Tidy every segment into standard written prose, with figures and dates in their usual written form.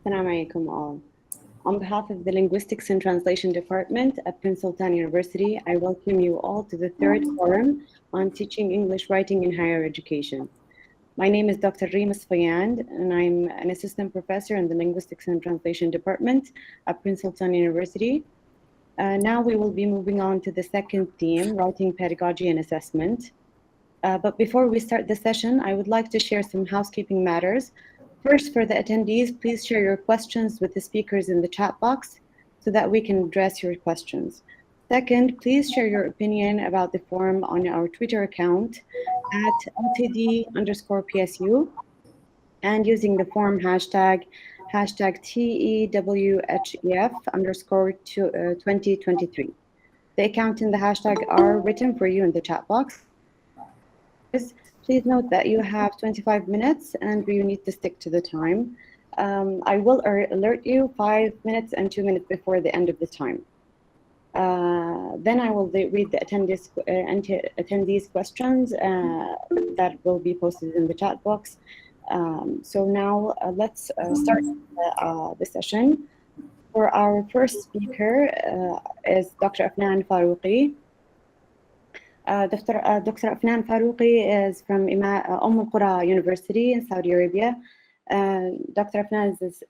Assalamu alaikum all. On behalf of the Linguistics and Translation Department at Prince Sultan University, I welcome you all to the third forum on teaching English writing in higher education. My name is Dr. Reema Sfayand, and I'm an assistant professor in the Linguistics and Translation Department at Prince Sultan University. Now we will be moving on to the second theme, writing pedagogy and assessment. But before we start the session, I would like to share some housekeeping matters. First, for the attendees, please share your questions with the speakers in the chat box so that we can address your questions. Second, please share your opinion about the forum on our Twitter account at LTD_PSU and using the forum hashtag TEWHEF_2023. The account and the hashtag are written for you in the chat box. Please note that you have 25 minutes and you need to stick to the time. I will alert you 5 minutes and 2 minutes before the end of the time. Then I will read the attendees' questions that will be posted in the chat box. So now let's start the session. For our first speaker is Dr. Afnan Farouqi. Dr. Afnan Farouqi is from Umm al-Qura University in Saudi Arabia. Dr. Afnan is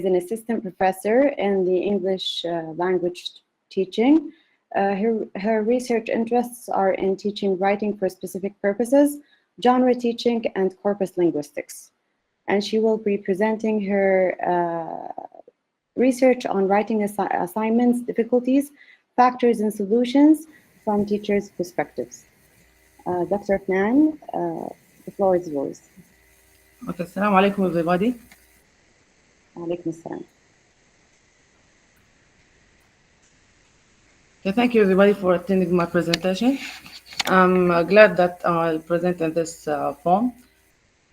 an assistant professor in the English language teaching. Her research interests are in teaching writing for specific purposes, genre teaching, and corpus linguistics. And she will be presenting her research on writing assignments, difficulties, factors, and solutions from teachers' perspectives. Dr. Afnan, the floor is yours. Okay, assalamu alaikum everybody. Alaikum assalam. Okay, thank you everybody for attending my presentation. I'm glad that I'll present in this form.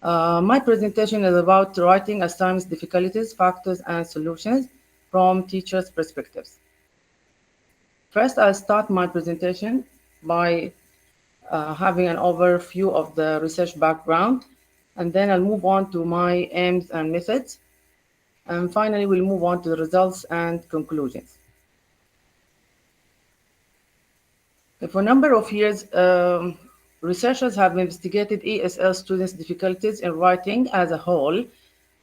My presentation is about writing assignments, difficulties, factors, and solutions from teachers' perspectives. First, I'll start my presentation by having an overview of the research background, and then I'll move on to my aims and methods, and finally we'll move on to the results and conclusions. For a number of years, researchers have investigated ESL students' difficulties in writing as a whole,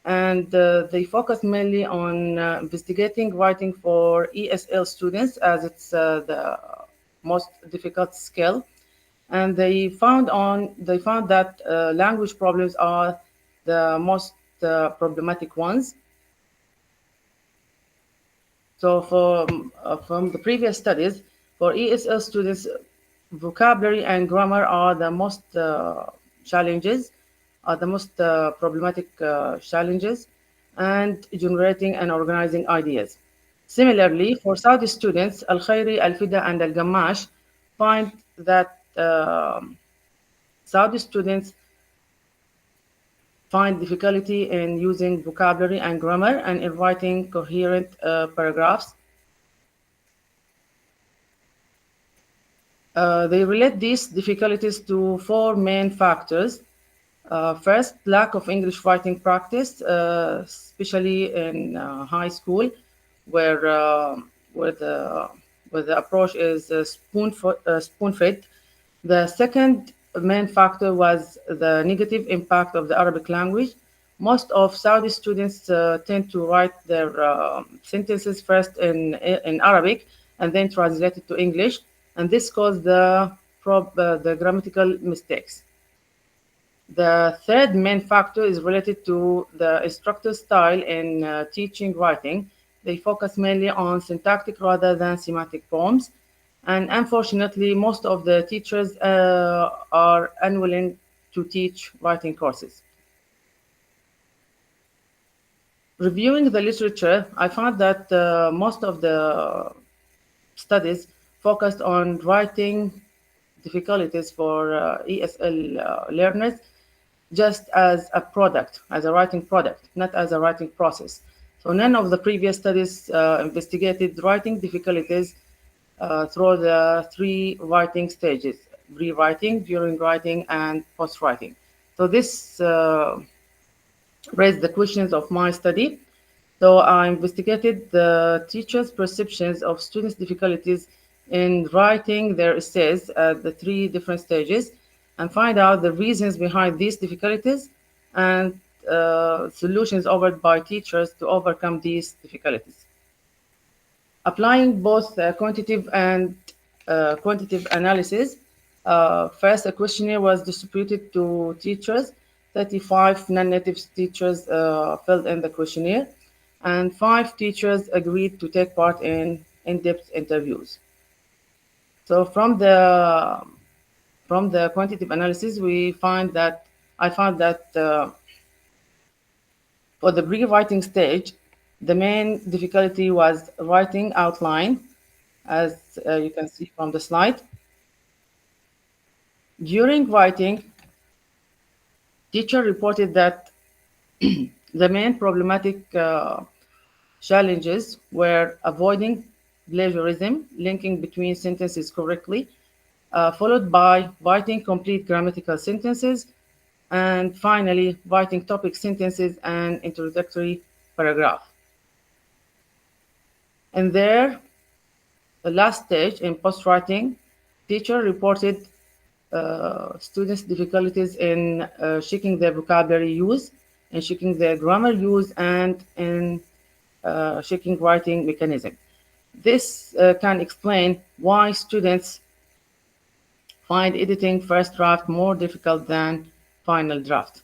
and they focus mainly on investigating writing for ESL students as it's the most difficult skill. And they found that language problems are the most problematic ones. So from the previous studies, for ESL students, vocabulary and grammar are the most problematic challenges, and generating and organizing ideas. Similarly, for Saudi students, Al-Khairi, Al-Fida, and Al-Gamash find that Saudi students find difficulty in using vocabulary and grammar and in writing coherent paragraphs. They relate these difficulties to four main factors. First, lack of English writing practice, especially in high school, where the approach is spoon-fed. The second main factor was the negative impact of the Arabic language. Most of Saudi students tend to write their sentences first in Arabic and then translate it to English, and this caused the grammatical mistakes. The third main factor is related to the instructor style in teaching writing. They focus mainly on syntactic rather than semantic poems. And unfortunately, most of the teachers are unwilling to teach writing courses. Reviewing the literature, I found that most of the studies focused on writing difficulties for ESL learners just as a product, as a writing product, not as a writing process. So none of the previous studies investigated writing difficulties through the three writing stages: pre-writing, during writing, and post-writing. So this raised the questions of my study. So I investigated the teachers' perceptions of students' difficulties in writing their essays at the three different stages and find out the reasons behind these difficulties and solutions offered by teachers to overcome these difficulties. Applying both quantitative and quantitative analysis, first a questionnaire was distributed to teachers. 35 non-native teachers filled in the questionnaire, and 5 teachers agreed to take part in in-depth interviews. So from the quantitative analysis, we find that I found that for the pre-writing stage, the main difficulty was writing outline, as you can see from the slide. During writing, teacher reported that the main problematic challenges were avoiding plagiarism, linking between sentences correctly, followed by writing complete grammatical sentences, and finally writing topic sentences and introductory paragraph. And there, the last stage in post-writing, teacher reported students' difficulties in checking their vocabulary use, in checking their grammar use, and in checking writing mechanism. This can explain why students find editing first draft more difficult than final draft.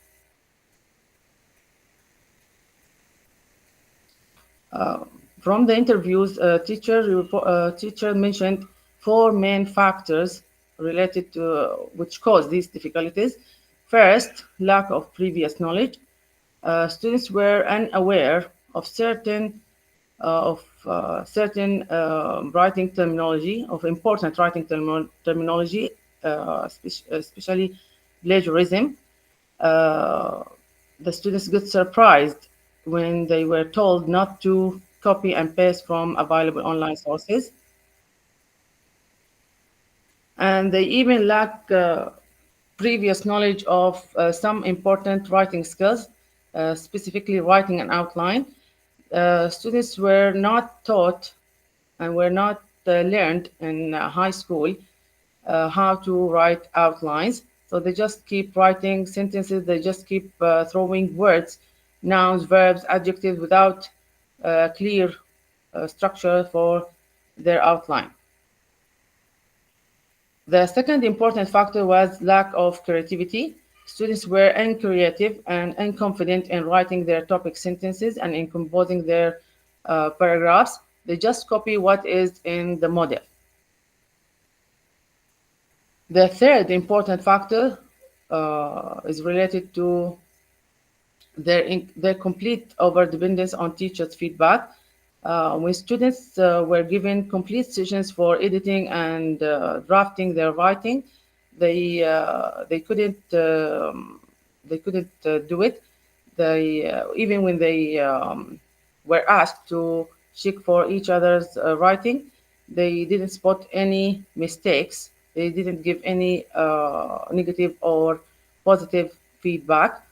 From the interviews, teacher mentioned 4 main factors related to which cause these difficulties. First, lack of previous knowledge. Students were unaware of certain writing terminology, of important writing terminology, especially plagiarism. Uh, the students got surprised when they were told not to copy and paste from available online sources. And they even lack previous knowledge of some important writing skills, specifically writing an outline. Students were not taught and were not learned in high school how to write outlines. So they just keep writing sentences, they just keep throwing words, nouns, verbs, adjectives without clear structure for their outline. The second important factor was lack of creativity. Students were uncreative and unconfident in writing their topic sentences and in composing their paragraphs. They just copy what is in the model. The third important factor is related to their complete overdependence on teachers' feedback. When students were given complete sessions for editing and drafting their writing, they couldn't do it. They even when they were asked to check for each other's writing, they didn't spot any mistakes. They didn't give any negative or positive feedback.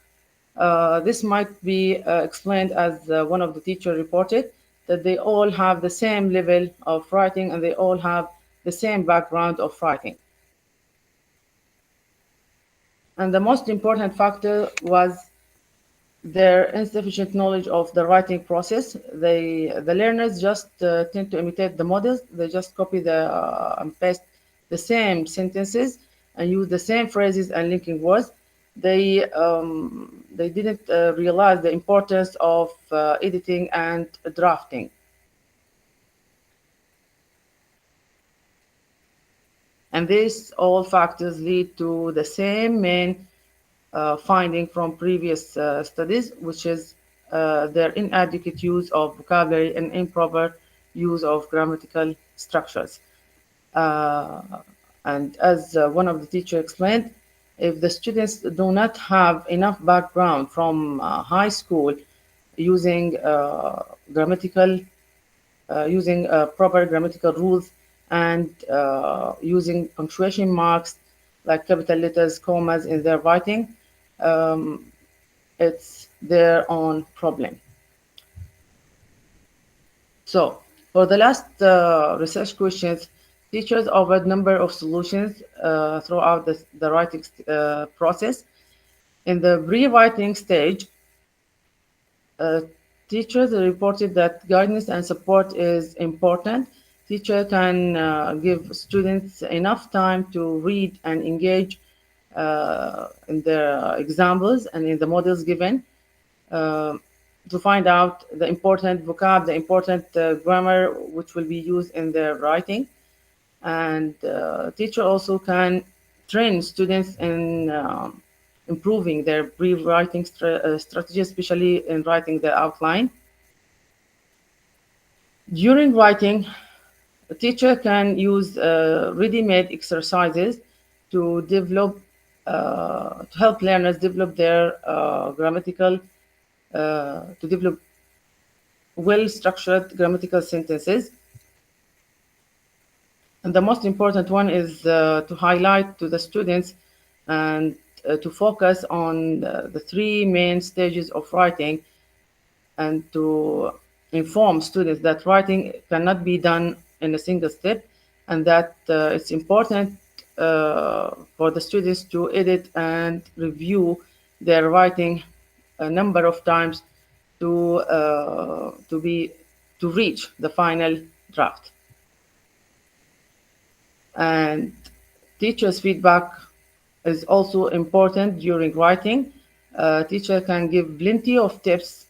This might be explained as one of the teacher reported that they all have the same level of writing and they all have the same background of writing. And the most important factor was their insufficient knowledge of the writing process. The learners just tend to imitate the models. They just copy and paste the same sentences and use the same phrases and linking words. They didn't realize the importance of editing and drafting. And these all factors lead to the same main finding from previous studies, which is their inadequate use of vocabulary and improper use of grammatical structures. And as one of the teachers explained, if the students do not have enough background from high school using proper grammatical rules and using punctuation marks like capital letters, commas in their writing, it's their own problem. So, for the last research questions, teachers offered number of solutions throughout the writing process. In the pre-writing stage, uh, teachers reported that guidance and support is important. Teacher can give students enough time to read and engage in the examples and in the models given, uh, to find out the important vocab, the important grammar which will be used in their writing. And teacher also can train students in improving their pre-writing strategy, especially in writing the outline. During writing, a teacher can use ready-made exercises to develop, to help learners develop their to develop well-structured grammatical sentences. And the most important one is to highlight to the students and to focus on the three main stages of writing, and to inform students that writing cannot be done in a single step, and that it's important for the students to edit and review their writing a number of times to reach the final draft. And teachers' feedback is also important during writing. Teacher can give plenty of tips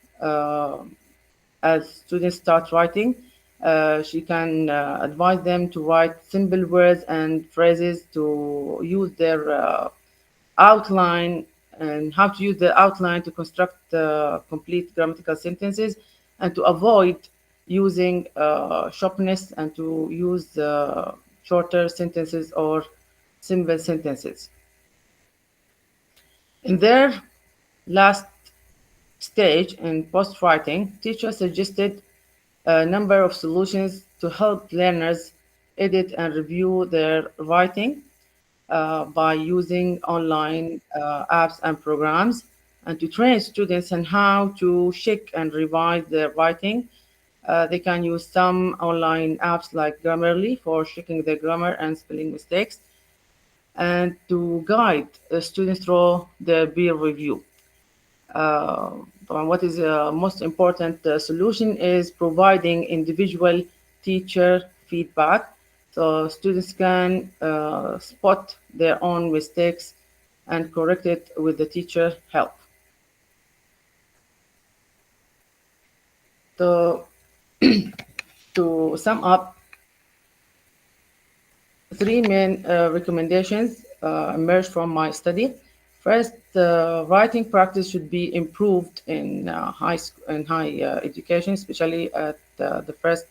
as students start writing. She can advise them to write simple words and phrases, to use their outline, and how to use the outline to construct complete grammatical sentences, and to avoid using sharpness, and to use shorter sentences or simple sentences. In their last stage in post-writing, teachers suggested a number of solutions to help learners edit and review their writing by using online apps and programs, and to train students on how to check and revise their writing. They can use some online apps like Grammarly for checking their grammar and spelling mistakes, and to guide students through their peer review. What is the most important solution is providing individual teacher feedback, so students can spot their own mistakes and correct it with the teacher help. So to sum up, three main recommendations emerged from my study. First, writing practice should be improved in high education, especially at the first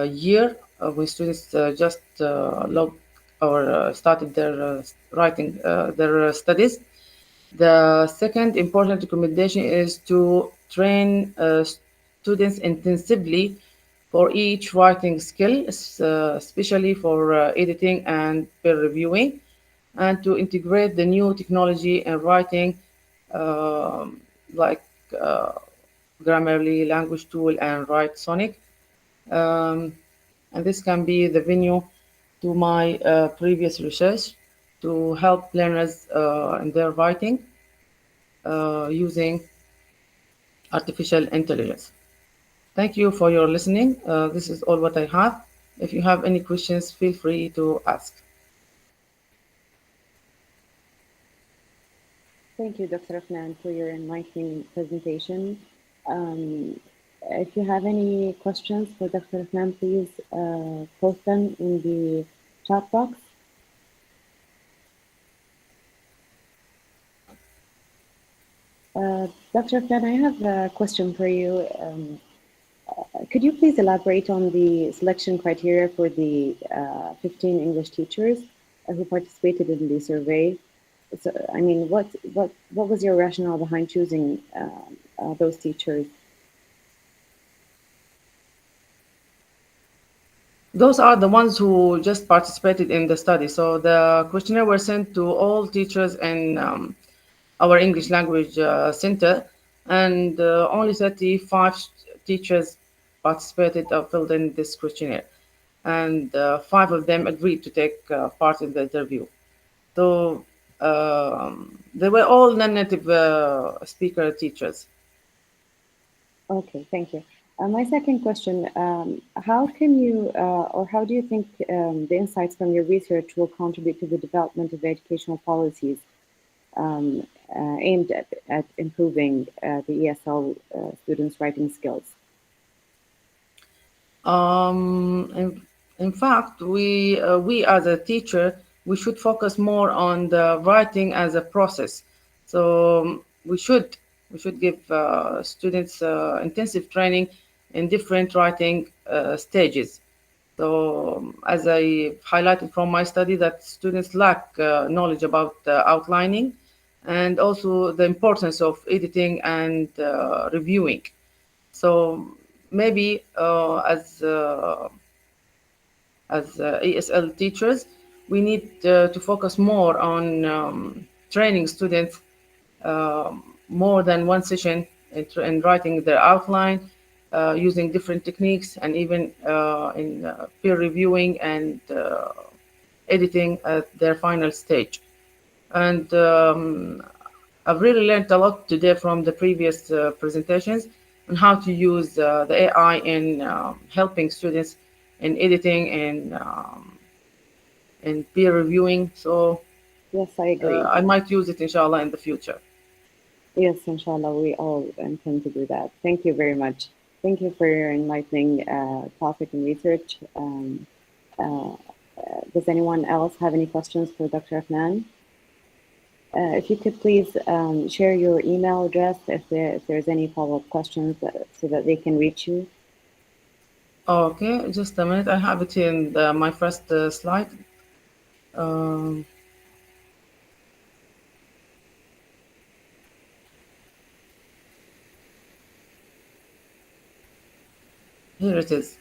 year when students just log or started their writing their studies. The second important recommendation is to train students intensively for each writing skill, especially for editing and peer reviewing, and to integrate the new technology in writing, like uh, Grammarly, Language Tool, and Write Sonic. Um, and this can be the venue to my previous research to help learners in their writing using artificial intelligence. Thank you for your listening. This is all what I have. If you have any questions, feel free to ask. Thank you, Dr. Afnan, for your enlightening presentation. If you have any questions for Dr. Afnan, please post them in the chat box. Dr. Afnan, I have a question for you. Could you please elaborate on the selection criteria for the 15 English teachers who participated in the survey? So, I mean, what was your rationale behind choosing those teachers? Those are the ones who just participated in the study. So the questionnaire were sent to all teachers in our English language center, and only 35 teachers participated or filled in this questionnaire, and 5 of them agreed to take part in the interview. So they were all non-native speaker teachers. Okay, thank you. My second question, how can you, or how do you think the insights from your research will contribute to the development of educational policies aimed at improving the ESL students' writing skills? In fact, we as a teacher, we should focus more on the writing as a process. So we should give students intensive training in different writing stages. So as I highlighted from my study, that students lack knowledge about outlining and also the importance of editing and reviewing. So maybe as ESL teachers, we need to focus more on training students more than one session in writing their outline, using different techniques, and even in peer reviewing and editing at their final stage. And I've really learned a lot today from the previous presentations on how to use the AI in helping students in editing and peer reviewing. So Yes, I agree. I might use it, inshallah, in the future. Yes, inshallah, we all intend to do that. Thank you very much. Thank you for your enlightening topic and research. Does anyone else have any questions for Dr. Afnan? If you could please share your email address if there's any follow-up questions so that they can reach you. Okay, just a minute. I have it in my first slide. Um, Here it is.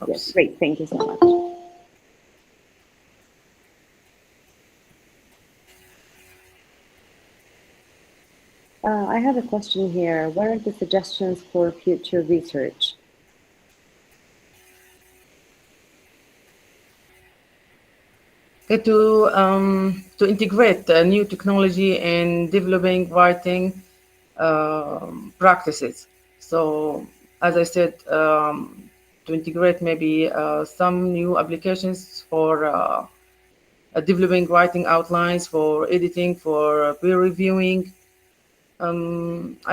Yes, Oops. great. Thank you so much. I have a question here. What are the suggestions for future research? Okay, to integrate new technology in developing writing practices. So, as I said, to integrate maybe some new applications for developing writing outlines, for editing, for peer reviewing.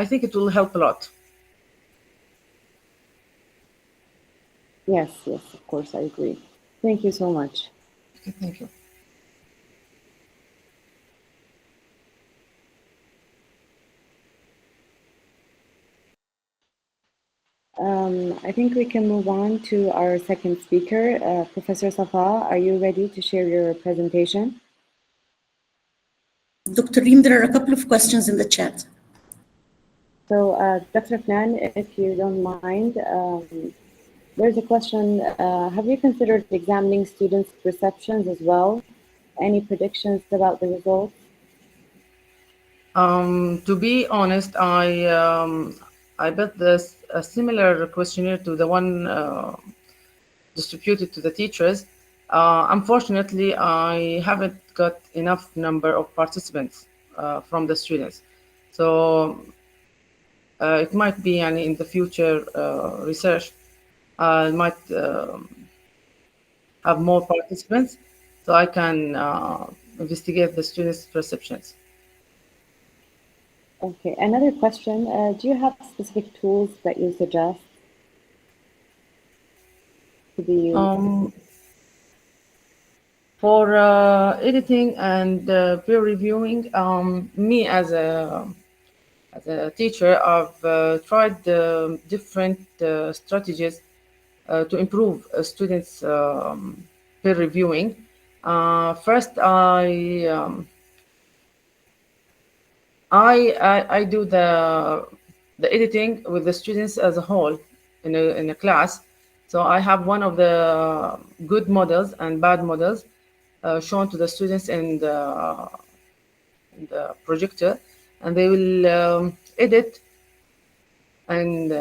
I think it will help a lot. Yes, yes, of course, I agree. Thank you so much. Okay, thank you. I think we can move on to our second speaker. Professor Safa, are you ready to share your presentation? Dr. Reem, there are a couple of questions in the chat. So, Dr. Afnan, if you don't mind, there's a question. Have you considered examining students' perceptions as well? Any predictions about the results? To be honest, I bet there's a similar questionnaire to the one distributed to the teachers. Unfortunately, I haven't got enough number of participants from the students. So it might be in the future research, I might have more participants so I can investigate the students' perceptions. Okay, another question. Do you have specific tools that you suggest to be used? For editing and peer reviewing, me as a teacher, I've tried different strategies to improve students' peer reviewing. First, I do the editing with the students as a whole in a class. So I have one of the good models and bad models shown to the students in the projector, and they will edit and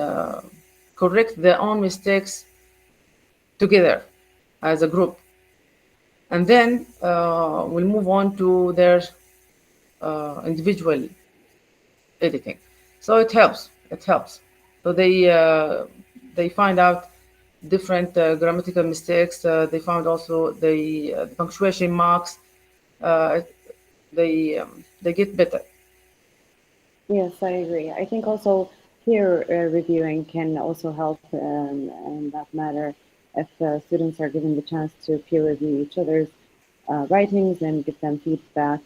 correct their own mistakes together as a group. And then we'll move on to their individual editing. So it helps. It helps. So they find out different grammatical mistakes. They found also the punctuation marks. Uh, they get better. Yes, I agree. I think also peer reviewing can also help in that matter if students are given the chance to peer review each other's writings and give them feedback.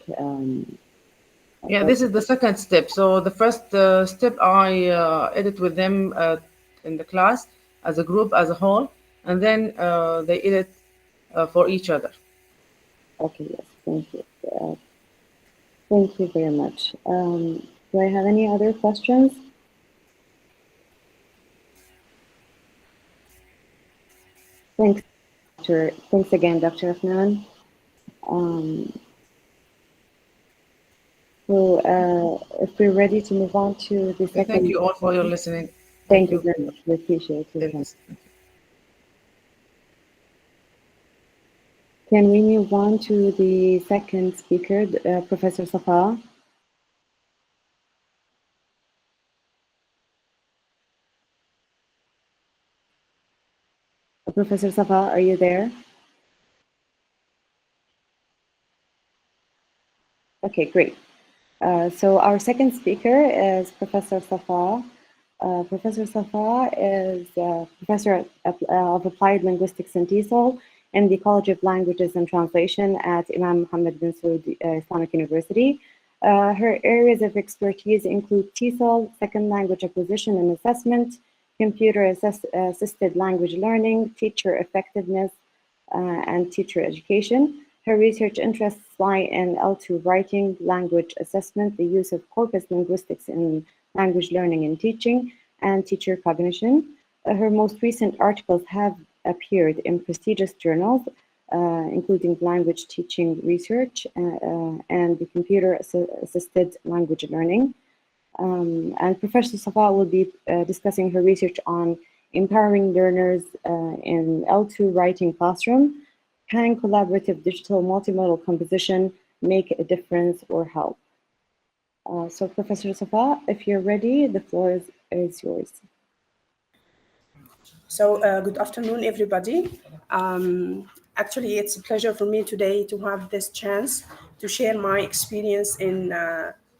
Yeah, this is the second step. So the first step, I edit with them in the class as a group, as a whole, and then they edit for each other. Okay, yes, thank you. Thank you very much. Do I have any other questions? Thanks, Dr. Thanks again, Dr. Afnan. If we're ready to move on to the Okay, second. thank you all for your listening. Thank you very much. We appreciate your time. Yes. Can we move on to the second speaker, Professor Safa? Professor Safa, are you there? Okay, great. So our second speaker is Professor Safa. Professor Safa is Professor of Applied Linguistics in TESOL in the College of Languages and Translation at Imam Mohammed bin Saud Islamic University. Her areas of expertise include TESOL, second language acquisition and assessment, computer-assisted language learning, teacher effectiveness, and teacher education. Her research interests lie in L2 writing, language assessment, the use of corpus linguistics in language learning and teaching, and teacher cognition. Her most recent articles have appeared in prestigious journals, including Language Teaching Research and the Computer-Assisted Language Learning. And Professor Safa will be discussing her research on empowering learners in L2 writing classroom. Can collaborative digital multimodal composition make a difference or help? So Professor Safa, if you're ready, the floor is yours. So good afternoon, everybody. Actually, it's a pleasure for me today to have this chance to share my experience in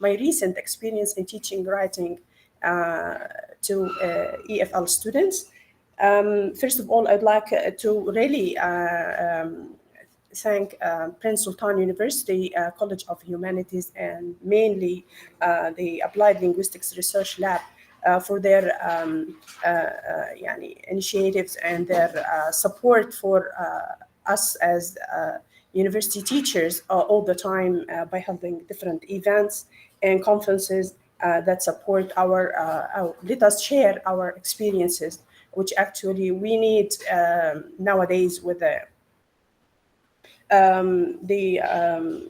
my recent experience in teaching writing to EFL students. First of all, I'd like to really thank Prince Sultan University College of Humanities and mainly the Applied Linguistics Research Lab for their initiatives and their support for us as university teachers all the time by holding different events and conferences that support let us share our experiences, which actually we need nowadays with the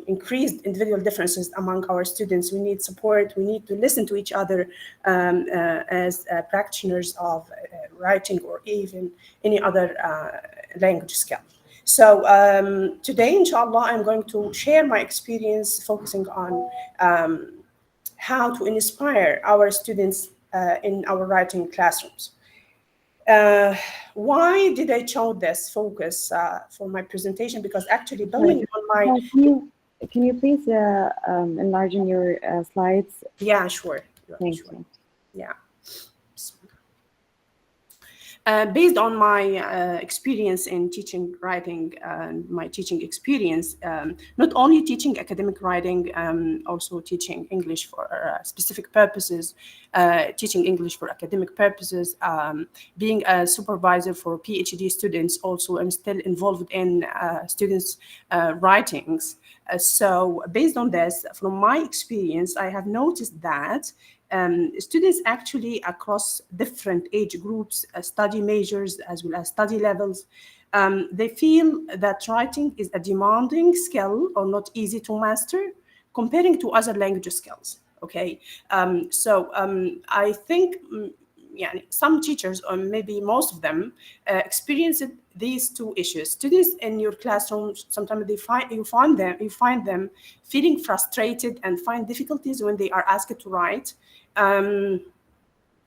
increased individual differences among our students. We need support. We need to listen to each other as practitioners of writing or even any other language skill. So today, inshallah, I'm going to share my experience focusing on how to inspire our students in our writing classrooms. Why did I choose this focus for my presentation? Because actually building on my... Can you please enlarge your slides? Yeah, sure. Thank you. Yeah. Based on my experience in teaching writing and my teaching experience, not only teaching academic writing, also teaching English for specific purposes, teaching English for academic purposes, being a supervisor for PhD students, also I'm still involved in students' writings. So based on this, from my experience, I have noticed that students actually across different age groups, study majors, as well as study levels, they feel that writing is a demanding skill or not easy to master comparing to other language skills. Okay, I think some teachers, or maybe most of them, experience these two issues. Students in your classroom, sometimes you find them feeling frustrated and find difficulties when they are asked to write.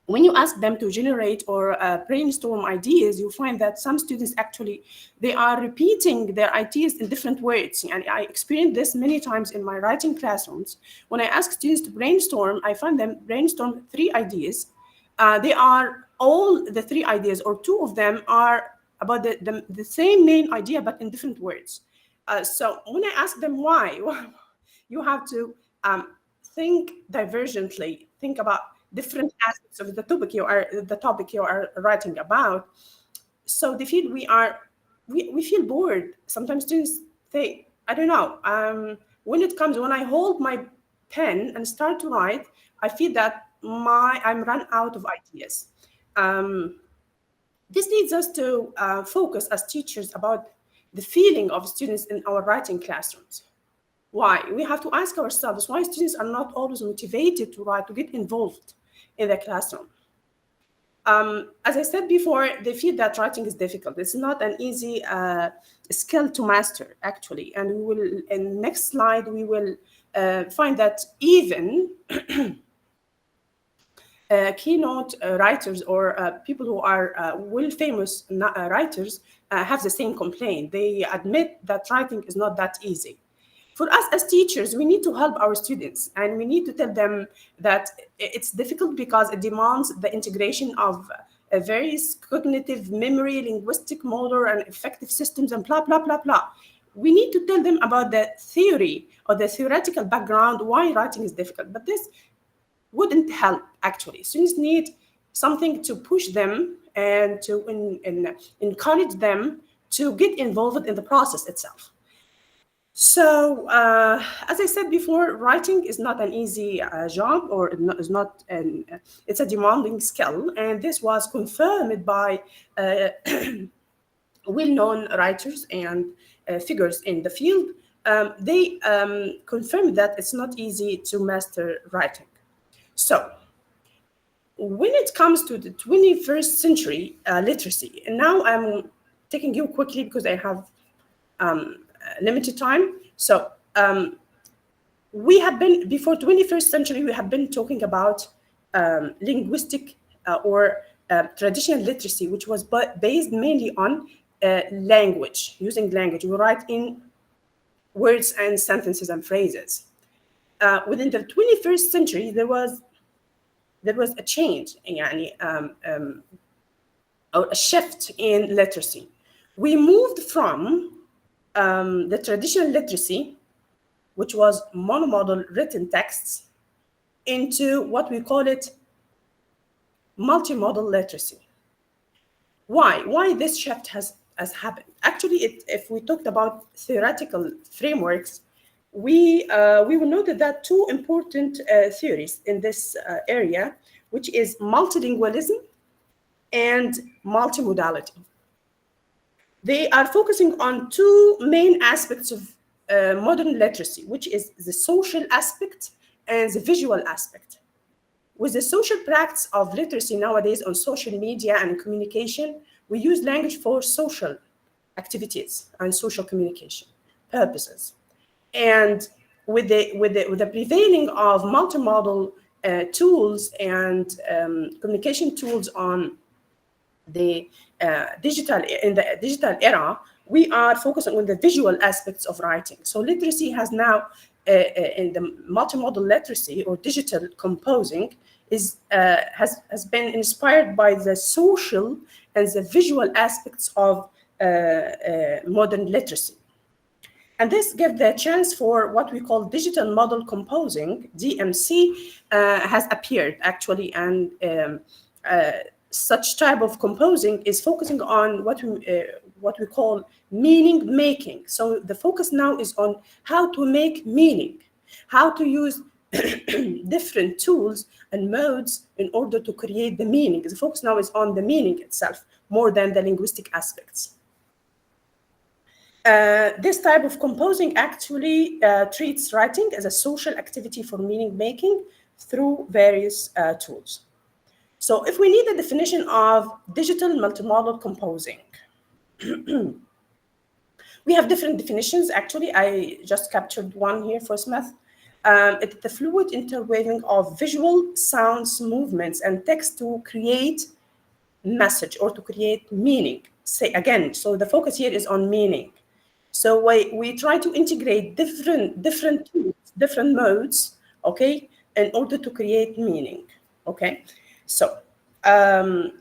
When you ask them to generate or brainstorm ideas, you find that some students actually, they are repeating their ideas in different words. And I experienced this many times in my writing classrooms. When I ask students to brainstorm, I find them brainstorm 3 ideas. They are all the 3 ideas, or 2 of them are about the same main idea, but in different words. So when I ask them why, you have to think divergently, think about different aspects of the topic you are writing about. So they feel we feel bored. Sometimes students think, I don't know, when I hold my pen and start to write, I feel that I'm run out of ideas. This leads us to focus as teachers about the feeling of students in our writing classrooms. Why? We have to ask ourselves why students are not always motivated to write, to get involved in the classroom. As I said before, they feel that writing is difficult. It's not an easy skill to master, actually. And we will, in next slide, we will find that even keynote writers or people who are famous writers have the same complaint. They admit that writing is not that easy. For us as teachers, we need to help our students, and we need to tell them that it's difficult because it demands the integration of various cognitive, memory, linguistic, motor, and affective systems, and blah, blah, blah, blah. We need to tell them about the theory or the theoretical background, why writing is difficult. But this wouldn't help, actually. Students need something to push them and to encourage them to get involved in the process itself. So, as I said before, writing is not an easy job, or it's a demanding skill. And this was confirmed by well-known writers and figures in the field. They confirmed that it's not easy to master writing. So, when it comes to the 21st century literacy, and now I'm taking you quickly because I have limited time. So we have been, before 21st century, we have been talking about linguistic or traditional literacy, which was based mainly on language, using language. We write in words and sentences and phrases. Within the 21st century, there was a change, or a shift in literacy. We moved from the traditional literacy, which was monomodal written texts, into what we call it multimodal literacy. Why this shift has happened? Actually, if we talked about theoretical frameworks, we will note that 2 important theories in this area, which is multilingualism and multimodality. They are focusing on 2 main aspects of modern literacy, which is the social aspect and the visual aspect. With the social practice of literacy nowadays on social media and communication, we use language for social activities and social communication purposes. And with the prevailing of multimodal tools and communication tools on the digital era, we are focusing on the visual aspects of writing. So literacy has now, in the multimodal literacy or digital composing, has been inspired by the social and the visual aspects of modern literacy. And this gives the chance for what we call digital model composing, DMC, has appeared actually, and such type of composing is focusing on what we call meaning making. So the focus now is on how to make meaning, how to use different tools and modes in order to create the meaning. The focus now is on the meaning itself more than the linguistic aspects. This type of composing actually treats writing as a social activity for meaning making through various tools. So if we need a definition of digital multimodal composing, we have different definitions. Actually, I just captured one here for Smith. It's the fluid interweaving of visual, sounds, movements, and text to create message or to create meaning. Say again, so the focus here is on meaning. So we try to integrate different tools, different modes, okay, in order to create meaning, okay? So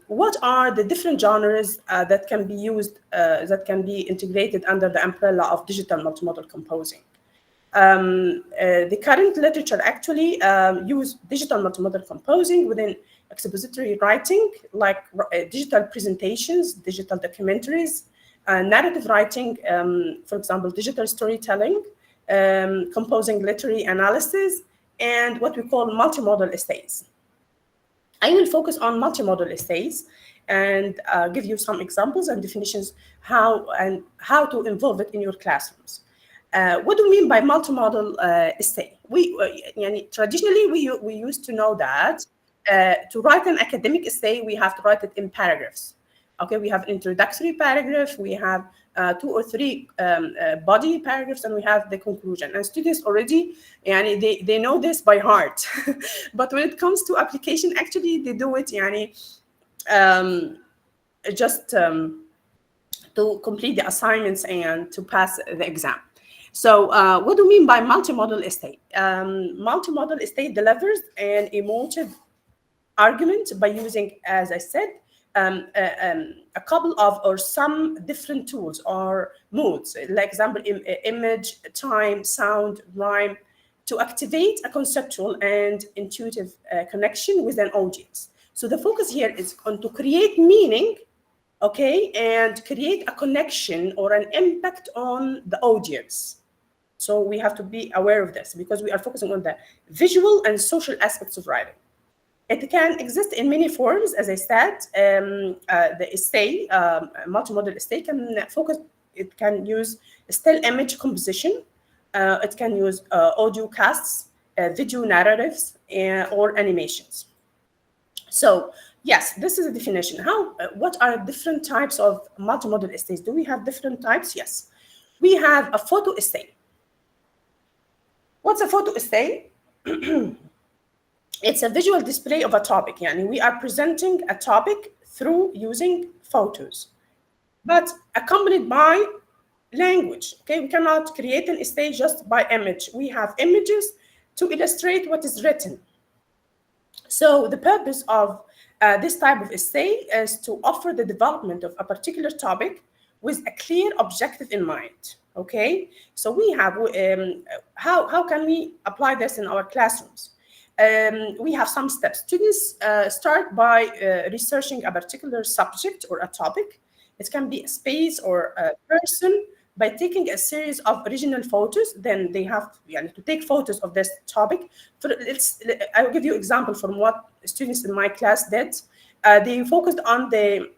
what are the different genres that can be used, that can be integrated under the umbrella of digital multimodal composing? The current literature actually use digital multimodal composing within expository writing, like digital presentations, digital documentaries, narrative writing, for example, digital storytelling, composing literary analysis, and what we call multimodal essays. I will focus on multimodal essays and give you some examples and definitions how to involve it in your classrooms. What do we mean by multimodal essay? Traditionally, we used to know that to write an academic essay, we have to write it in paragraphs. Okay, we have an introductory paragraph, we have 2 or 3 body paragraphs, and we have the conclusion. And students already, they know this by heart. But when it comes to application, actually, they do it just to complete the assignments and to pass the exam. So what do we mean by multimodal essay? Multimodal essay delivers an emotive argument by using, as I said, a couple of or some different tools or modes, like example, image, time, sound, rhyme, to activate a conceptual and intuitive connection with an audience. So the focus here is on to create meaning, okay, and create a connection or an impact on the audience. So we have to be aware of this because we are focusing on the visual and social aspects of writing. It can exist in many forms, as I said. The essay, multimodal essay, can focus. It can use still image composition. It can use audio casts, video narratives, or animations. So yes, this is a definition. What are different types of multimodal essays? Do we have different types? Yes, we have a photo essay. What's a photo essay? It's a visual display of a topic. We are presenting a topic through using photos, but accompanied by language. Okay, we cannot create an essay just by image. We have images to illustrate what is written. So the purpose of this type of essay is to offer the development of a particular topic with a clear objective in mind. Okay, so we have how can we apply this in our classrooms? We have some steps. Students start by researching a particular subject or a topic. It can be a space or a person by taking a series of original photos. Then they have to take photos of this topic. I will give you an example from what students in my class did. They focused on the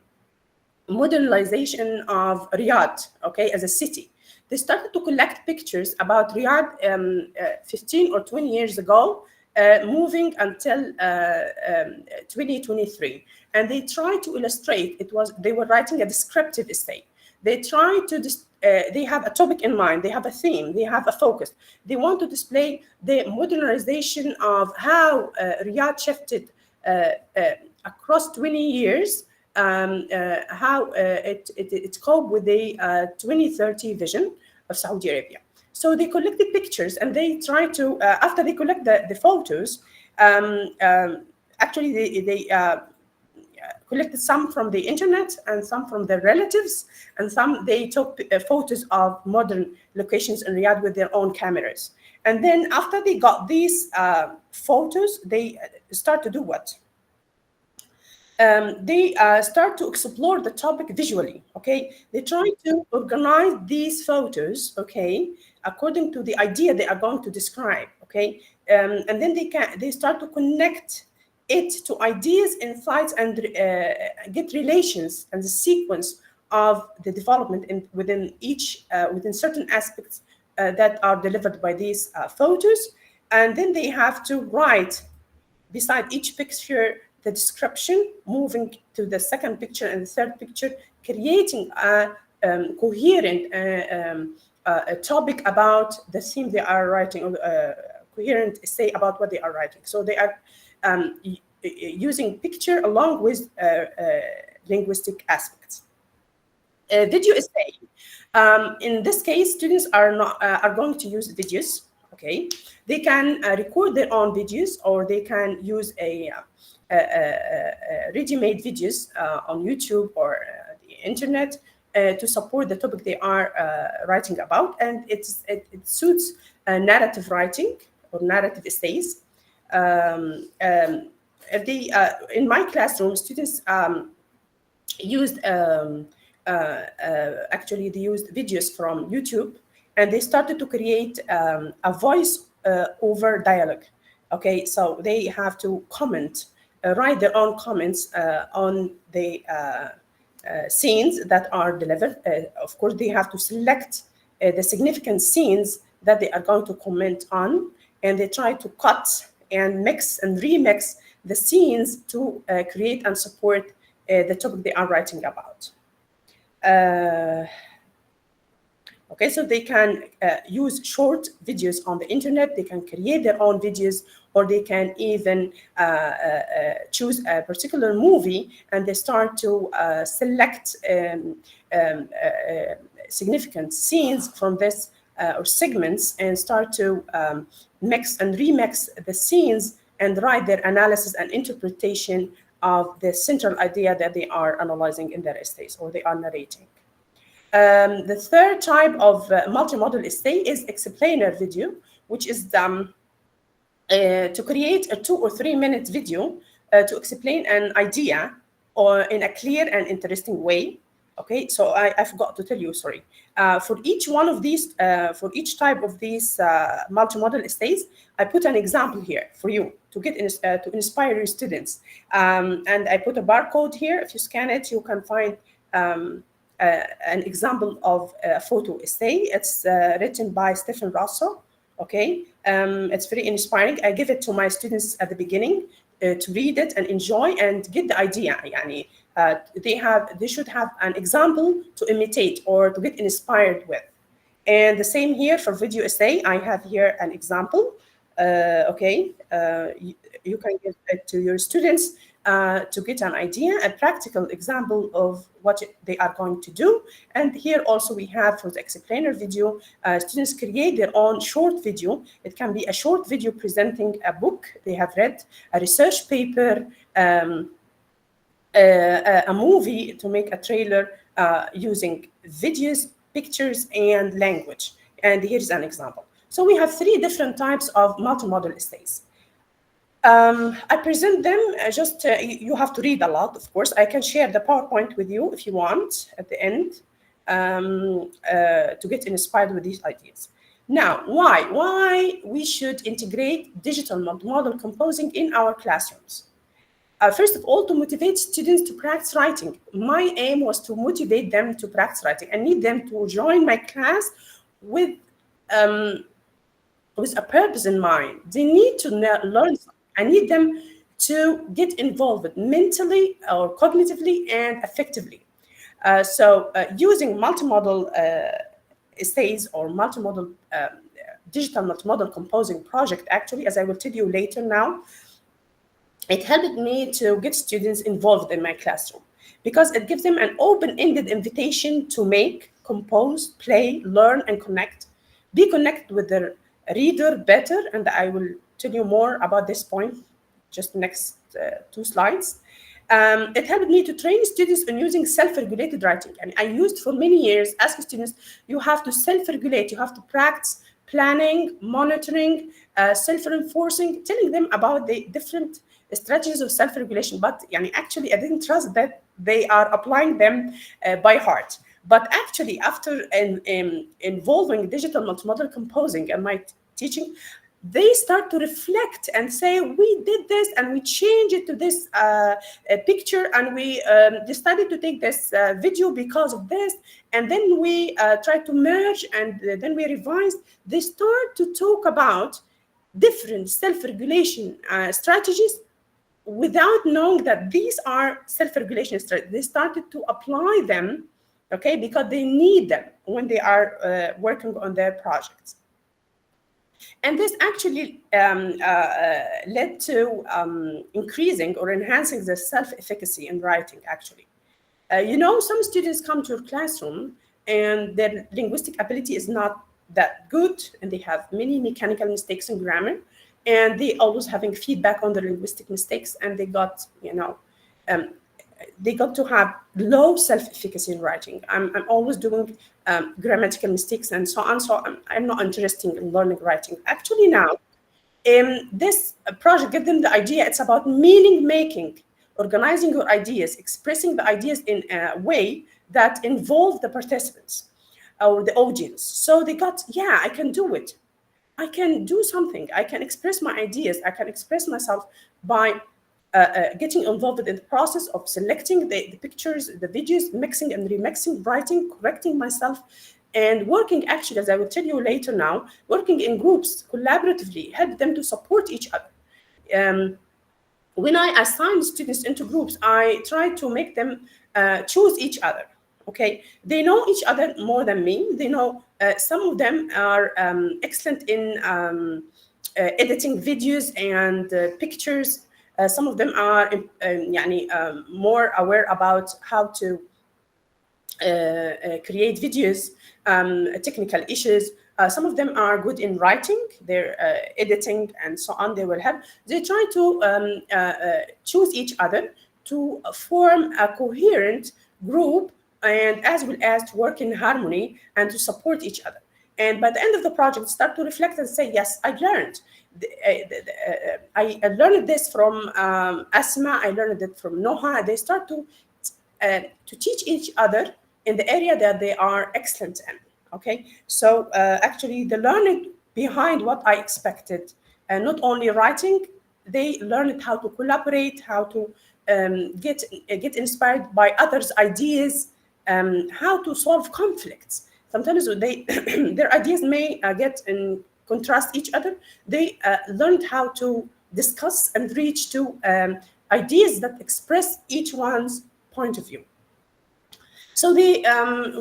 modernization of Riyadh, okay, as a city. They started to collect pictures about Riyadh 15 or 20 years ago, moving until 2023, and they tried to illustrate. They were writing a descriptive essay. They try to they have a topic in mind. They have a theme. They have a focus. They want to display the modernization of how Riyadh shifted across 20 years. How it coped with the 2030 vision of Saudi Arabia. So they collected pictures and they try to, after they collect the photos, actually they collected some from the internet and some from their relatives, and some they took photos of modern locations in Riyadh with their own cameras. And then after they got these photos, they start to do what? They start to explore the topic visually, okay? They try to organize these photos, okay, according to the idea they are going to describe, okay? And then they start to connect it to ideas, insights, and get relations and the sequence of the development within certain aspects that are delivered by these photos. And then they have to write beside each picture the description, moving to the second picture and the third picture, creating a coherent a topic about the theme they are writing, or coherent essay about what they are writing. So they are using picture along with linguistic aspects. Video essay. In this case, students are going to use videos. Okay, they can record their own videos, or they can use a ready-made videos on YouTube or the internet to support the topic they are writing about, and it suits narrative writing or narrative essays. In my classroom, students used actually they used videos from YouTube, and they started to create a voice over dialogue. Okay, so they have to comment, write their own comments on the scenes that are delivered. Of course, they have to select the significant scenes that they are going to comment on, and they try to cut and mix and remix the scenes to create and support the topic they are writing about. Okay, so they can use short videos on the internet, they can create their own videos, or they can even choose a particular movie, and they start to select significant scenes from this or segments, and start to mix and remix the scenes and write their analysis and interpretation of the central idea that they are analyzing in their essays or they are narrating. The third type of multimodal essay is explainer video, which is to create a 2 or 3 minute video to explain an idea or in a clear and interesting way. Okay, so I forgot to tell you, sorry. For each one of these, for each type of these multimodal essays, I put an example here for you to get to inspire your students. And I put a barcode here. If you scan it, you can find an example of a photo essay. It's written by Stephen Rosso. Okay, it's very inspiring. I give it to my students at the beginning to read it and enjoy and get the idea. Yani, they should have an example to imitate or to get inspired with. And the same here for video essay. I have here an example. Okay, you can give it to your students to get an idea, a practical example of what they are going to do. And here also we have for the explainer video, students create their own short video. It can be a short video presenting a book they have read, a research paper, a movie, to make a trailer using videos, pictures, and language. And here's an example. So we have 3 different types of multimodal essays. I present them you have to read a lot, of course. I can share the PowerPoint with you if you want at the end to get inspired with these ideas. Now, why we should integrate digital multimodal composing in our classrooms? First of all, to motivate students to practice writing. My aim was to motivate them to practice writing. I need them to join my class with a purpose in mind. They need to learn something. I need them to get involved mentally or cognitively and effectively. So using multimodal essays or multimodal digital multimodal composing project, actually, as I will tell you later now, it helped me to get students involved in my classroom because it gives them an open-ended invitation to make, compose, play, learn, and connect. Be connected with their reader better, and I will tell you more about this point just next 2 slides. It helped me to train students in using self-regulated writing. And I used for many years, asking students, you have to self-regulate, you have to practice planning, monitoring, self-reinforcing, telling them about the different strategies of self-regulation. But actually, I didn't trust that they are applying them by heart. But actually, after involving digital multimodal composing in my teaching, they start to reflect and say, we did this and we changed it to this picture, and we decided to take this video because of this, and then we tried to merge, and then we revised. They start to talk about different self-regulation strategies without knowing that these are self-regulation strategies, they started to apply them, okay, because they need them when they are working on their projects. And this actually led to increasing or enhancing the self-efficacy in writing, actually. You know, some students come to your classroom and their linguistic ability is not that good, and they have many mechanical mistakes in grammar, and they always having feedback on the linguistic mistakes, and they got, you know, they got to have low self-efficacy in writing. I'm always doing grammatical mistakes and so on, so I'm not interested in learning writing. Actually now, this project gave them the idea. It's about meaning making, organizing your ideas, expressing the ideas in a way that involve the participants or the audience. So they got, yeah, I can do it. I can do something. I can express my ideas. I can express myself by getting involved in the process of selecting the pictures, the videos, mixing and remixing, writing, correcting myself, and working, actually, as I will tell you later now, working in groups collaboratively, help them to support each other. When I assign students into groups, I try to make them choose each other. Okay, they know each other more than me. They know some of them are excellent in editing videos and pictures. Some of them are more aware about how to create videos, technical issues. Some of them are good in writing, they're editing and so on. They will help. They try to choose each other to form a coherent group, and as well as to work in harmony and to support each other. And by the end of the project, start to reflect and say, yes, I learned. I learned this from Asma, I learned it from Noha. They start to teach each other in the area that they are excellent in, okay? So actually the learning behind what I expected, and not only writing, they learned how to collaborate, how to get inspired by others' ideas, how to solve conflicts. Sometimes they their ideas may get in contrast each other. They learned how to discuss and reach to ideas that express each one's point of view. So we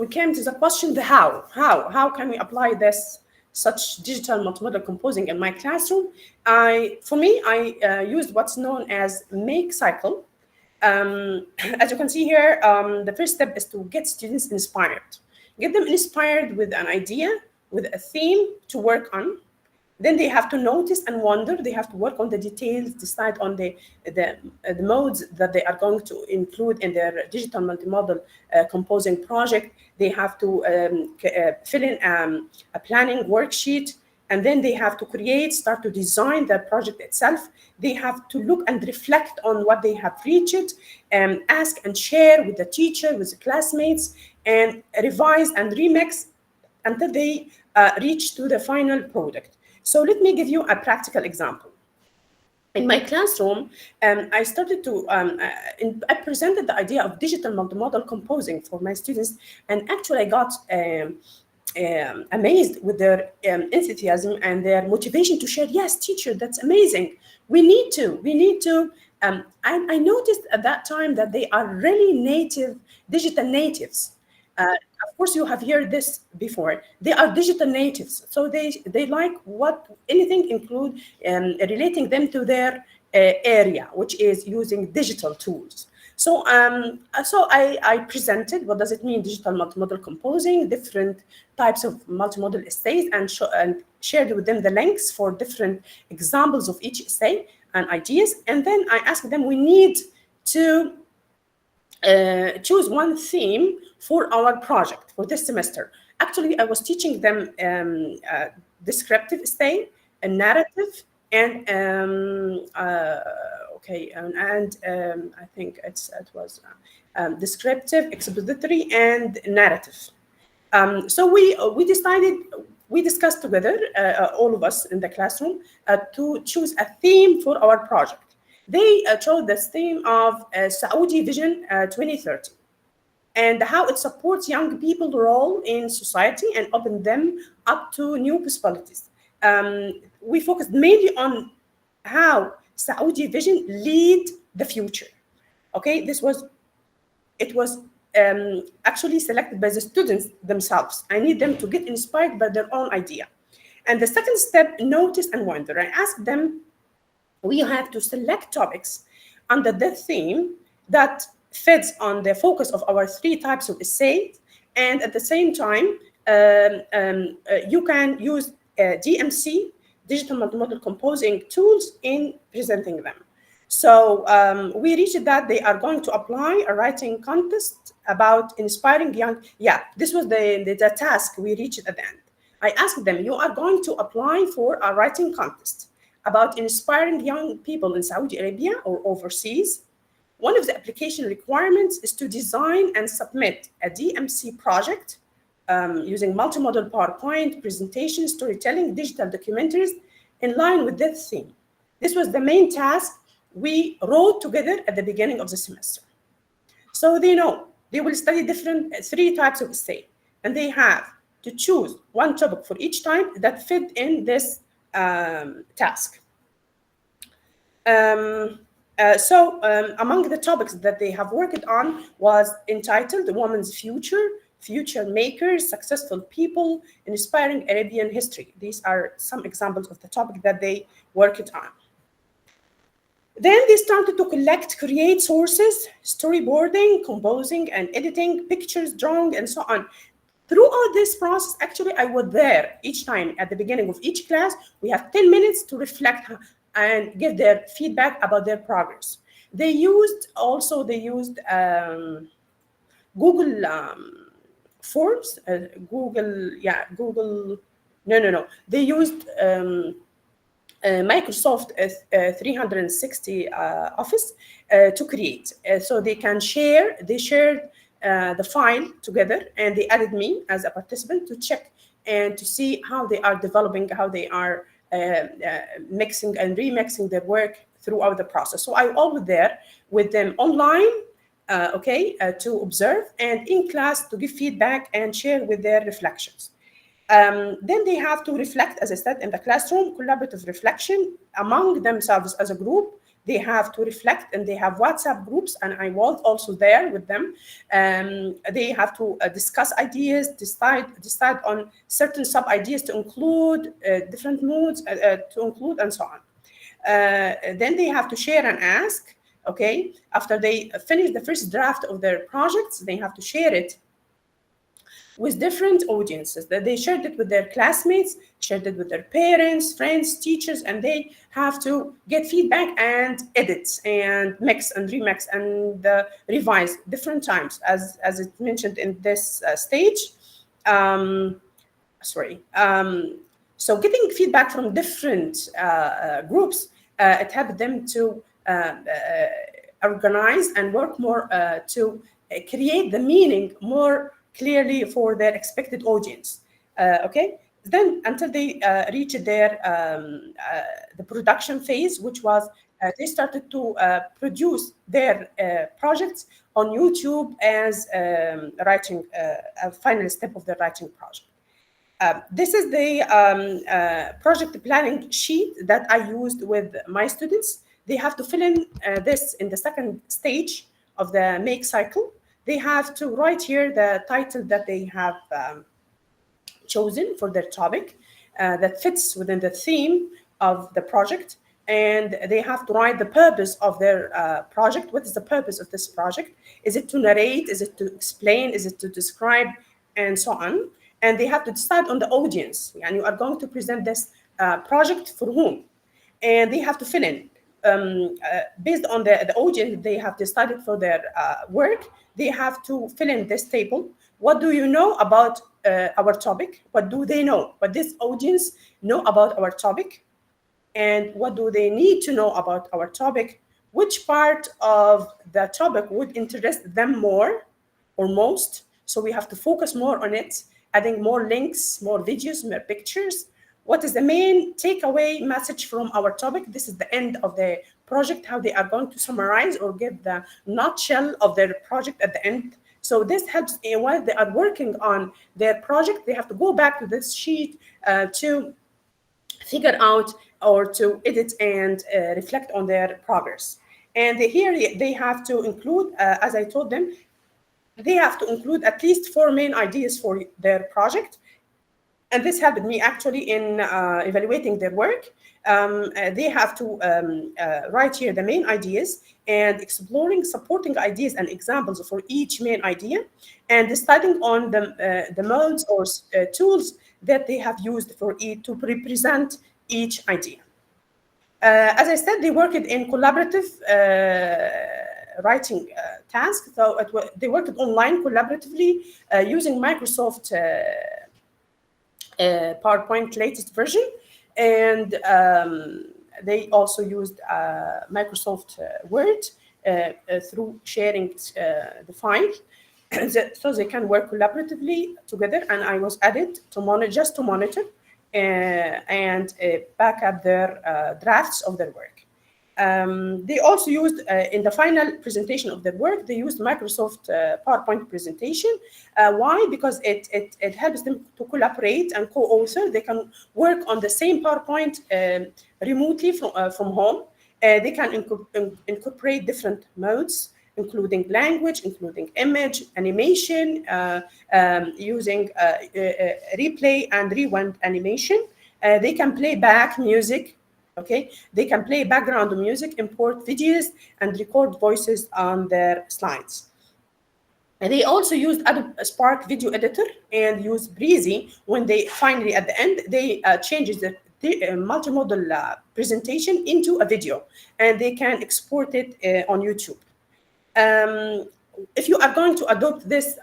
came to the question, the how. How can we apply this, such digital multimodal composing in my classroom? For me, I used what's known as make cycle. As you can see here, the first step is to get students inspired. Get them inspired with an idea, with a theme to work on. Then they have to notice and wonder. They have to work on the details, decide on the modes that they are going to include in their digital multimodal composing project. They have to fill in a planning worksheet, and then they have to start to design the project itself. They have to look and reflect on what they have reached, ask and share with the teacher, with the classmates, and revise and remix until they reach to the final product. So let me give you a practical example. In my classroom, I started to, I presented the idea of digital multimodal composing for my students, and actually I got amazed with their enthusiasm and their motivation to share. Yes, teacher, that's amazing. We need to. I noticed at that time that they are really digital natives. Of course, you have heard this before. They are digital natives, so they like anything include relating them to their area, which is using digital tools. So I presented what does it mean, digital multimodal composing, different types of multimodal essays, and shared with them the links for different examples of each essay and ideas. And then I asked them, we need to choose one theme for our project for this semester. Actually, I was teaching them descriptive essay, a narrative, and I think it was descriptive, expository, and narrative. So we discussed together, all of us in the classroom, to choose a theme for our project. They chose the theme of Saudi Vision 2030 and how it supports young people's role in society and open them up to new possibilities. We focused mainly on how Saudi vision lead the future. Okay, it was actually selected by the students themselves. I need them to get inspired by their own idea. And the second step, notice and wonder. I asked them, we have to select topics under the theme that fits on the focus of our 3 types of essays, and at the same time, you can use DMC, digital multimodal composing tools, in presenting them. So we reached that they are going to apply a writing contest about inspiring young. Yeah, this was the task we reached at the end. I asked them, you are going to apply for a writing contest about inspiring young people in Saudi Arabia or overseas. One of the application requirements is to design and submit a DMC project using multimodal PowerPoint, presentation, storytelling, digital documentaries in line with this theme. This was the main task we wrote together at the beginning of the semester. So they know they will study different 3 types of essay, and they have to choose one topic for each time that fit in this task. Among the topics that they have worked on was entitled Women's Future, Future Makers, Successful People, Inspiring Arabian History. These are some examples of the topic that they worked on. Then they started to collect, create sources, storyboarding, composing, and editing, pictures, drawing, and so on. Throughout this process, actually, I was there each time at the beginning of each class. We have 10 minutes to reflect and give their feedback about their progress. They used Google Forms, They used Microsoft 360 Office to create. So they can share, they shared the file together, and they added me as a participant to check and to see how they are developing, how they are mixing and remixing their work throughout the process. So I was always there with them online, to observe, and in class to give feedback and share with their reflections. Then they have to reflect, as I said, in the classroom, collaborative reflection among themselves as a group. They have to reflect, and they have WhatsApp groups, and I was also there with them. They have to discuss ideas, decide on certain sub-ideas to include, different moods to include, and so on. Then they have to share and ask, okay? After they finish the first draft of their projects, they have to share it with different audiences. That they shared it with their classmates, shared it with their parents, friends, teachers, and they have to get feedback and edit and mix and remix and revise different times, as it mentioned in this stage. So getting feedback from different groups, it helped them to organize and work more to create the meaning more clearly for their expected audience. Then until they reached their the production phase, which was they started to produce their projects on YouTube as writing a final step of the writing project. This is the project planning sheet that I used with my students. They have to fill in this in the second stage of the make cycle. They have to write here the title that they have chosen for their topic that fits within the theme of the project. And they have to write the purpose of their project. What is the purpose of this project? Is it to narrate? Is it to explain? Is it to describe? And so on. And they have to decide on the audience. And you are going to present this project for whom? And they have to fill in. Based on the audience they have decided for their work, they have to fill in this table. What do you know about our topic? What do they know? What this audience know about our topic? And what do they need to know about our topic? Which part of the topic would interest them more or most? So we have to focus more on it, adding more links, more videos, more pictures. What is the main takeaway message from our topic? This is the end of the project, how they are going to summarize or give the nutshell of their project at the end. So this helps while they are working on their project, they have to go back to this sheet to figure out or to edit and reflect on their progress. And here they have to include, as I told them, they have to include at least 4 main ideas for their project. And this helped me actually in evaluating their work. They have to write here the main ideas and exploring supporting ideas and examples for each main idea, and studying on the modes or tools that they have used for it to represent each idea. As I said, they worked in collaborative writing task. So they worked online collaboratively using Microsoft PowerPoint latest version, and they also used Microsoft Word through sharing the file, so they can work collaboratively together. And I was added to monitor and back up their drafts of their work. They also used, in the final presentation of their work, they used Microsoft PowerPoint presentation. Why? Because it helps them to collaborate and co-author. They can work on the same PowerPoint remotely from home. They can incorporate different modes, including language, including image, animation, using replay and rewind animation. They can play back music. Okay, they can play background music, import videos, and record voices on their slides. And they also used Adobe Spark Video Editor and use Breezy when they finally, at the end, they changes the multimodal presentation into a video, and they can export it on YouTube. If you are going to adopt this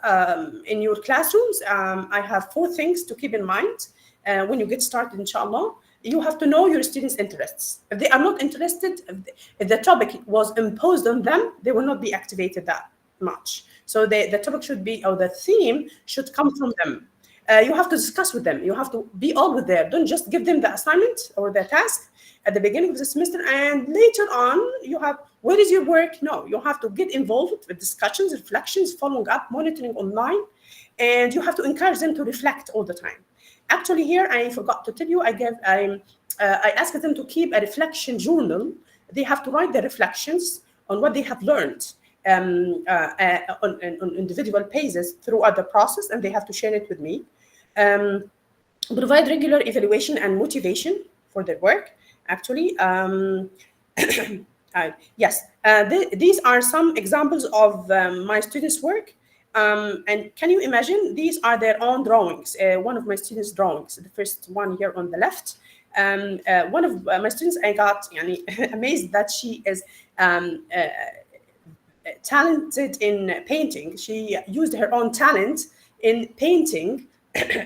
in your classrooms, I have 4 things to keep in mind when you get started, inshallah. You have to know your students' interests. If they are not interested, if the topic was imposed on them, they will not be activated that much. So the topic should be, or the theme should come from them. You have to discuss with them. You have to be always there. Don't just give them the assignment or the task at the beginning of the semester and later on you have, where is your work? No, you have to get involved with discussions, reflections, following up, monitoring online, and you have to encourage them to reflect all the time. Actually, here I forgot to tell you, I asked them to keep a reflection journal. They have to write their reflections on what they have learned on individual pages throughout the process, and they have to share it with me. Provide regular evaluation and motivation for their work. Actually, yes, these are some examples of my students' work. And can you imagine, these are their own drawings. One of my students' drawings, the first one here on the left. One of my students, I got amazed that she is talented in painting. She used her own talent in painting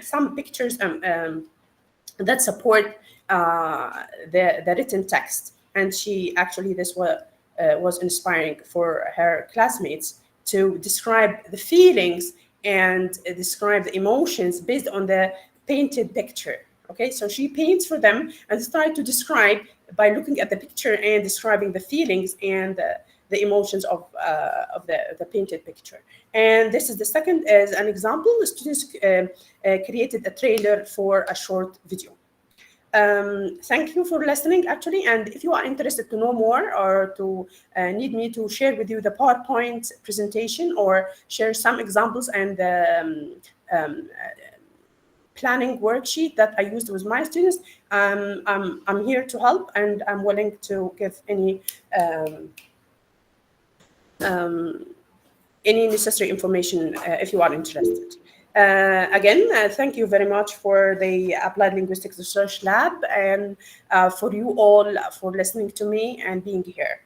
some pictures that support the written text. And she actually, this was inspiring for her classmates to describe the feelings and describe the emotions based on the painted picture. Okay, so she paints for them and started to describe by looking at the picture and describing the feelings and the emotions of the painted picture. And this is the second as an example. The students created a trailer for a short video. Thank you for listening, actually. And if you are interested to know more or to need me to share with you the PowerPoint presentation or share some examples and planning worksheet that I used with my students, I'm here to help, and I'm willing to give any necessary information if you are interested. Again, thank you very much for the Applied Linguistics Research Lab and for you all for listening to me and being here.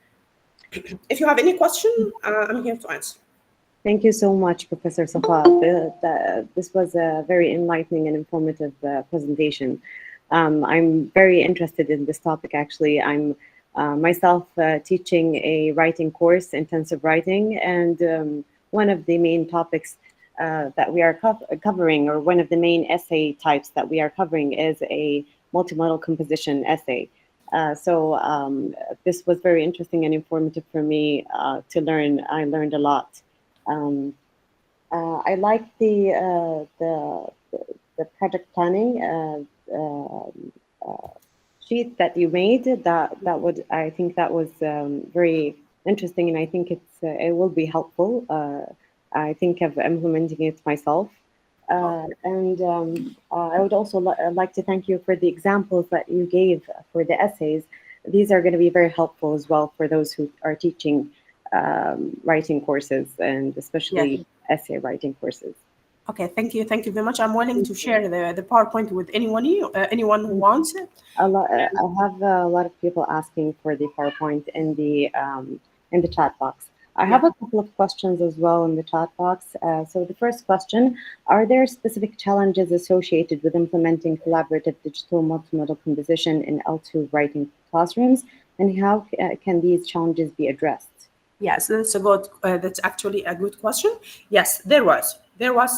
If you have any question, I'm here to answer. Thank you so much, Professor Safa. This was a very enlightening and informative presentation. I'm very interested in this topic, actually. I'm myself teaching a writing course, intensive writing, and one of the main topics that we are covering, or one of the main essay types that we are covering, is a multimodal composition essay. So this was very interesting and informative for me to learn. I learned a lot. I like the project planning sheet that you made, I think that was very interesting, and I think it will be helpful. I think of implementing it myself. I would also like to thank you for the examples that you gave for the essays. These are going to be very helpful as well for those who are teaching writing courses, and especially essay writing courses. Okay, thank you very much. I'm willing to share the PowerPoint with anyone who wants it. I have a lot of people asking for the PowerPoint in the chat box. I have a couple of questions as well in the chat box. So the first question, are there specific challenges associated with implementing collaborative digital multimodal composition in L2 writing classrooms, and how can these challenges be addressed? Yes, that's actually a good question. Yes, there was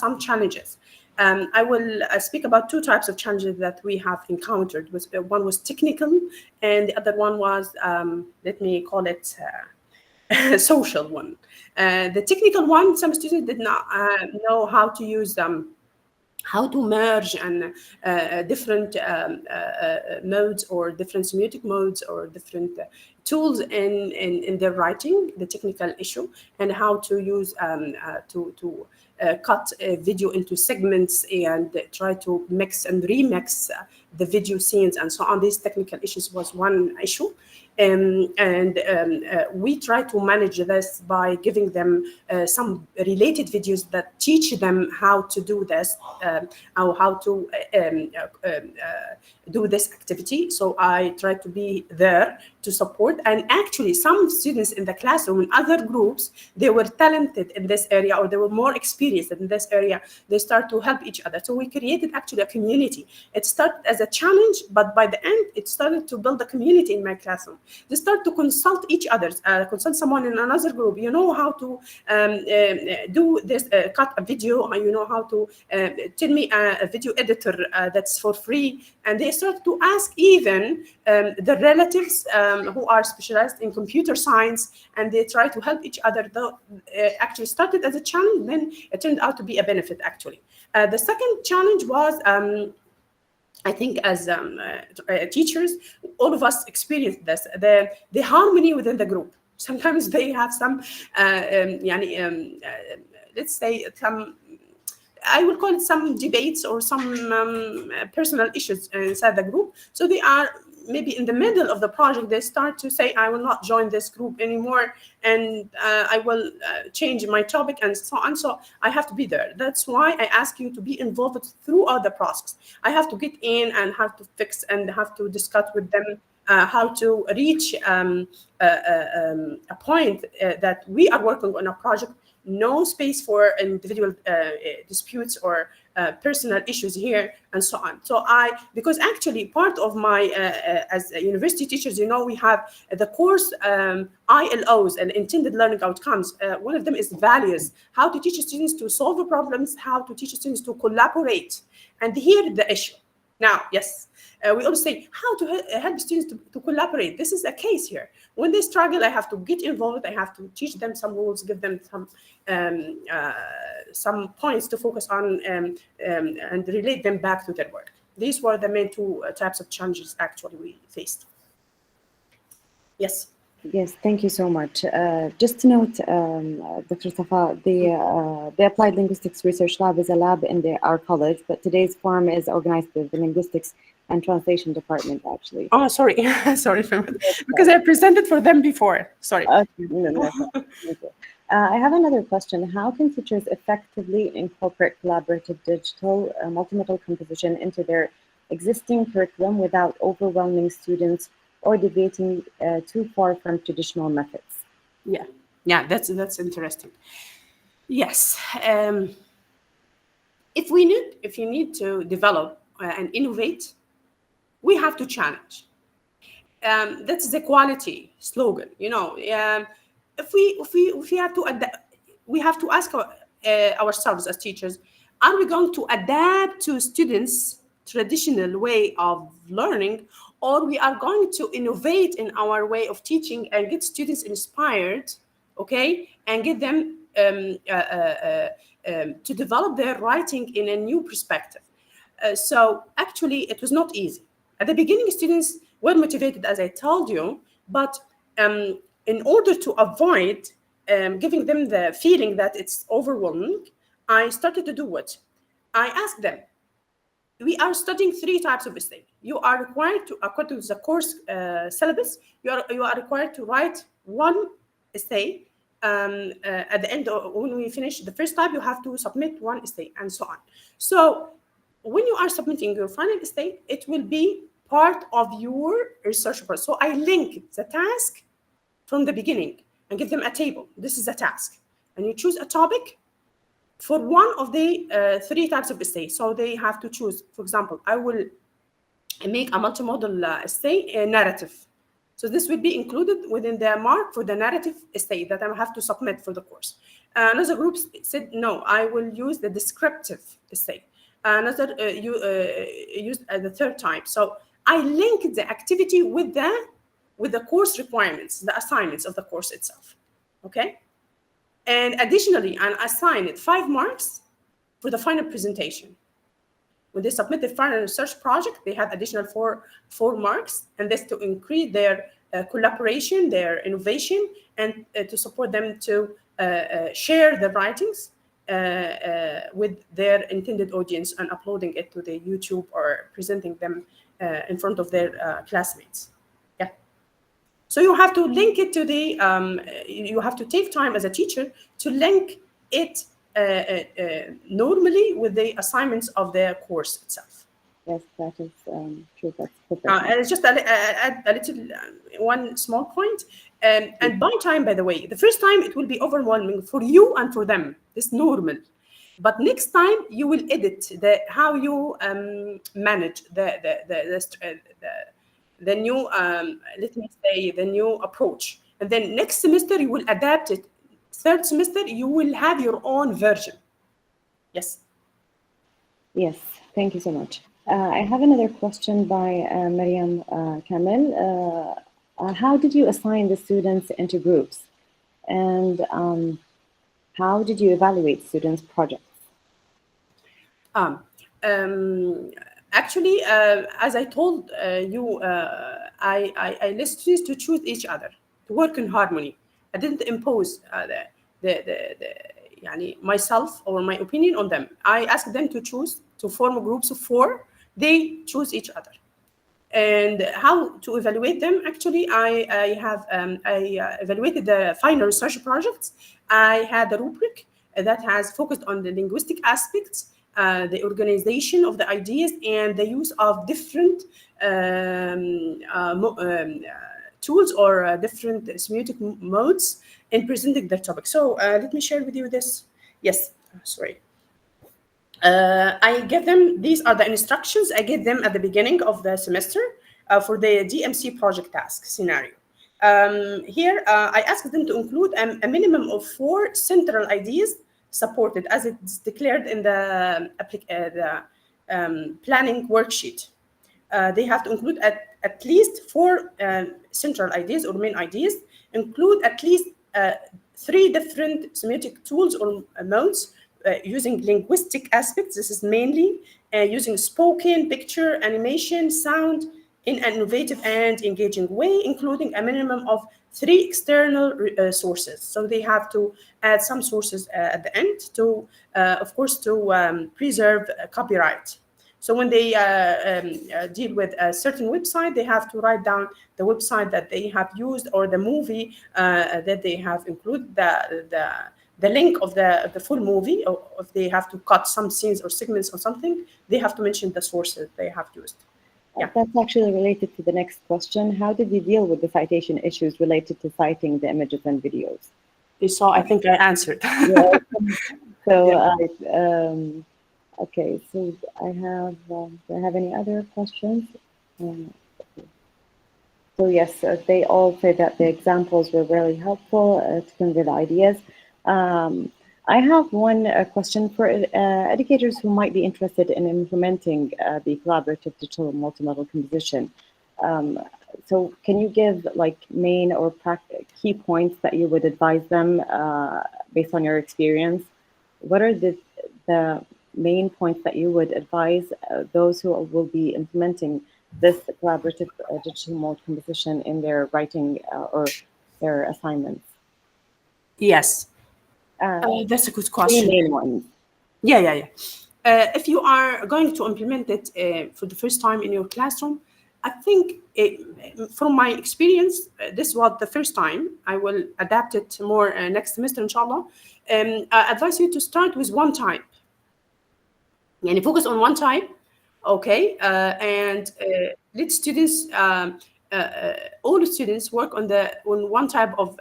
some challenges. I will speak about two types of challenges that we have encountered. One was technical, and the other one was, let me call it social one. The technical one, some students did not know how to use how to merge and different modes or different semiotic modes or different tools in their writing, the technical issue, and how to use to cut a video into segments and try to mix and remix the video scenes and so on. These technical issues was one issue. We try to manage this by giving them some related videos that teach them how to do this, or how to do this activity. So I try to be there to support. And actually, some students in the classroom in other groups, they were talented in this area, or they were more experienced in this area. They start to help each other. So we created actually a community. It started as a challenge, but by the end, it started to build a community in my classroom. They start to consult each other, consult someone in another group. You know how to do this, cut a video, you know how to tell me a video editor that's for free. And they start to ask even the relatives who are specialized in computer science, and they try to help each other. Though actually started as a challenge, then it turned out to be a benefit actually. The second challenge was, I think as teachers, all of us experienced this, the harmony within the group. Sometimes they have some, let's say some, I will call it some debates or some personal issues inside the group. So they are maybe in the middle of the project, they start to say, I will not join this group anymore, and I will change my topic and so on. So I have to be there. That's why I ask you to be involved throughout the process. I have to get in and have to fix and have to discuss with them how to reach a point that we are working on a project. No space for individual disputes or personal issues here, and so on. So because actually part of my, as university teachers, you know, we have the course ILOs and intended learning outcomes. One of them is values, how to teach students to solve problems, how to teach students to collaborate. And here the issue. Now, yes, we always say how to help students to collaborate. This is a case here. When they struggle, I have to get involved. I have to teach them some rules, give them some points to focus on, and relate them back to their work. These were the main two types of challenges actually we faced. Yes. Yes, thank you so much. Just to note, Dr. Safa, the Applied Linguistics Research Lab is a lab in our college, but today's forum is organized by the Linguistics and Translation Department, actually. Oh, sorry. Sorry, because I presented for them before. Sorry. No. I have another question. How can teachers effectively incorporate collaborative digital multimodal composition into their existing curriculum without overwhelming students or deviating too far from traditional methods? Yeah, that's interesting. Yes, if you need to develop and innovate, we have to challenge. That's the quality slogan. You know, if we have to adapt, we have to ask ourselves as teachers: are we going to adapt to students' traditional way of learning, or we are going to innovate in our way of teaching and get students inspired, okay, and get them to develop their writing in a new perspective? So actually, it was not easy. At the beginning, students well motivated, as I told you, but in order to avoid giving them the feeling that it's overwhelming, I started to do what? I asked them, we are studying 3 types of essay. You are required to, according to the course syllabus, you are required to write 1 essay. At the end, when we finish the first type, you have to submit 1 essay, and so on. So when you are submitting your final essay, it will be part of your research process. So I link the task from the beginning and give them a table. This is a task. And you choose a topic for one of the 3 types of essay. So they have to choose, for example, I will make a multimodal essay, a narrative. So this will be included within the mark for the narrative essay that I have to submit for the course. Another group said, no, I will use the descriptive essay. Another used the 3rd type. So I linked the activity with the course requirements, the assignments of the course itself. Okay. And additionally, I assign it 5 marks for the final presentation. When they submit the final research project, they have additional four marks, and this to increase their collaboration, their innovation, and to support them to share the writings with their intended audience and uploading it to the YouTube or presenting them in front of their classmates. Yeah. So you have to link it to the, you have to take time as a teacher to link it normally with the assignments of the course itself. Yes, that is true. That's perfect. And just a little, one small point. And by time, by the way, the first time it will be overwhelming for you and for them. It's normal. But next time you will edit how you manage the new, let me say, the new approach. And then next semester you will adapt it. 3rd semester you will have your own version. Yes. Yes, thank you so much. I have another question by Mariam Kamel. How did you assign the students into groups? And how did you evaluate students' projects? Actually, as I told you, I let students to choose each other, to work in harmony. I didn't impose myself or my opinion on them. I asked them to choose, to form groups of 4. They choose each other. And how to evaluate them? Actually, I evaluated the final research projects. I had a rubric that has focused on the linguistic aspects, the organization of the ideas, and the use of different tools or different semiotic modes in presenting the topic. So let me share with you this. Yes, sorry. I give them, these are the instructions I give them at the beginning of the semester for the DMC project task scenario. Here, I asked them to include a minimum of 4 central ideas supported as it's declared in the planning worksheet. They have to include at least 4 central ideas or main ideas, include at least 3 different semiotic tools or modes using linguistic aspects. This is mainly using spoken, picture, animation, sound in an innovative and engaging way, including a minimum of 3 external sources. So they have to add some sources at the end to, of course, to preserve copyright. So when they deal with a certain website, they have to write down the website that they have used or the movie that they have included, the link of the full movie, or if they have to cut some scenes or segments or something, they have to mention the sources they have used. Yeah. That's actually related to the next question. How did you deal with the citation issues related to citing the images and videos? So I think I answered. Yeah. So, yeah. Okay, so I have, do I have any other questions? So yes, they all say that the examples were really helpful to convey the ideas. I have one question for educators who might be interested in implementing the collaborative digital multimodal composition. So can you give like main or key points that you would advise them based on your experience? What are the main points that you would advise those who will be implementing this collaborative digital mode composition in their writing or their assignments? Yes, that's a good Three question. main ones. Yeah. If you are going to implement it for the first time in your classroom, I think from my experience, this was the first time. I will adapt it more next semester, inshallah. I advise you to start with one type. Yani focus on one type, okay, and let students, all the students work on one type of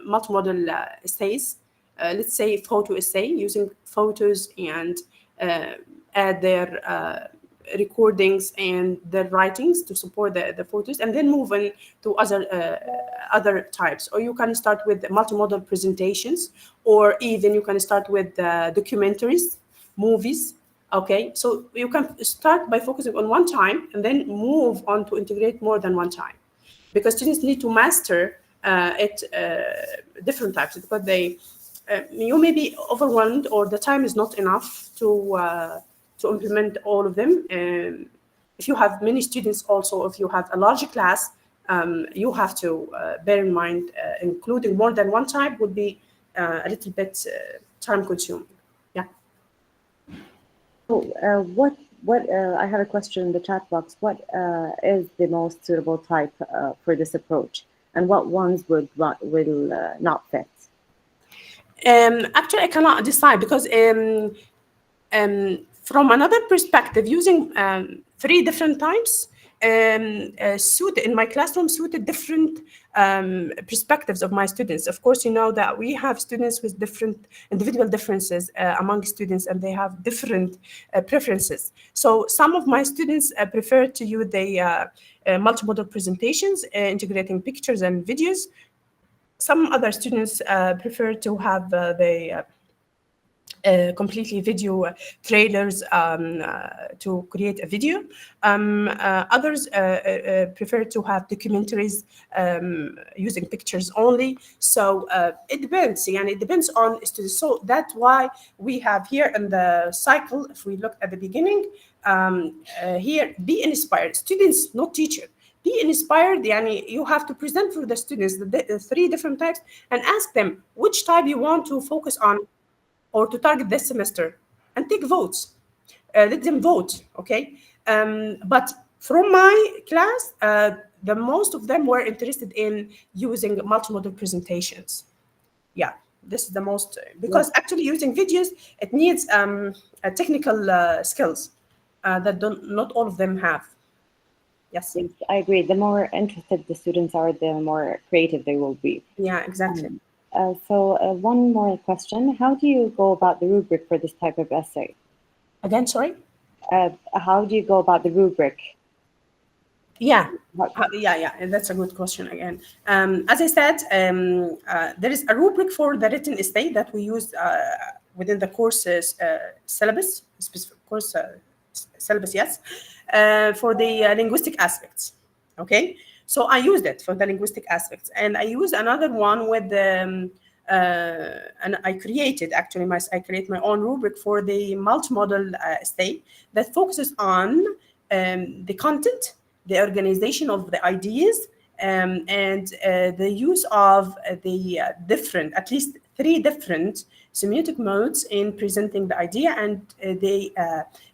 multimodal essays. Let's say photo essay, using photos and add their recordings and their writings to support the photos, and then move on to other types. Or you can start with multimodal presentations, or even you can start with documentaries, movies. Okay, so you can start by focusing on one time and then move on to integrate more than one time, because students need to master different types, because you may be overwhelmed or the time is not enough to implement all of them. If you have many students, also if you have a larger class, you have to bear in mind including more than one type would be a little bit time consuming. Yeah. So, I have a question in the chat box. What is the most suitable type for this approach, and what ones will not fit? Actually, I cannot decide, because from another perspective, using three different types suited in my classroom, suited different perspectives of my students. Of course, you know that we have students with different individual differences among students, and they have different preferences. So some of my students prefer to use the multimodal presentations, integrating pictures and videos. Some other students prefer to have the completely video trailers to create a video. Others prefer to have documentaries using pictures only. So it depends, and it depends on students. So that's why we have here in the cycle, if we look at the beginning, here, be inspired. Students, not teacher. Be inspired. Yani you have to present for the students the three different types and ask them which type you want to focus on or to target this semester, and take votes. Let them vote, okay? But from my class, the most of them were interested in using multimodal presentations. Yeah, this is the most, because actually using videos, it needs technical skills that not all of them have. Yes. Yes, I agree. The more interested the students are, the more creative they will be. Yeah, exactly. One more question. How do you go about the rubric for this type of essay? Again, sorry? How do you go about the rubric? Yeah, What- yeah, and that's a good question again. As I said, there is a rubric for the written essay that we use within the course's syllabus, specific course syllabus, yes, for the linguistic aspects. Okay, so I used it for the linguistic aspects, and I use another one with the. And I created I create my own rubric for the multimodal essay that focuses on the content, the organization of the ideas, and the use of the different, at least three different semiotic modes in presenting the idea, and the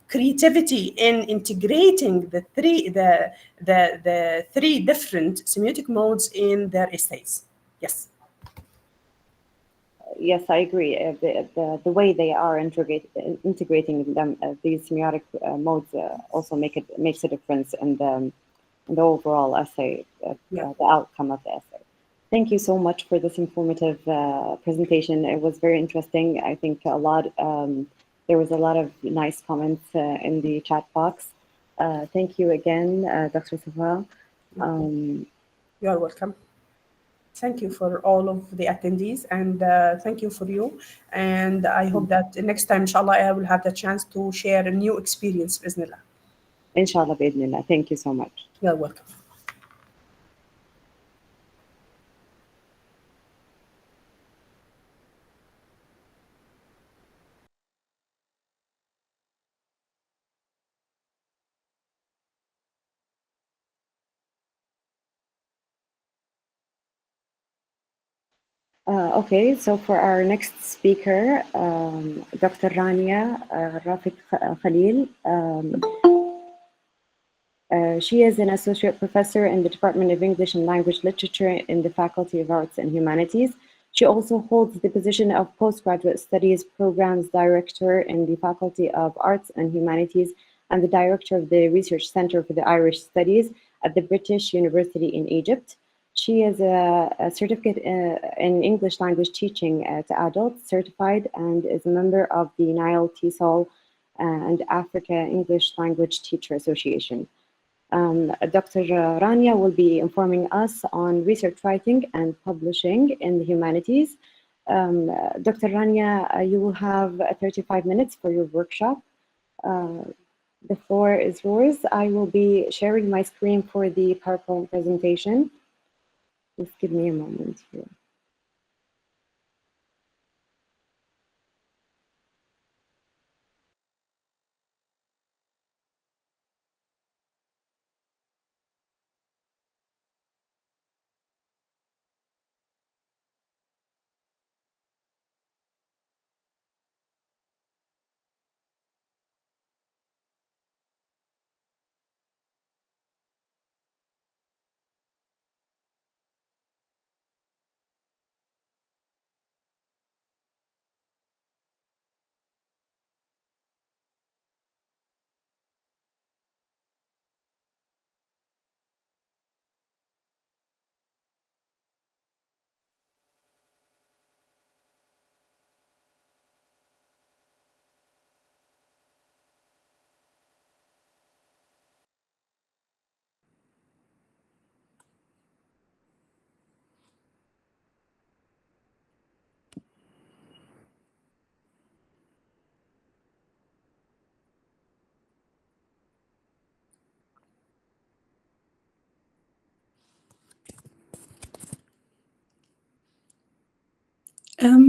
creativity in integrating the three different semiotic modes in their essays. Yes. Yes, I agree. The way they are integrating them, these semiotic modes, also makes a difference in the overall essay, Yeah. the outcome of the essay. Thank you so much for this informative presentation. It was very interesting. I think there was a lot of nice comments in the chat box. Thank you again, Dr. Safa. You are welcome. Thank you for all of the attendees, and thank you for you. And I hope that next time, inshallah, I will have the chance to share a new experience, bismillah. Inshallah, bi'idhnillah. Thank you so much. You are welcome. Okay, so for our next speaker, Dr. Rania Rafiq Khalil. She is an associate professor in the Department of English and Language Literature in the Faculty of Arts and Humanities. She also holds the position of Postgraduate Studies Programs Director in the Faculty of Arts and Humanities and the Director of the Research Center for the Irish Studies at the British University in Egypt. She is a certificate in English language teaching to adults, certified, and is a member of the Nile TESOL and Africa English Language Teacher Association. Dr. Rania will be informing us on research writing and publishing in the humanities. Dr. Rania, you will have 35 minutes for your workshop. The floor is yours. I will be sharing my screen for the PowerPoint presentation. Just give me a moment here.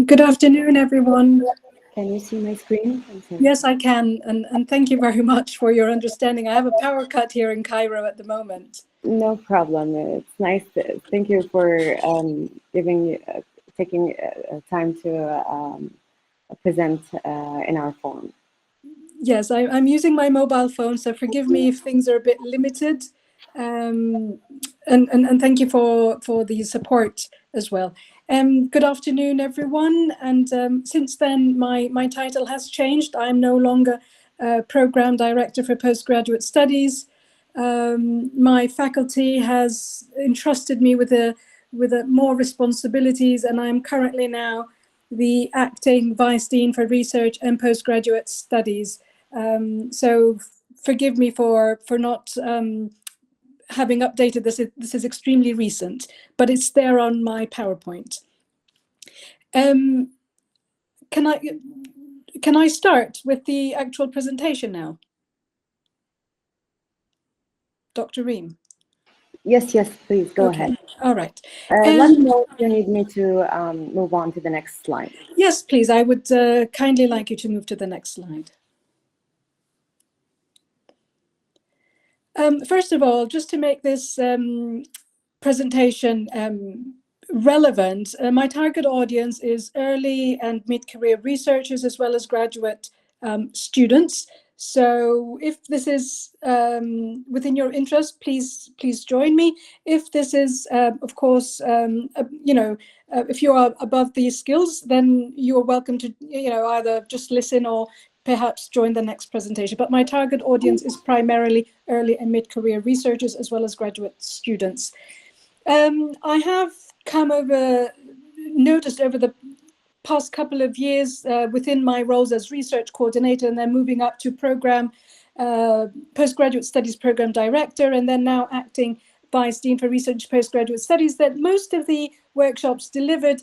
Good afternoon, everyone. Can you see my screen? Yes, I can, and thank you very much for your understanding. I have a power cut here in Cairo at the moment. No problem. It's nice. Thank you for taking time to present in our forum. Yes, I'm using my mobile phone, so forgive me if things are a bit limited. And thank you for the support as well. Good afternoon, everyone. And since then, my title has changed. I'm no longer Program Director for Postgraduate Studies. My faculty has entrusted me with more responsibilities, and I'm currently now the Acting Vice Dean for Research and Postgraduate Studies. So forgive me for not having updated this. This is extremely recent, but it's there on my PowerPoint. Can I start with the actual presentation now? Dr. Reem? Yes, please go ahead. All right. Let me know if you need me to move on to the next slide. Yes, please. I would kindly like you to move to the next slide. First of all, just to make this presentation relevant, my target audience is early and mid-career researchers as well as graduate students. So if this is within your interest, please join me. If this is, of course, if you are above these skills, then you are welcome to, either just listen or perhaps join the next presentation. But my target audience is primarily early and mid-career researchers as well as graduate students. I have noticed over the past couple of years within my roles as research coordinator and then moving up to postgraduate studies program director and then now acting vice dean for research postgraduate studies, that most of the workshops delivered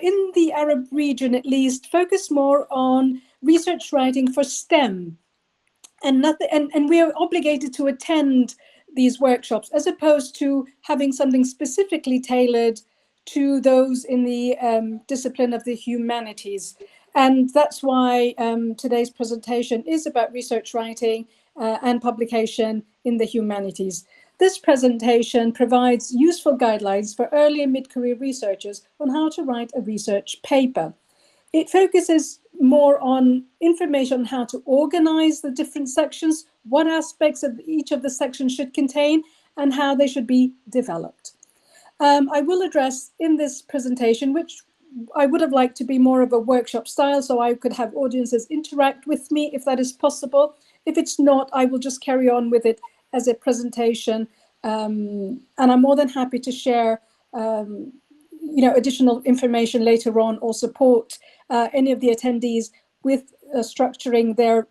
in the Arab region at least focus more on research writing for STEM, and we are obligated to attend these workshops as opposed to having something specifically tailored to those in the discipline of the humanities. And that's why today's presentation is about research writing and publication in the humanities. this presentation provides useful guidelines for early and mid-career researchers on how to write a research paper. It focuses more on information on how to organize the different sections, what aspects of each of the sections should contain, and how they should be developed. I will address in this presentation, which I would have liked to be more of a workshop style, so I could have audiences interact with me if that is possible. If it's not, I will just carry on with it as a presentation, and I'm more than happy to share additional information later on, or support any of the attendees with structuring their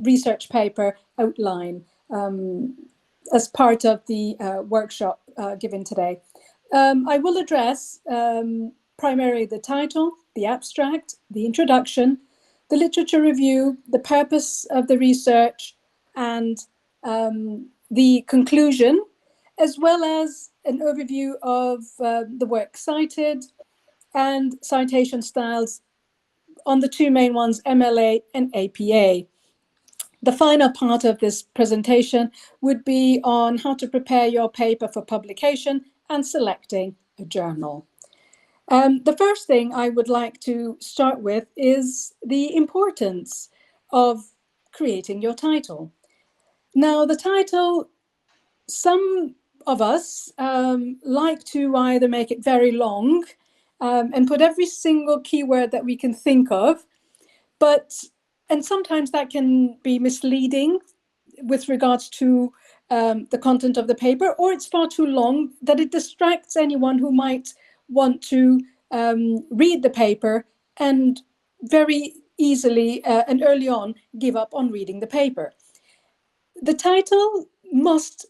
research paper outline as part of the workshop given today. I will address primarily the title, the abstract, the introduction, the literature review, the purpose of the research, and the conclusion, as well as an overview of the work cited and citation styles on the two main ones, MLA and APA. The final part of this presentation would be on how to prepare your paper for publication and selecting a journal. The first thing I would like to start with is the importance of creating your title. Now, the title, some of us like to either make it very long and put every single keyword that we can think of, and sometimes that can be misleading with regards to the content of the paper, or it's far too long that it distracts anyone who might want to read the paper and very easily and early on give up on reading the paper. The title must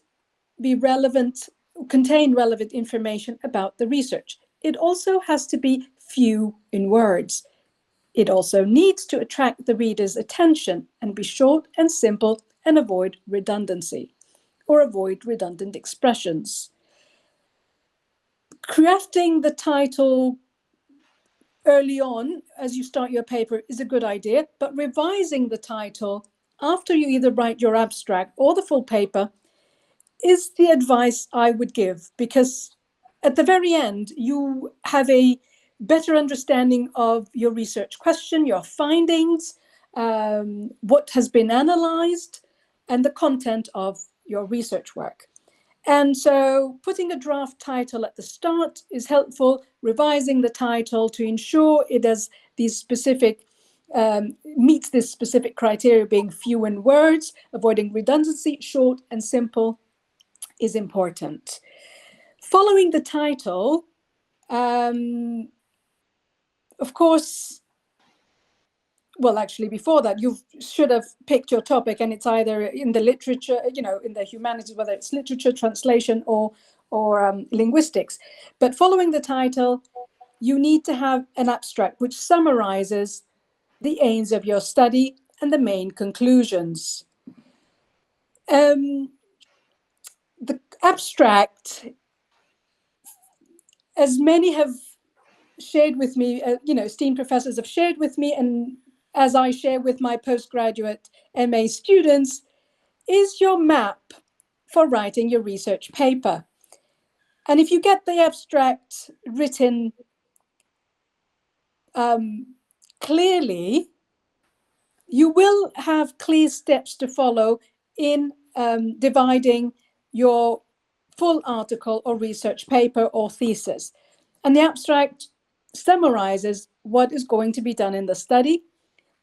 be relevant, contain relevant information about the research. It also has to be few in words. It also needs to attract the reader's attention and be short and simple and avoid redundancy or avoid redundant expressions. Crafting the title early on as you start your paper is a good idea, but revising the title after you either write your abstract or the full paper is the advice I would give, because at the very end, you have a better understanding of your research question, your findings, what has been analyzed, and the content of your research work. And so putting a draft title at the start is helpful, revising the title to ensure it has these specific, meets this specific criteria, being few in words, avoiding redundancy, short and simple is important. Following the title, of course, well, actually before that, you should have picked your topic, and it's either in the literature, in the humanities, whether it's literature, translation, or linguistics. But following the title, you need to have an abstract which summarizes the aims of your study and the main conclusions. The abstract, as many have shared with me, esteemed professors have shared with me, and as I share with my postgraduate MA students, is your map for writing your research paper. And if you get the abstract written clearly, you will have clear steps to follow in dividing your full article or research paper or thesis. And the abstract summarizes what is going to be done in the study,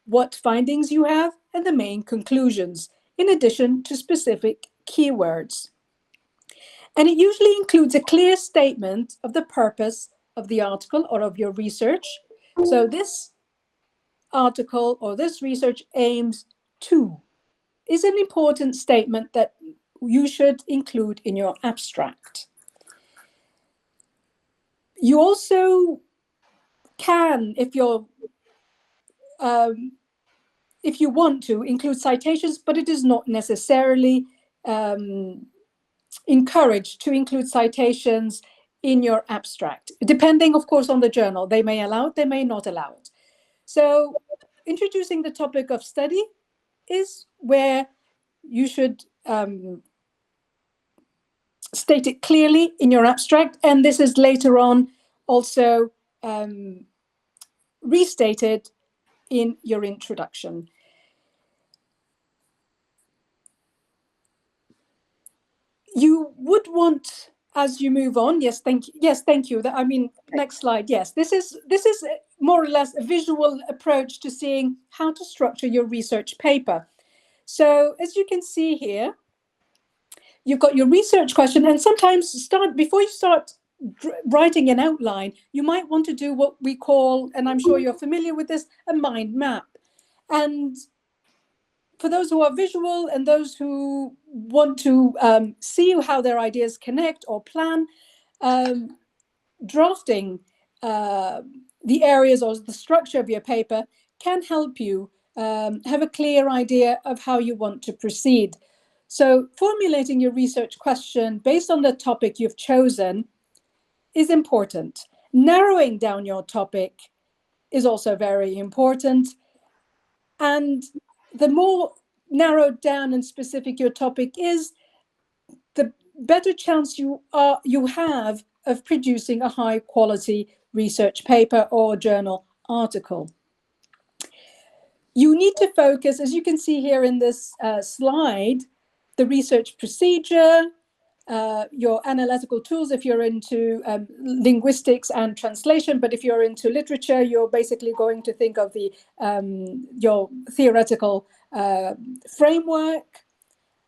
what findings you have, and the main conclusions, in addition to specific keywords. And it usually includes a clear statement of the purpose of the article or of your research. So this article or this research aims to is an important statement that you should include in your abstract. You also can, if you want to, include citations, but it is not necessarily encouraged to include citations in your abstract, depending, of course, on the journal. They may allow it, they may not allow it. So introducing the topic of study is where you should state it clearly in your abstract, and this is later on also restated in your introduction. You would want, as you move on, yes, thank you. Yes, thank you. I mean, next slide. Yes, this is more or less a visual approach to seeing how to structure your research paper. So as you can see here, you've got your research question, and sometimes before you start writing an outline, you might want to do what we call, and I'm sure you're familiar with this, a mind map. And for those who are visual and those who want to see how their ideas connect or plan, drafting the areas or the structure of your paper can help you have a clear idea of how you want to proceed. So formulating your research question based on the topic you've chosen is important. Narrowing down your topic is also very important. And the more narrowed down and specific your topic is, the better chance you have of producing a high quality research paper or journal article. You need to focus, as you can see here in this slide, the research procedure, your analytical tools if you're into linguistics and translation, but if you're into literature, you're basically going to think of your theoretical framework,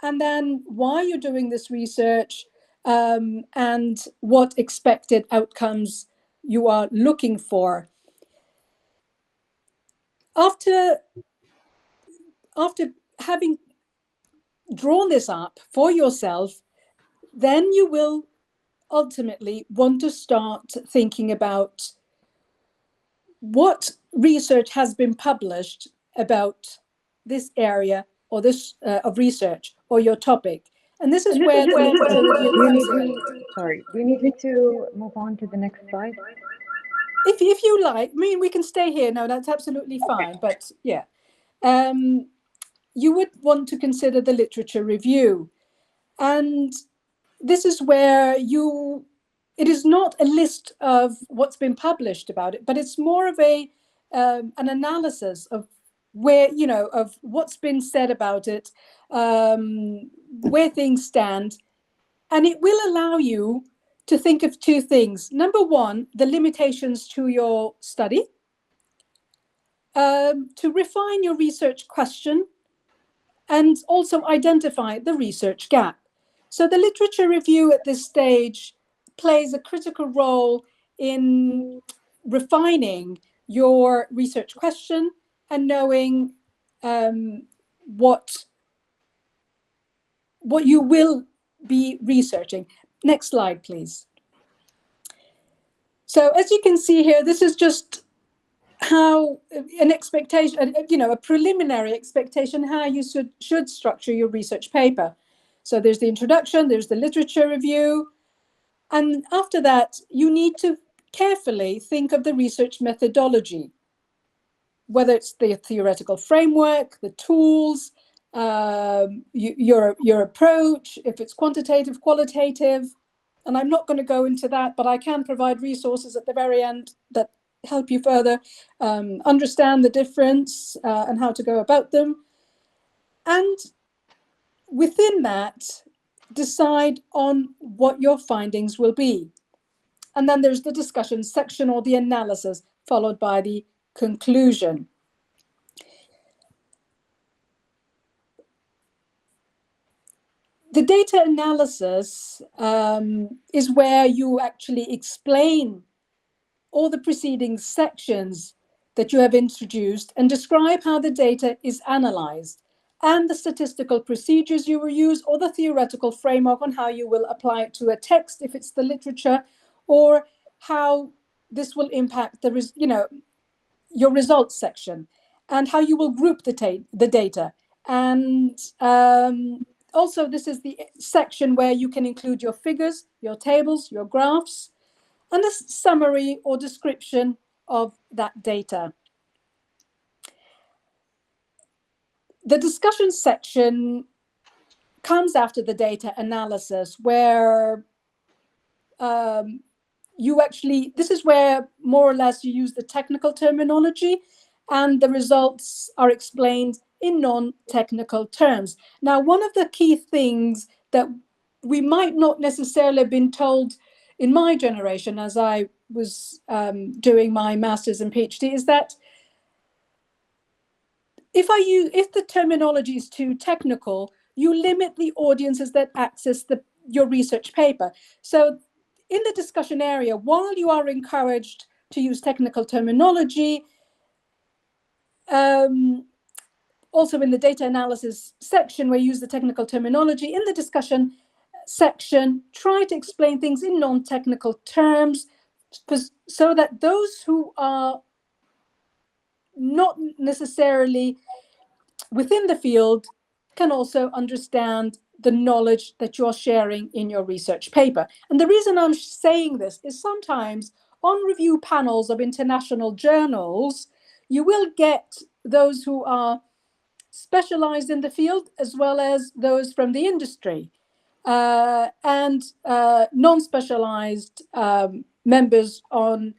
and then why you're doing this research, and what expected outcomes you are looking for. After having drawn this up for yourself, then you will ultimately want to start thinking about what research has been published about this area or this of research or your topic. And this is where the literature review comes in. Sorry, do you need me to move on to the next slide? If you like, I mean, we can stay here. No, that's absolutely fine. But yeah, you would want to consider the literature review. And this is where it is not a list of what's been published about it, but it's more of an analysis of where, of what's been said about it, where things stand. And it will allow you to think of two things. Number one, the limitations to your study, to refine your research question, and also identify the research gap. So the literature review at this stage plays a critical role in refining your research question and knowing what you will be researching. Next slide, please. So as you can see here, this is just how an expectation, a preliminary expectation, how you should structure your research paper. So there's the introduction, there's the literature review, and after that, you need to carefully think of the research methodology, whether it's the theoretical framework, the tools, your approach, if it's quantitative, qualitative. And I'm not going to go into that, but I can provide resources at the very end that help you further understand the difference and how to go about them. And within that, decide on what your findings will be. And then there's the discussion section or the analysis, followed by the conclusion. The data analysis is where you actually explain all the preceding sections that you have introduced and describe how the data is analyzed and the statistical procedures you will use, or the theoretical framework on how you will apply it to a text if it's the literature, or how this will impact your results section, and how you will group the data. And also, this is the section where you can include your figures, your tables, your graphs, and a summary or description of that data. The discussion section comes after the data analysis, where you actually, this is where more or less you use the technical terminology and the results are explained in non-technical terms. Now, one of the key things that we might not necessarily have been told in my generation as I was doing my master's and PhD is that if the terminology is too technical, you limit the audiences that access your research paper. So in the discussion area, while you are encouraged to use technical terminology, also in the data analysis section where you use the technical terminology, in the discussion section, try to explain things in non-technical terms so that those who are not necessarily within the field can also understand the knowledge that you're sharing in your research paper. And the reason I'm saying this is sometimes on review panels of international journals, you will get those who are specialized in the field as well as those from the industry and non-specialized members on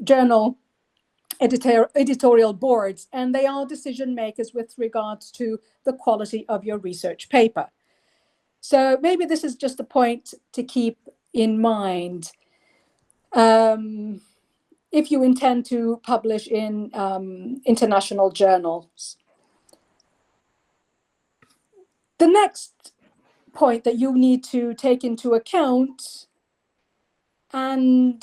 journal editorial boards, and they are decision makers with regards to the quality of your research paper. So maybe this is just a point to keep in mind if you intend to publish in international journals. The next point that you need to take into account, and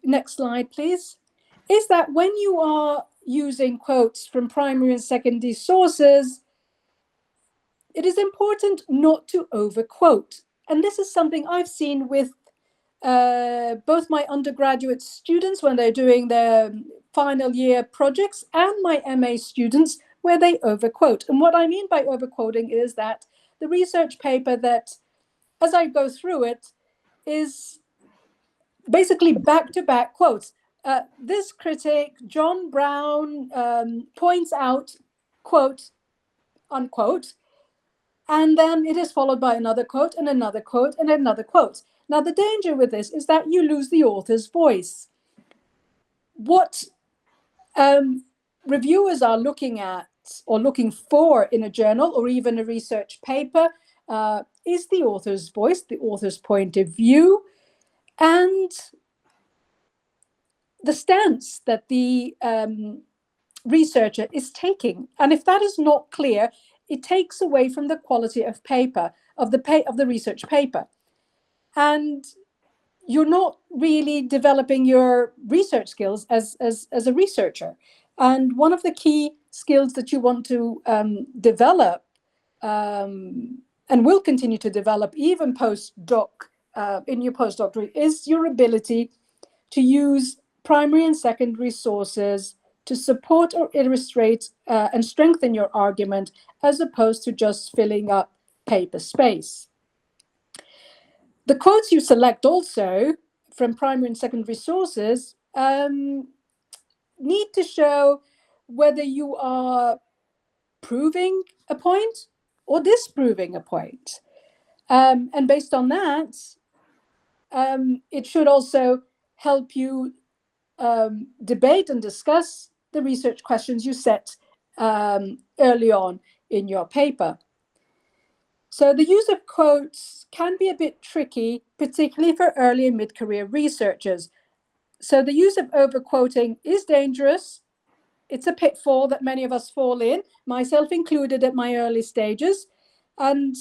next slide, please, is that when you are using quotes from primary and secondary sources, it is important not to overquote. And this is something I've seen with both my undergraduate students when they're doing their final year projects and my MA students where they overquote. And what I mean by overquoting is that the research paper that, as I go through it, is basically back-to-back quotes. This critic, John Brown, points out, quote, unquote, and then it is followed by another quote and another quote and another quote. Now, the danger with this is that you lose the author's voice. What reviewers are looking at or looking for in a journal or even a research paper is the author's voice, the author's point of view, and the stance that the researcher is taking. And if that is not clear, it takes away from the quality of paper, of the research paper. And you're not really developing your research skills as a researcher. And one of the key skills that you want to develop and will continue to develop even postdoc in your postdoctorate is your ability to use primary and secondary sources to support or illustrate and strengthen your argument, as opposed to just filling up paper space. The quotes you select also from primary and secondary sources need to show whether you are proving a point or disproving a point. And based on that, it should also help you debate and discuss the research questions you set early on in your paper. So the use of quotes can be a bit tricky, particularly for early and mid-career researchers. So the use of overquoting is dangerous. It's a pitfall that many of us fall in, myself included at my early stages. And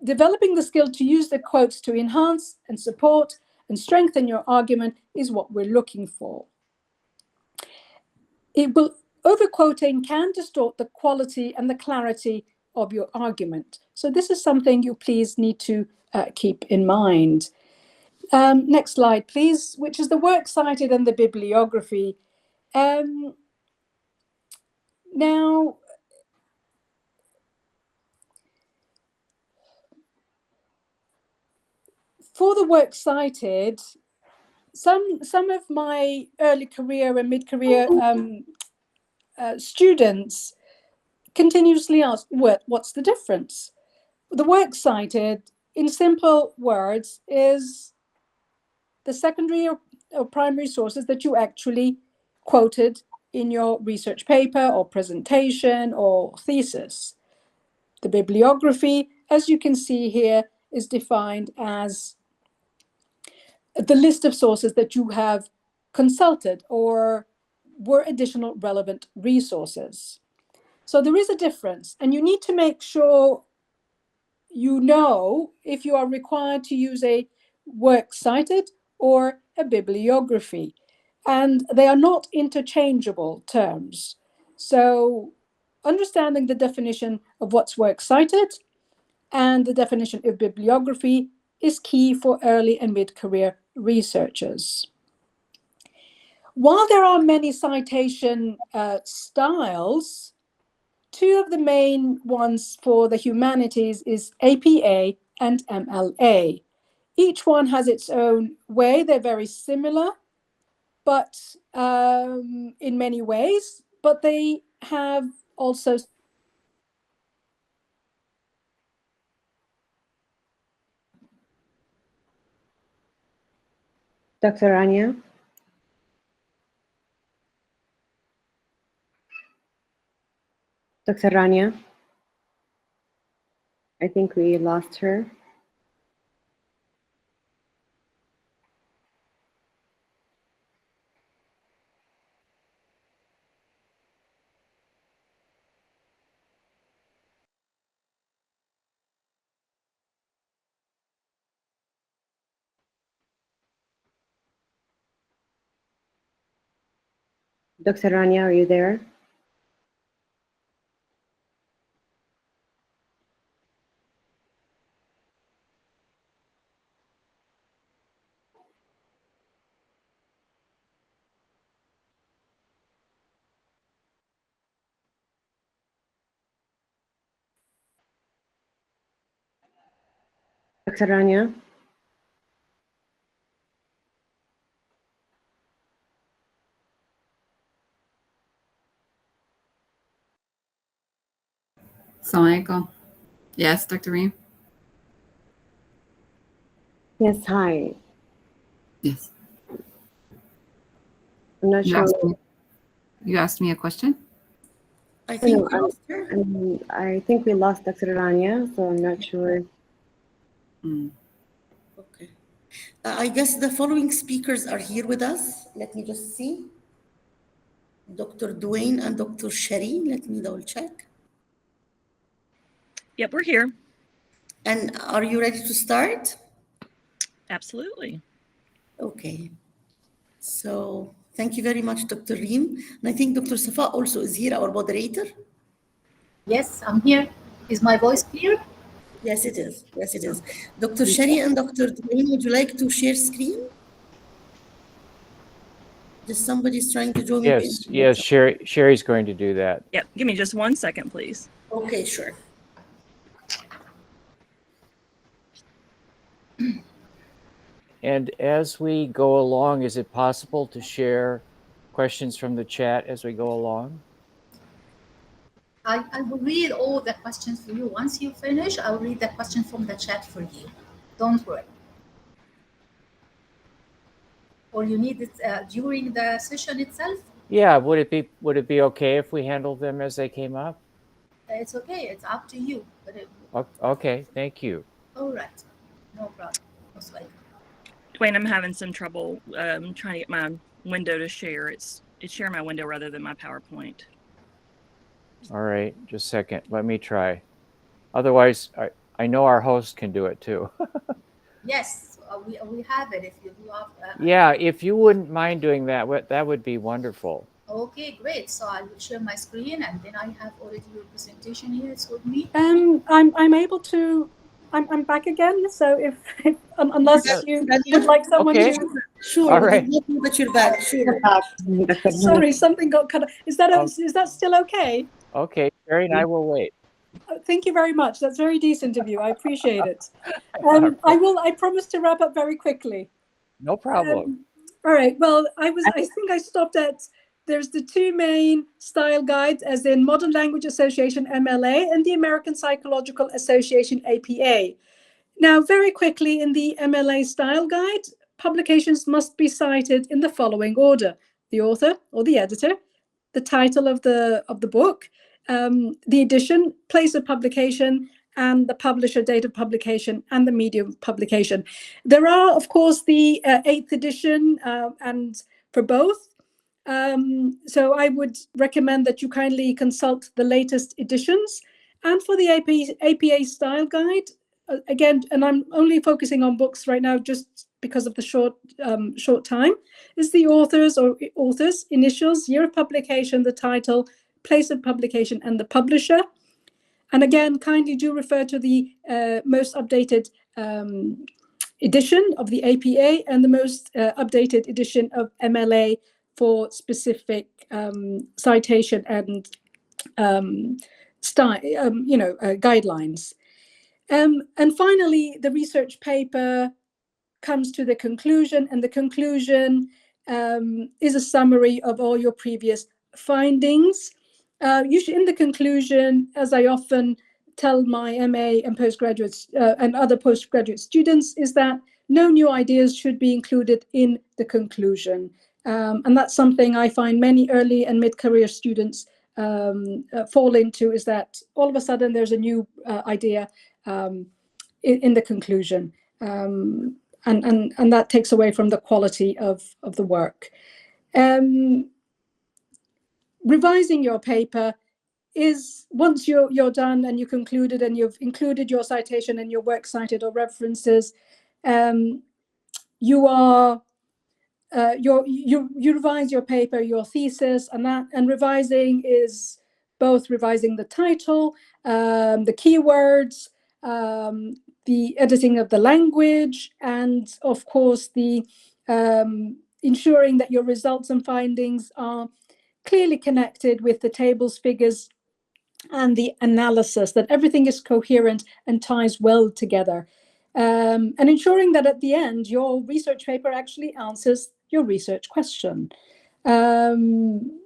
developing the skill to use the quotes to enhance and support and strengthen your argument is what we're looking for. Overquoting can distort the quality and the clarity of your argument. So this is something you please need to keep in mind. Next slide, please, which is the works cited and the bibliography. Now, for the works cited, some of my early career and mid-career students continuously ask, what's the difference? The work cited, in simple words, is the secondary or primary sources that you actually quoted in your research paper or presentation or thesis. The bibliography, as you can see here, is defined as the list of sources that you have consulted or were additional relevant resources. So there is a difference, and you need to make sure you know if you are required to use a works cited or a bibliography. And they are not interchangeable terms. So understanding the definition of what's works cited and the definition of bibliography is key for early and mid-career researchers. While there are many citation styles, two of the main ones for the humanities is APA and MLA. Each one has its own way. They're very similar, but in many ways, but they have also Dr. Rania? Dr. Rania? I think we lost her. Dr. Rania, are you there? Dr. Rania? Assalamu alaikum. Yes, Dr. Reem? Yes, hi. Yes. I'm not sure. You asked me a question? I think No, we lost her. I think we lost Dr. Rania, so I'm not sure. Okay. I guess the following speakers are here with us. Let me just see. Dr. Duane and Dr. Shari. Let me double check. Yep, we're here. And are you ready to start? Absolutely. Okay. So thank you very much, Dr. Reem. And I think Dr. Safa also is here, our moderator. Yes, I'm here. Is my voice clear? Yes, it is. Yes, it is. Dr. Shari and Dr. Duane, would you like to share screen? Just somebody's trying to join me. Yes, Sherry's going to do that. Yep, give me just 1 second, please. Okay, sure. And as we go along, is it possible to share questions from the chat as we go along? I will read all the questions for you. Once you finish, I'll read the question from the chat for you. Don't worry. Or you need it during the session itself? Yeah, would it be okay if we handled them as they came up? It's okay. It's up to you. But Okay, thank you. all right. No problem. Most welcome. Dwayne, I'm having some trouble trying to get my window to share. It's sharing my window rather than my PowerPoint. All right, just a second. Let me try. Otherwise, I know our host can do it too. Yes, we have it. If you do have. Yeah, if you wouldn't mind doing that, that would be wonderful. Okay, great. So I will share my screen, and then I have already your presentation here. It's with me. I'm able to. I'm back again. So if unless you would like someone Okay. to. Sure. All right. That you're back. Sure. Sorry, something got cut. Is that still okay? Okay, Sherry and I will wait. Thank you very much. That's very decent of you. I appreciate it. I promise to wrap up very quickly. No problem. All right. Well, I think I stopped at there's the two main style guides, as in Modern Language Association, MLA, and the American Psychological Association, APA. Now, very quickly, in the MLA style guide, publications must be cited in the following order: the author or the editor, the title of the book, the edition, place of publication, and the publisher, date of publication, and the medium of publication. There are, of course, the 8th edition, and for both. So I would recommend that you kindly consult the latest editions. And for the APA style guide, again, and I'm only focusing on books right now just because of the short time, is the author's initials, year of publication, the title, place of publication, and the publisher. And again, kindly do refer to the most updated edition of the APA and the most updated edition of MLA for specific citation and guidelines. And finally, the research paper comes to the conclusion, and the conclusion is a summary of all your previous findings. Usually in the conclusion, as I often tell my MA and postgraduates and other postgraduate students, is that no new ideas should be included in the conclusion. And that's something I find many early and mid-career students fall into, is that all of a sudden there's a new idea in the conclusion. And that takes away from the quality of the work. Revising your paper is, once you're done and you concluded and you've included your citation and your work cited or references, you revise your paper, your thesis, and revising is both revising the title, the keywords, the editing of the language, and of course the ensuring that your results and findings are clearly connected with the tables, figures, and the analysis, that everything is coherent and ties well together. And ensuring that at the end, your research paper actually answers your research question. One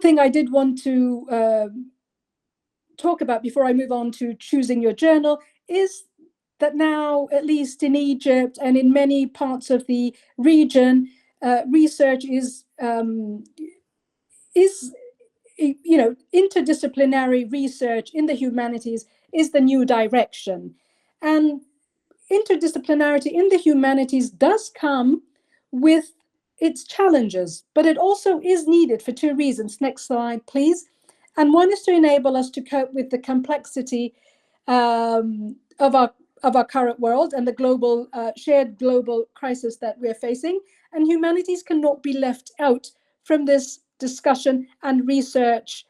thing I did want to talk about before I move on to choosing your journal is that now, at least in Egypt and in many parts of the region, research is interdisciplinary research in the humanities is the new direction. And interdisciplinarity in the humanities does come with its challenges, but it also is needed for two reasons. Next slide, please. And one is to enable us to cope with the complexity of our current world and the global shared global crisis that we're facing. And humanities cannot be left out from this discussion and research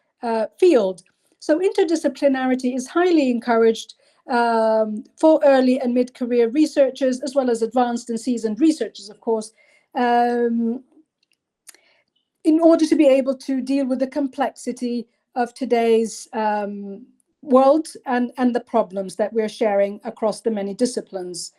field. So interdisciplinarity is highly encouraged for early and mid-career researchers, as well as advanced and seasoned researchers, of course, in order to be able to deal with the complexity of today's world and the problems that we're sharing across the many disciplines.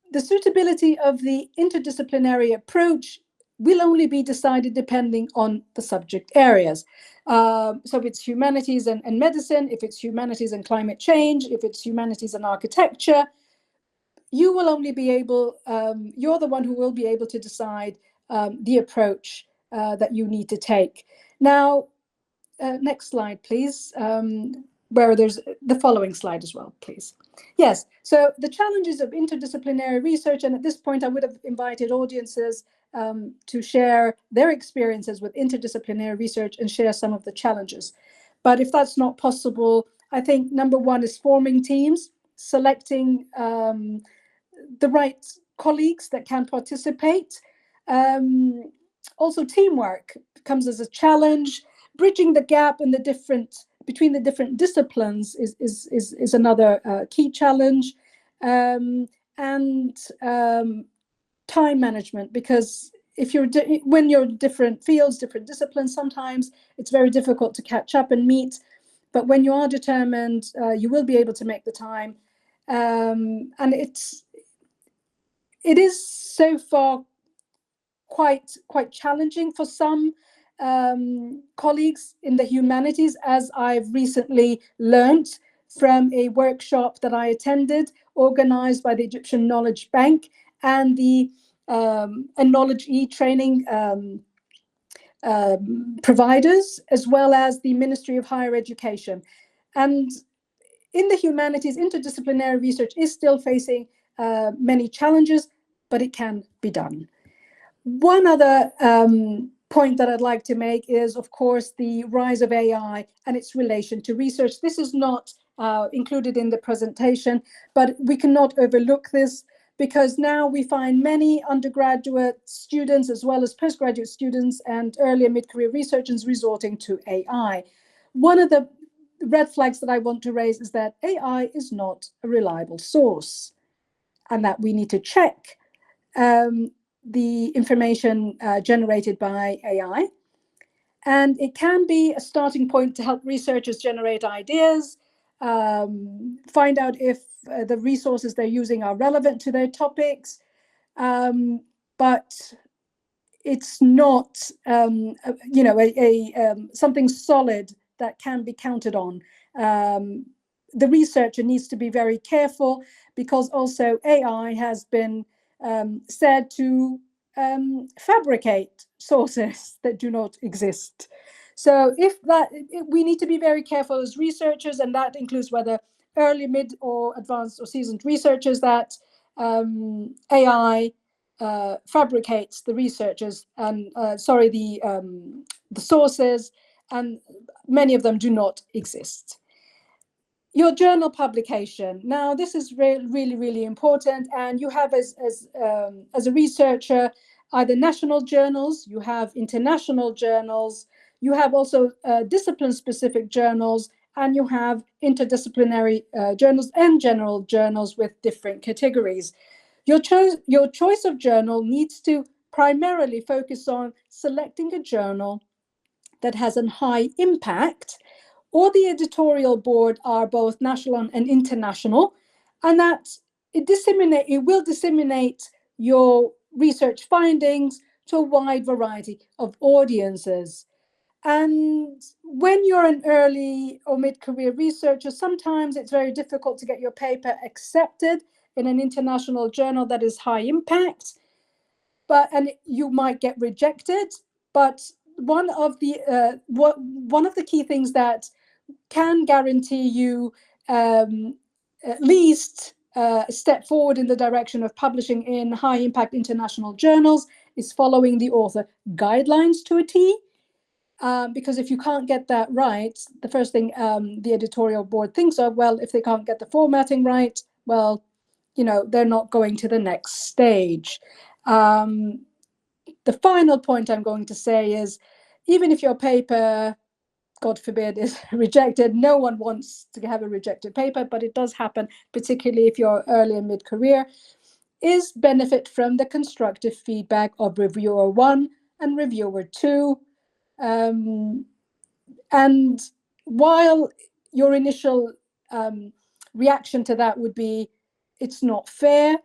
The suitability of the interdisciplinary approach will only be decided depending on the subject areas. So if it's humanities and medicine, if it's humanities and climate change, if it's humanities and architecture, you will only be able, you're the one who will be able to decide the approach that you need to take. Now, next slide, please, where there's the following slide as well, please. Yes, so the challenges of interdisciplinary research, and at this point I would have invited audiences to share their experiences with interdisciplinary research and share some of the challenges. But if that's not possible, I think number one is forming teams, selecting the right colleagues that can participate. Also, teamwork comes as a challenge. Bridging the gap in between the different disciplines is another key challenge. And time management, because when you're different fields, different disciplines, sometimes it's very difficult to catch up and meet. But when you are determined, you will be able to make the time. And it is so far quite challenging for some colleagues in the humanities, as I've recently learned from a workshop that I attended, organized by the Egyptian Knowledge Bank and the Knowledge e-training providers, as well as the Ministry of Higher Education. And in the humanities, interdisciplinary research is still facing many challenges, but it can be done. One other point that I'd like to make is, of course, the rise of AI and its relation to research. This is not included in the presentation, but we cannot overlook this, because now we find many undergraduate students as well as postgraduate students and early and mid-career researchers resorting to AI. One of the red flags that I want to raise is that AI is not a reliable source, and that we need to check the information generated by AI. And it can be a starting point to help researchers generate ideas, find out if the resources they're using are relevant to their topics, but it's not, something solid that can be counted on. The researcher needs to be very careful, because also AI has been said to fabricate sources that do not exist. So we need to be very careful as researchers, and that includes whether early, mid, or advanced or seasoned researchers, that AI fabricates the researchers and the sources, and many of them do not exist. Your journal publication. Now, this is really, really important, and you have as a researcher either national journals, you have international journals, you have also discipline-specific journals, and you have interdisciplinary journals and general journals with different categories. Your choice of journal needs to primarily focus on selecting a journal that has a high impact, or the editorial board are both national and international, and that it will disseminate your research findings to a wide variety of audiences. And when you're an early or mid-career researcher, sometimes it's very difficult to get your paper accepted in an international journal that is high impact, and you might get rejected. But one of the key things that can guarantee you at least a step forward in the direction of publishing in high impact international journals is following the author guidelines to a T. Because if you can't get that right, the first thing the editorial board thinks of, well, if they can't get the formatting right, well, they're not going to the next stage. The final point I'm going to say is, even if your paper, God forbid, is rejected, no one wants to have a rejected paper, but it does happen, particularly if you're early and mid-career, is benefit from the constructive feedback of reviewer 1 and reviewer 2. And while your initial reaction to that would be, it's not fair,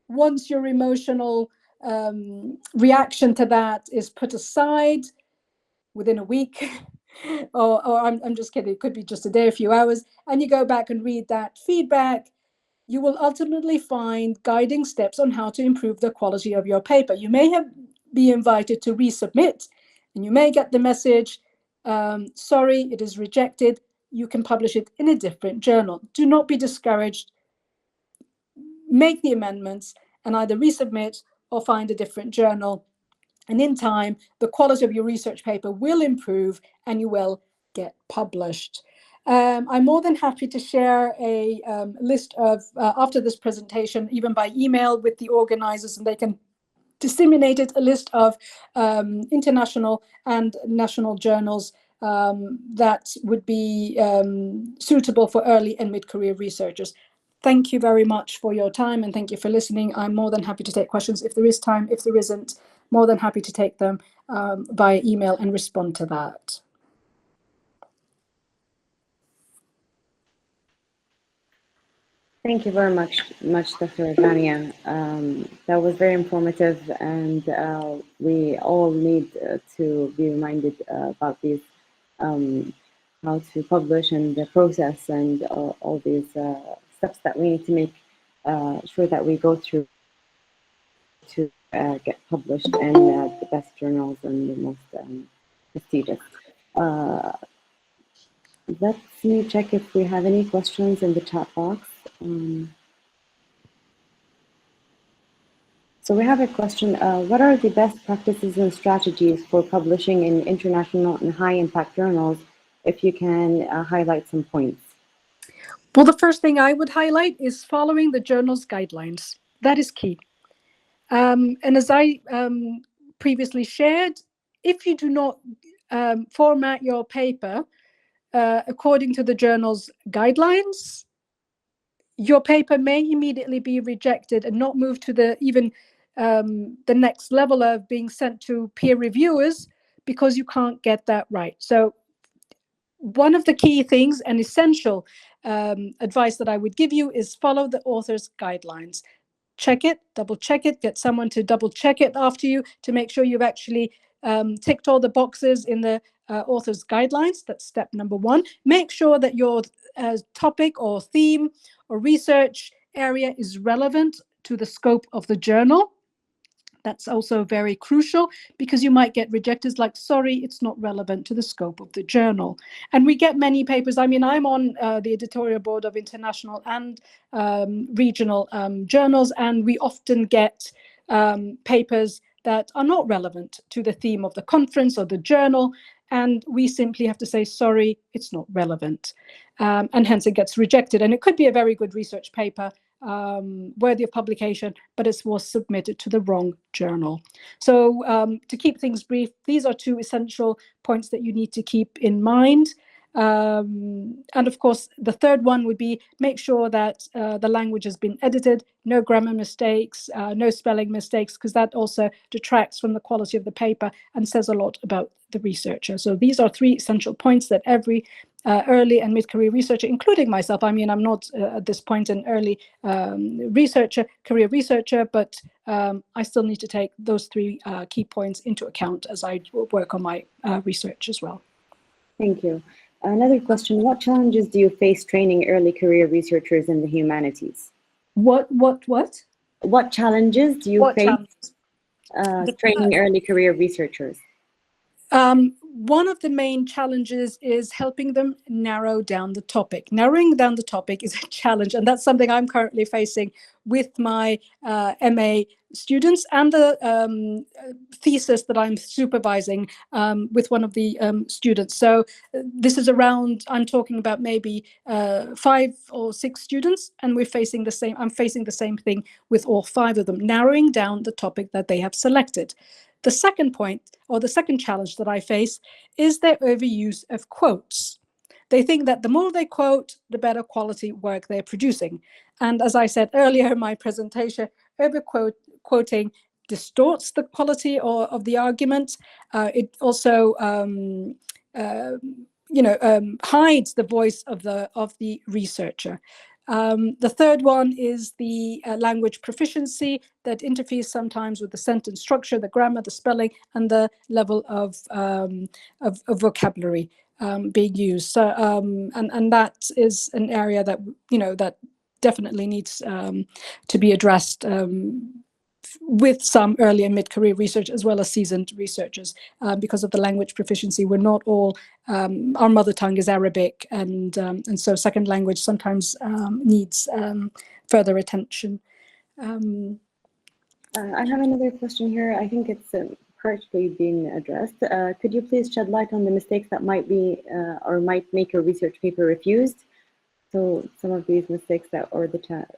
once your emotional reaction to that is put aside within a week, or I'm just kidding, it could be just a day, a few hours, and you go back and read that feedback, you will ultimately find guiding steps on how to improve the quality of your paper. You may be invited to resubmit, and you may get the message, sorry, it is rejected. You can publish it in a different journal. Do not be discouraged. Make the amendments and either resubmit or find a different journal. And in time, the quality of your research paper will improve and you will get published. I'm more than happy to share a list of, after this presentation, even by email with the organizers, and they can disseminate a list of international and national journals that would be suitable for early and mid-career researchers. Thank you very much for your time, and thank you for listening. I'm more than happy to take questions if there is time. If there isn't, more than happy to take them via email and respond to that. Thank you very much, Dr. Rania. That was very informative, and we all need to be reminded about these, how to publish and the process and all these steps that we need to make sure that we go through to get published in the best journals and the most prestigious. Let me check if we have any questions in the chat box. So we have a question. What are the best practices and strategies for publishing in international and high-impact journals, if you can highlight some points? Well, the first thing I would highlight is following the journal's guidelines. That is key. And as I previously shared, if you do not format your paper according to the journal's guidelines, your paper may immediately be rejected and not move to the next level of being sent to peer reviewers because you can't get that right. So one of the key things and essential advice that I would give you is follow the author's guidelines. Check it, double check it, get someone to double check it after you to make sure you've actually ticked all the boxes in the author's guidelines. That's step number one. Make sure that your topic or theme or research area is relevant to the scope of the journal. That's also very crucial because you might get rejected like, sorry, it's not relevant to the scope of the journal. And we get many papers. I mean, I'm on the editorial board of international and regional journals, and we often get papers that are not relevant to the theme of the conference or the journal. And we simply have to say, sorry, it's not relevant. And hence it gets rejected. And it could be a very good research paper, worthy of publication, but it was submitted to the wrong journal. So to keep things brief, these are two essential points that you need to keep in mind. And of course, the third one would be make sure that the language has been edited, no grammar mistakes, no spelling mistakes, because that also detracts from the quality of the paper and says a lot about the researcher. So these are three essential points that every early and mid-career researcher, including myself, I mean, I'm not at this point an early career researcher, but I still need to take those three key points into account as I work on my research as well. Thank you. Another question, what challenges do you face training early career researchers in the humanities? What challenges do you face training early career researchers? One of the main challenges is helping them narrow down the topic. Narrowing down the topic is a challenge, and that's something I'm currently facing with my MA students and the thesis that I'm supervising with one of the students. So this is around, I'm talking about maybe 5 or 6 students, and we're facing the same, I'm facing the same thing with all 5 of them, narrowing down the topic that they have selected. The second point, or the second challenge that I face, is their overuse of quotes. They think that the more they quote, the better quality work they're producing. And as I said earlier in my presentation, quoting distorts the quality of the argument. It also hides the voice of the researcher. The third one is the language proficiency that interferes sometimes with the sentence structure, the grammar, the spelling, and the level of vocabulary being used. So, and that is an area that that definitely needs to be addressed with some early and mid-career research as well as seasoned researchers because of the language proficiency. We're not all, our mother tongue is Arabic, and so second language sometimes needs further attention. I have another question here. I think it's partially being addressed. Could you please shed light on the mistakes that might be or might make a research paper refused? So some of these mistakes that, or the chat.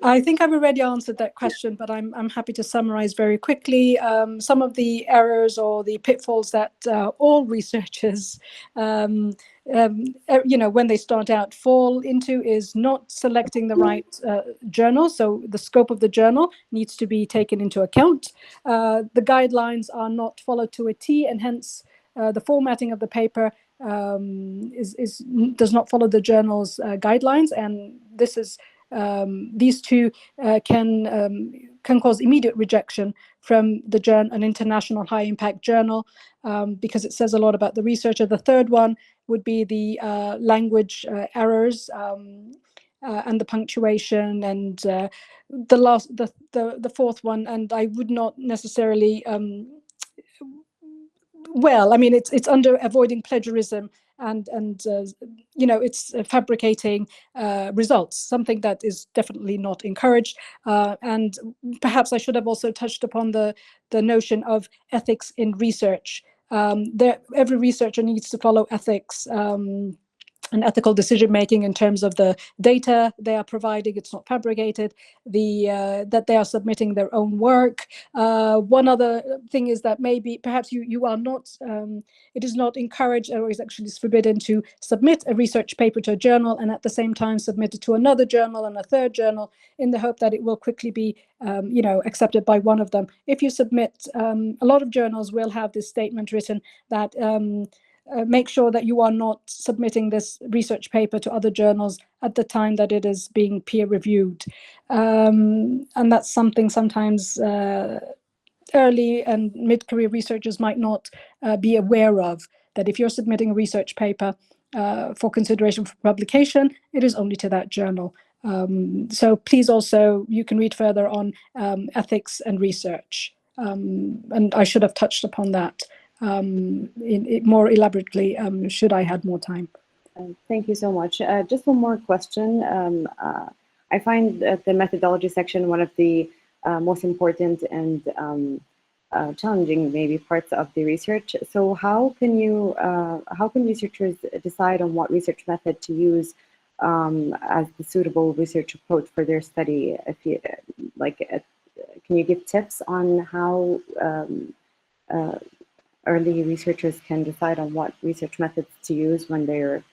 I think I've already answered that question, but I'm happy to summarize very quickly. Some of the errors or the pitfalls that all researchers, when they start out, fall into is not selecting the right journal. So the scope of the journal needs to be taken into account. The guidelines are not followed to a T, and hence the formatting of the paper does not follow the journal's guidelines, and this is these two can cause immediate rejection from an international high-impact journal because it says a lot about the researcher. The third one would be the language errors and the punctuation, and the fourth one, and I would not necessarily. Well, I mean, it's under avoiding plagiarism and it's fabricating results, something that is definitely not encouraged. And perhaps I should have also touched upon the notion of ethics in research. Every researcher needs to follow ethics. And ethical decision making in terms of the data they are providing, it's not fabricated, that they are submitting their own work. One other thing is that perhaps you are not, it is not encouraged or is actually forbidden to submit a research paper to a journal and at the same time submit it to another journal and a third journal in the hope that it will quickly be accepted by one of them. If you submit, a lot of journals will have this statement written that make sure that you are not submitting this research paper to other journals at the time that it is being peer reviewed. And that's something sometimes early and mid-career researchers might not be aware of, that if you're submitting a research paper for consideration for publication, it is only to that journal. So please also, you can read further on ethics and research. And I should have touched upon that more elaborately should I had more time. Thank you so much. Just one more question. I find that the methodology section one of the most important and challenging maybe parts of the research. So how can researchers decide on what research method to use as the suitable research approach for their study? If you can you give tips on how early researchers can decide on what research methods to use when they're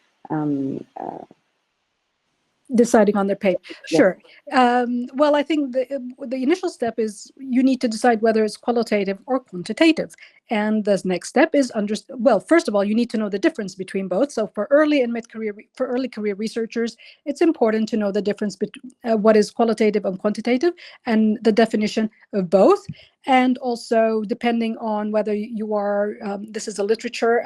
deciding on their paper? Sure. Well, I think the initial step is you need to decide whether it's qualitative or quantitative. And the next step is first of all, you need to know the difference between both. So for early and mid-career, for early career researchers, it's important to know the difference between what is qualitative and quantitative and the definition of both. And also depending on whether you are, this is a literature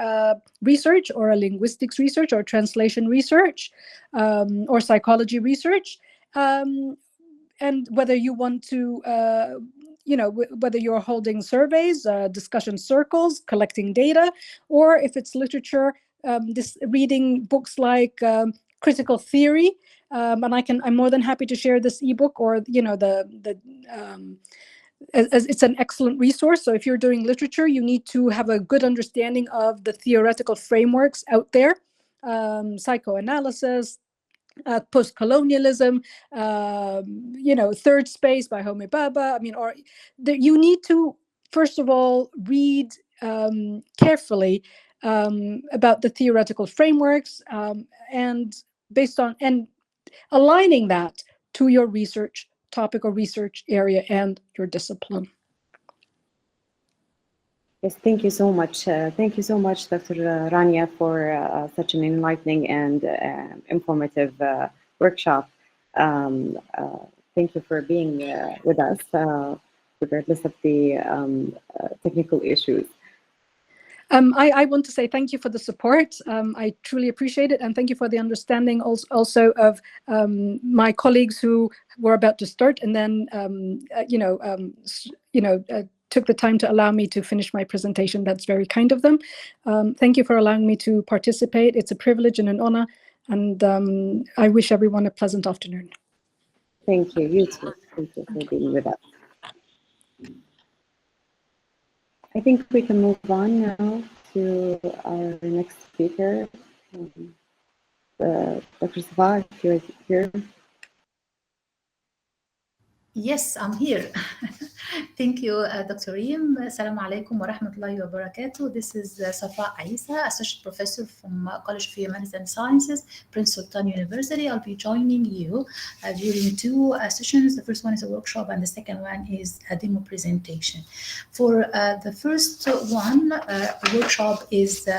research or a linguistics research or translation research or psychology research, and whether you want to, whether you're holding surveys, discussion circles, collecting data, or if it's literature, reading books like critical theory. And I'm more than happy to share this ebook or, as it's an excellent resource. So if you're doing literature, you need to have a good understanding of the theoretical frameworks out there, psychoanalysis, post-colonialism, Third Space by Homi Bhabha. You need to, first of all, read carefully about the theoretical frameworks and based on and aligning that to your research topic or research area and your discipline. Yes, thank you so much. Thank you so much, Dr. Rania, for such an enlightening and informative workshop. Thank you for being with us, regardless of the technical issues. I want to say thank you for the support. I truly appreciate it, and thank you for the understanding also of my colleagues who were about to start, and then took the time to allow me to finish my presentation. That's very kind of them. Thank you for allowing me to participate. It's a privilege and an honor, and I wish everyone a pleasant afternoon. Thank you. You too. Thank you for being with us. I think we can move on now to our next speaker, Dr. Safa, if you're here. Yes, I'm here. Thank you, Dr. Reem. Assalamu alaikum wa rahmatullahi wa barakatuh. This is Safa Aisa, Associate Professor from College of Humanities and Sciences, Prince Sultan University. I'll be joining you during two sessions. The first one is a workshop and the second one is a demo presentation. For the first one, workshop is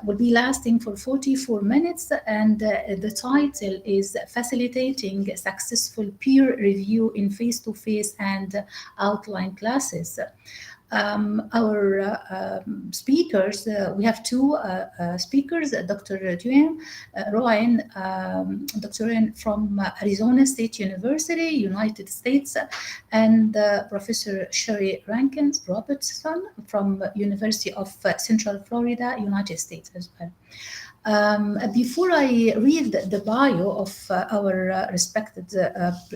will be lasting for 44 minutes, and the title is Facilitating Successful Peer Review in Face-to-Face and Outline Classes. Our speakers, we have two speakers, Dr. Duane Rowan, Dr. Rowan from Arizona State University, United States, and Professor Sherry Rankins Robertson from University of Central Florida, United States as well. Before I read the bio of our respected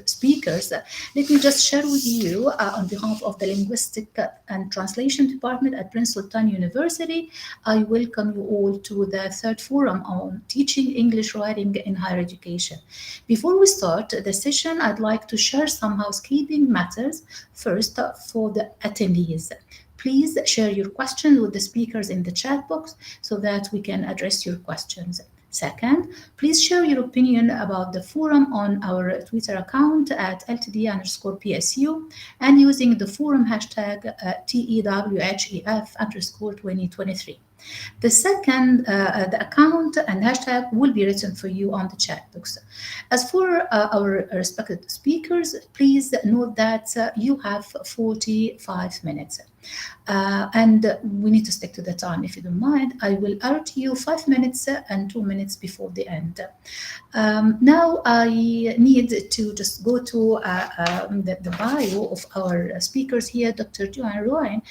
speakers, let me just share with you on behalf of the Linguistic and Translation Department at Prince Sultan University, I welcome you all to the third forum on teaching English writing in higher education. Before we start the session, I'd like to share some housekeeping matters. First, for the attendees. Please share your questions with the speakers in the chat box so that we can address your questions. Second, please share your opinion about the forum on our Twitter account at LTD_PSU and using the forum hashtag TEWHEF_2023. The second, the account and hashtag will be written for you on the chat box. As for our respected speakers, please note that you have 45 minutes. And we need to stick to the time if you don't mind. I will alert you 5 minutes and 2 minutes before the end. Now I need to just go to the bio of our speakers here. Dr. Duane Rowan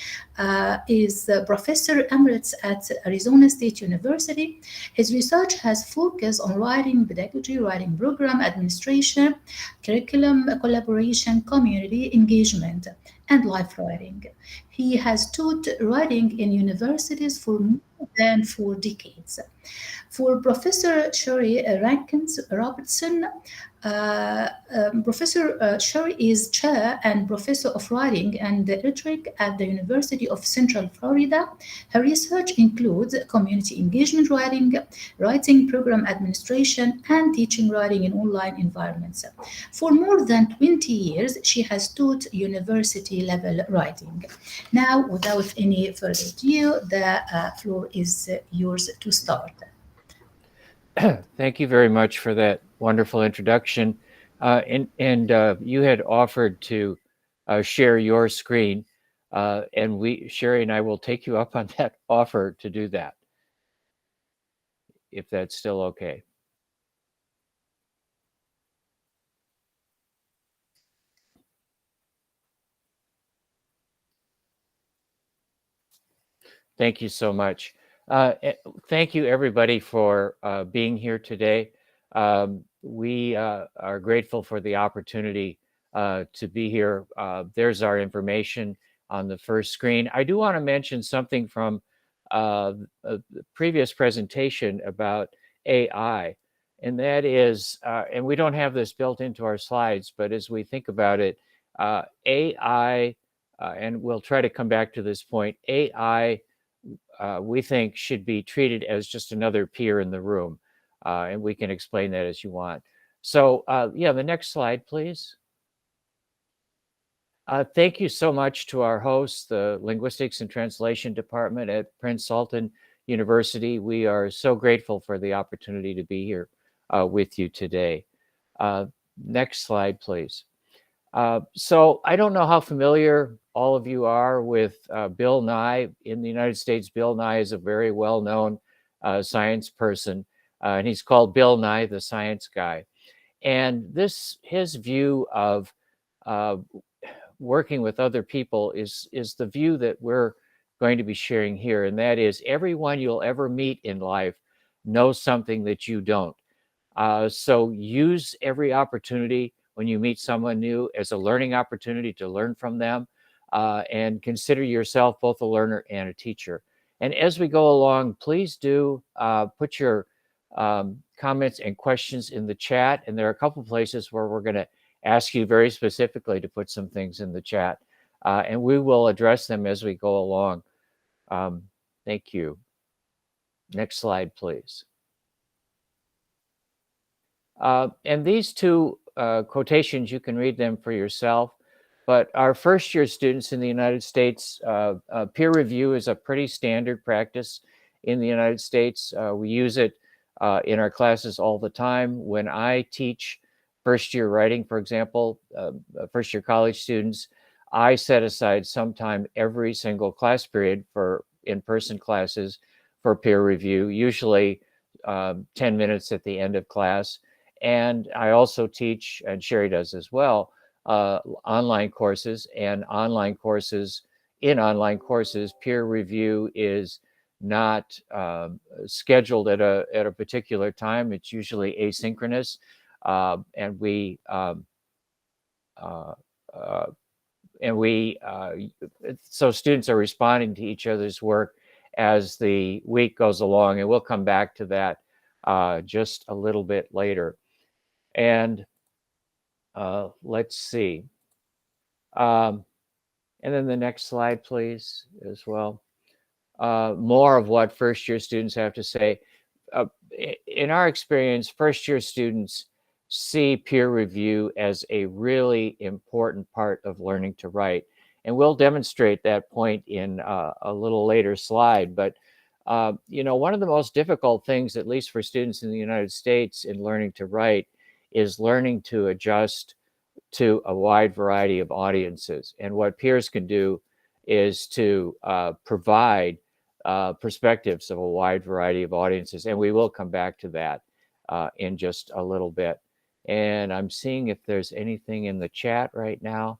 is Professor Emeritus at Arizona State University. His research has focused on writing pedagogy, writing program administration, curriculum collaboration, community engagement, and life writing. He has taught writing in universities for more than 4 decades. For Professor Sherry Rankins Robertson, Professor Sherry is chair and professor of writing and rhetoric at the University of Central Florida. Her research includes community engagement writing, writing program administration, and teaching writing in online environments. For more than 20 years, she has taught university-level writing. Now, without any further ado, the floor is yours to start. Thank you very much for that wonderful introduction. You had offered to share your screen, and Sherry and I will take you up on that offer to do that, if that's still okay. Thank you so much. Thank you, everybody, for being here today. We are grateful for the opportunity to be here. There's our information on the first screen. I do want to mention something from a previous presentation about AI, and that is, and we don't have this built into our slides, but as we think about it, AI, and we'll try to come back to this point, AI we think should be treated as just another peer in the room. And we can explain that as you want. So yeah, the next slide, please. Thank you so much to our hosts, the Linguistics and Translation Department at Prince Sultan University. We are so grateful for the opportunity to be here with you today. Next slide, please. So I don't know how familiar all of you are with Bill Nye. In the United States, Bill Nye is a very well-known science person, and he's called Bill Nye the Science Guy. And his view of working with other people is the view that we're going to be sharing here, and that is everyone you'll ever meet in life knows something that you don't. So use every opportunity when you meet someone new as a learning opportunity to learn from them, and consider yourself both a learner and a teacher. And as we go along, please do put your comments and questions in the chat. And there are a couple places where we're going to ask you very specifically to put some things in the chat. and we will address them as we go along. Thank you. Next slide, please. And these two quotations, you can read them for yourself, but our first-year students in the United States, peer review is a pretty standard practice in the United States. We use it in our classes all the time. When I teach first-year writing, for example, first-year college students, I set aside some time every single class period for in-person classes for peer review, usually 10 minutes at the end of class. And I also teach, and Sherry does as well, online courses. And in online courses, peer review is not scheduled at a particular time. It's usually asynchronous, and we so students are responding to each other's work as the week goes along, and we'll come back to that just a little bit later. And let's see. And then the next slide, please, as well. More of what first-year students have to say. In our experience, first-year students see peer review as a really important part of learning to write. And we'll demonstrate that point in a little later slide. But, you know, one of the most difficult things, at least for students in the United States in learning to write, is learning to adjust to a wide variety of audiences. And what peers can do is to provide perspectives of a wide variety of audiences. And we will come back to that in just a little bit. And I'm seeing if there's anything in the chat right now.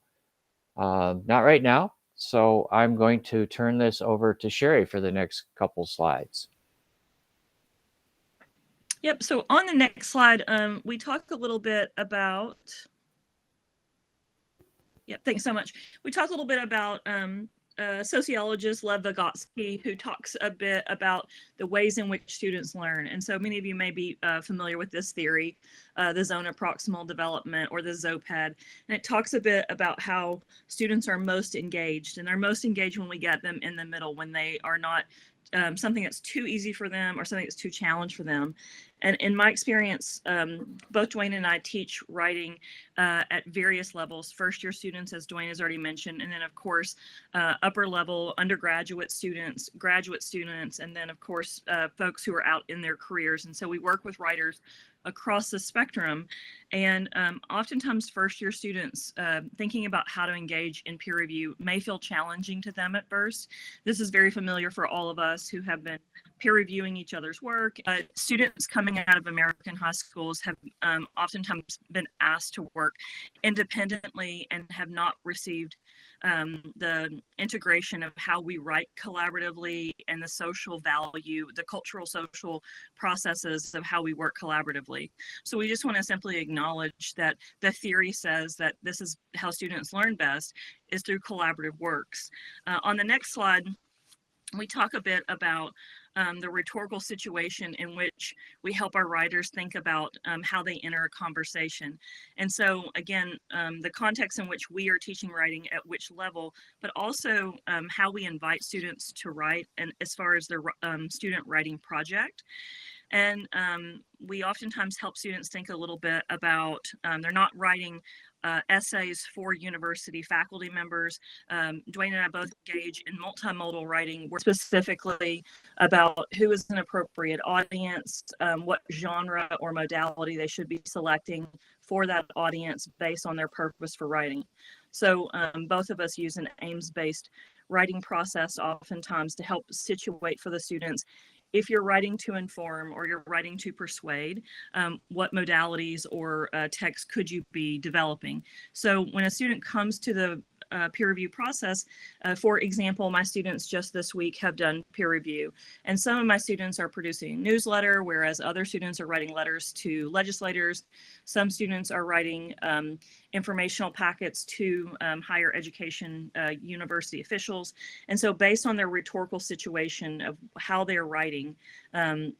Not right now. So I'm going to turn this over to Sherry for the next couple slides. Yep. So on the next slide, we talk a little bit about. Yep. Thanks so much. We talk a little bit about sociologist Lev Vygotsky, who talks a bit about the ways in which students learn. And so many of you may be familiar with this theory, the zone of proximal development, or the ZOPED. And it talks a bit about how students are most engaged, and they're most engaged when we get them in the middle, when they are not something that's too easy for them or something that's too challenged for them. And in my experience, both Dwayne and I teach writing at various levels, first-year students, as Dwayne has already mentioned, and then, of course, upper level undergraduate students, graduate students, and then, of course, folks who are out in their careers. And so we work with writers across the spectrum. And oftentimes first-year students thinking about how to engage in peer review may feel challenging to them at first. This is very familiar for all of us who have been peer reviewing each other's work. Students coming out of American high schools have oftentimes been asked to work independently and have not received the integration of how we write collaboratively and the social value, the cultural social processes of how we work collaboratively. So we just want to simply acknowledge that the theory says that this is how students learn best, is through collaborative works. On the next slide, we talk a bit about the rhetorical situation in which we help our writers think about how they enter a conversation. And so again, the context in which we are teaching writing at which level, but also how we invite students to write, and as far as their student writing project. And we oftentimes help students think a little bit about, they're not writing essays for university faculty members. Dwayne and I both engage in multimodal writing, specifically about who is an appropriate audience, what genre or modality they should be selecting for that audience based on their purpose for writing. So both of us use an Ames-based writing process oftentimes to help situate for the students. If you're writing to inform or you're writing to persuade, what modalities or texts could you be developing? So when a student comes to the peer review process, for example, my students just this week have done peer review, and some of my students are producing a newsletter, whereas other students are writing letters to legislators. Some students are writing informational packets to higher education university officials. And so based on their rhetorical situation of how they're writing,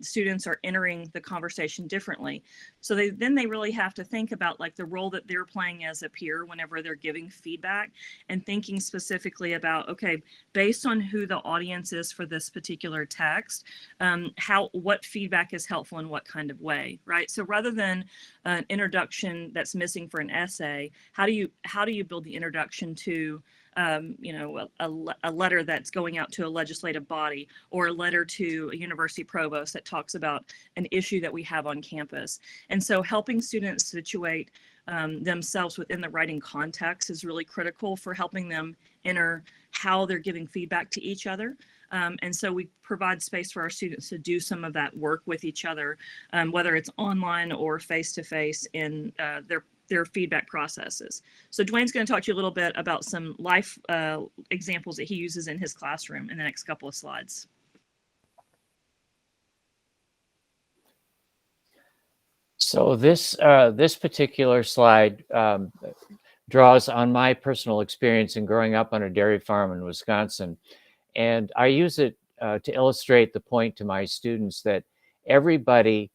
students are entering the conversation differently. So then they really have to think about like the role that they're playing as a peer whenever they're giving feedback, and thinking specifically about, okay, based on who the audience is for this particular text, what feedback is helpful in what kind of way, right? So rather than an introduction that's missing for an essay, how do you build the introduction to a letter that's going out to a legislative body, or a letter to a university provost that talks about an issue that we have on campus? And so helping students situate themselves within the writing context is really critical for helping them enter how they're giving feedback to each other. And so we provide space for our students to do some of that work with each other, whether it's online or face-to-face in their feedback processes. So Dwayne's going to talk to you a little bit about some life examples that he uses in his classroom in the next couple of slides. So this particular slide draws on my personal experience in growing up on a dairy farm in Wisconsin. And I use it to illustrate the point to my students that everybody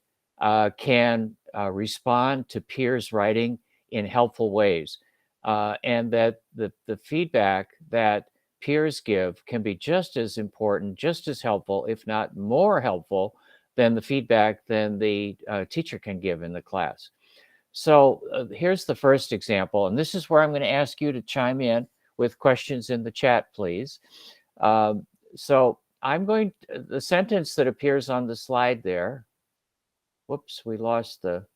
can respond to peers' writing in helpful ways. And that the feedback that peers give can be just as important, just as helpful, if not more helpful than the feedback than the teacher can give in the class. So here's the first example, and this is where I'm going to ask you to chime in with questions in the chat, please. So I'm going to, the sentence that appears on the slide there, whoops, we lost the,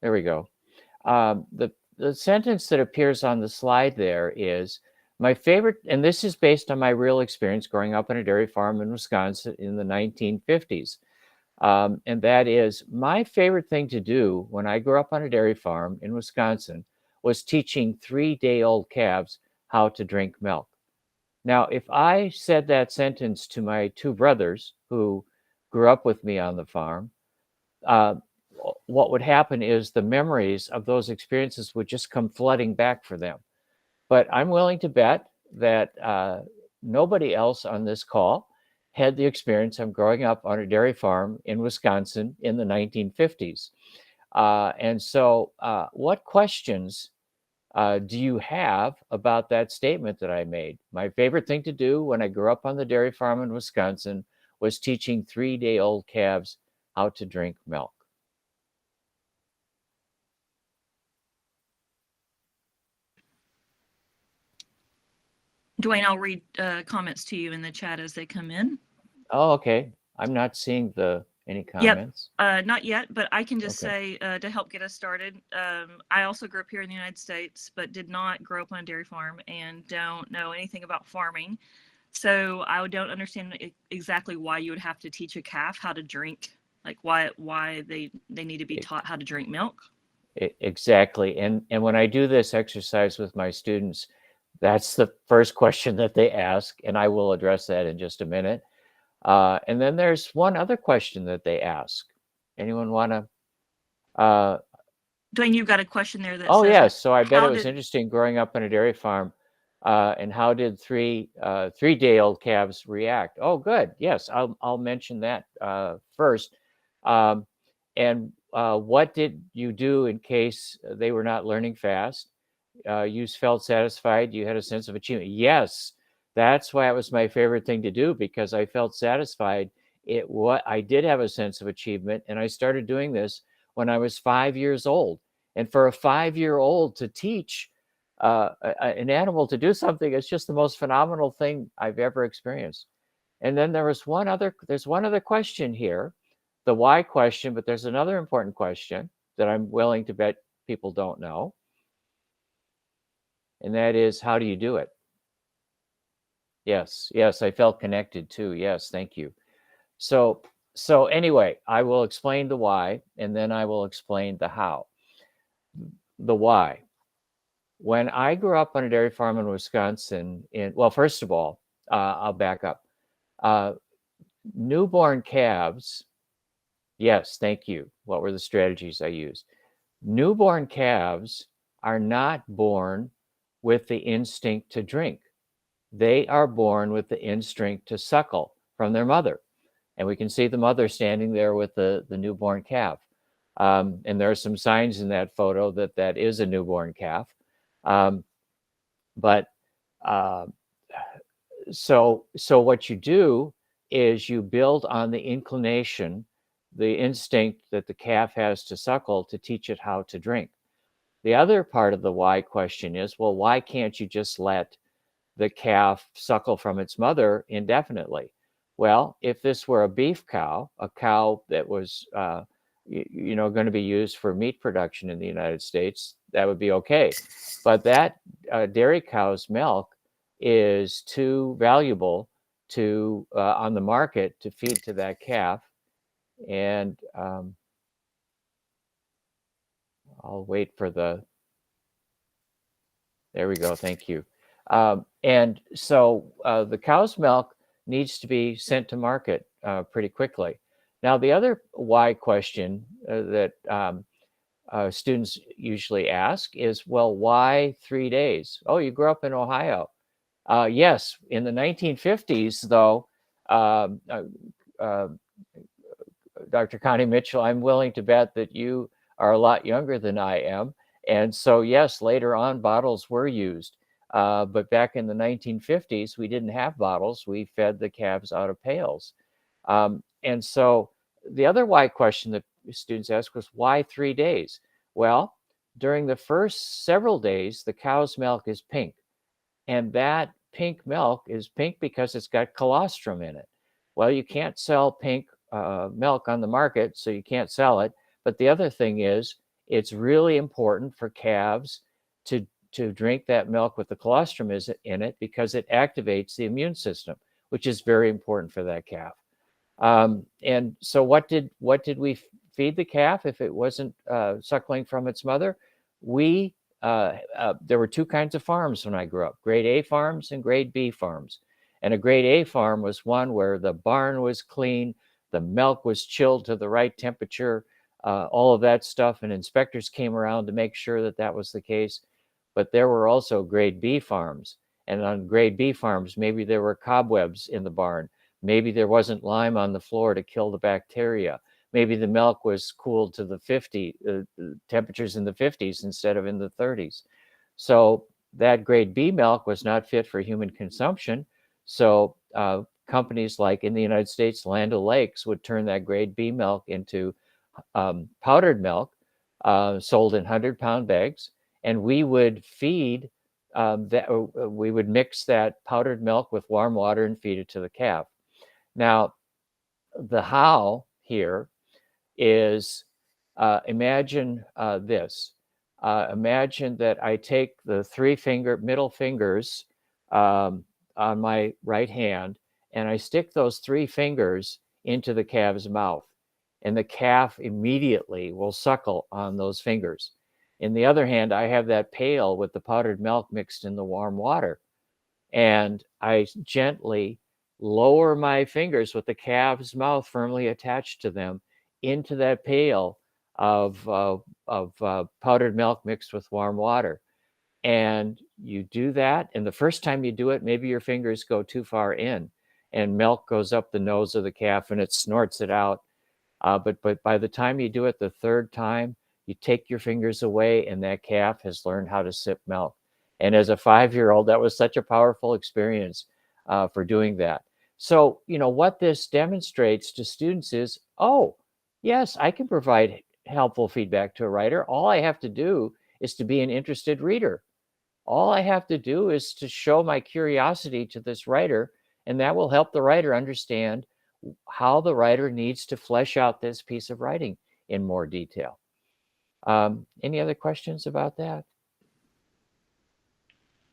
there we go. The sentence that appears on the slide there is, my favorite, and this is based on my real experience growing up on a dairy farm in Wisconsin in the 1950s. And that is, my favorite thing to do when I grew up on a dairy farm in Wisconsin was teaching 3-day-old calves how to drink milk. Now, if I said that sentence to my 2 brothers who grew up with me on the farm, what would happen is the memories of those experiences would just come flooding back for them. But I'm willing to bet that nobody else on this call had the experience of growing up on a dairy farm in Wisconsin in the 1950s. And so what questions do you have about that statement that I made? My favorite thing to do when I grew up on the dairy farm in Wisconsin was teaching 3-day-old calves how to drink milk. Dwayne, I'll read comments to you in the chat as they come in. Oh, okay. I'm not seeing any comments. Not yet, but I can just say to help get us started, I also grew up here in the United States, but did not grow up on a dairy farm and don't know anything about farming. So I don't understand exactly why you would have to teach a calf how to drink, like why they need to be taught how to drink milk. Exactly. And when I do this exercise with my students, that's the first question that they ask, and I will address that in just a minute. And then there's one other question that they ask. Anyone want to? Dwayne, you've got a question there that oh, says, yes. So I bet it was interesting growing up on a dairy farm. And how did 3-day-old calves react? Oh, good. Yes, I'll mention that first. And what did you do in case they were not learning fast? You felt satisfied. You had a sense of achievement. Yes, that's why it was my favorite thing to do, because I felt satisfied. I did have a sense of achievement, and I started doing this when I was 5 years old. And for a 5-year-old to teach an animal to do something, it's just the most phenomenal thing I've ever experienced. And then there's one other question here, the why question, but there's another important question that I'm willing to bet people don't know. And that is, how do you do it? Yes, I felt connected too. Yes, thank you. So anyway, I will explain the why, and then I will explain the how. The why. When I grew up on a dairy farm in Wisconsin, well, first of all, I'll back up. Newborn calves, yes, thank you. What were the strategies I used? Newborn calves are not born with the instinct to drink. They are born with the instinct to suckle from their mother. And we can see the mother standing there with the newborn calf. And there are some signs in that photo that that is a newborn calf. So what you do is you build on the inclination, the instinct that the calf has to suckle to teach it how to drink. The other part of the why question is, well, why can't you just let the calf suckle from its mother indefinitely? Well, if this were a beef cow, a cow that was, going to be used for meat production in the United States, that would be okay. But that dairy cow's milk is too valuable to on the market to feed to that calf. And I'll wait for there we go. Thank you. And so the cow's milk needs to be sent to market pretty quickly. Now, the other why question that students usually ask is, well, why 3 days? Oh, you grew up in Ohio. Yes, in the 1950s, though, Dr. Connie Mitchell, I'm willing to bet that you are a lot younger than I am. And so, yes, later on, bottles were used. But back in the 1950s, we didn't have bottles. We fed the calves out of pails. And so the other why question that students ask was, why 3 days? Well, during the first several days, the cow's milk is pink. And that pink milk is pink because it's got colostrum in it. Well, you can't sell pink milk on the market, so you can't sell it. But the other thing is, it's really important for calves to drink that milk with the colostrum in it because it activates the immune system, which is very important for that calf. And so what did we feed the calf if it wasn't suckling from its mother? There were two kinds of farms when I grew up, grade A farms and grade B farms. And a grade A farm was one where the barn was clean, the milk was chilled to the right temperature, all of that stuff. And inspectors came around to make sure that that was the case. But there were also grade B farms. And on grade B farms, maybe there were cobwebs in the barn. Maybe there wasn't lime on the floor to kill the bacteria. Maybe the milk was cooled to the temperatures in the 50s instead of in the 30s. So that grade B milk was not fit for human consumption. So companies like in the United States, Land O'Lakes would turn that grade B milk into powdered milk sold in 100-pound bags. And we would feed we would mix that powdered milk with warm water and feed it to the calf. Now, the how here is imagine this. Imagine that I take the middle fingers on my right hand, and I stick those 3 fingers into the calf's mouth, and the calf immediately will suckle on those fingers. In the other hand, I have that pail with the powdered milk mixed in the warm water, and I gently lower my fingers with the calf's mouth firmly attached to them into that pail of powdered milk mixed with warm water. And you do that, and the first time you do it, maybe your fingers go too far in, and milk goes up the nose of the calf, and it snorts it out. But by the time you do it the third time, you take your fingers away, and that calf has learned how to sip milk. And as a 5-year-old, that was such a powerful experience for doing that. So, what this demonstrates to students is, oh, yes, I can provide helpful feedback to a writer. All I have to do is to be an interested reader. All I have to do is to show my curiosity to this writer, and that will help the writer understand how the writer needs to flesh out this piece of writing in more detail. Any other questions about that?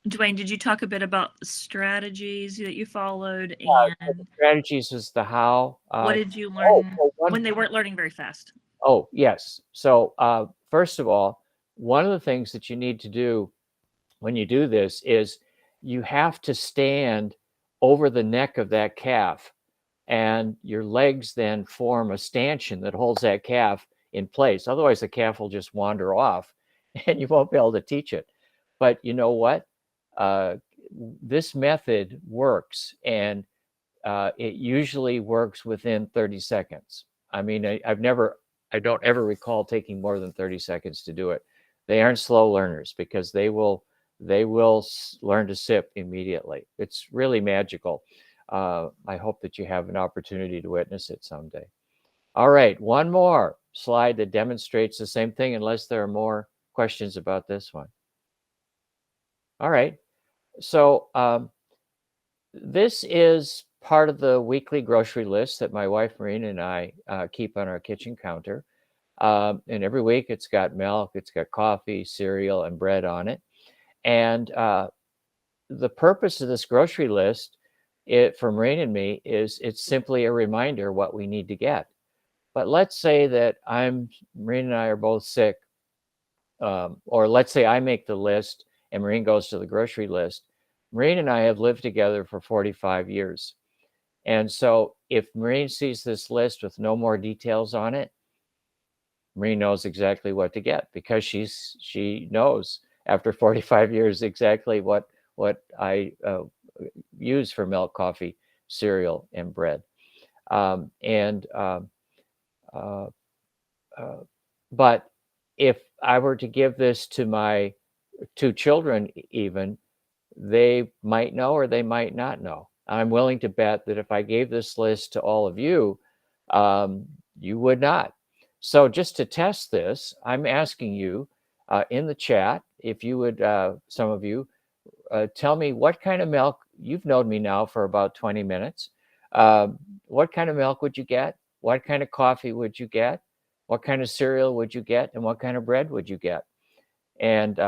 Dwayne, did you talk a bit about the strategies that you followed? And strategies is the how. What did you learn when they weren't learning very fast? Oh, yes. So first of all, one of the things that you need to do when you do this is you have to stand over the neck of that calf, and your legs then form a stanchion that holds that calf in place. Otherwise, the calf will just wander off. and you won't be able to teach it. But you know what? This method works, and it usually works within 30 seconds. I mean, I don't ever recall taking more than 30 seconds to do it. They aren't slow learners because they will learn to sip immediately. It's really magical. I hope that you have an opportunity to witness it someday. All right, one more slide that demonstrates the same thing, unless there are more questions about this one. All right, so this is part of the weekly grocery list that my wife Marina and I keep on our kitchen counter. And every week it's got milk, it's got coffee, cereal, and bread on it. And the purpose of this grocery list, for Marina and me, is it's simply a reminder what we need to get. But let's say that Marina and I are both sick, or let's say I make the list and Marina goes to the grocery list. Marina and I have lived together for 45 years. And so if Marina sees this list with no more details on it, Marina knows exactly what to get, because she knows after 45 years exactly what I use for milk, coffee, cereal, and bread. But if I were to give this to my 2 children even, they might know or they might not know. I'm willing to bet that if I gave this list to all of you, you would not. So just to test this, I'm asking you in the chat, if you would, some of you, tell me what kind of milk. You've known me now for about 20 minutes. What kind of milk would you get? What kind of coffee would you get? What kind of cereal would you get? And what kind of bread would you get? And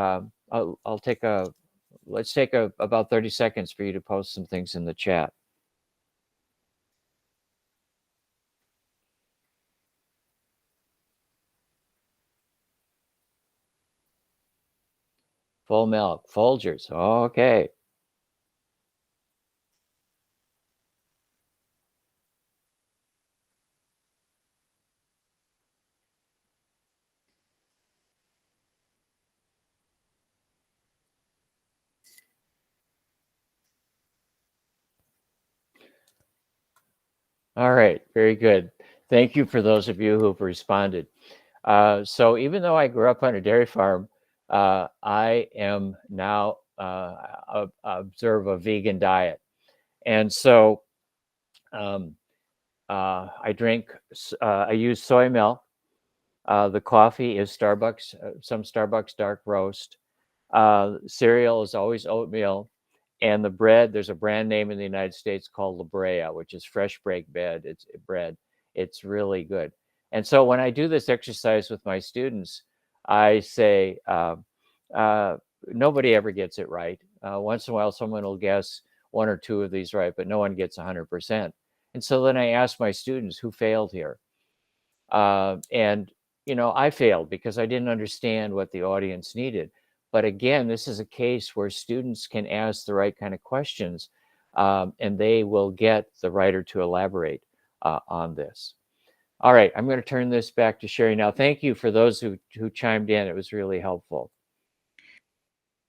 let's take about 30 seconds for you to post some things in the chat. Full milk, Folgers. Okay. All right, very good. Thank you for those of you who've responded. So even though I grew up on a dairy farm, I am now observe a vegan diet. And so I use soy milk. The coffee is Starbucks, some Starbucks dark roast. Cereal is always oatmeal. And the bread, there's a brand name in the United States called La Brea, which is fresh baked bread. It's really good. And so when I do this exercise with my students, I say, nobody ever gets it right. Once in a while, someone will guess 1 or 2 of these right, but no one gets 100%. And so then I ask my students who failed here. And, I failed because I didn't understand what the audience needed. But again, this is a case where students can ask the right kind of questions, and they will get the writer to elaborate on this. All right, I'm going to turn this back to Sherry now. Thank you for those who chimed in. It was really helpful.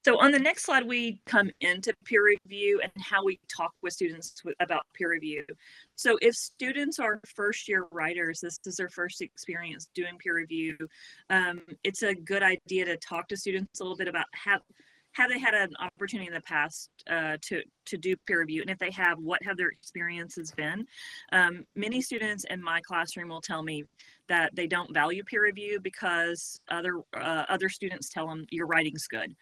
So on the next slide, we come into peer review and how we talk with students about peer review. So if students are first-year writers, this is their first experience doing peer review, it's a good idea to talk to students a little bit about have they had an opportunity in the past to do peer review? And if they have, what have their experiences been? Many students in my classroom will tell me that they don't value peer review because other students tell them your writing's good.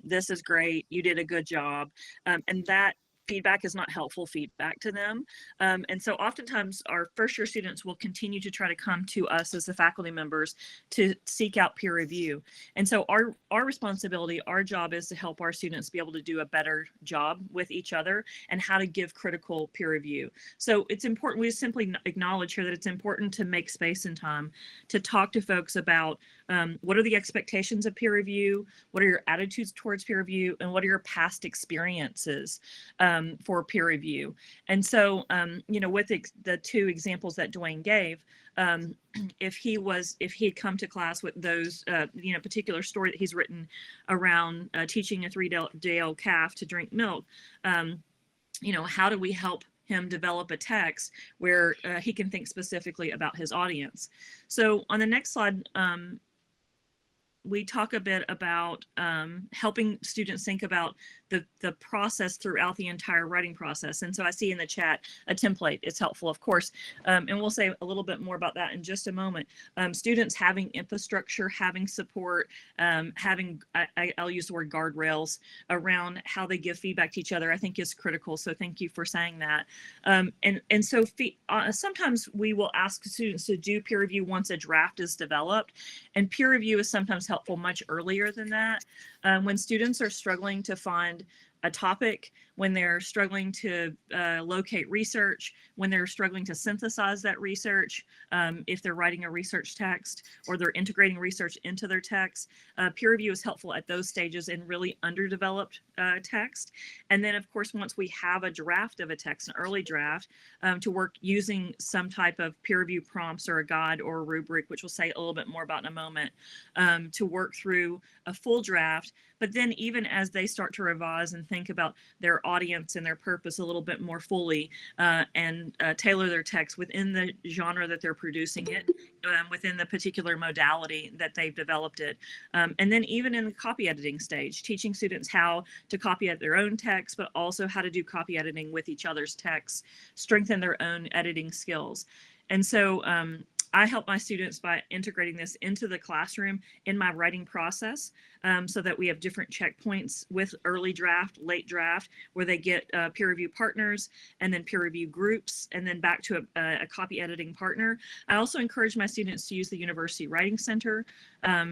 This is great. You did a good job. And that feedback is not helpful feedback to them. And so oftentimes our first year students will continue to try to come to us as the faculty members to seek out peer review. And so our responsibility, our job is to help our students be able to do a better job with each other and how to give critical peer review. So it's important, we simply acknowledge here that it's important to make space and time to talk to folks about What are the expectations of peer review? What are your attitudes towards peer review? And what are your past experiences for peer review? And so, you know, with the two examples that Dwayne gave, if he had come to class with those, you know, particular story that he's written around teaching a 3-day-old calf to drink milk, you know, how do we help him develop a text where he can think specifically about his audience? So on the next slide, we talk a bit about helping students think about the process throughout the entire writing process. And so I see in the chat a template is helpful, of course, and we'll say a little bit more about that in just a moment. Students having infrastructure, having support, having, I'll use the word guardrails around how they give feedback to each other, I think is critical. So thank you for saying that. And so sometimes we will ask students to do peer review once a draft is developed, and peer review is sometimes helpful much earlier than that. When students are struggling to find a topic, when they're struggling to locate research, when they're struggling to synthesize that research, if they're writing a research text or they're integrating research into their text, peer review is helpful at those stages in really underdeveloped text. And then, of course, once we have a draft of a text, an early draft, to work using some type of peer review prompts or a guide or a rubric, which we'll say a little bit more about in a moment, to work through a full draft. But then even as they start to revise and think about their audience and their purpose a little bit more fully, and tailor their text within the genre that they're producing it, within the particular modality that they've developed it. And then even in the copy editing stage, teaching students how to copy edit their own text, but also how to do copy editing with each other's texts, strengthen their own editing skills. And so I help my students by integrating this into the classroom in my writing process, so that we have different checkpoints with early draft, late draft, where they get peer review partners and then peer review groups, and then back to a copy editing partner. I also encourage my students to use the University Writing Center,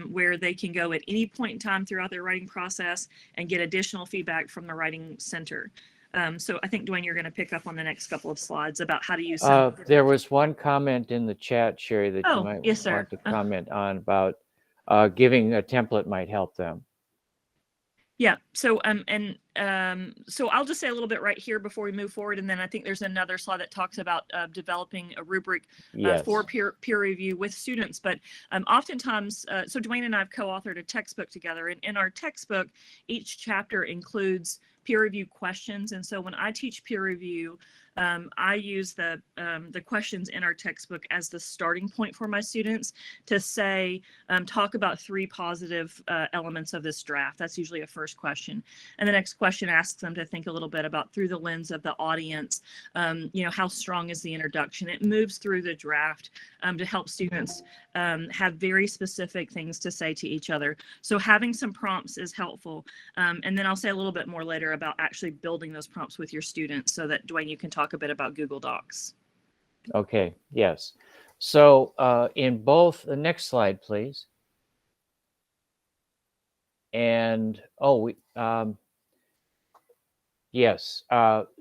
where they can go at any point in time throughout their writing process and get additional feedback from the Writing Center. So I think, Dwayne, you're going to pick up on the next couple of slides about how to use some. There was one comment in the chat, Sherry, that you might yes, sir. want to comment on about giving a template might help them. Yeah. So so I'll just say a little bit right here before we move forward, and then I think there's another slide that talks about developing a rubric for peer review with students. But oftentimes, so Dwayne and I have co-authored a textbook together, and in our textbook, each chapter includes peer review questions. And so when I teach peer review, I use the questions in our textbook as the starting point for my students to say, talk about 3 positive elements of this draft. That's usually a first question. And the next question asks them to think a little bit about, through the lens of the audience, you know, how strong is the introduction? It moves through the draft to help students have very specific things to say to each other. So having some prompts is helpful. And then I'll say a little bit more later about actually building those prompts with your students, so that, Dwayne, you can talk a bit about Google Docs. Okay, yes. So in both, the next slide, please. And, yes.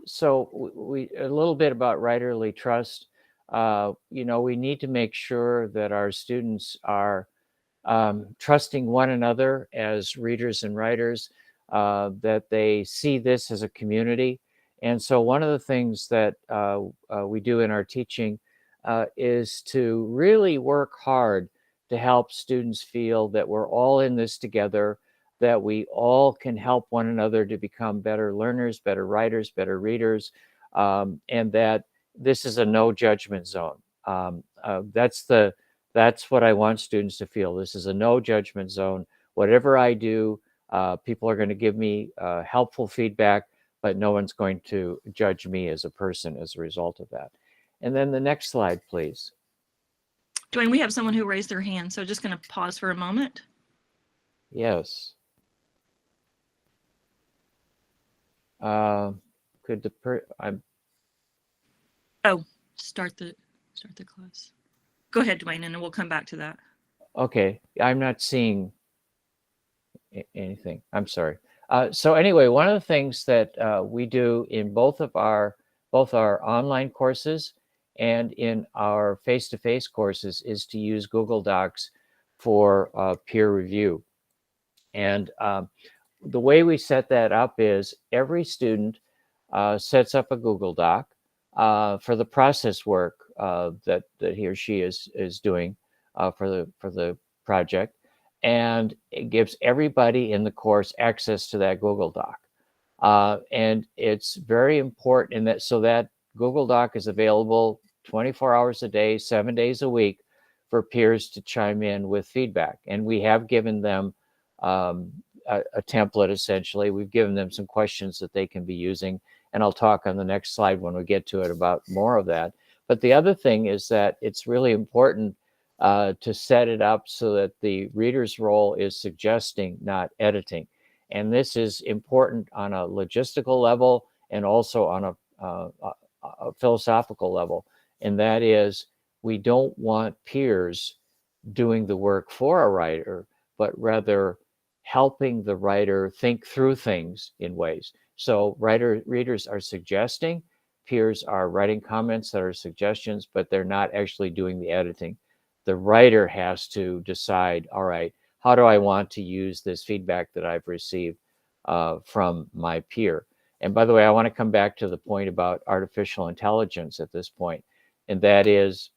So we a little bit about writerly trust. You know, we need to make sure that our students are trusting one another as readers and writers, that they see this as a community. And so one of the things that we do in our teaching is to really work hard to help students feel that we're all in this together, that we all can help one another to become better learners, better writers, better readers, and that this is a no judgment zone. That's what I want students to feel. This is a no judgment zone. Whatever I do, people are going to give me helpful feedback, but no one's going to judge me as a person as a result of that. And then the next slide, please. Dwayne, we have someone who raised their hand, so just going to pause for a moment. Yes. Could the Start the class. Go ahead, Dwayne, and then we'll come back to that. Okay, I'm not seeing anything. I'm sorry. So anyway, one of the things that we do in both our online courses and in our face-to-face courses is to use Google Docs for peer review. And the way we set that up is every student sets up a Google Doc for the process work that he or she is doing for the project, and it gives everybody in the course access to that Google Doc. And it's very important in that, so that Google Doc is available 24 hours a day, 7 days a week for peers to chime in with feedback. And we have given them a template, essentially. We've given them some questions that they can be using. And I'll talk on the next slide when we get to it about more of that. But the other thing is that it's really important to set it up so that the reader's role is suggesting, not editing. And this is important on a logistical level and also on a philosophical level. And that is, we don't want peers doing the work for a writer, but rather helping the writer think through things in ways. So readers are suggesting, peers are writing comments that are suggestions, but they're not actually doing the editing. The writer has to decide, all right, how do I want to use this feedback that I've received from my peer? And by the way, I want to come back to the point about artificial intelligence at this point. And that is,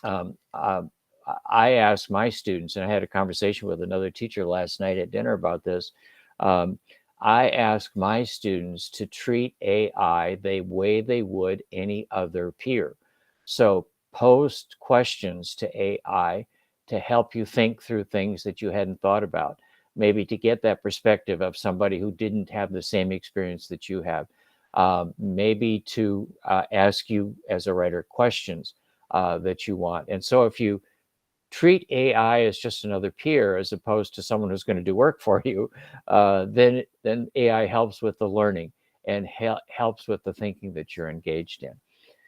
I asked my students, and I had a conversation with another teacher last night at dinner about this. I asked my students to treat AI the way they would any other peer. So post questions to AI to help you think through things that you hadn't thought about, maybe to get that perspective of somebody who didn't have the same experience that you have, maybe to ask you as a writer questions that you want. And so if you treat AI as just another peer as opposed to someone who's going to do work for you, then AI helps with the learning and helps with the thinking that you're engaged in.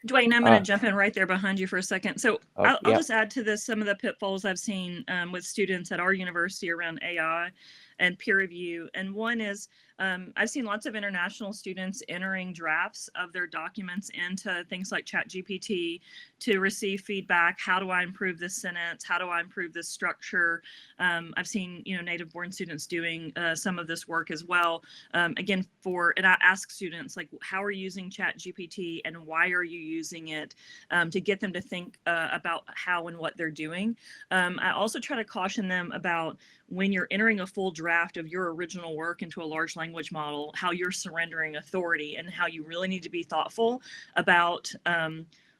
Dwayne, I'm going to jump in right there behind you for a second. So I'll yeah. just add to this some of the pitfalls I've seen with students at our university around AI and peer review. And one is I've seen lots of international students entering drafts of their documents into things like ChatGPT to receive feedback. How do I improve this sentence? How do I improve this structure? I've seen, native born students doing some of this work as well. Again, and I ask students, like, how are you using ChatGPT and why are you using it, to get them to think about how and what they're doing. I also try to caution them about when you're entering a full draft of your original work into a large language model, how you're surrendering authority and how you really need to be thoughtful about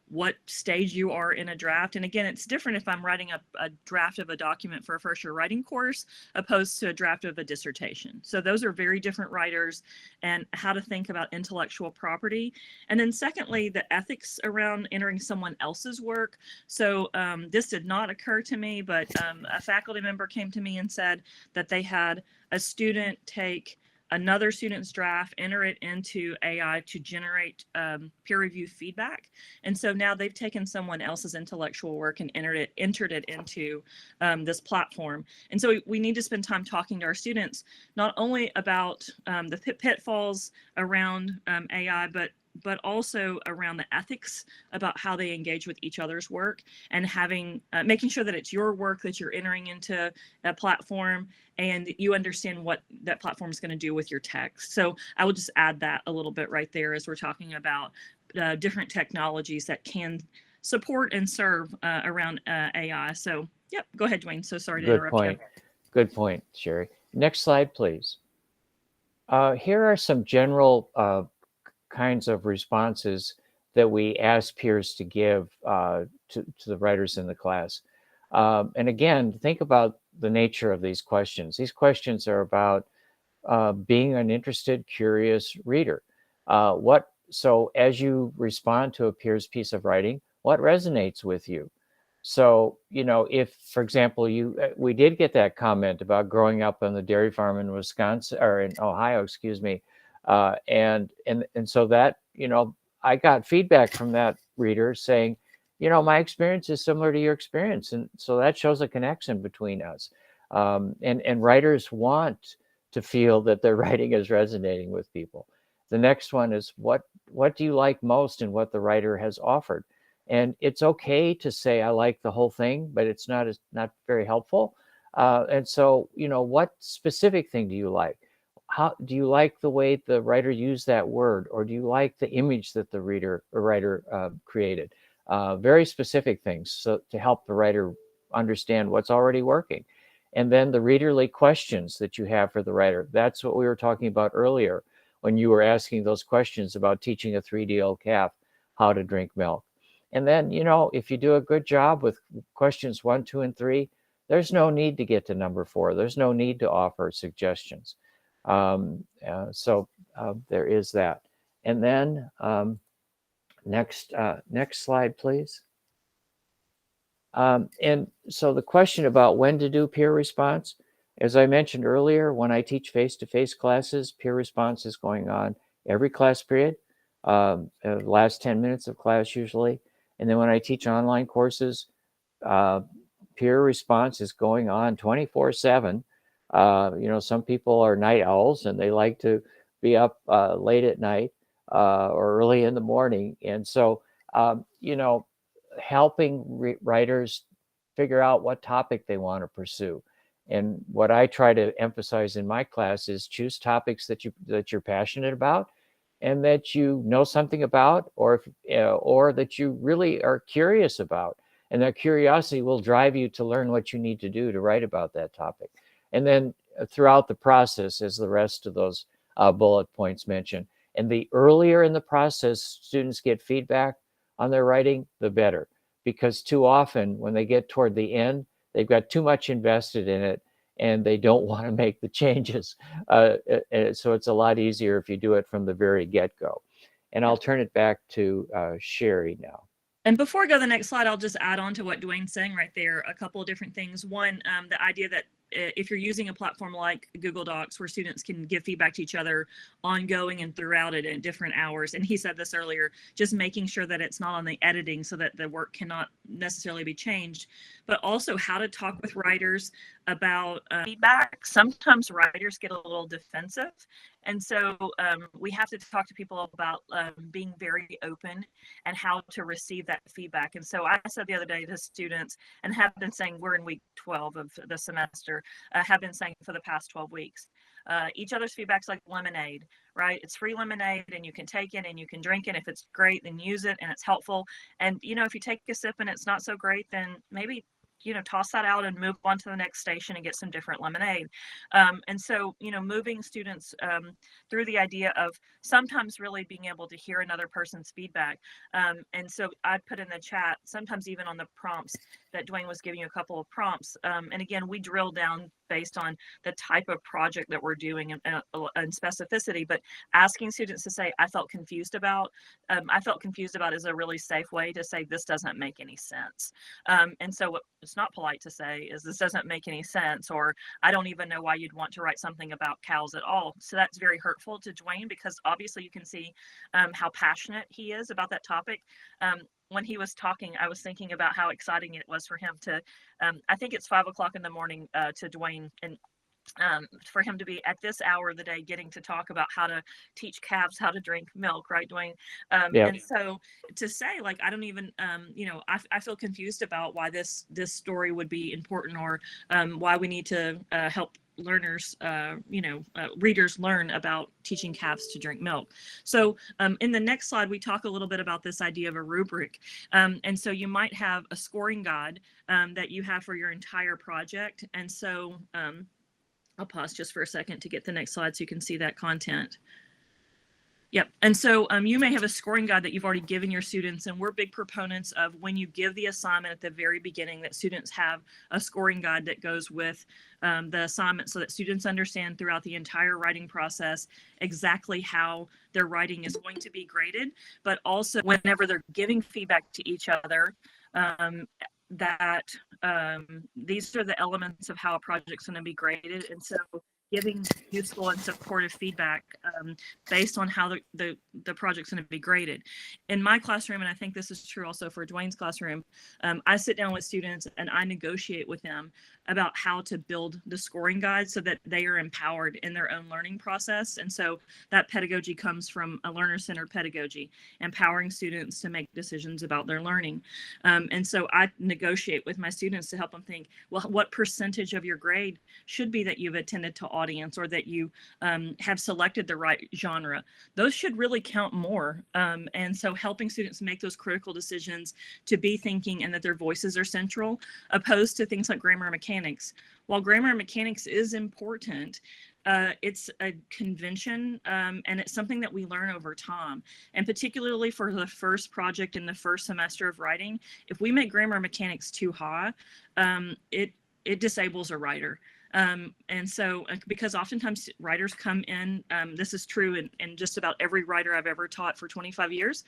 what stage you are in a draft. And again, it's different if I'm writing a draft of a document for a first year writing course opposed to a draft of a dissertation. So those are very different writers, and how to think about intellectual property. And then secondly, the ethics around entering someone else's work. So this did not occur to me, but a faculty member came to me and said that they had a student take another student's draft, enter it into AI to generate peer review feedback. And so now they've taken someone else's intellectual work and entered it into this platform. And so we need to spend time talking to our students, not only about the pitfalls around AI, but also around the ethics about how they engage with each other's work, and making sure that it's your work that you're entering into a platform and you understand what that platform is going to do with your text. So I will just add that a little bit right there as we're talking about different technologies that can support and serve around AI. So, yep, go ahead, Dwayne. So sorry to interrupt you. Good point, Sherry. Next slide, please. Here are some general kinds of responses that we ask peers to give to the writers in the class. And again, think about the nature of these questions. These questions are about being an interested, curious reader. So as you respond to a peer's piece of writing, what resonates with you? So, if, for example, we did get that comment about growing up on the dairy farm in Wisconsin, or in Ohio, excuse me. And so that, I got feedback from that reader saying, my experience is similar to your experience. And so that shows a connection between us. And writers want to feel that their writing is resonating with people. The next one is what do you like most in what the writer has offered? And it's okay to say I like the whole thing, but it's not very helpful. And so, you know, what specific thing do you like? How do you like the way the writer used that word, or do you like the image that the writer created? Very specific things, so to help the writer understand what's already working. And then the readerly questions that you have for the writer. That's what we were talking about earlier when you were asking those questions about teaching a 3-day-old calf how to drink milk. And then, you know, if you do a good job with questions 1, 2, and 3, there's no need to get to number 4. There's no need to offer suggestions. So there is that. And then next slide, please. And so the question about when to do peer response, as I mentioned earlier, when I teach face-to-face classes, peer response is going on every class period, last 10 minutes of class usually. And then when I teach online courses, peer response is going on 24/7. You know, some people are night owls and they like to be up late at night or early in the morning. And so, you know, helping writers figure out what topic they want to pursue. And what I try to emphasize in my class is choose topics that you're passionate about and that you know something about, or that you really are curious about. And that curiosity will drive you to learn what you need to do to write about that topic. And then throughout the process, as the rest of those bullet points mention, and the earlier in the process students get feedback on their writing, the better. Because too often when they get toward the end, they've got too much invested in it and they don't want to make the changes. So it's a lot easier if you do it from the very get-go. And I'll turn it back to Sherry now. And before I go to the next slide, I'll just add on to what Dwayne's saying right there, a couple of different things. One, the idea that if you're using a platform like Google Docs where students can give feedback to each other ongoing and throughout it at different hours, and he said this earlier, just making sure that it's not on the editing so that the work cannot necessarily be changed, but also how to talk with writers about feedback. Sometimes writers get a little defensive. And so we have to talk to people about being very open and how to receive that feedback. And so I said the other day to students, and have been saying, we're in week 12 of the semester, have been saying for the past 12 weeks, each other's feedback's like lemonade, right? It's free lemonade and you can take it and you can drink it. If it's great, then use it and it's helpful. And, you know, if you take a sip and it's not so great, then maybe, you know, toss that out and move on to the next station and get some different lemonade. And so, you know, moving students through the idea of sometimes really being able to hear another person's feedback. And so I put in the chat, sometimes even on the prompts that Dwayne was giving you a couple of prompts. And again, we drill down based on the type of project that we're doing and specificity, but asking students to say, I felt confused about is a really safe way to say, this doesn't make any sense. And so what it's not polite to say is, this doesn't make any sense, or I don't even know why you'd want to write something about cows at all. So that's very hurtful to Dwayne, because obviously you can see how passionate he is about that topic. When he was talking, I was thinking about how exciting it was for him to, I think it's 5 o'clock in the morning to Dwayne, and for him to be at this hour of the day getting to talk about how to teach calves how to drink milk, right, Dwayne? And so to say, like, I don't even, you know, I feel confused about why this story would be important, or why we need to help learners, readers learn about teaching calves to drink milk. So in the next slide, we talk a little bit about this idea of a rubric. And so you might have a scoring guide that you have for your entire project. And so I'll pause just for a second to get the next slide so you can see that content. Yep. And so you may have a scoring guide that you've already given your students, and we're big proponents of, when you give the assignment at the very beginning, that students have a scoring guide that goes with the assignment, so that students understand throughout the entire writing process exactly how their writing is going to be graded, but also whenever they're giving feedback to each other, that these are the elements of how a project's going to be graded. And so giving useful and supportive feedback based on how the project's going to be graded. In my classroom, and I think this is true also for Dwayne's classroom, I sit down with students and I negotiate with them about how to build the scoring guide so that they are empowered in their own learning process. And so that pedagogy comes from a learner-centered pedagogy, empowering students to make decisions about their learning. And so I negotiate with my students to help them think, well, what percentage of your grade should be that you've attended to audience or that you have selected the right genre? Those should really count more. And so helping students make those critical decisions to be thinking and that their voices are central, opposed to things like grammar and mechanics. While grammar and mechanics is important, it's a convention and it's something that we learn over time. And particularly for the first project in the first semester of writing, if we make grammar and mechanics too high, it disables a writer. And so, because oftentimes writers come in, this is true in just about every writer I've ever taught for 25 years,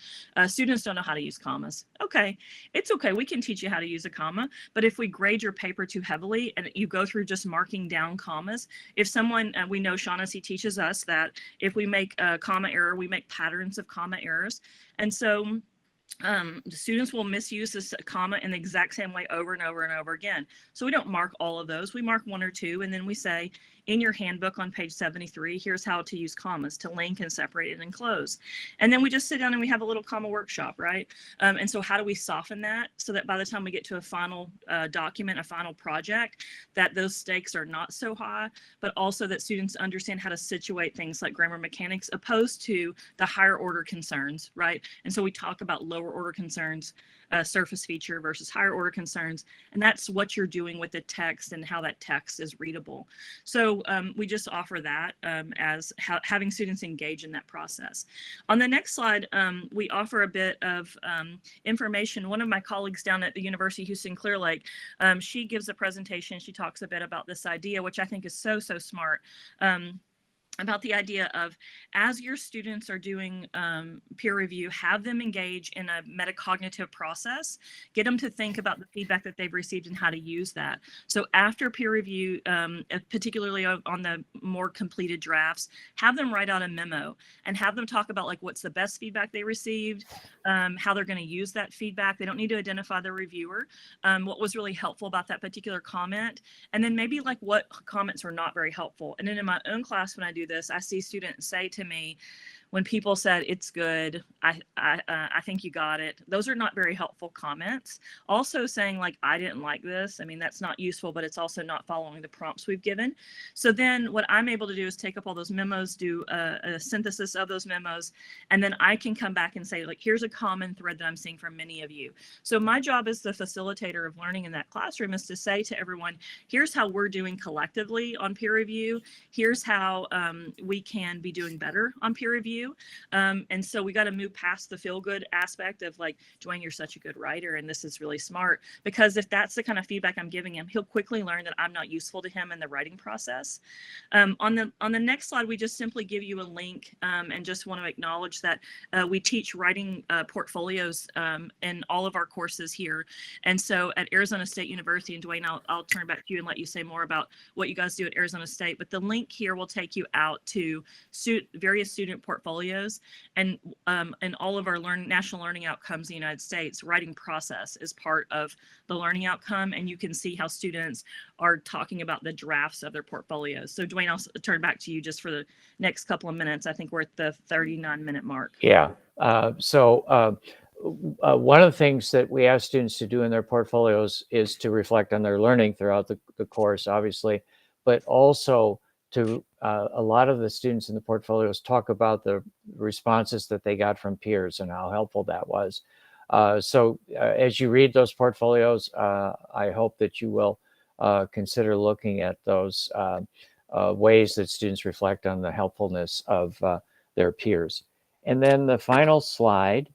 students don't know how to use commas. Okay, it's okay, we can teach you how to use a comma, but if we grade your paper too heavily and you go through just marking down commas, if someone, we know Shaughnessy teaches us that if we make a comma error, we make patterns of comma errors. And so the students will misuse this comma in the exact same way over and over and over again. So we don't mark all of those. We mark one or two, and then we say, in your handbook on page 73, here's how to use commas to link and separate and enclose. And then we just sit down and we have a little comma workshop, right? And so how do we soften that so that by the time we get to a final document, a final project, that those stakes are not so high, but also that students understand how to situate things like grammar mechanics opposed to the higher order concerns, right? And so we talk about lower order concerns, surface feature versus higher order concerns, and that's what you're doing with the text and how that text is readable. So we just offer that as having students engage in that process. On the next slide, we offer a bit of information. One of my colleagues down at the University of Houston Clear Lake, she gives a presentation. She talks a bit about this idea, which I think is so smart. About the idea of, as your students are doing peer review, have them engage in a metacognitive process, get them to think about the feedback that they've received and how to use that. So after peer review, particularly on the more completed drafts, have them write out a memo and have them talk about like what's the best feedback they received, how they're going to use that feedback. They don't need to identify the reviewer, what was really helpful about that particular comment, and then maybe like what comments were not very helpful. And then in my own class, when I do this, I see students say to me, when people said it's good, I think you got it. Those are not very helpful comments. Also saying like, I didn't like this. I mean, that's not useful, but it's also not following the prompts we've given. So then what I'm able to do is take up all those memos, do a synthesis of those memos, and then I can come back and say like, here's a common thread that I'm seeing from many of you. So my job as the facilitator of learning in that classroom is to say to everyone, here's how we're doing collectively on peer review. Here's how we can be doing better on peer review. And so we got to move past the feel good aspect of like, Dwayne, you're such a good writer and this is really smart, because if that's the kind of feedback I'm giving him, he'll quickly learn that I'm not useful to him in the writing process. On the next slide, we just simply give you a link and just want to acknowledge that we teach writing portfolios in all of our courses here. And so at Arizona State University, and Dwayne, I'll turn back to you and let you say more about what you guys do at Arizona State, but the link here will take you out to various student portfolios, and all of our national learning outcomes in the United States. Writing process is part of the learning outcome, and you can see how students are talking about the drafts of their portfolios. So Dwayne, I'll turn back to you just for the next couple of minutes. I think we're at the 39-minute mark. Yeah. One of the things that we ask students to do in their portfolios is to reflect on their learning throughout the course, obviously, but also to a lot of the students in the portfolios talk about the responses that they got from peers and how helpful that was. So as you read those portfolios, I hope that you will consider looking at those ways that students reflect on the helpfulness of their peers. And then the final slide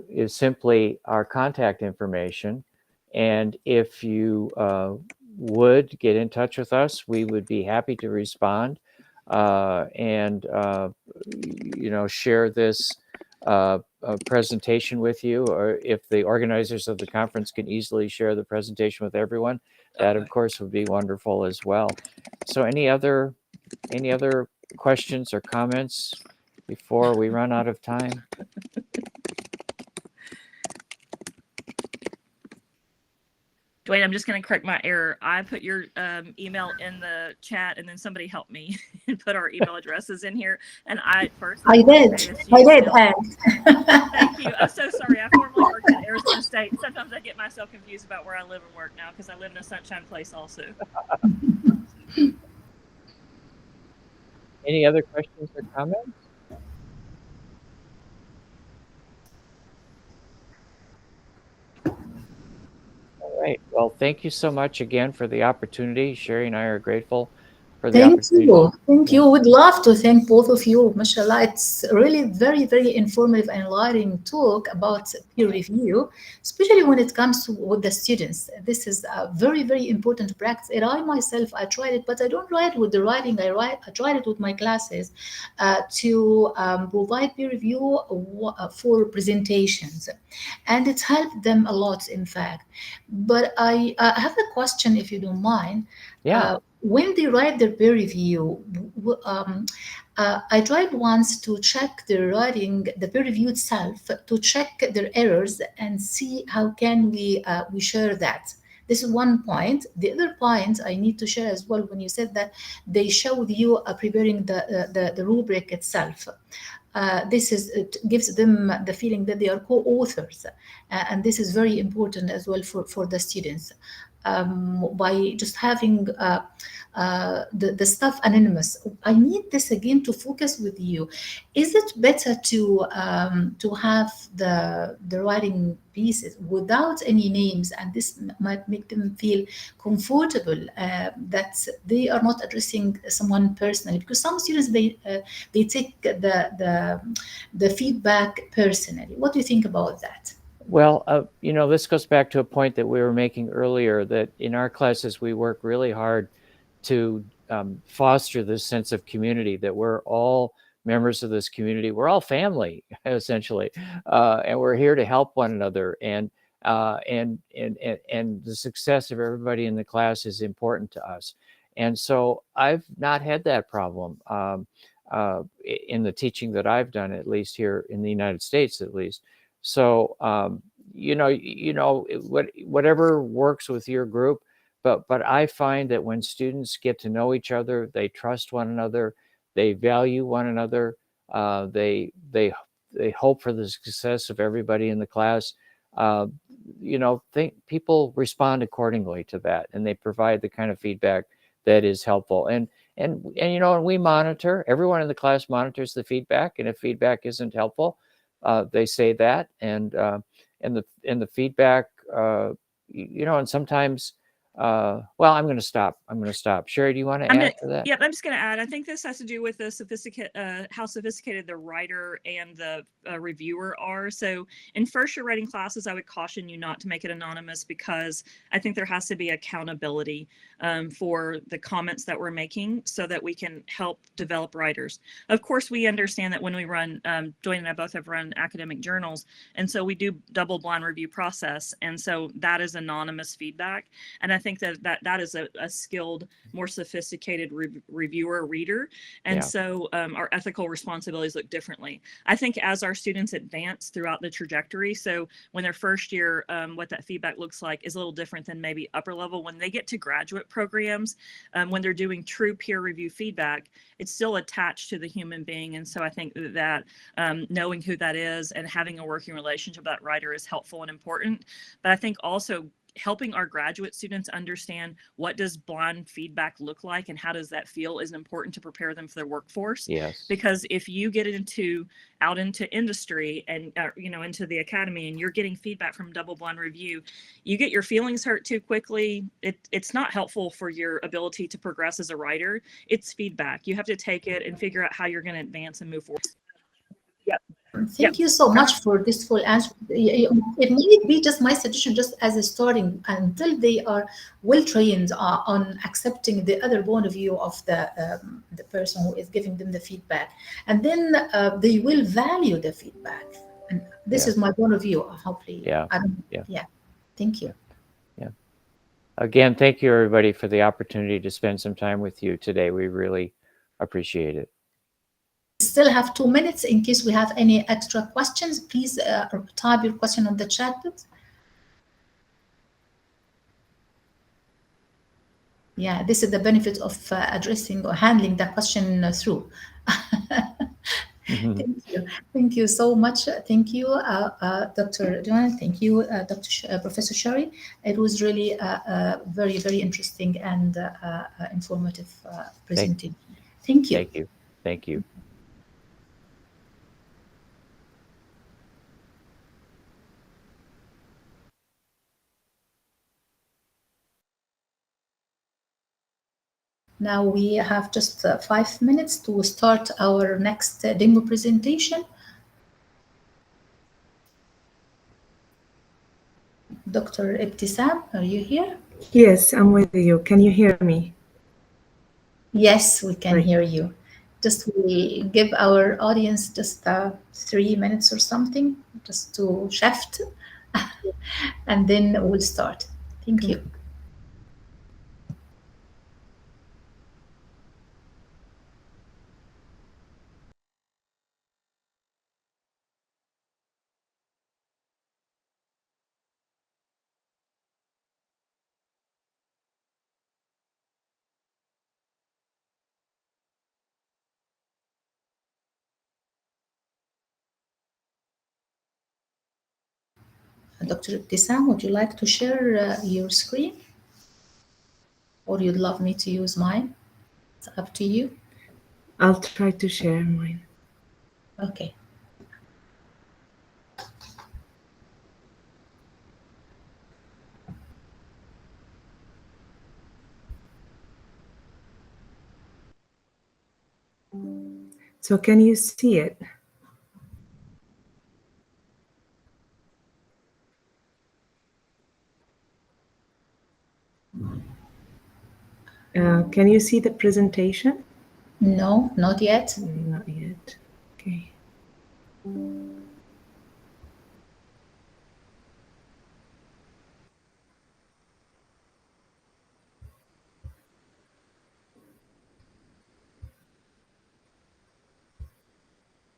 is simply our contact information. And if you would get in touch with us, we would be happy to respond and share this a presentation with you, or if the organizers of the conference can easily share the presentation with everyone, that of course would be wonderful as well. So any other questions or comments before we run out of time? Dwayne, I'm just going to correct my error. I put your email in the chat, and then somebody helped me and put our email addresses in here. And I did. Thank you. I'm so sorry. I formerly worked in Arizona State. Sometimes I get myself confused about where I live and work now because I live in a sunshine place also. Any other questions or comments? All right. Well, thank you so much again for the opportunity. Sherry and I are grateful for the opportunity. Thank you. Would love to thank both of you. Mashallah, it's really very, very informative and enlightening talk about peer review, especially when it comes to with the students. This is a very, very important practice. And I myself, I tried it, but I don't write with the writing. I tried it with my classes to provide peer review for presentations. And it's helped them a lot, in fact. But I have a question, if you don't mind. Yeah. When they write their peer review, I tried once to check their writing, the peer review itself, to check their errors and see how can we share that. This is one point. The other point I need to share as well, when you said that they showed you preparing the rubric itself. It gives them the feeling that they are co-authors, and this is very important as well for the students. By just having the stuff anonymous. I need this again to focus with you. Is it better to have the writing pieces without any names, and this might make them feel comfortable that they are not addressing someone personally? Because some students they take the feedback personally. What do you think about that? Well, this goes back to a point that we were making earlier, that in our classes, we work really hard to foster this sense of community, that we're all members of this community. We're all family, essentially, and we're here to help one another. And the success of everybody in the class is important to us. And so I've not had that problem in the teaching that I've done, at least here in the United States, at least. So, whatever works with your group, but I find that when students get to know each other, they trust one another, they value one another, they hope for the success of everybody in the class. People respond accordingly to that, and they provide the kind of feedback that is helpful. And we monitor. Everyone in the class monitors the feedback, and if feedback isn't helpful, they say that, and the feedback, and sometimes, I'm going to stop. Sherry, do you want to add to that? Yep, I'm just going to add. I think this has to do with the how sophisticated the writer and the reviewer are. So in first year writing classes, I would caution you not to make it anonymous, because I think there has to be accountability for the comments that we're making, so that we can help develop writers. Of course, we understand that when we run, Dwayne and I both have run academic journals, and so we do double blind review process, and so that is anonymous feedback. And I think that is a skilled, more sophisticated reviewer, reader. And so our ethical responsibilities look differently. I think as our students advance throughout the trajectory, so when they're first year, what that feedback looks like is a little different than maybe upper level. When they get to graduate programs, when they're doing true peer review feedback, it's still attached to the human being. And so I think that knowing who that is and having a working relationship with that writer is helpful and important. But I think also helping our graduate students understand what does blind feedback look like and how does that feel is important to prepare them for their workforce. Yes. Because if you get out into industry and into the academy, and you're getting feedback from double blind review, you get your feelings hurt too quickly. It's not helpful for your ability to progress as a writer. It's feedback. You have to take it and figure out how you're going to advance and move forward. Yep. Thank you so much for this full answer. It might be just my suggestion, just as a starting, until they are well trained on accepting the other point of view of the person who is giving them the feedback, and then they will value the feedback. And this is my point of view. Hopefully, Yeah. Yeah. Thank you. Again, thank you everybody for the opportunity to spend some time with you today. We really appreciate it. Still have 2 minutes in case we have any extra questions. Please type your question on the chat box. Yeah, this is the benefit of addressing or handling the question through. Thank you so much. Thank you, Dr. Joanne. Thank you, Professor Shari. It was really a very, very interesting and informative presentation. Thank you. Thank you. Thank you. Now we have just 5 minutes to start our next demo presentation. Dr. Ibtisam, are you here? Yes, I'm with you. Can you hear me? Yes, we can Great. hear you. Just we give our audience just 3 minutes or something, just to shift, and then we'll start. Thank you. Dr. Ibtisam, would you like to share your screen? Or you'd love me to use mine? It's up to you. I'll try to share mine. Okay. So can you see it? Can you see the presentation? No, not yet. Not yet. Okay.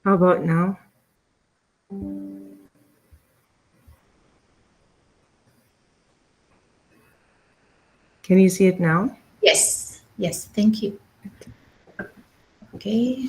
How about now? Can you see it now? Yes, yes, thank you. Okay.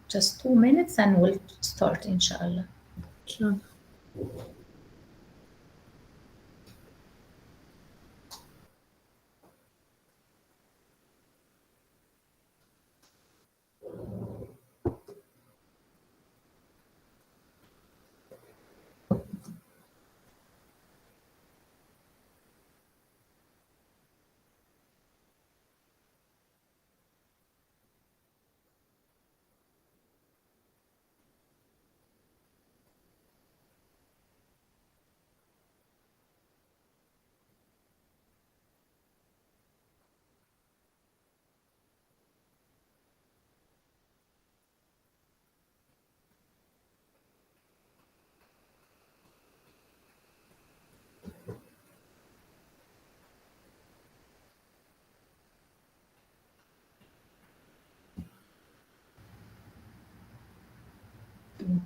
Just 2 minutes and we'll start, inshallah. Sure.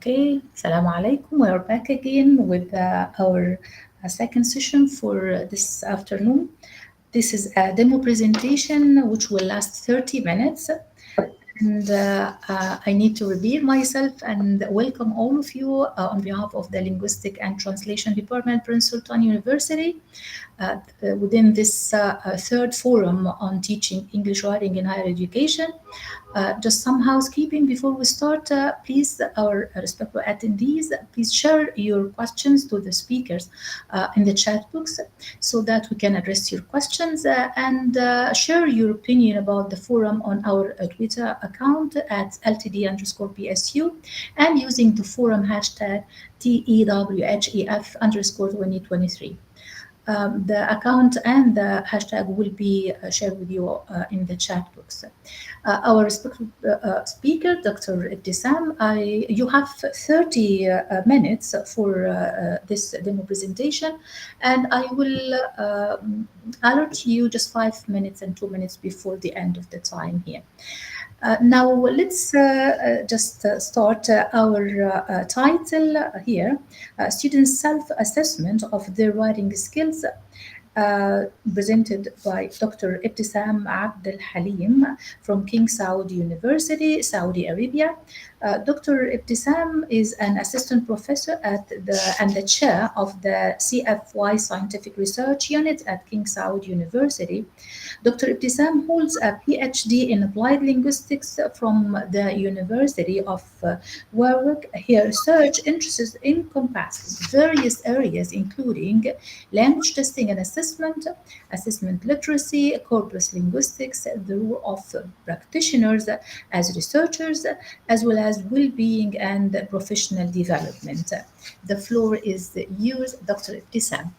Okay, Assalamu alaikum. We are back again with our second session for this afternoon. This is a demo presentation which will last 30 minutes. And I need to repeat myself and welcome all of you on behalf of the Linguistic and Translation Department, Prince Sultan University. Within this third forum on teaching English writing in higher education. Just some housekeeping before we start. Please, our respectful attendees, please share your questions to the speakers in the chat box so that we can address your questions and share your opinion about the forum on our Twitter account at LTD_PSU and using the forum hashtag TEWHEF_2023. The account and the hashtag will be shared with you in the chat box. Our respected speaker, Dr. Ibtisam, you have 30 minutes for this demo presentation, and I will alert you just 5 minutes and 2 minutes before the end of the time here. Now let's just start our title here, Students' Self-Assessment of Their Writing Skills, presented by Dr. Ibtisam Abdel Halim from King Saud University, Saudi Arabia. Dr. Ibtisam is an assistant professor and the chair of the CFY Scientific Research Unit at King Saud University. Dr. Ibtisam holds a PhD in applied linguistics from the University of Warwick. Her research interests encompass various areas including language testing and assessment, assessment literacy, corpus linguistics, the role of practitioners as researchers, as well as well-being and professional development. The floor is yours, Dr. Ibtisam.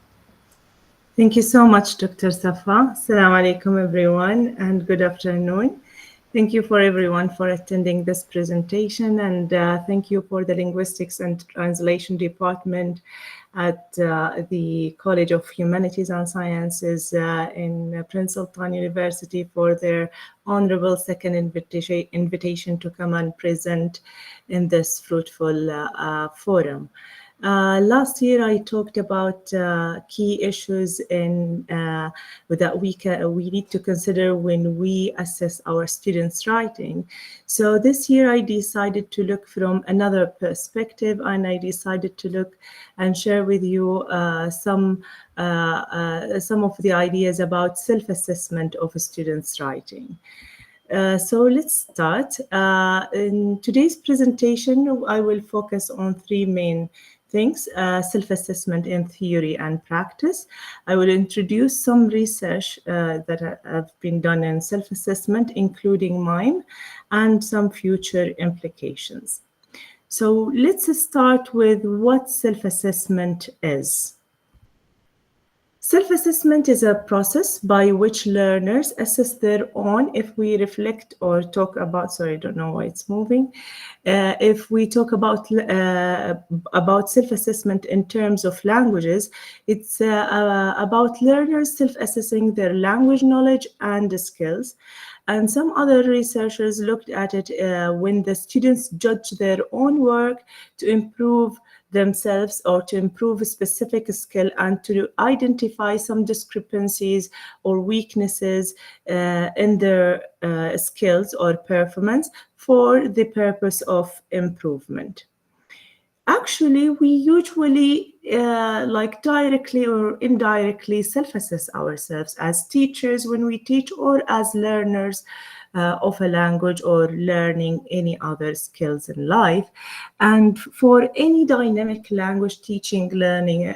Thank you so much, Dr. Safa. Assalamu alaikum, everyone, and good afternoon. Thank you for everyone for attending this presentation, and thank you for the Linguistics and Translation Department at the College of Humanities and Sciences in Prince Sultan University for their honorable second invitation to come and present in this fruitful forum. Last year, I talked about key issues that we need to consider when we assess our students' writing. So this year, I decided to look from another perspective, and I decided to look and share with you some of the ideas about self-assessment of a student's writing. So let's start. In today's presentation, I will focus on three main things, self-assessment in theory and practice. I will introduce some research that have been done in self-assessment, including mine, and some future implications. So let's start with what self-assessment is. Self-assessment is a process by which learners assess their own, if we reflect or talk about, sorry, I don't know why it's moving. If we talk about self-assessment in terms of languages, it's about learners self-assessing their language knowledge and skills. And some other researchers looked at it when the students judge their own work to improve themselves or to improve a specific skill and to identify some discrepancies or weaknesses in their skills or performance for the purpose of improvement. Actually, we usually like directly or indirectly self-assess ourselves as teachers when we teach, or as learners of a language or learning any other skills in life. And for any dynamic language teaching, learning,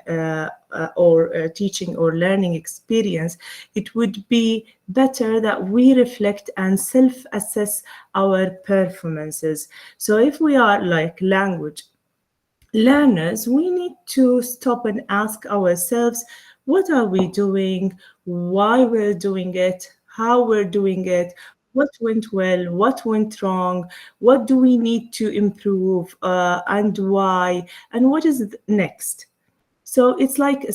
or teaching or learning experience, it would be better that we reflect and self-assess our performances. So if we are like language learners, we need to stop and ask ourselves, what are we doing, why we're doing it, how we're doing it, what went well, what went wrong, what do we need to improve, and why, and what is next. So it's like a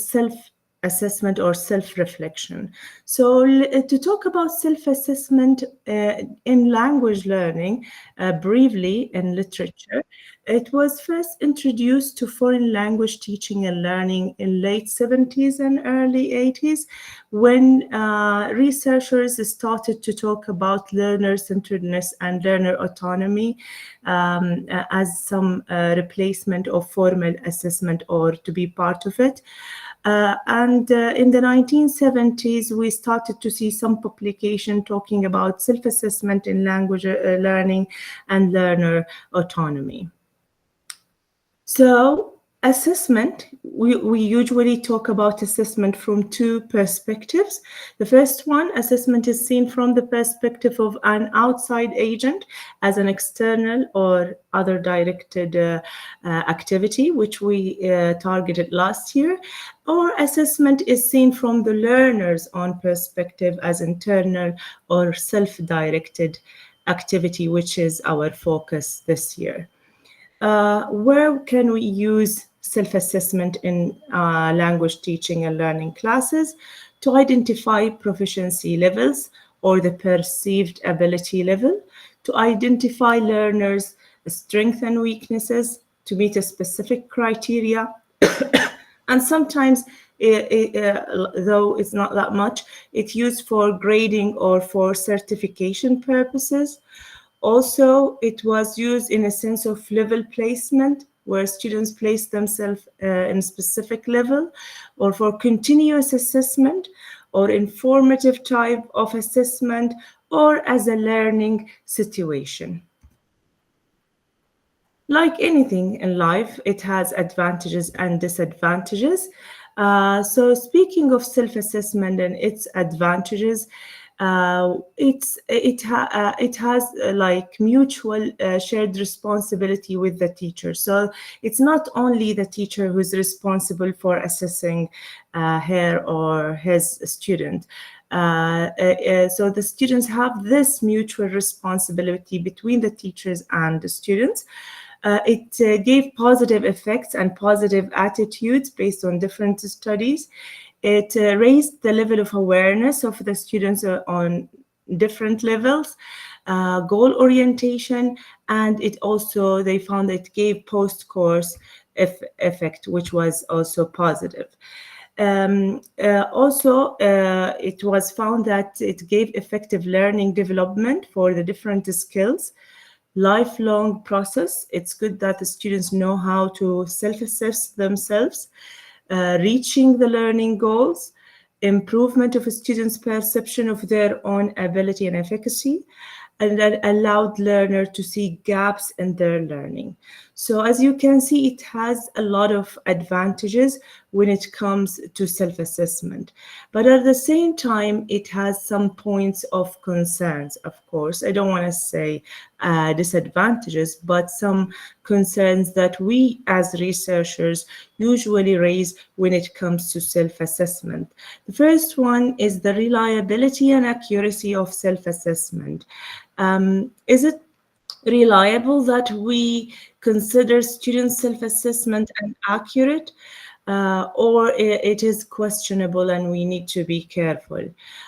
assessment or self-reflection. So to talk about self-assessment in language learning briefly in literature, it was first introduced to foreign language teaching and learning in late 70s and early 80s when researchers started to talk about learner-centeredness and learner autonomy as some replacement of formal assessment or to be part of it. And in the 1970s, we started to see some publication talking about self-assessment in language learning and learner autonomy. So assessment, we usually talk about assessment from two perspectives. The first one, assessment is seen from the perspective of an outside agent as an external or other directed activity, which we targeted last year. Or assessment is seen from the learner's own perspective as internal or self-directed activity, which is our focus this year. Where can we use self-assessment in language teaching and learning classes? To identify proficiency levels or the perceived ability level, to identify learners' strengths and weaknesses, to meet a specific criteria, and sometimes, though it's not that much, it's used for grading or for certification purposes. Also, it was used in a sense of level placement, where students place themselves in a specific level, or for continuous assessment, or informative type of assessment, or as a learning situation. Like anything in life, it has advantages and disadvantages. So speaking of self-assessment and its advantages, it has like mutual shared responsibility with the teacher. So it's not only the teacher who's responsible for assessing her or his student. So the students have this mutual responsibility between the teachers and the students. It gave positive effects and positive attitudes based on different studies. It raised the level of awareness of the students on different levels, goal orientation, and it also, they found it gave post-course effect, which was also positive. Also, it was found that it gave effective learning development for the different skills. Lifelong process. It's good that the students know how to self-assess themselves, reaching the learning goals, improvement of a student's perception of their own ability and efficacy, and that allowed learner to see gaps in their learning. So as you can see, it has a lot of advantages when it comes to self-assessment. But at the same time, it has some points of concerns, of course. I don't want to say disadvantages, but some concerns that we as researchers usually raise when it comes to self-assessment. The first one is the reliability and accuracy of self-assessment. Is it reliable that we consider student self-assessment and accurate, or it is questionable and we need to be careful?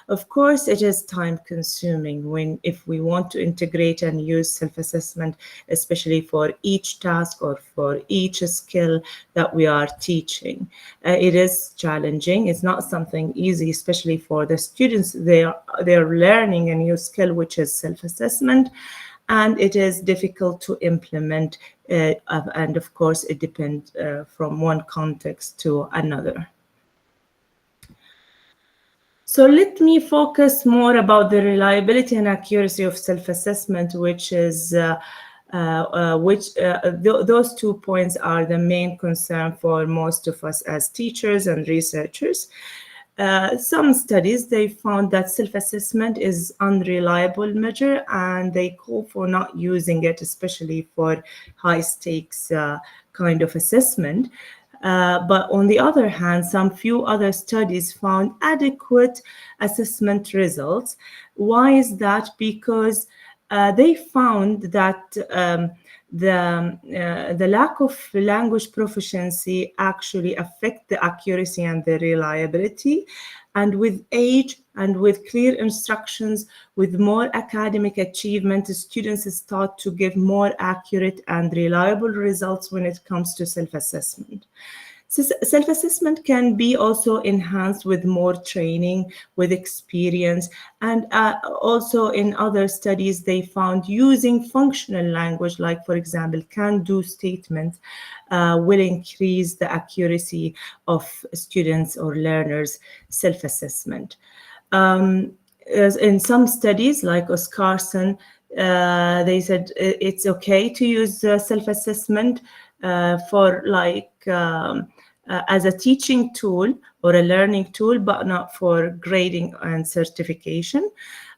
Of course, it is time consuming if we want to integrate and use self-assessment, especially for each task or for each skill that we are teaching. It is challenging. It's not something easy, especially for the students. They're learning a new skill, which is self-assessment, and it is difficult to implement, and of course it depends from one context to another. So let me focus more about the reliability and accuracy of self-assessment, which is those 2 points are the main concern for most of us as teachers and researchers. Some studies, they found that self-assessment is unreliable measure, and they call for not using it, especially for high-stakes kind of assessment. But on the other hand, some few other studies found adequate assessment results. Why is that? Because they found that the lack of language proficiency actually affect the accuracy and the reliability. And with age and with clear instructions, with more academic achievement, students start to give more accurate and reliable results when it comes to self-assessment. Self-assessment can be also enhanced with more training, with experience, and also in other studies they found using functional language, like for example, can-do statements, will increase the accuracy of students or learners' self-assessment. As in some studies, like Oscarson, they said it's okay to use self-assessment for like as a teaching tool or a learning tool, but not for grading and certification.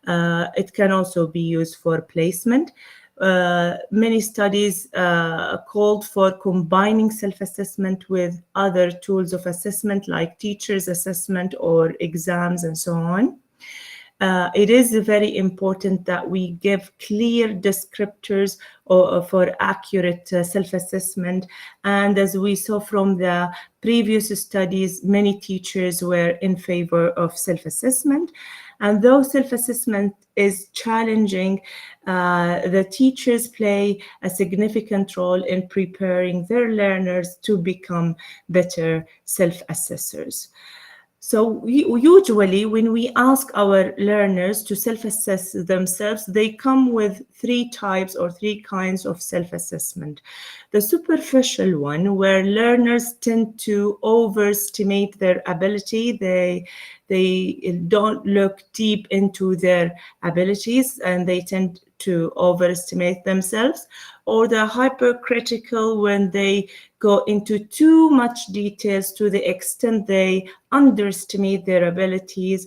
It can also be used for placement. Many studies called for combining self-assessment with other tools of assessment like teachers' assessment or exams and so on. It is very important that we give clear descriptors for accurate self-assessment. And as we saw from the previous studies, many teachers were in favor of self-assessment. And though self-assessment is challenging, the teachers play a significant role in preparing their learners to become better self-assessors. So usually when we ask our learners to self-assess themselves, they come with three types or three kinds of self-assessment. The superficial one, where learners tend to overestimate their ability. They don't look deep into their abilities and they tend to overestimate themselves, or the hypercritical, when they go into too much details to the extent they underestimate their abilities,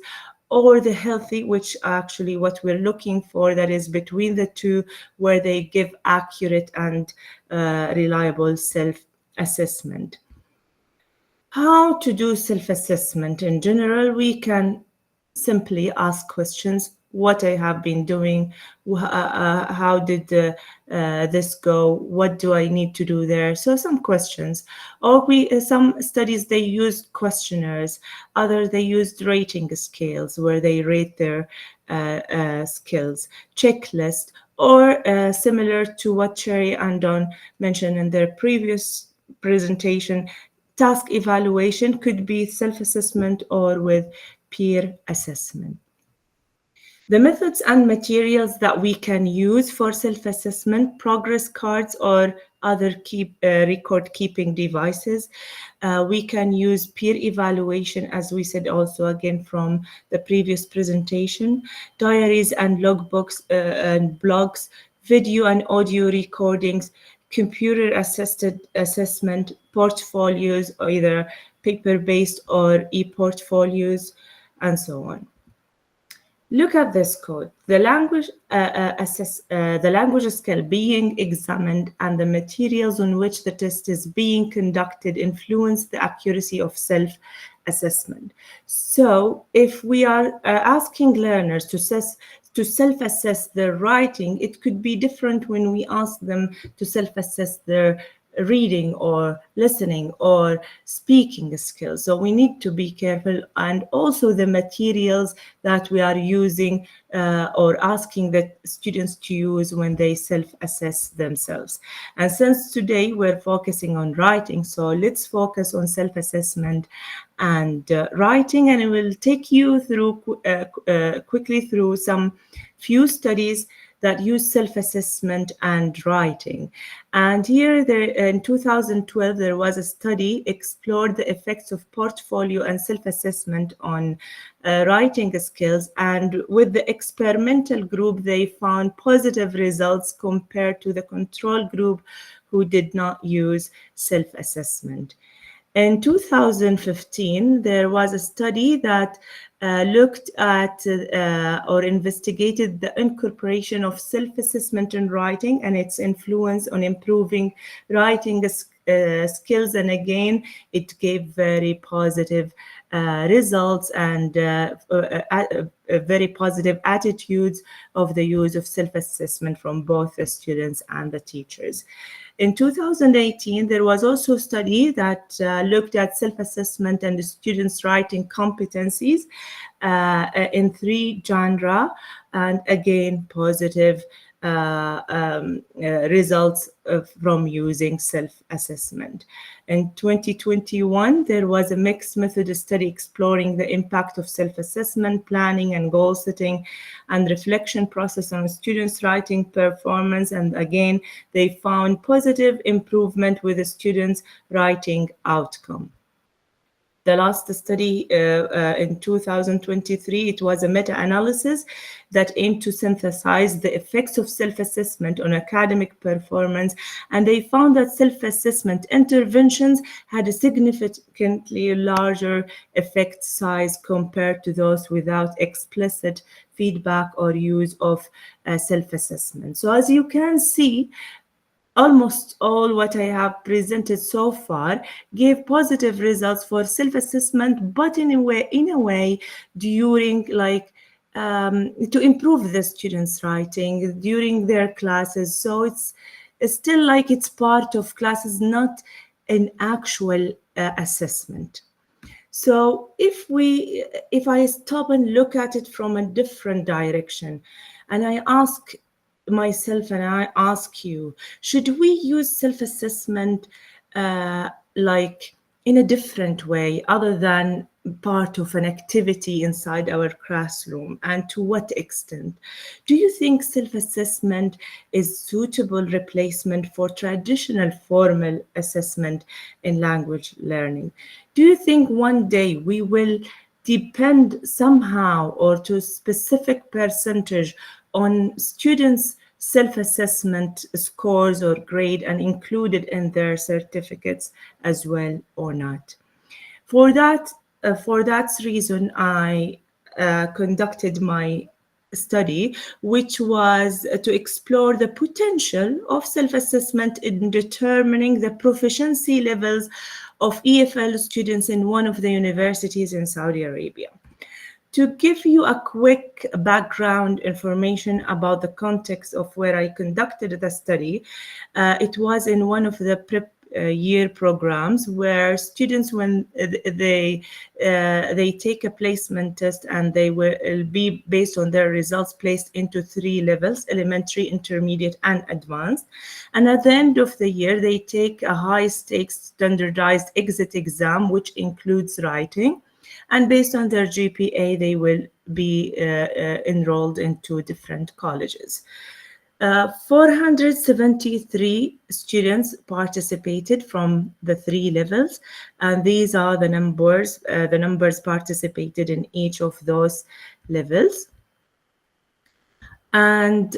or the healthy, which actually what we're looking for, that is between the two, where they give accurate and reliable self-assessment. How to do self-assessment in general? We can simply ask questions. What I have been doing, how did this go, what do I need to do there? So some questions. Or some studies, they used questionnaires. Others, they used rating scales where they rate their skills, checklist, or similar to what Sherry and Don mentioned in their previous presentation, task evaluation could be self-assessment or with peer assessment. The methods and materials that we can use for self-assessment, progress cards or other record-keeping devices. We can use peer evaluation, as we said also again from the previous presentation, diaries and logbooks and blogs, video and audio recordings, computer-assisted assessment, portfolios, either paper-based or e-portfolios, and so on. Look at this code. The language the language skill being examined and the materials on which the test is being conducted influence the accuracy of self-assessment. So if we are asking learners to self-assess their writing, it could be different when we ask them to self-assess their reading or listening or speaking skills. So we need to be careful, and also the materials that we are using or asking the students to use when they self-assess themselves. And since today we're focusing on writing, so let's focus on self-assessment and writing, and I will take you through quickly through some few studies that use self-assessment and writing. And here in 2012, there was a study explored the effects of portfolio and self-assessment on writing skills. And with the experimental group, they found positive results compared to the control group who did not use self-assessment. In 2015, there was a study that looked at or investigated the incorporation of self-assessment in writing and its influence on improving writing skills, and again, it gave very positive results and very positive attitudes of the use of self-assessment from both the students and the teachers. In 2018, there was also a study that looked at self-assessment and the students' writing competencies in 3 genres, and again, positive results from using self-assessment. In 2021, there was a mixed method study exploring the impact of self-assessment, planning and goal setting and reflection process on students' writing performance. And again, they found positive improvement with the students' writing outcome. The last study in 2023, it was a meta-analysis that aimed to synthesize the effects of self-assessment on academic performance. And they found that self-assessment interventions had a significantly larger effect size compared to those without explicit feedback or use of self-assessment. So as you can see, almost all what I have presented so far gave positive results for self-assessment, but in a way during to improve the students' writing during their classes. So it's still like it's part of classes, not an actual assessment. So if I stop and look at it from a different direction, and I ask myself and I ask you, should we use self-assessment like in a different way other than part of an activity inside our classroom, and to what extent? Do you think self-assessment is suitable replacement for traditional formal assessment in language learning? Do you think one day we will depend somehow or to a specific percentage on students' self-assessment scores or grade and included in their certificates as well or not? For that reason, I conducted my study, which was to explore the potential of self-assessment in determining the proficiency levels of EFL students in one of the universities in Saudi Arabia. To give you a quick background information about the context of where I conducted the study, it was in one of the prep year programs where students, when they take a placement test, and they will be based on their results placed into 3 levels: elementary, intermediate, and advanced. And at the end of the year, they take a high-stakes standardized exit exam, which includes writing. And based on their GPA, they will be enrolled into different colleges. 473 students participated from the 3 levels, and these are the numbers participated in each of those levels. And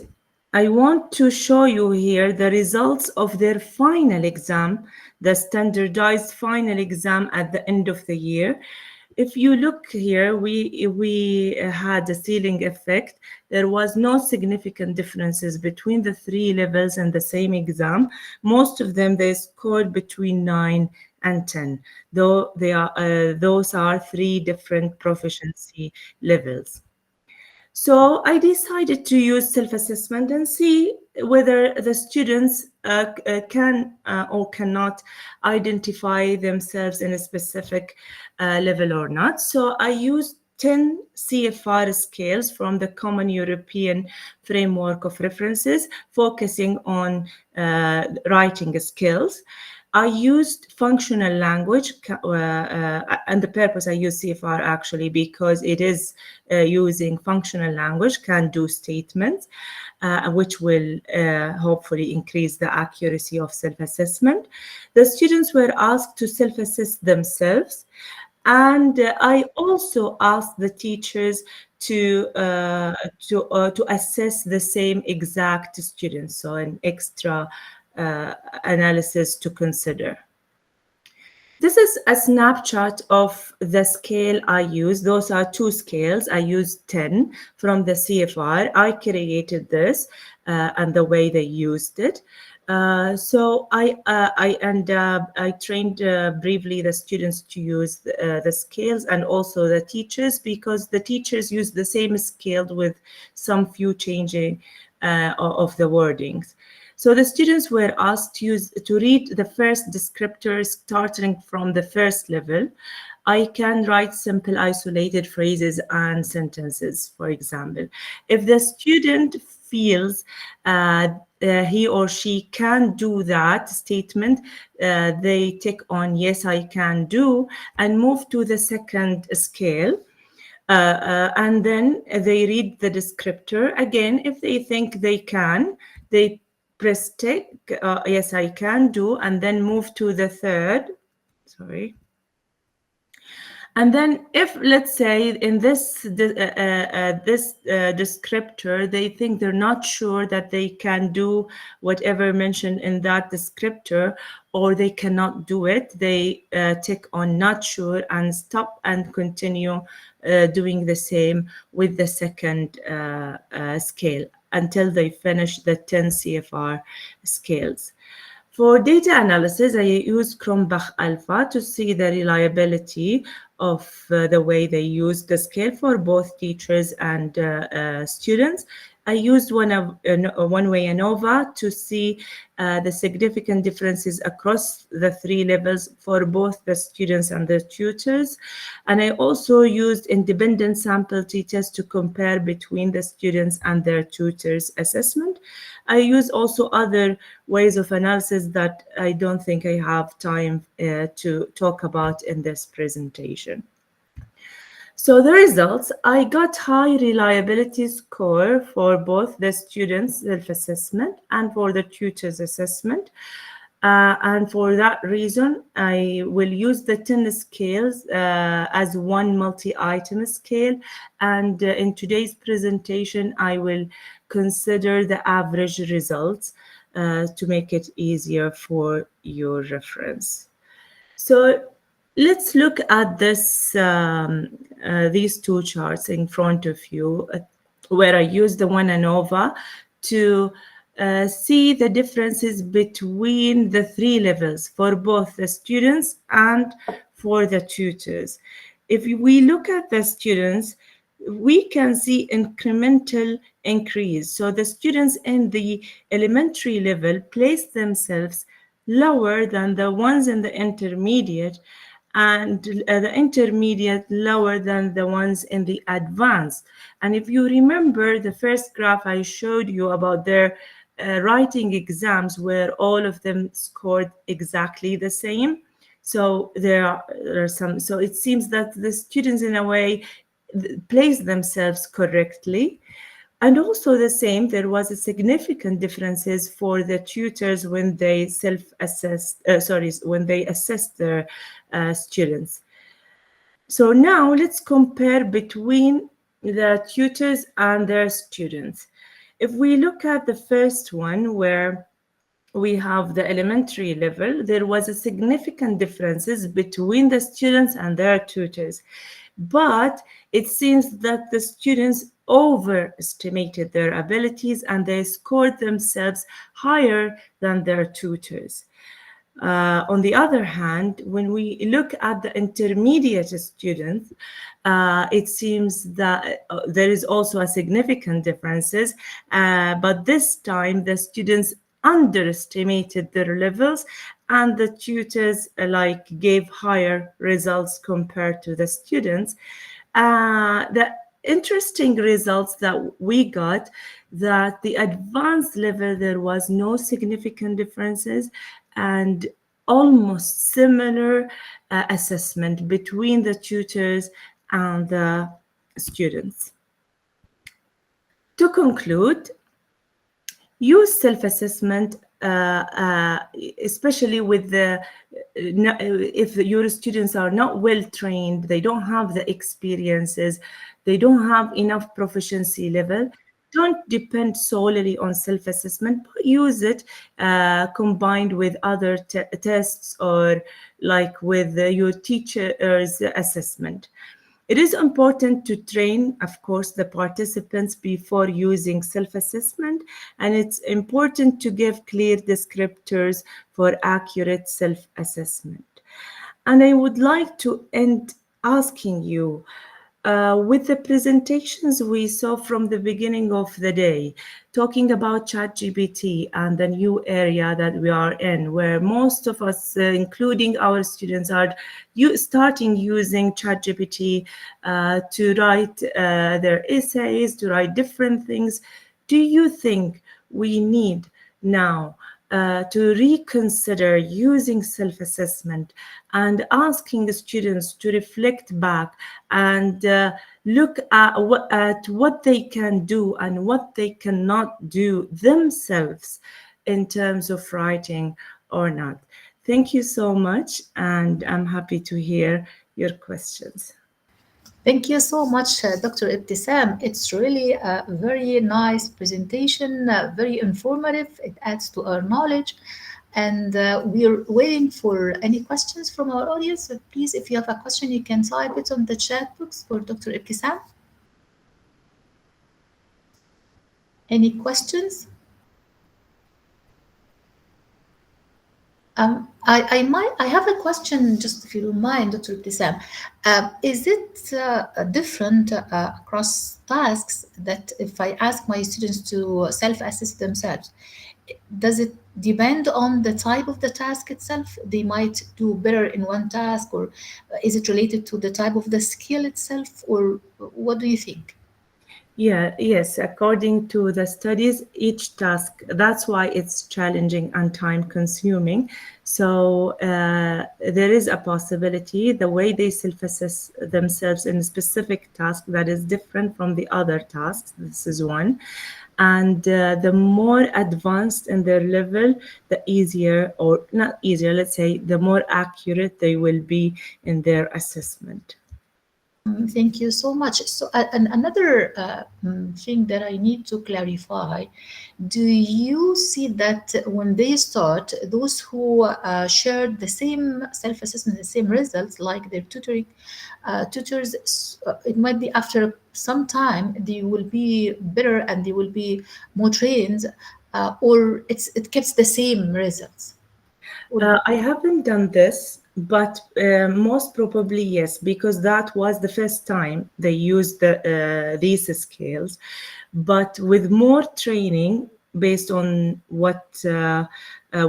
I want to show you here the results of their final exam, the standardized final exam at the end of the year. If you look here, we had a ceiling effect. There was no significant differences between the 3 levels and the same exam. Most of them, they scored between 9 and 10, though those are 3 different proficiency levels. So I decided to use self-assessment and see whether the students can or cannot identify themselves in a specific level or not. So I used 10 CFR scales from the Common European Framework of References, focusing on writing skills. I used functional language, and the purpose I use CFR actually because it is using functional language, can-do statements, which will hopefully increase the accuracy of self-assessment. The students were asked to self-assess themselves, and I also asked the teachers to assess the same exact students, so an extra analysis to consider. This is a snapshot of the scale I use. Those are two scales. I used 10 from the CFR. I created this and the way they used it. So I trained briefly the students to use the scales, and also the teachers, because the teachers use the same scale with some few changing of the wordings. So the students were asked to read the first descriptors starting from the first level. I can write simple isolated phrases and sentences, for example. If the student feels he or she can do that statement, they tick on yes, I can do, and move to the second scale. And then they read the descriptor. Again, if they think they can, they press tick, yes, I can do, and then move to the third. Sorry. And then if, let's say, in this descriptor, they think they're not sure that they can do whatever mentioned in that descriptor, or they cannot do it, they tick on not sure and stop and continue doing the same with the second scale until they finish the 10 CFR scales. For data analysis, I use Cronbach Alpha to see the reliability of the way they use the scale for both teachers and students. I used One Way ANOVA to see the significant differences across the 3 levels for both the students and the tutors. And I also used independent sample t-tests to compare between the students and their tutors' assessment. I use also other ways of analysis that I don't think I have time to talk about in this presentation. So the results, I got high reliability score for both the students' self-assessment and for the tutor's assessment. And for that reason, I will use the 10 scales as one multi-item scale. And in today's presentation, I will consider the average results to make it easier for your reference. So let's look at this, these two charts in front of you, where I use the One ANOVA to see the differences between the 3 levels for both the students and for the tutors. If we look at the students, we can see incremental increase. So the students in the elementary level place themselves lower than the ones in the intermediate, and the intermediate lower than the ones in the advanced. And if you remember the first graph I showed you about their writing exams, where all of them scored exactly the same. So there are some, so it seems that the students in a way place themselves correctly. And also the same, there was a significant differences for the tutors when they self-assessed, when they assessed their students. So now let's compare between the tutors and their students. If we look at the first one, where we have the elementary level, there was a significant differences between the students and their tutors. But it seems that the students overestimated their abilities and they scored themselves higher than their tutors. On the other hand, when we look at the intermediate students, it seems that there is also a significant differences, but this time the students underestimated their levels and the tutors gave higher results compared to the students. The interesting results that we got, that the advanced level, there was no significant differences and almost similar assessment between the tutors and the students. To conclude, use self-assessment, especially with the if your students are not well trained, they don't have the experiences, they don't have enough proficiency level. don't depend solely on self-assessment, but use it combined with other tests or like with your teacher's assessment. It is important to train, of course, the participants before using self-assessment, and it's important to give clear descriptors for accurate self-assessment. And I would like to end asking you, with the presentations we saw from the beginning of the day, talking about ChatGPT and the new area that we are in, where most of us, including our students, are starting using ChatGPT to write their essays, to write different things. Do you think we need now to reconsider using self-assessment and asking the students to reflect back and look at what they can do and what they cannot do themselves in terms of writing or not? Thank you so much, and I'm happy to hear your questions. Thank you so much, Dr. Ibtisam. It's really a very nice presentation, very informative. It adds to our knowledge. And we're waiting for any questions from our audience. So please, if you have a question, you can type it on the chat box for Dr. Ibtisam. Any questions? I have a question, just if you don't mind, Dr. Ibtisam. Is it different across tasks that if I ask my students to self-assess themselves, does it depend on the type of the task itself? They might do better in one task, or is it related to the type of the skill itself, or what do you think? Yes, according to the studies, each task, that's why it's challenging and time consuming. So there is a possibility the way they self-assess themselves in a specific task that is different from the other tasks. This is one. And the more advanced in their level, the easier, or not easier, let's say, the more accurate they will be in their assessment. Thank you so much. So another thing that I need to clarify, do you see that when they start, those who shared the same self-assessment, the same results, like their tutors, it might be after some time they will be better and they will be more trained, or it keeps the same results? I haven't done this, but most probably yes, because that was the first time they used these skills. But with more training, based on what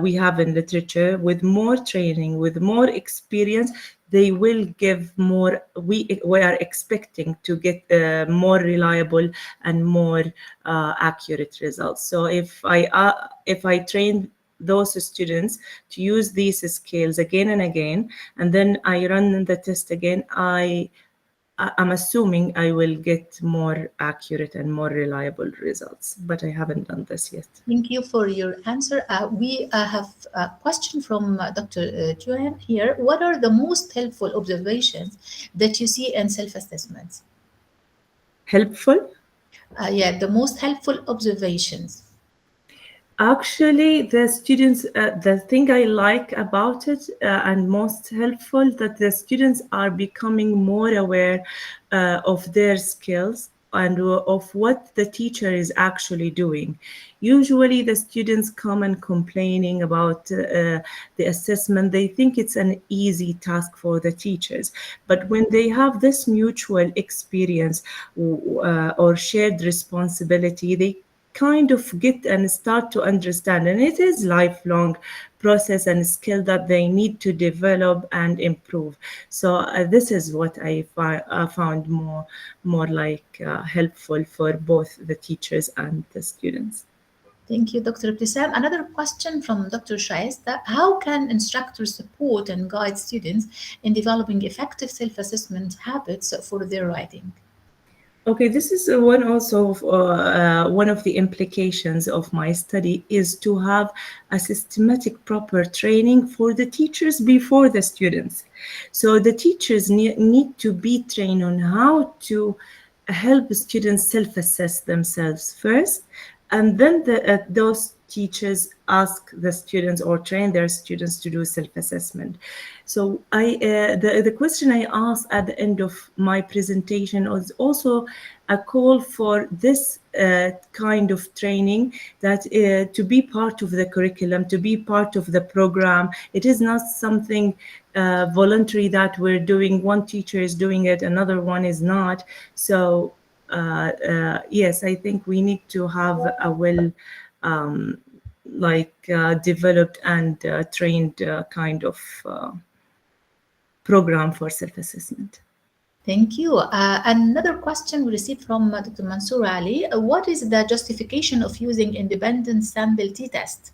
we have in literature, with more training, with more experience, they will give more. We are expecting to get more reliable and more accurate results. So if I train those students to use these skills again and again, and then I run the test again, I'm assuming I will get more accurate and more reliable results, but I haven't done this yet. Thank you for your answer. We have a question from Dr. Joanne here. What are the most helpful observations that you see in self-assessments? Helpful? Yeah, the most helpful observations. Actually, the students, the thing I like about it and most helpful, that the students are becoming more aware of their skills and of what the teacher is actually doing. Usually the students come and complaining about the assessment. They think it's an easy task for the teachers. But when they have this mutual experience or shared responsibility, they kind of get and start to understand, and it is lifelong process and skill that they need to develop and improve. So this is what I found more like helpful for both the teachers and the students. Thank you, Dr. Ibtisam. Another question from Dr. Shaista: how can instructors support and guide students in developing effective self-assessment habits for their writing? Okay, this is one of the implications of my study, is to have a systematic, proper training for the teachers before the students. So the teachers need to be trained on how to help students self-assess themselves first, and then those teachers ask the students or train their students to do self-assessment. So the question I asked at the end of my presentation was also a call for this kind of training, that to be part of the curriculum, to be part of the program. It is not something voluntary that we're doing. One teacher is doing it, another one is not. So yes, I think we need to have a well developed and trained kind of program for self-assessment. Thank you. Another question we received from Dr. Mansour Ali. What is the justification of using independent sample t-test?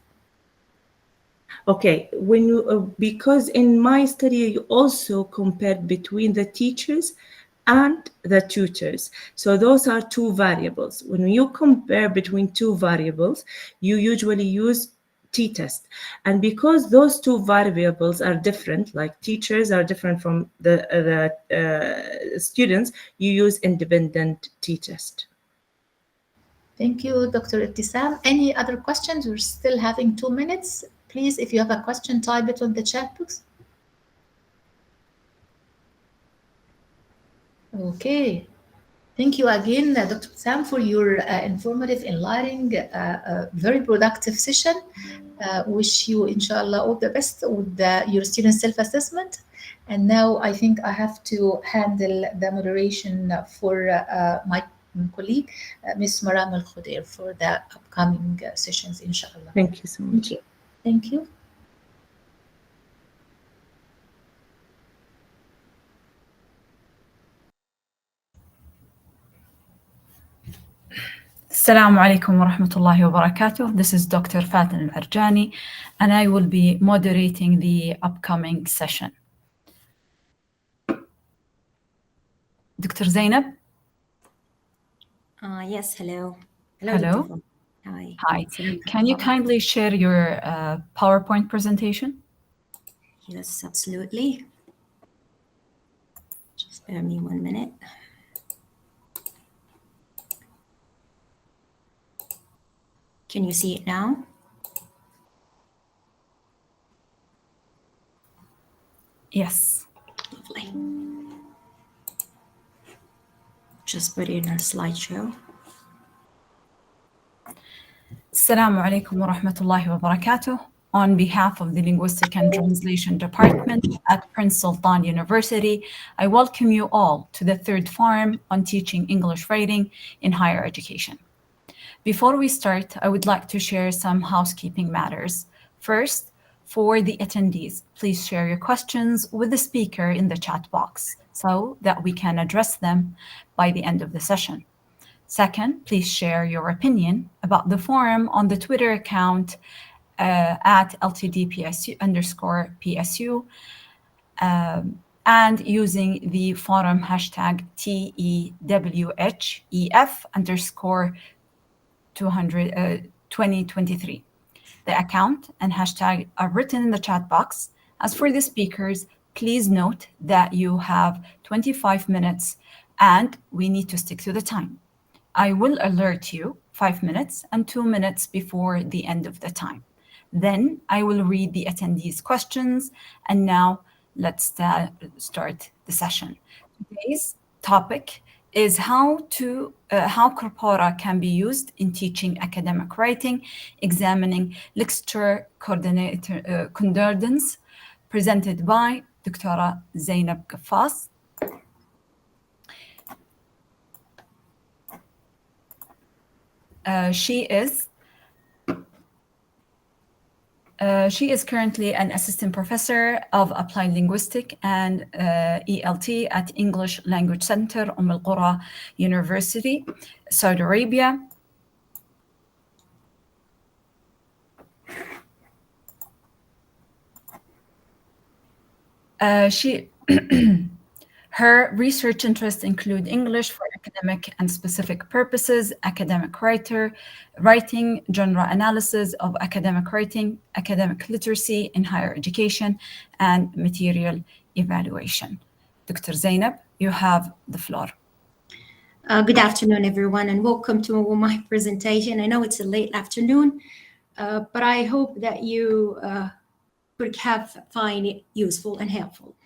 Okay, when you, because in my study, you also compared between the teachers and the tutors. So those are two variables. When you compare between two variables, you usually use t-test. And because those two variables are different, like teachers are different from the students, you use independent t-test. Thank you, Dr. Ibtisam. Any other questions? We're still having 2 minutes. Please, if you have a question, type it on the chat box. Okay. Thank you again, Dr. Sam, for your informative, enlightening, very productive session. Wish you, inshallah, all the best with your student self-assessment. And now I think I have to handle the moderation for my colleague, Ms. Maram Al-Khudair, for the upcoming sessions, inshallah. Thank you so much. Thank you. Thank you. Assalamu alaikum wa rahmatullahi wa barakatuh. This is Dr. Fatin Al-Arjani, and I will be moderating the upcoming session. Dr. Zainab? Yes, hello. Hello. Dr. Hi. Hi. Can you kindly share your PowerPoint presentation? Yes, absolutely. Just bear me 1 minute. Can you see it now? Yes. Lovely. Just put it in our slideshow. Assalamu alaikum wa rahmatullahi wa barakatuh. On behalf of the Linguistic and Translation Department at Prince Sultan University, I welcome you all to the third forum on teaching English writing in higher education. Before we start, I would like to share some housekeeping matters. First, for the attendees, please share your questions with the speaker in the chat box so that we can address them by the end of the session. Second, please share your opinion about the forum on the Twitter account at LTD_PSU and using the forum hashtag TEWF_2023. The account and hashtag are written in the chat box. As for the speakers, please note that you have 25 minutes and we need to stick to the time. I will alert you 5 minutes and 2 minutes before the end of the time. Then I will read the attendees' questions. And now let's start the session. Today's topic is how corpora can be used in teaching academic writing, examining lecture concordance, presented by Dr. Zainab Gaffas. She is currently an assistant professor of applied linguistics and ELT at English Language Center, Al Qura University, Saudi Arabia. Her research interests include English for academic and specific purposes, academic writing, genre analysis of academic writing, academic literacy in higher education, and material evaluation. Dr. Zainab, you have the floor. Good afternoon, everyone, and welcome to my presentation. I know it's a late afternoon, but I hope that you find it useful and helpful.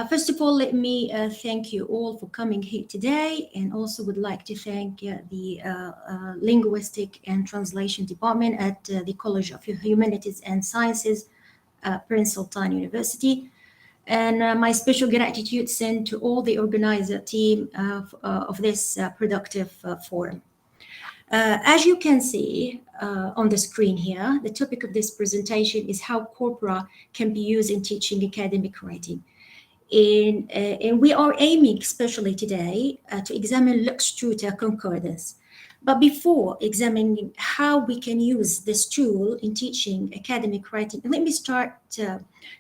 First of all, let me thank you all for coming here today, and also would like to thank the Linguistic and Translation Department at the College of Humanities and Sciences, Prince Sultan University. And my special gratitude sent to all the organizer team of this productive forum. As you can see on the screen here, the topic of this presentation is how corpora can be used in teaching academic writing. And we are aiming, especially today, to examine Lux Strutta concordance. But before examining how we can use this tool in teaching academic writing, let me start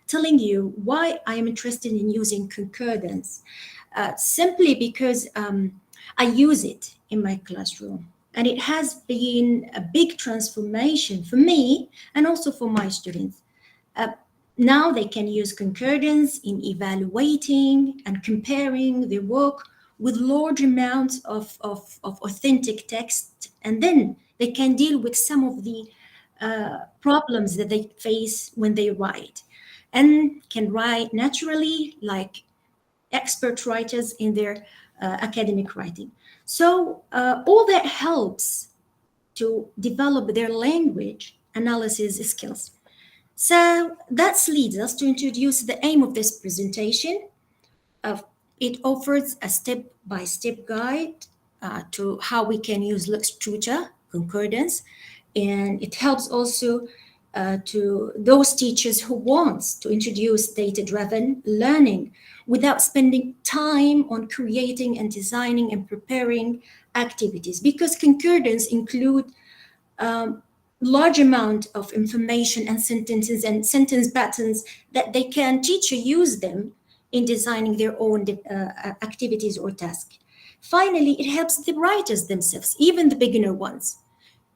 telling you why I am interested in using concordance. Simply because I use it in my classroom. And it has been a big transformation for me and also for my students. Now they can use concordance in evaluating and comparing their work with large amounts of authentic text, and then they can deal with some of the problems that they face when they write, and can write naturally like expert writers in their academic writing. So all that helps to develop their language analysis skills. So that leads us to introduce the aim of this presentation. It offers a step-by-step guide to how we can use Lux Strutta concordance, and it helps also to those teachers who want to introduce data-driven learning without spending time on creating and designing and preparing activities, because concordance include large amount of information and sentences and sentence patterns that they can teach or use them in designing their own activities or tasks. Finally, it helps the writers themselves, even the beginner ones,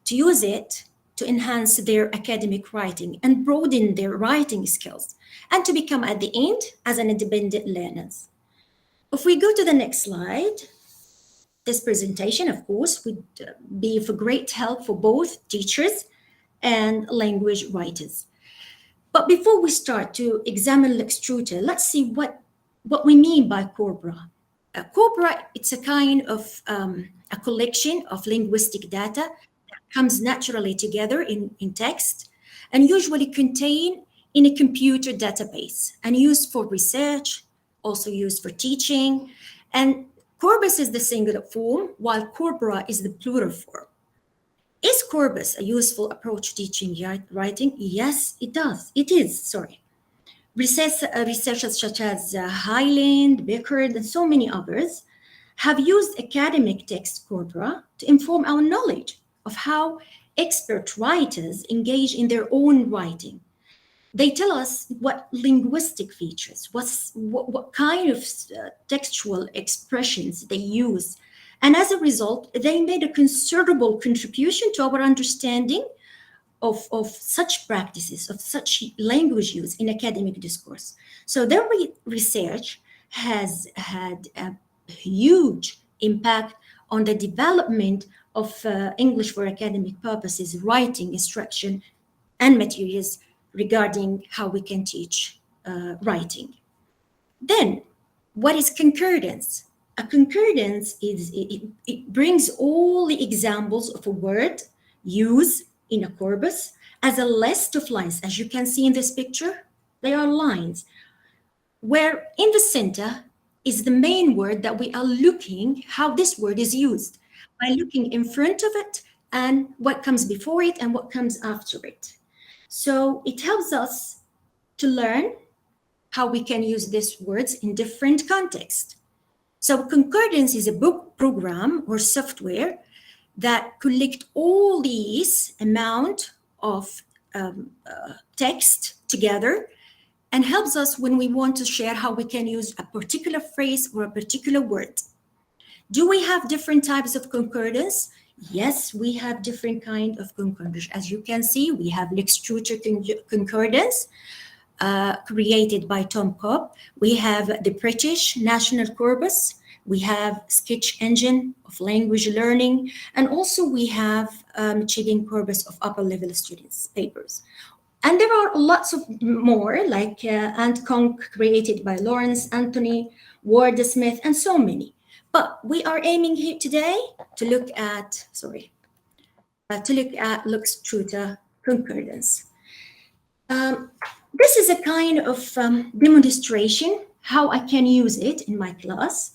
to use it to enhance their academic writing and broaden their writing skills, and to become at the end as an independent learners. If we go to the next slide, this presentation, of course, would be for great help for both teachers and language writers. But before we start to examine Lux Strutta, let's see what we mean by corpora. Corpora, it's a kind of a collection of linguistic data that comes naturally together in text and usually contained in a computer database and used for research, also used for teaching. And corpus is the singular form, while corpora is the plural form. Is corpus a useful approach to teaching writing? Yes, it does. It is, sorry. Researchers such as Hyland, Beckert, and so many others have used academic text corpora to inform our knowledge of how expert writers engage in their own writing. They tell us what linguistic features, what kind of textual expressions they use. And as a result, they made a considerable contribution to our understanding of such practices, of such language use in academic discourse. So their research has had a huge impact on the development of English for academic purposes, writing, instruction, and materials regarding how we can teach writing. Then, what is concordance? A concordance is, it brings all the examples of a word used in a corpus as a list of lines. As you can see in this picture, they are lines, where in the center is the main word that we are looking how this word is used, by looking in front of it and what comes before it and what comes after it. So it helps us to learn how we can use these words in different contexts. So concordance is a book program or software that collect all these amount of text together and helps us when we want to share how we can use a particular phrase or a particular word. Do we have different types of concordance? Yes, we have different kind of concordance. As you can see, we have Lux Strutta concordance created by Tom Cobb. We have the British National Corpus we have Sketch Engine of language learning, and also we have Checking Corpus of upper level students' papers. And there are lots of more, like AntConc created by Lawrence Anthony, Wordsmith, and so many. But we are aiming here today to look at, LuxTutor Concordance. This is a kind of demonstration how I can use it in my class.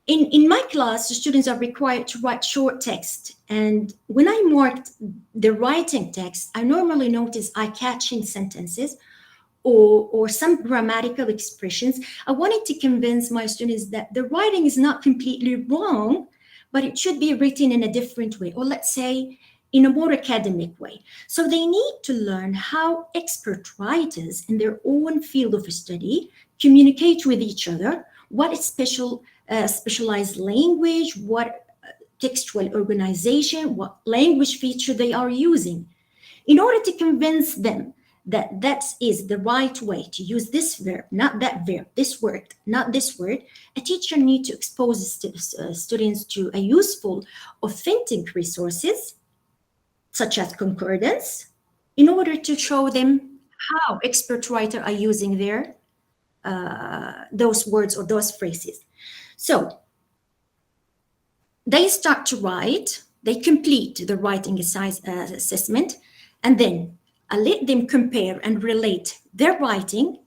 In my class, the students are required to write short text. And when I marked the writing text, I normally notice eye-catching sentences or some grammatical expressions. I wanted to convince my students that the writing is not completely wrong, but it should be written in a different way, or let's say in a more academic way. So they need to learn how expert writers in their own field of study communicate with each other, what is specialized language, what textual organization, what language feature they are using. In order to convince them that that is the right way to use this verb, not that verb, this word, not this word, a teacher needs to expose students to a useful, authentic resources, such as concordance, in order to show them how expert writers are using their those words or those phrases. So they start to write, they complete the writing assessment, and then I let them compare and relate their writing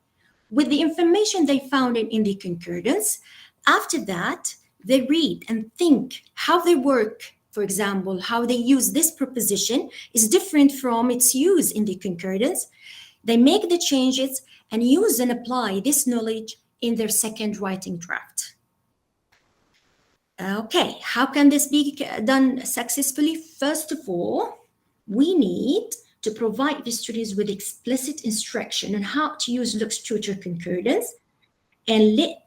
with the information they found in the concordance. After that, they read and think how they work. For example, how they use this preposition is different from its use in the concordance. They make the changes and use and apply this knowledge in their second writing draft. Okay, how can this be done successfully? First of all, we need to provide the students with explicit instruction on how to use LuxTutor Concordance, and let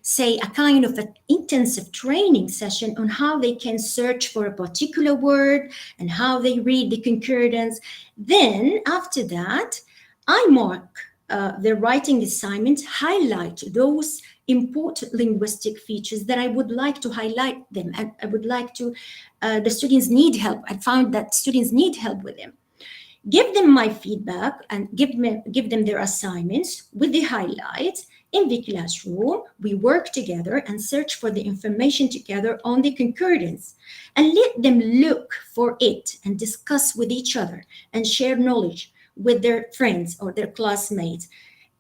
say a kind of an intensive training session on how they can search for a particular word and how they read the concordance. Then after that, I mark the writing assignment, highlight those important linguistic features that I would like to highlight them. And I would like to, the students need help. I found that students need help with them. Give them my feedback and give them their assignments with the highlights. In the classroom, we work together and search for the information together on the concordance, and let them look for it and discuss with each other and share knowledge with their friends or their classmates,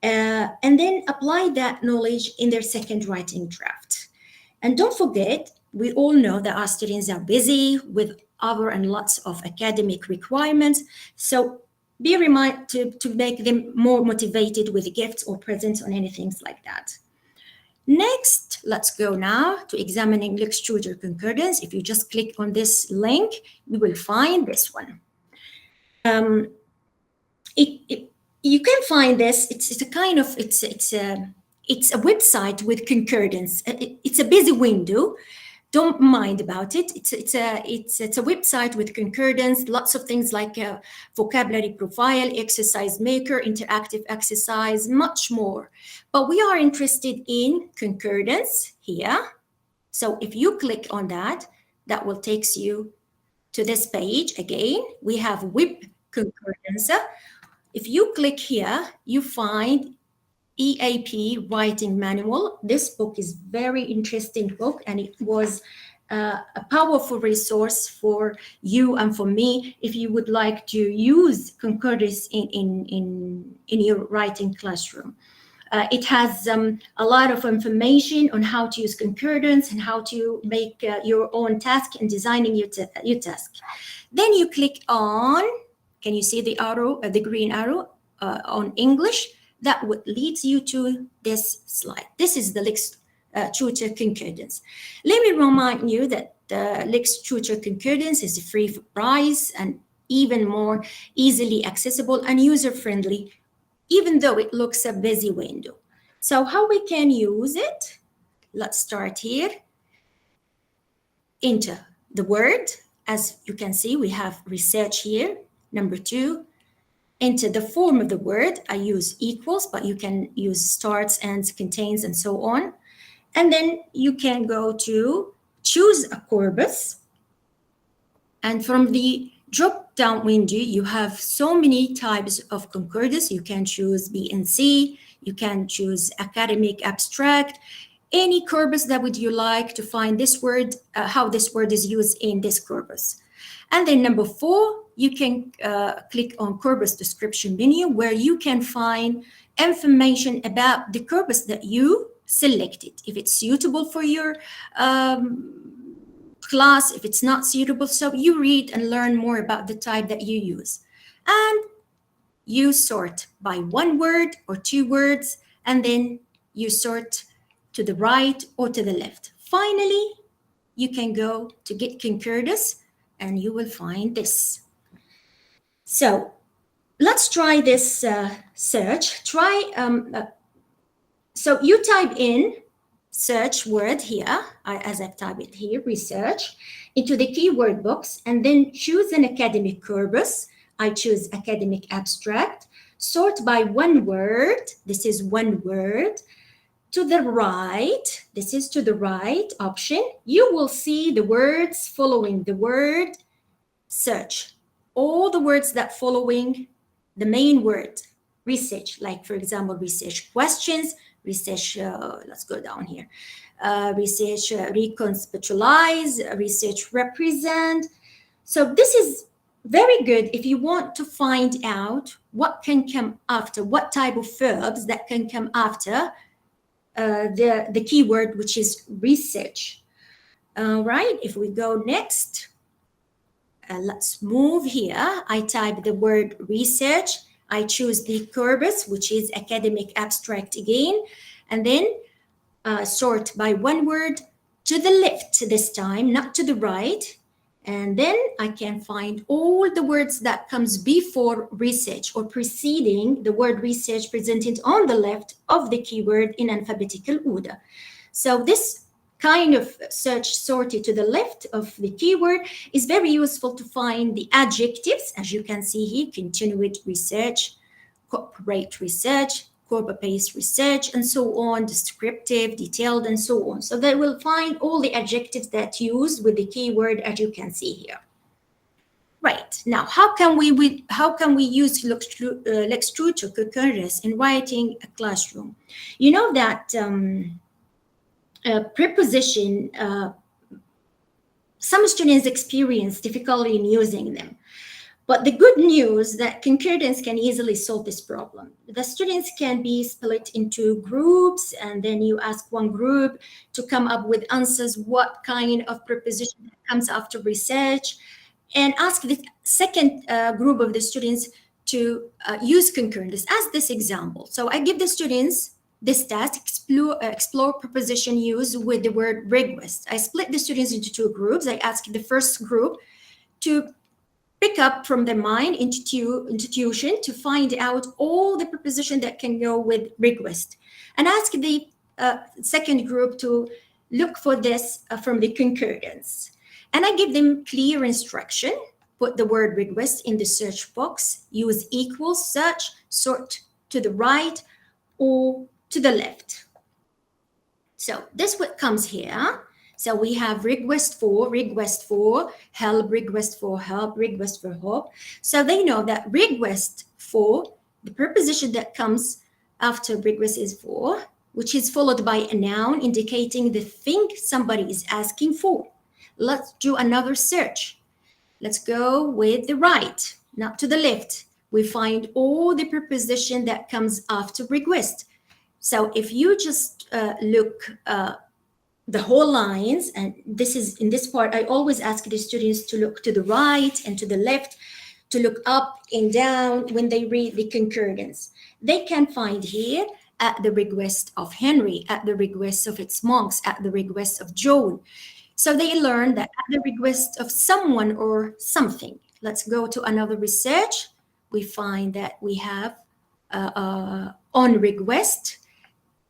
and then apply that knowledge in their second writing draft. And don't forget, we all know that our students are busy with other and lots of academic requirements. So be reminded to make them more motivated with gifts or presents or anything like that. Next, let's go now to examining LuxTutor Concordance. If you just click on this link, we will find this one. You can find this. It's a kind of it's a website with concordance. It's a busy window. Don't mind about it. It's a website with concordance, lots of things like a vocabulary profile, exercise maker, interactive exercise, much more. But we are interested in concordance here. So if you click on that, that will take you to this page. Again, we have web concordance. If you click here, you find EAP Writing Manual. This book is very interesting book, and it was a powerful resource for you and for me if you would like to use concordance in your writing classroom. It has a lot of information on how to use concordance and how to make your own task and designing your task. Then you click on, can you see the arrow, the green arrow on English? That would lead you to this slide. This is the LuxTutor Concordance. Let me remind you that the LuxTutor Concordance is free for price and even more easily accessible and user-friendly, even though it looks a busy window. So how we can use it? Let's start here. Enter the word. As you can see, we have research here. Number 2. Enter the form of the word. I use equals, but you can use starts, ends, contains, and so on. And then you can go to choose a corpus. And from the drop-down window, you have so many types of concordance. You can choose BNC, you can choose academic abstract, any corpus that would you like to find this word, how this word is used in this corpus. And then number 4, you can click on corpus description menu, where you can find information about the corpus that you selected, if it's suitable for your class, if it's not suitable. So you read and learn more about the type that you use. And you sort by 1 word or 2 words, and then you sort to the right or to the left. Finally, you can go to get concordance and you will find this. So let's try this search. So you type in search word here, as I've typed it here, research, into the keyword box, and then choose an academic corpus. I choose academic abstract. Sort by 1 word. This is 1 word. To the right, this is to the right option, you will see the words following the word search. All the words that following the main word, research, like for example, research questions, research, let's go down here, research reconceptualize, research represent. So this is very good if you want to find out what can come after, what type of verbs that can come after the keyword, which is research. Right, if we go next, let's move here. I type the word research. I choose the corpus, which is academic abstract again, and then sort by 1 word to the left this time, not to the right. And then I can find all the words that comes before research or preceding the word research presented on the left of the keyword in alphabetical order. So this kind of search sorted to the left of the keyword is very useful to find the adjectives, as you can see here: continued research, corporate research, corpus-based research, and so on, descriptive, detailed, and so on. So they will find all the adjectives that use with the keyword, as you can see here. Right, now how can we use Lextrude or concordance in writing a classroom? You know that preposition, some students experience difficulty in using them. But the good news that concordance can easily solve this problem. The students can be split into groups, and then you ask one group to come up with answers, what kind of preposition comes after research, and ask the second group of the students to use concordance as this example. So I give the students this task, explore preposition use with the word request. I split the students into 2 groups. I ask the first group to pick up from their mind institution to find out all the preposition that can go with request, and ask the second group to look for this from the concordance. And I give them clear instruction: put the word request in the search box, use equals search, sort to the right or to the left. So this what comes here. So we have request for help, request for help, request for help. So they know that request for, the preposition that comes after request is for, which is followed by a noun indicating the thing somebody is asking for. Let's do another search. Let's go with the right, not to the left. We find all the preposition that comes after request. So if you just look the whole lines, and this is in this part, I always ask the students to look to the right and to the left, to look up and down when they read the concordance. They can find here, at the request of Henry, at the request of its monks, at the request of Joan. So they learn that at the request of someone or something. Let's go to another research. We find that we have on request,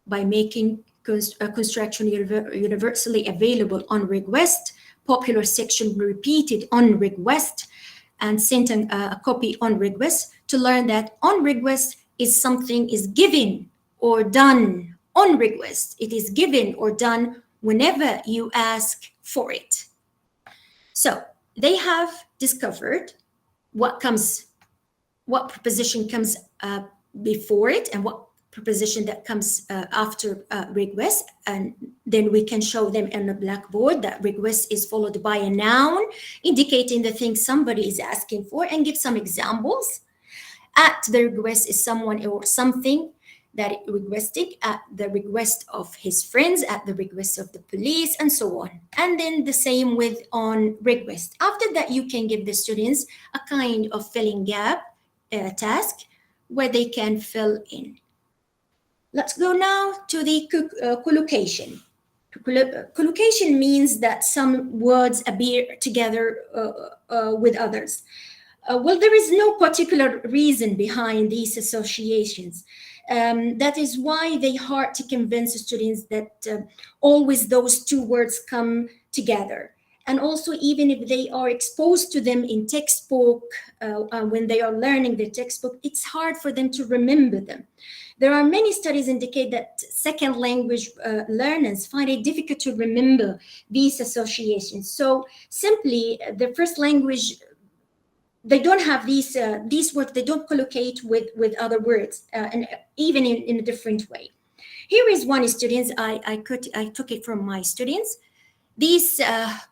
by making construction universally available on request, popular section repeated on request, and sent a copy on request, to learn that on request is something is given or done on request. It is given or done whenever you ask for it. So they have discovered what preposition comes before it and what preposition that comes after request, and then we can show them on the blackboard that request is followed by a noun indicating the thing somebody is asking for, and give some examples. At the request is someone or something that is requesting, at the request of his friends, at the request of the police, and so on. And then the same with on request. After that, you can give the students a kind of filling gap task where they can fill in. Let's go now to the collocation. Collocation means that some words appear together with others. Well, there is no particular reason behind these associations. That is why they hard to convince students that always those two words come together. And also, even if they are exposed to them in textbook, when they are learning the textbook, it's hard for them to remember them. There are many studies indicate that second language learners find it difficult to remember these associations. So simply the first language, they don't have these words, they don't collocate with other words, and even in a different way. Here is one student, I took it from my students. These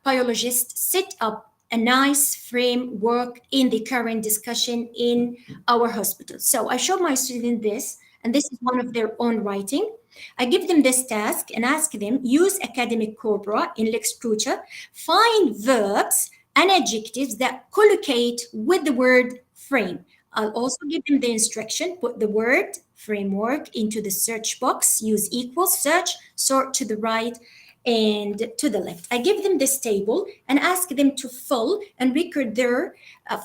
biologists set up a nice framework in the current discussion in our hospital. So I show my student this, and this is one of their own writing. I give them this task and ask them, use academic corpora in Lex Crucia, find verbs and adjectives that collocate with the word frame. I'll also give them the instruction, put the word framework into the search box, use equals, search, sort to the right and to the left. I give them this table and ask them to fill and record their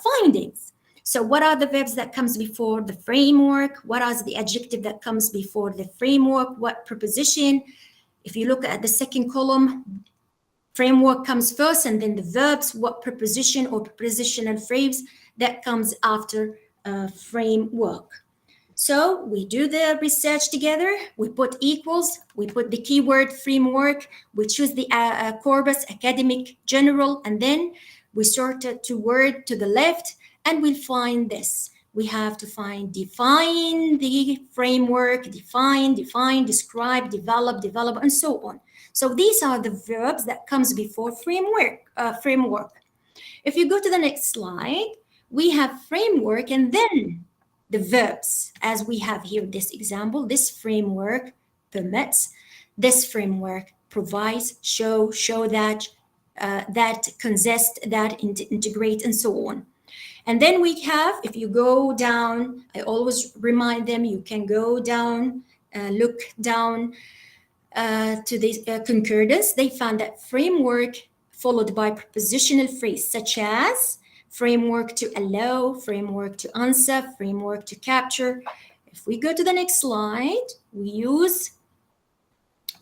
findings. So what are the verbs that comes before the framework? What is the adjective that comes before the framework? What preposition? If you look at the second column, framework comes first and then the verbs, what preposition or prepositional phrase that comes after framework. So we do the research together, we put equals, we put the keyword framework, we choose the corpus, academic, general, and then we sort it to word to the left, and we'll find this. We have to define the framework, define, describe, develop, and so on. So these are the verbs that comes before framework. If you go to the next slide, we have framework and then the verbs, as we have here this example. This framework permits, this framework provides, show that, that consist, that integrate, and so on. And then we have, if you go down, I always remind them, you can go down, look down to the concordance. They found that framework followed by prepositional phrase such as framework to allow, framework to answer, framework to capture. If we go to the next slide, we use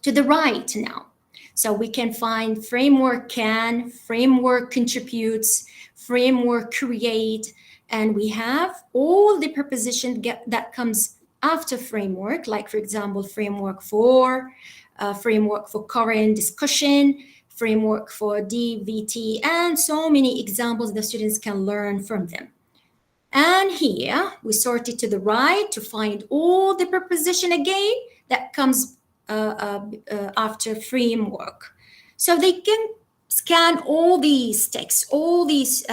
to the right now. So we can find framework can, framework contributes, framework create, and we have all the preposition that comes after framework, like for example, framework for current discussion, framework for DVT, and so many examples the students can learn from them. And here we sort it to the right to find all the preposition again that comes after framework. So they can scan all these texts, all these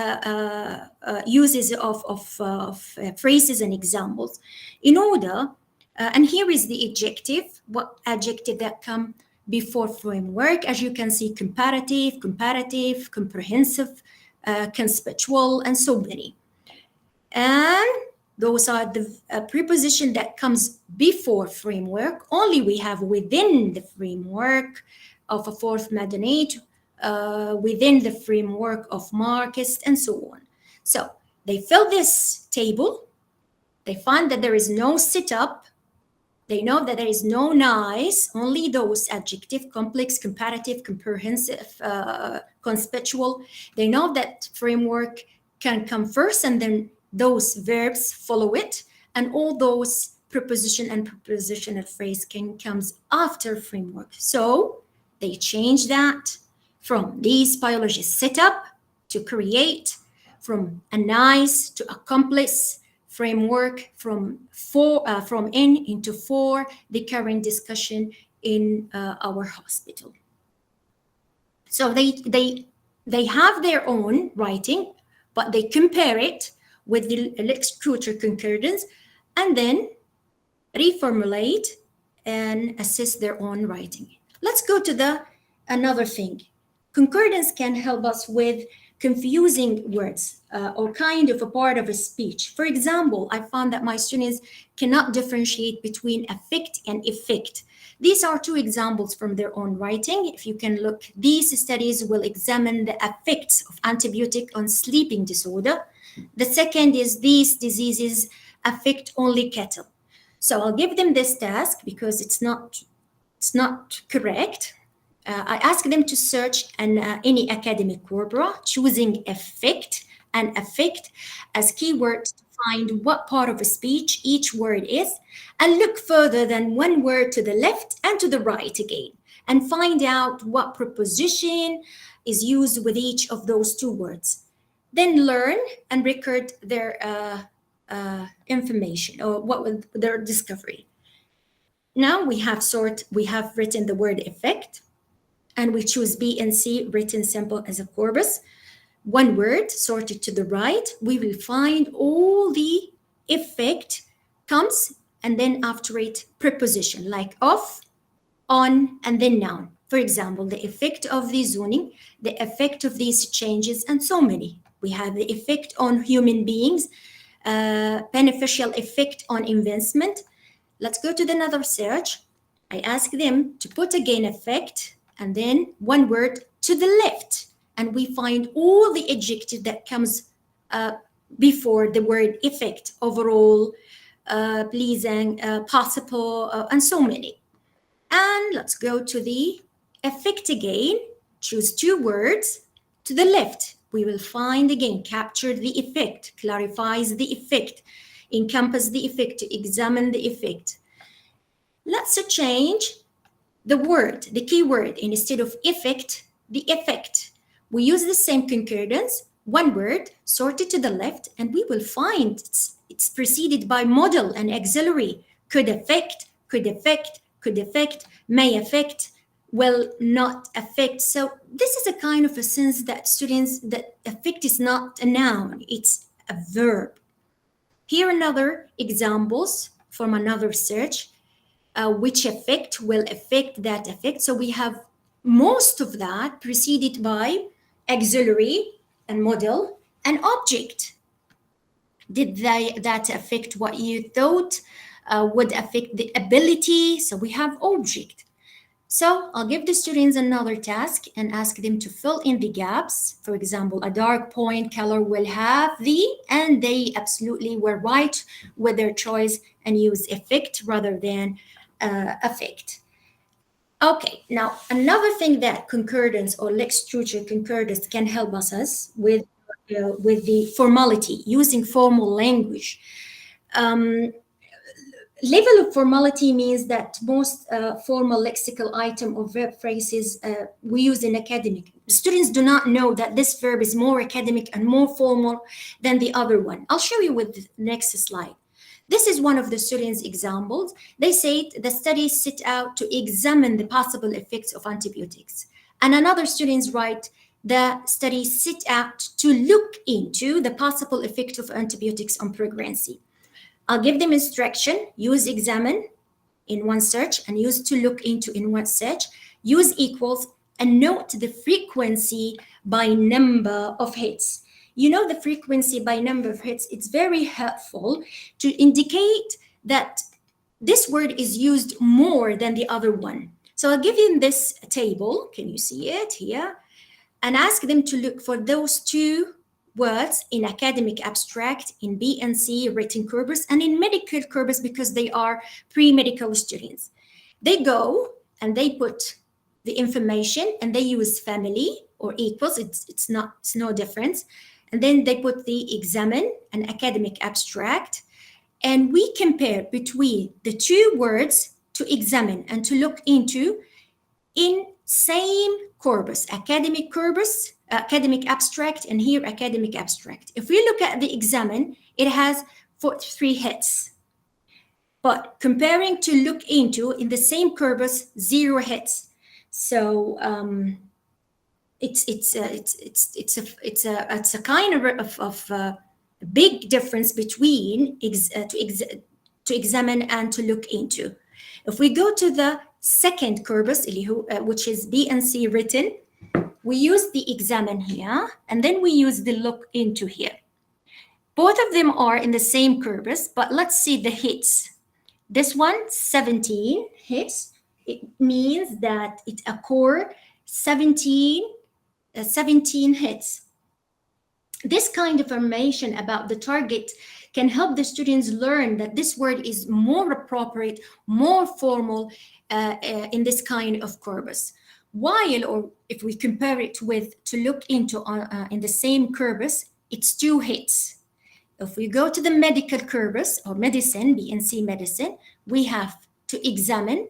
uses of phrases and examples in order, and here is the adjective, what adjective that come before framework. As you can see, comparative, comprehensive, conspectual, and so many. And those are the preposition that comes before framework. Only we have within the framework of a fourth Madanate, within the framework of Marxist, and so on. So they fill this table. They find that there is no setup. They know that there is no nice, only those adjective, complex, comparative, comprehensive, conspectual. They know that framework can come first and then those verbs follow it, and all those preposition and prepositional phrase comes after framework. So they change that from these biologists set up to create, from a nice to accomplice, framework from in into for, the current discussion in our hospital. So they have their own writing, but they compare it with the Lex-Kruger concordance and then reformulate and assess their own writing. Let's go to another thing. Concordance can help us with confusing words or kind of a part of a speech. For example, I found that my students cannot differentiate between affect and effect. These are two examples from their own writing. If you can look, these studies will examine the effects of antibiotic on sleeping disorder. The second is these diseases affect only cattle. So I'll give them this task because it's not correct. I ask them to search any academic corpora, choosing effect and affect as keywords to find what part of a speech each word is, and look further than one word to the left and to the right again, and find out what preposition is used with each of those two words. Then learn and record their information or their discovery. Now we have written the word effect, and we choose B and C written simple as a corpus. One word sorted to the right, we will find all the effect comes, and then after it preposition like of, on, and then noun. For example, the effect of the zoning, the effect of these changes, and so many. We have the effect on human beings, beneficial effect on investment. Let's go to another search. I ask them to put again effect and then one word to the left, and we find all the adjective that comes before the word effect: overall, pleasing, possible, and so many. And let's go to the effect again. Choose two words to the left. We will find again capture the effect, clarifies the effect, encompass the effect, to examine the effect. Let's change the word, the key word. Instead of effect, the effect. We use the same concordance, one word sorted to the left, and we will find it's preceded by modal and auxiliary. Could affect, could affect, could affect, may affect, will not affect. So this is a kind of a sense that students, that affect is not a noun, it's a verb. Here another examples from another search. Which effect will affect that effect. So we have most of that preceded by auxiliary and modal and object. Did that affect what you thought would affect the ability? So we have object. So I'll give the students another task and ask them to fill in the gaps. For example, a dark point color will have the, and they absolutely were right with their choice and use effect rather than affect. Okay, now another thing that concordance or Lex-Kruger concordance can help us with the formality, using formal language. Level of formality means that most formal lexical item or verb phrases we use in academic. Students do not know that this verb is more academic and more formal than the other one. I'll show you with the next slide. This is one of the students' examples. They say the study set out to examine the possible effects of antibiotics. And another students write, the study set out to look into the possible effect of antibiotics on pregnancy. I'll give them instruction, use examine in one search and use to look into in one search, use equals, and note the frequency by number of hits. You know, the frequency by number of hits, it's very helpful to indicate that this word is used more than the other one. So I'll give you this table, can you see it here? And ask them to look for those two words in academic abstract, in B and C written corpus, and in medical corpus because they are pre-medical students. They go and they put the information and they use family or equals, it's no difference. And then they put the examine and academic abstract and we compare between the two words to examine and to look into in same corpus, academic abstract, and here academic abstract. If we look at the examine, it has 43 hits. But comparing to look into in the same corpus, 0 hits. So it's a kind of big difference between to examine and to look into. If we go to the second corpus, which is B and C written, we use the examine here, and then we use the look into here. Both of them are in the same corpus, but let's see the hits. This one, 17 hits. It means that it occurred 17 hits. This kind of information about the target can help the students learn that this word is more appropriate, more formal in this kind of corpus. While, or if we compare it with to look into in the same corpus, it's 2 hits. If we go to the medical corpus or medicine, B and C medicine, we have to examine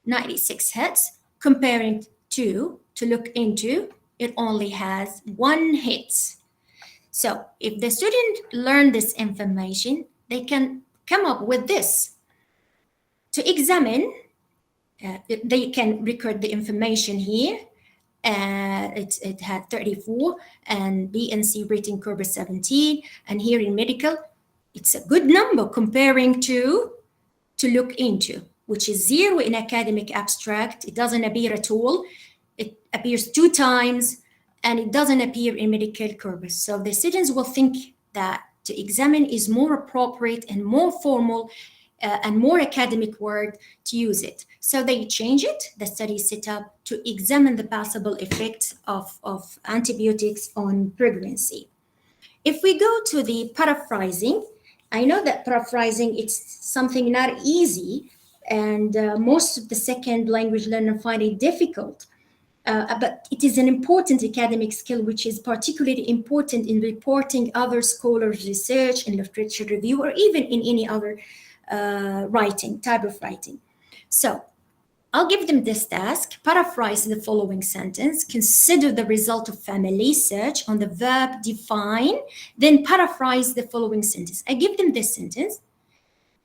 96 hits, comparing to look into, it only has 1 hit. So if the student learn this information, they can come up with this. To examine, they can record the information here. It had 34, and B and C rating corpus 17, and here in medical, it's a good number comparing to look into, which is 0 in academic abstract. It doesn't appear at all. It appears 2 times, and it doesn't appear in medical corpus. So the students will think that to examine is more appropriate and more formal and more academic word to use it. So they change it, the study set up to examine the possible effects of antibiotics on pregnancy. If we go to the paraphrasing, I know that paraphrasing, it's something not easy, and most of the second language learners find it difficult. But it is an important academic skill, which is particularly important in reporting other scholars' research and literature review, or even in any other type of writing. So I'll give them this task: paraphrase the following sentence, consider the result of family search on the verb define, then paraphrase the following sentence. I give them this sentence: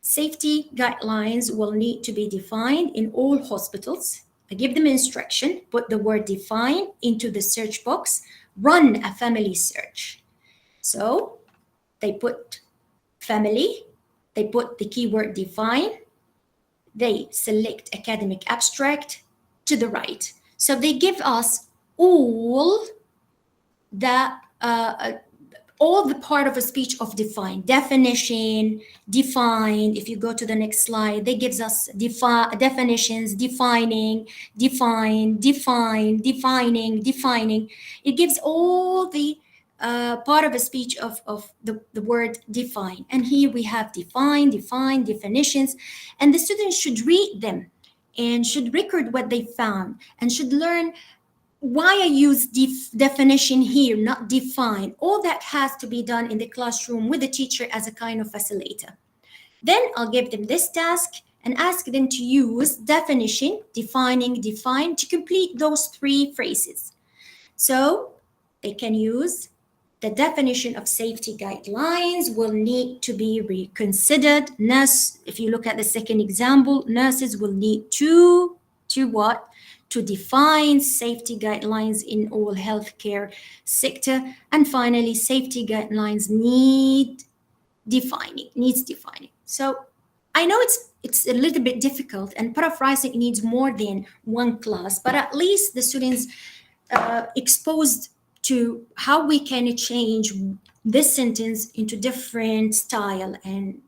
safety guidelines will need to be defined in all hospitals. I give them instruction: put the word define into the search box, run a family search. So they put family, they put the keyword define, they select academic abstract to the right. So they give us all the part of a speech of define, definition, defined. If you go to the next slide, they gives us definitions, defining, define, define, defining, defining. It gives all the part of a speech of the word define. And here we have define, definitions, and the students should read them and should record what they found and should learn why I use definition here, not define. All that has to be done in the classroom with the teacher as a kind of facilitator. Then I'll give them this task and ask them to use definition, defining, define to complete those 3 phrases. So they can use the definition of safety guidelines will need to be reconsidered. Nurse, if you look at the second example, nurses will need to what? To define safety guidelines in all healthcare sector. And finally, safety guidelines needs defining. So I know it's a little bit difficult, and paraphrasing needs more than 1 class, but at least the students exposed to how we can change this sentence into different style, and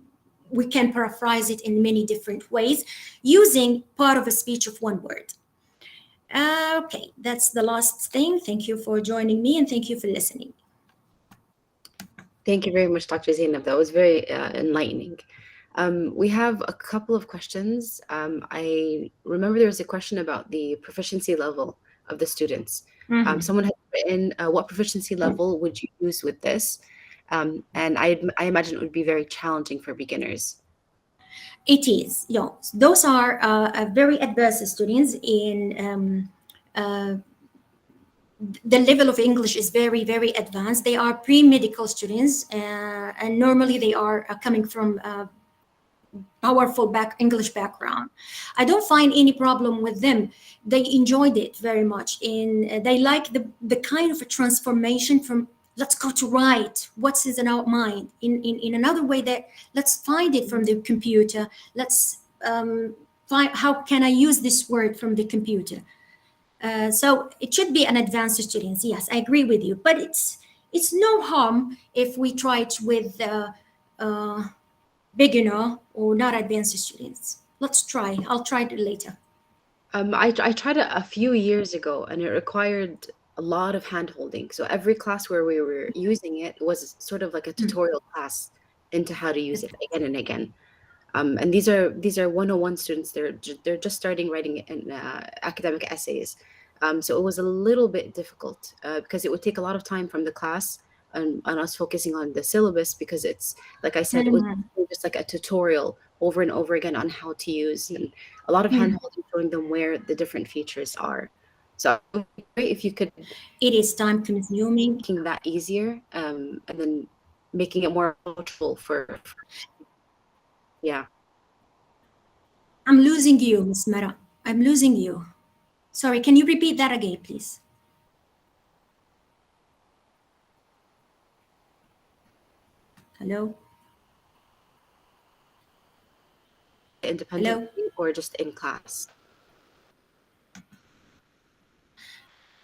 we can paraphrase it in many different ways using part of a speech of 1 word. Okay, that's the last thing. Thank you for joining me, and thank you for listening. Thank you very much, Dr. Zainab. That was very enlightening. We have a couple of questions. I remember there was a question about the proficiency level of the students. Someone had written, what proficiency level would you use with this? And I imagine it would be very challenging for beginners. It is, yeah. Those are very advanced students in the level of English is very, very advanced. They are pre-medical students, and normally they are coming from powerful English background. I don't find any problem with them. They enjoyed it very much, and they like the kind of a transformation from let's go to write what's in our mind in another way, that let's find it from the computer. Let's find how can I use this word from the computer. So it should be an advanced students. Yes, I agree with you. But it's no harm if we try it with beginner or not advanced students. Let's try. I'll try it later. I tried it a few years ago, and it required a lot of hand holding. So every class where we were using it was sort of like a tutorial class into how to use it again and again. And these are 101 students. They're just starting writing in academic essays. So it was a little bit difficult because it would take a lot of time from the class and us focusing on the syllabus, because it's like I said, it was just like a tutorial over and over again on how to use, and a lot of hand holding, showing them where the different features are. So it would be great if you could. It is time consuming. Making that easier, and then making it more approachable for yeah. I'm losing you, Miss Mara. I'm losing you. Sorry, can you repeat that again, please? Hello? Independently or just in class?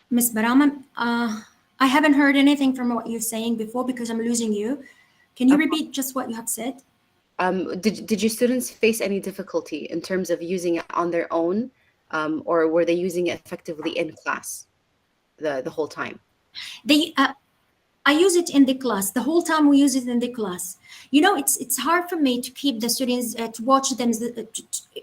Miss Barama, I haven't heard anything from what you're saying before because I'm losing you. Can you repeat just what you have said? Did your students face any difficulty in terms of using it on their own, or were they using it effectively in class the whole time? I use it in the class. The whole time we use it in the class. You know, it's hard for me to keep the students to watch them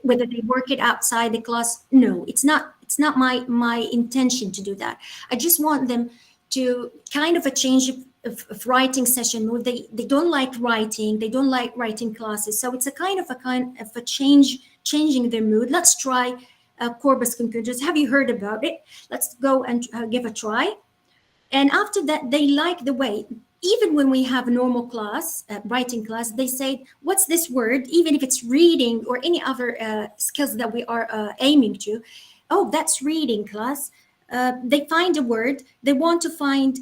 whether they work it outside the class. No, it's not my intention to do that. I just want them to kind of a change of writing session where they don't like writing, they don't like writing classes. So it's a kind of a changing their mood. Let's try Corpus Concordance. Have you heard about it? Let's go and give a try. And after that, they like the way, even when we have a normal class, writing class, they say, what's this word? Even if it's reading or any other skills that we are aiming to. Oh, that's reading class. They find a word. They want to find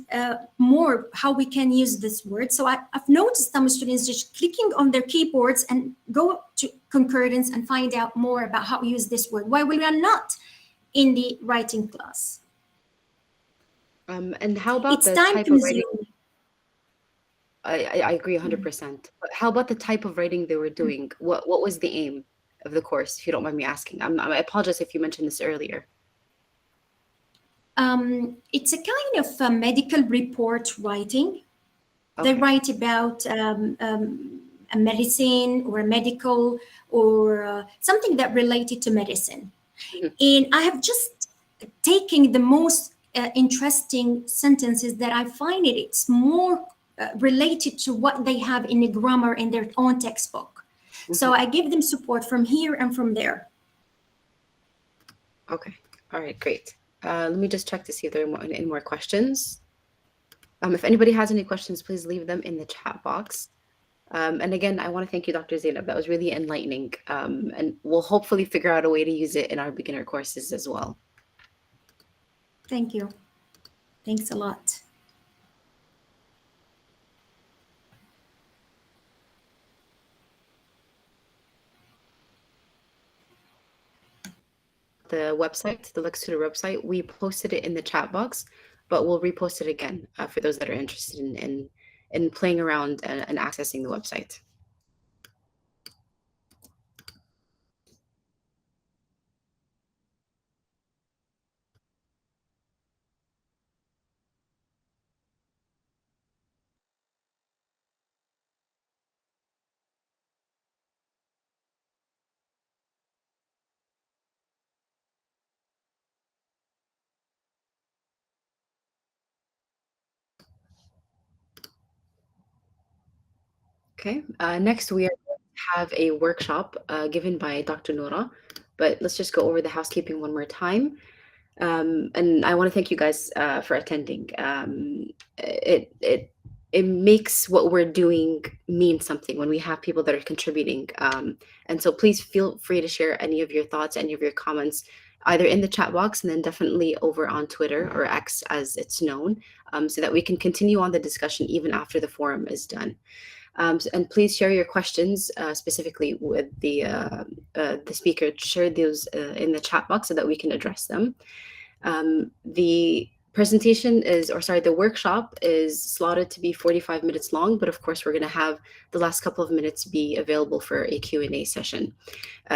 more how we can use this word. So I've noticed some students just clicking on their keyboards and go to Concordance and find out more about how to use this word. Why we are not in the writing class? And how about it's the time type of writing? consuming. I agree 100%. But how about the type of writing they were doing? What was the aim of the course, if you don't mind me asking? I apologize if you mentioned this earlier. It's a kind of a medical report writing. They write about a medicine or a medical or something that related to medicine. And I have just taken the most interesting sentences that I find it's more related to what they have in the grammar in their own textbook. So I give them support from here and from there. Okay. All right, great. Let me just check to see if there are any more questions. If anybody has any questions, please leave them in the chat box. And again, I want to thank you, Dr. Zainab. That was really enlightening. And we'll hopefully figure out a way to use it in our beginner courses as well. Thank you. Thanks a lot. The website, the Lux Tutor website, we posted it in the chat box, but we'll repost it again for those that are interested in playing around and accessing the website. Okay. Next, we are going to have a workshop given by Dr. Noura, but let's just go over the housekeeping one more time. And I want to thank you guys for attending. It makes what we're doing mean something when we have people that are contributing. And so please feel free to share any of your thoughts, any of your comments, either in the chat box and then definitely over on Twitter or X as it's known, so that we can continue on the discussion even after the forum is done. And please share your questions specifically with the speaker. Share those in the chat box so that we can address them. The presentation the workshop is slotted to be 45 minutes long, but of course we're going to have the last couple of minutes be available for a Q&A session.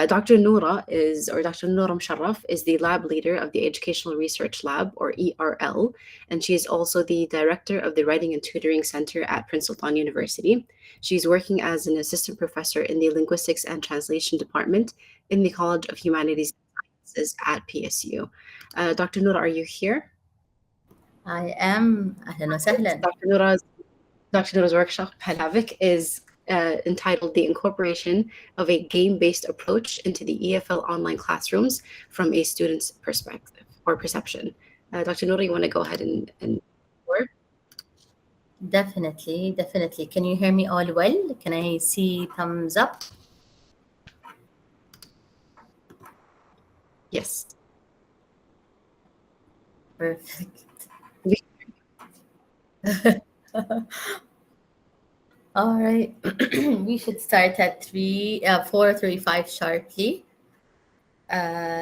Dr. Noura Musharraf is the lab leader of the Educational Research Lab, or ERL, and she is also the director of the Writing and Tutoring Center at Prince Sultan University. She's working as an assistant professor in the Linguistics and Translation Department in the College of Humanities and Sciences at PSU. Dr. Noura, are you here? I am. أهلا وسهلا. Dr. Noura's workshop, Halavik, is entitled The Incorporation of a Game-Based Approach into the EFL Online Classrooms from a Student's Perspective or Perception. Dr. Noura, you want to go ahead and work? Definitely. Can you hear me all well? Can I see thumbs up? Yes. Perfect. All right. We should start at 4:35 sharply.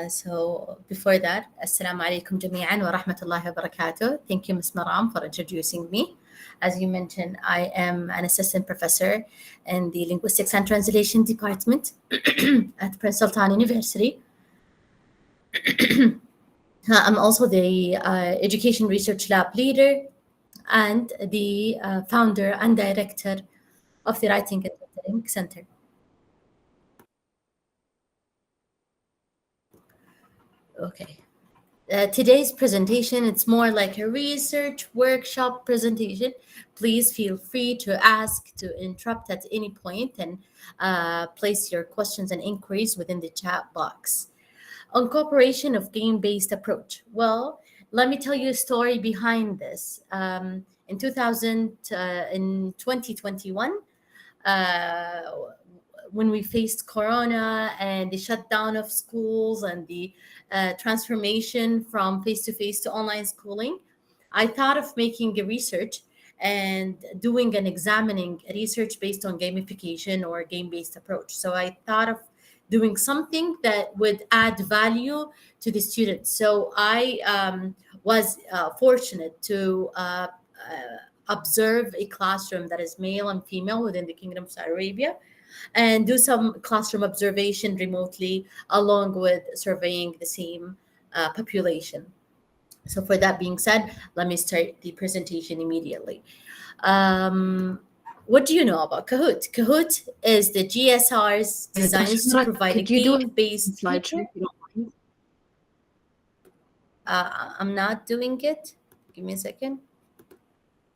So before that, Assalamu alaikum jami'an wa rahmatullahi wa barakatuh. Thank you, Ms. Maram, for introducing me. As you mentioned, I am an assistant professor in the Linguistics and Translation Department at Prince Sultan University. I'm also the Education Research Lab leader and the founder and director of the Writing and Tutoring Center. Okay. Today's presentation, it's more like a research workshop presentation. Please feel free to ask, to interrupt at any point, and place your questions and inquiries within the chat box. Incorporation of game-based approach. Well, let me tell you a story behind this. In 2021, when we faced Corona and the shutdown of schools and the transformation from face-to-face to online schooling, I thought of making a research and doing and examining research based on gamification or game-based approach. So I thought of doing something that would add value to the students. So I was fortunate to observe a classroom that is male and female within the Kingdom of Saudi Arabia and do some classroom observation remotely along with surveying the same population. So for that being said, let me start the presentation immediately. What do you know about Kahoot? Kahoot is the GSR's designed to provide a game-based slideshow. I'm not doing it. Give me a second.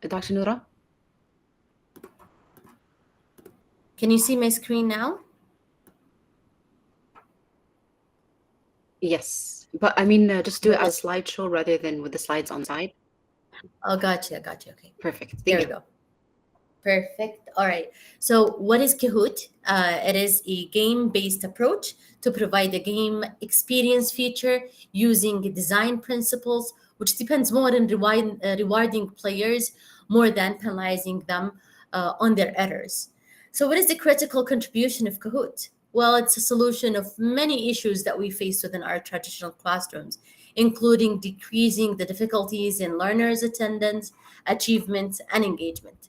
Dr. Noura? Can you see my screen now? Yes, but I mean, just do it as a slideshow rather than with the slides on side. Oh, gotcha. Okay. Perfect. There we go. Perfect. All right. So what is Kahoot? It is a game-based approach to provide a game experience feature using design principles, which depends more on rewarding players more than penalizing them on their errors. So what is the critical contribution of Kahoot? Well, it's a solution of many issues that we face within our traditional classrooms, including decreasing the difficulties in learners' attendance, achievements, and engagement.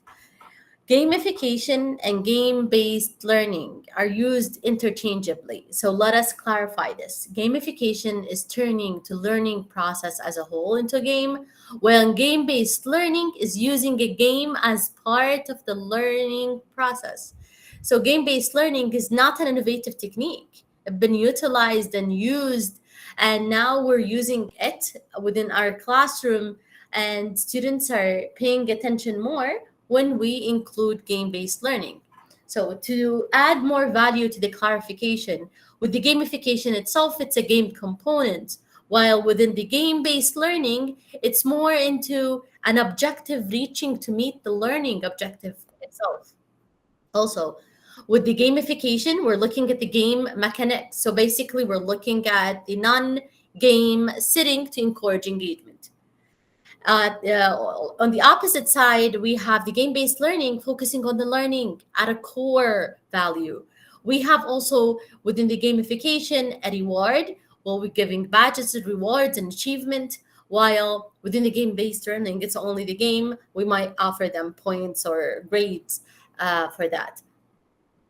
Gamification and game-based learning are used interchangeably. So let us clarify this. Gamification is turning the learning process as a whole into a game, while game-based learning is using a game as part of the learning process. So game-based learning is not an innovative technique. It's been utilized and used, and now we're using it within our classroom, and students are paying attention more when we include game-based learning. So to add more value to the clarification, with the gamification itself, it's a game component, while within the game-based learning, it's more into an objective reaching to meet the learning objective itself. Also, with the gamification, we're looking at the game mechanics. So basically, we're looking at the non-game setting to encourage engagement. On the opposite side, we have the game-based learning focusing on the learning at a core value. We have also within the gamification a reward. We'll be giving badges and rewards and achievement, while within the game-based learning, it's only the game. We might offer them points or grades for that.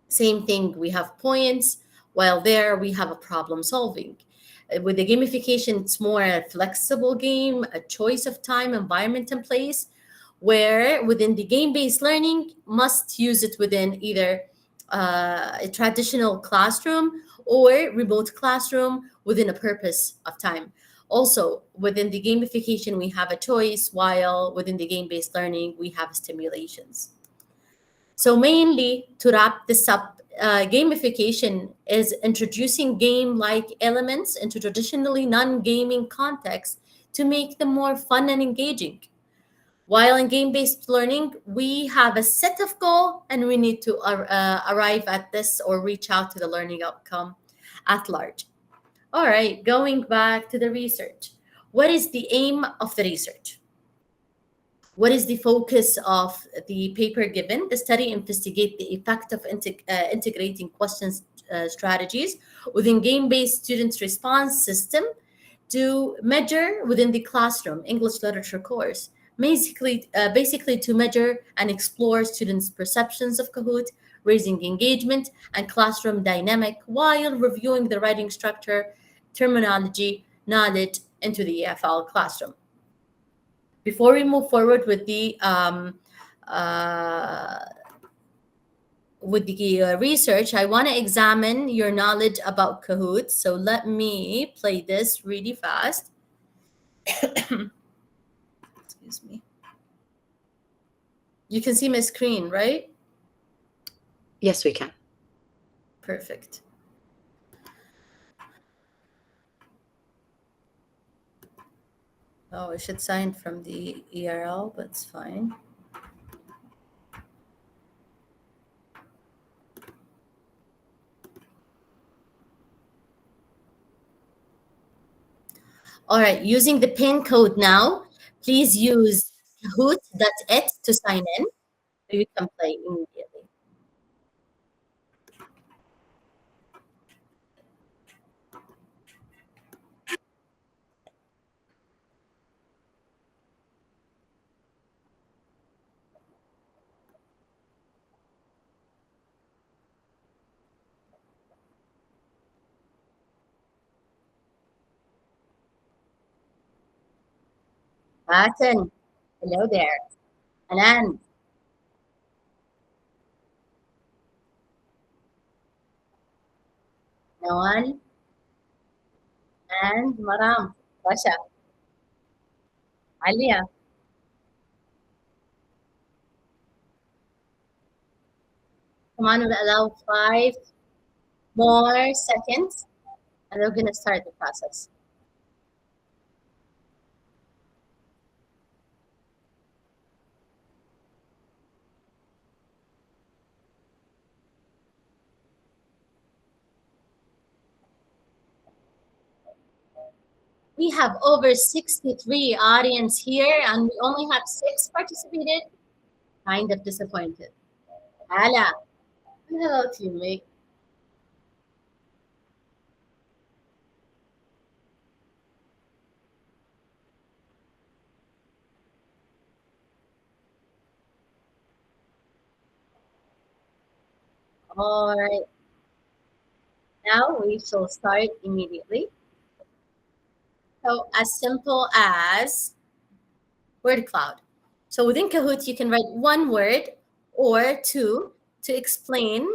Same thing, we have points, while there we have a problem solving. With the gamification, it's more a flexible game, a choice of time, environment, and place, where within the game-based learning, must use it within either a traditional classroom or remote classroom within a purpose of time. Also, within the gamification, we have a choice, while within the game-based learning, we have stimulations. So mainly, to wrap this up, gamification is introducing game-like elements into traditionally non-gaming contexts to make them more fun and engaging. While in game-based learning, we have a set of goals and we need to arrive at this or reach out to the learning outcome at large. All right, going back to the research. What is the aim of the research? What is the focus of the paper given? The study investigates the effect of integrating questions strategies within game-based students' response system to measure within the classroom English literature course, basically to measure and explore students' perceptions of Kahoot, raising engagement and classroom dynamic while reviewing the writing structure, terminology, knowledge into the EFL classroom. Before we move forward with the research, I want to examine your knowledge about Kahoot. So let me play this really fast. Excuse me. You can see my screen, right? Yes, we can. Perfect. Oh, I should sign from the URL, but it's fine. All right, using the PIN code now, please use kahoot.it to sign in so you can play immediately. Martin, hello there. Anan. Nawal. And Maram. Basha. Alia. Come on, we'll allow 5 more seconds and we're going to start the process. We have over 63 audience here and we only have 6 participated. Kind of disappointed. Ala. Hello, teammate. All right. Now we shall start immediately. So as simple as word cloud. So within Kahoot, you can write 1 word or 2 to explain.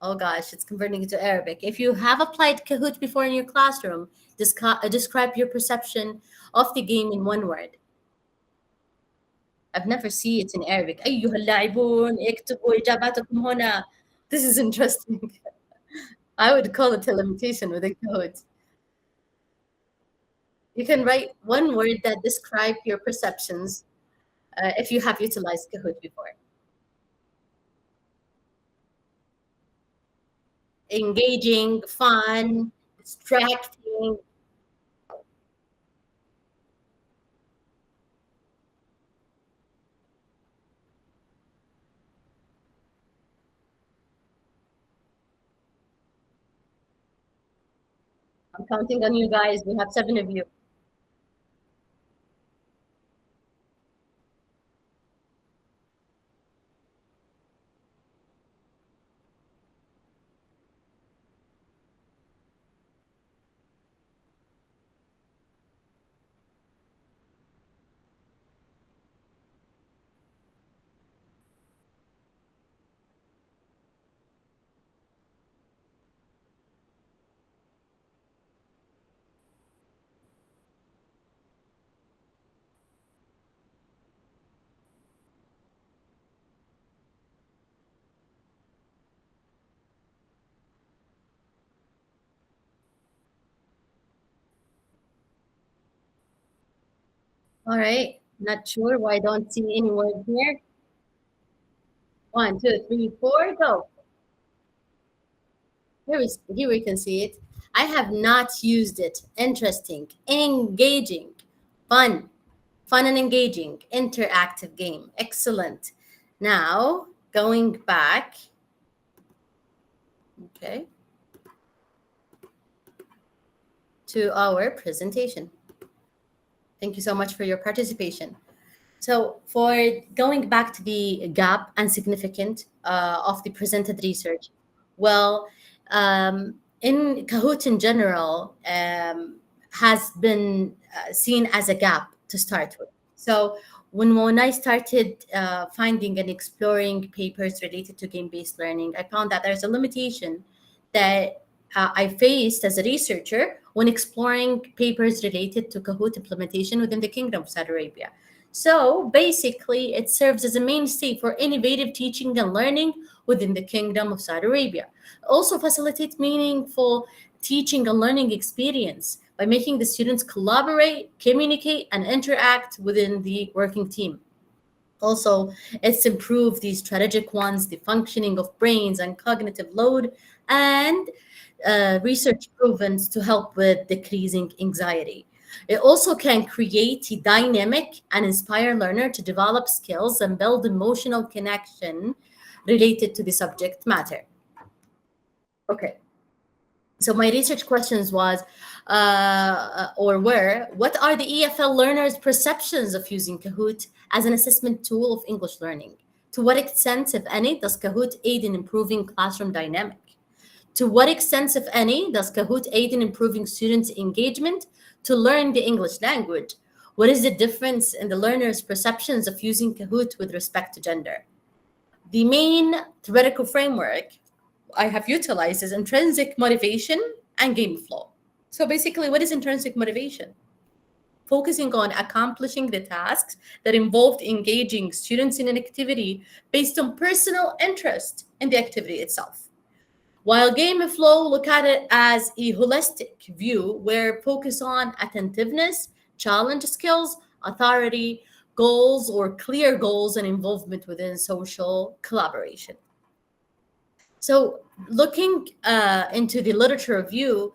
Oh gosh, it's converting into Arabic. If you have applied Kahoot before in your classroom, describe your perception of the game in 1 word. I've never seen it in Arabic. أيها اللاعبون اكتبوا إجاباتكم هنا. This is interesting. I would call it a limitation within Kahoot. You can write one word that describe your perceptions if you have utilized Kahoot before. Engaging, fun, distracting. I'm counting on you guys. We have 7 of you. All right. Not sure why I don't see any word here. 1, 2, 3, 4, go. Here we can see it. I have not used it. Interesting, engaging, fun and engaging, interactive game. Excellent. Now, going back. Okay. To our presentation. Thank you so much for your participation. So for going back to the gap and significance of the presented research, well, in Kahoot in general has been seen as a gap to start with. So when I started finding and exploring papers related to game-based learning, I found that there's a limitation that I faced as a researcher when exploring papers related to Kahoot implementation within the Kingdom of Saudi Arabia. So basically, it serves as a mainstay for innovative teaching and learning within the Kingdom of Saudi Arabia. Also facilitates meaningful teaching and learning experience by making the students collaborate, communicate, and interact within the working team. Also, it's improved the strategic ones, the functioning of brains and cognitive load, and research proven to help with decreasing anxiety. It also can create a dynamic and inspire learner to develop skills and build emotional connection related to the subject matter. Okay. So my research questions was, what are the EFL learners' perceptions of using Kahoot as an assessment tool of English learning? To what extent, if any, does Kahoot aid in improving classroom dynamic? To what extent, if any, does Kahoot aid in improving students' engagement to learn the English language? What is the difference in the learners' perceptions of using Kahoot with respect to gender? The main theoretical framework I have utilized is intrinsic motivation and game flow. So basically, what is intrinsic motivation? Focusing on accomplishing the tasks that involved engaging students in an activity based on personal interest in the activity itself. While game flow, look at it as a holistic view where focus on attentiveness, challenge skills, authority, goals or clear goals, and involvement within social collaboration. So looking into the literature review,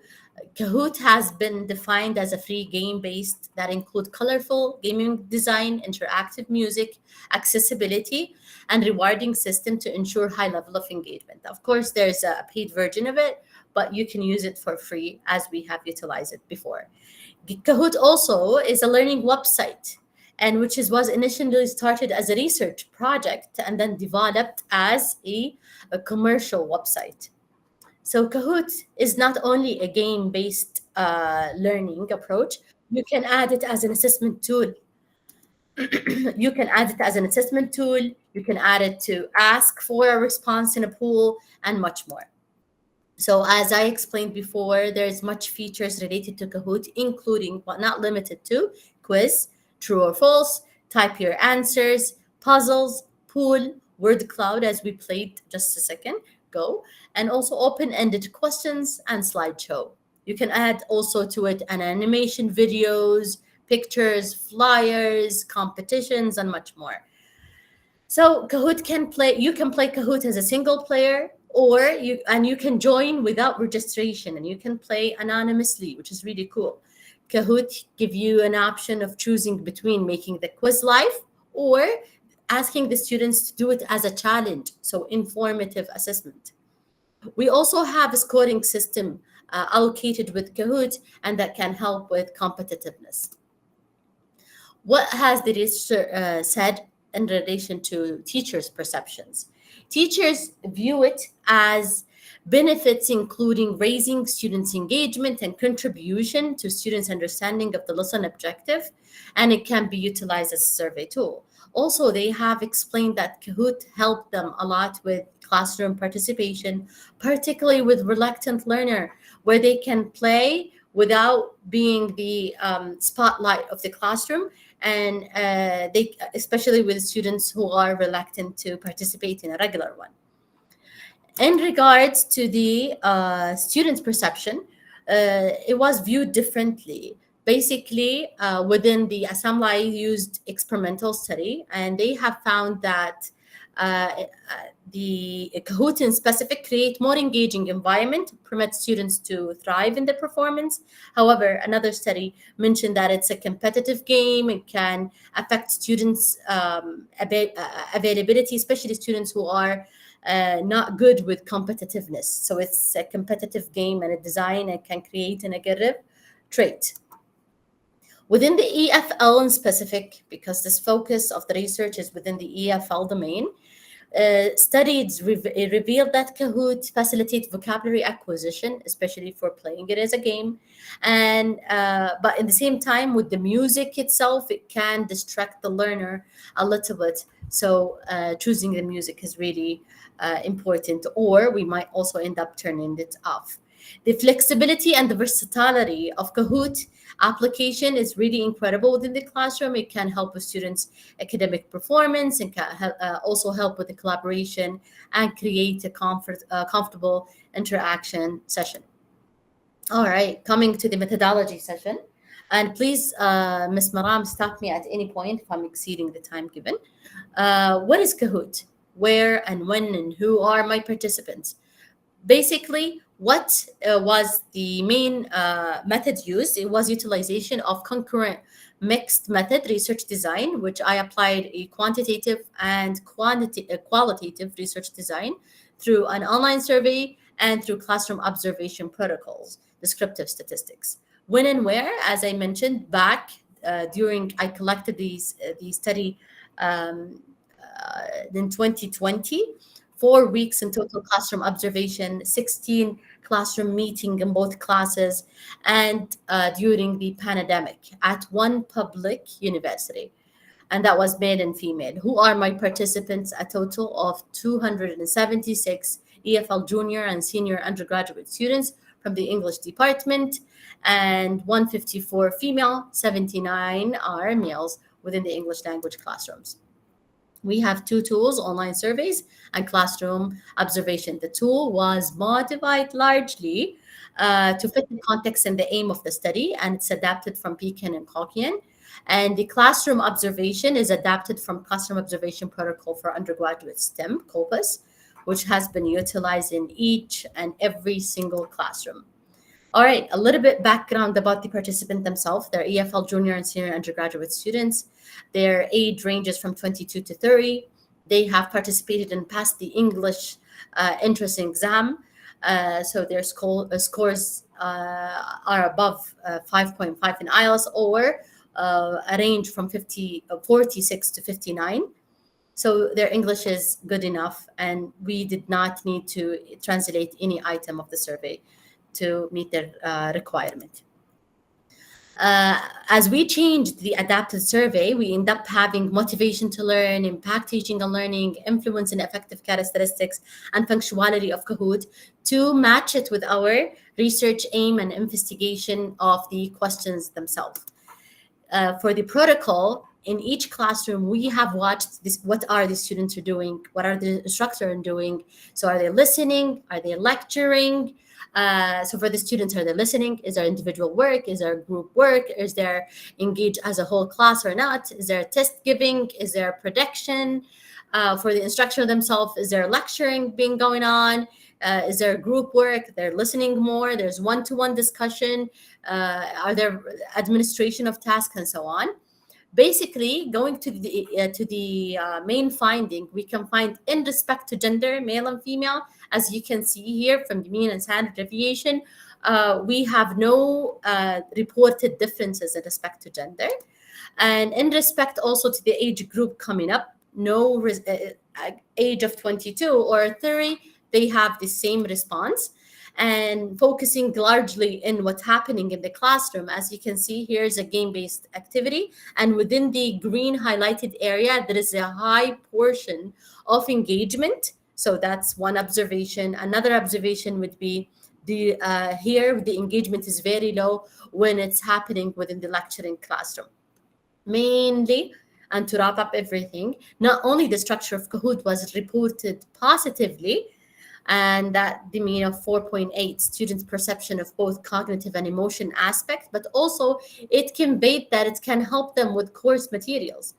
Kahoot has been defined as a free game-based that include colorful gaming design, interactive music, accessibility, and rewarding system to ensure high level of engagement. Of course, there's a paid version of it, but you can use it for free as we have utilized it before. Kahoot also is a learning website, and was initially started as a research project and then developed as a commercial website. So Kahoot is not only a game-based learning approach, you can add it as an assessment tool. You can add it as an assessment tool, you can add it to ask for a response in a pool, and much more. So as I explained before, there's much features related to Kahoot, including but not limited to quiz, true or false, type your answers, puzzles, pool, word cloud as we played just a second, go, and also open-ended questions and slideshow. You can add also to it an animation, videos, pictures, flyers, competitions, and much more. So Kahoot you can play Kahoot as a single player, or you can join without registration, and you can play anonymously, which is really cool. Kahoot give you an option of choosing between making the quiz live or asking the students to do it as a challenge, so informative assessment. We also have a scoring system allocated with Kahoot, and that can help with competitiveness. What has the research said in relation to teachers' perceptions? Teachers view it as benefits, including raising students' engagement and contribution to students' understanding of the lesson objective, and it can be utilized as a survey tool. Also, they have explained that Kahoot helped them a lot with classroom participation, particularly with reluctant learner, where they can play without being the spotlight of the classroom, and they, especially with students who are reluctant to participate in a regular one. In regards to the students' perception, it was viewed differently. Basically, within the Assembly used experimental study, and they have found that the Kahoot in specific create more engaging environment, permit students to thrive in their performance. However, another study mentioned that it's a competitive game. It can affect students' availability, especially students who are not good with competitiveness. So it's a competitive game, and a design and can create a negative trait. Within the EFL in specific, because this focus of the research is within the EFL domain, studies revealed that Kahoot facilitates vocabulary acquisition, especially for playing it as a game. And but at the same time, with the music itself, it can distract the learner a little bit. So choosing the music is really important, or we might also end up turning it off. The flexibility and the versatility of Kahoot application is really incredible within the classroom. It can help with students' academic performance, and can also help with the collaboration and create a comfortable interaction session. All right, coming to the methodology session. And please, Ms. Maram, stop me at any point if I'm exceeding the time given. What is Kahoot? Where and when and who are my participants? Basically, what was the main method used? It was utilization of concurrent mixed method research design, which I applied a quantitative and qualitative research design through an online survey and through classroom observation protocols, descriptive statistics. When and where, as I mentioned, back during I collected the study in 2020, 4 weeks in total classroom observation, 16 classroom meeting in both classes, and during the pandemic at one public university. And that was male and female. Who are my participants? A total of 276 EFL junior and senior undergraduate students from the English department, and 154 female, 79 are males within the English language classrooms. We have two tools, online surveys and classroom observation. The tool was modified largely to fit the context and the aim of the study, and it's adapted from Pekin and Cochrane. And the classroom observation is adapted from Classroom Observation Protocol for Undergraduate STEM, COPUS, which has been utilized in each and every single classroom. All right, a little bit background about the participant themselves. They're EFL junior and senior undergraduate students. Their age ranges from 22 to 30. They have participated and passed the English entrance exam. So their scores are above 5.5 in IELTS, or a range from 46 to 59. So their English is good enough, and we did not need to translate any item of the survey to meet their requirement. As we changed the adapted survey, we end up having motivation to learn, impact teaching and learning, influence and effective characteristics, and functionality of Kahoot to match it with our research aim and investigation of the questions themselves. For the protocol, in each classroom, we have watched this. What are the students are doing? What are the instructor doing? So are they listening? Are they lecturing? So for the students, are they listening? Is there individual work? Is there group work? Is there engaged as a whole class or not? Is there test giving? Is there prediction? For the instructor themselves, is there lecturing being going on? Is there group work? They're listening more. There's one-to-one discussion. Are there administration of tasks and so on? Basically, going to the main finding, we can find in respect to gender, male and female, as you can see here from the mean and standard deviation, we have no reported differences in respect to gender. And in respect also to the age group coming up, no age of 22 or 30, they have the same response. And focusing largely in what's happening in the classroom, as you can see, here's a game-based activity. And within the green highlighted area, there is a high portion of engagement. So that's one observation. Another observation would be here, the engagement is very low when it's happening within the lecturing classroom. Mainly, and to wrap up everything, not only the structure of Kahoot was reported positively, and that the mean of 4.8 students' perception of both cognitive and emotion aspects, but also it conveyed that it can help them with course materials.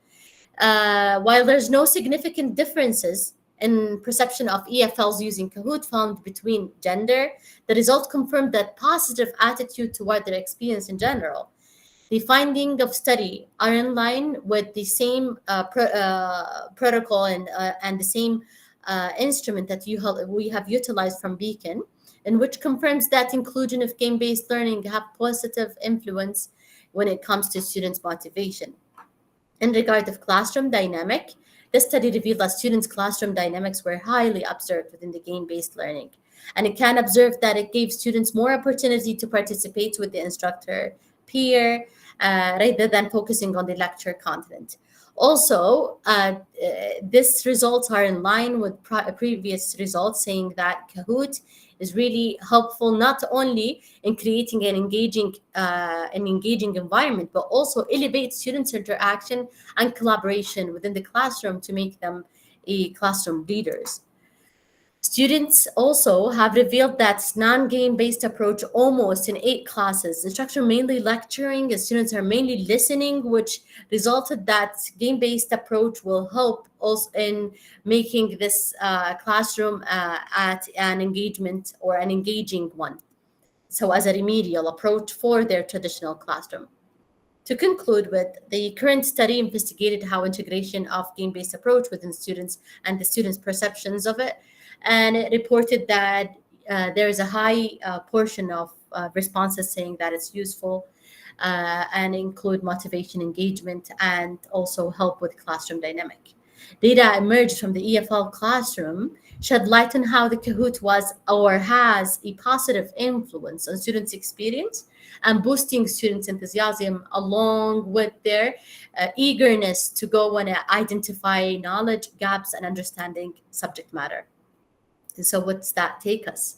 While there's no significant differences in perception of EFLs using Kahoot found between gender, the result confirmed that positive attitude toward their experience in general. The finding of study are in line with the same protocol and the same instrument that we have utilized from Beacon, in which confirms that inclusion of game-based learning have positive influence when it comes to students' motivation. In regard of classroom dynamic, this study revealed that students' classroom dynamics were highly observed within the game-based learning. And it can observe that it gave students more opportunity to participate with the instructor peer rather than focusing on the lecture content. Also, these results are in line with previous results, saying that Kahoot is really helpful not only in creating an engaging environment, but also elevates students' interaction and collaboration within the classroom to make them classroom leaders. Students also have revealed that non-game-based approach almost in 8 classes. Instructor mainly lecturing, and students are mainly listening, which resulted that game-based approach will help also in making this classroom at an engagement or an engaging one. So as a remedial approach for their traditional classroom. To conclude with, the current study investigated how integration of game-based approach within students and the students' perceptions of it. And it reported that there is a high portion of responses saying that it's useful and include motivation, engagement, and also help with classroom dynamic. Data emerged from the EFL classroom shed light on how the Kahoot was or has a positive influence on students' experience and boosting students' enthusiasm along with their eagerness to go and identify knowledge gaps and understanding subject matter. And so what's that take us?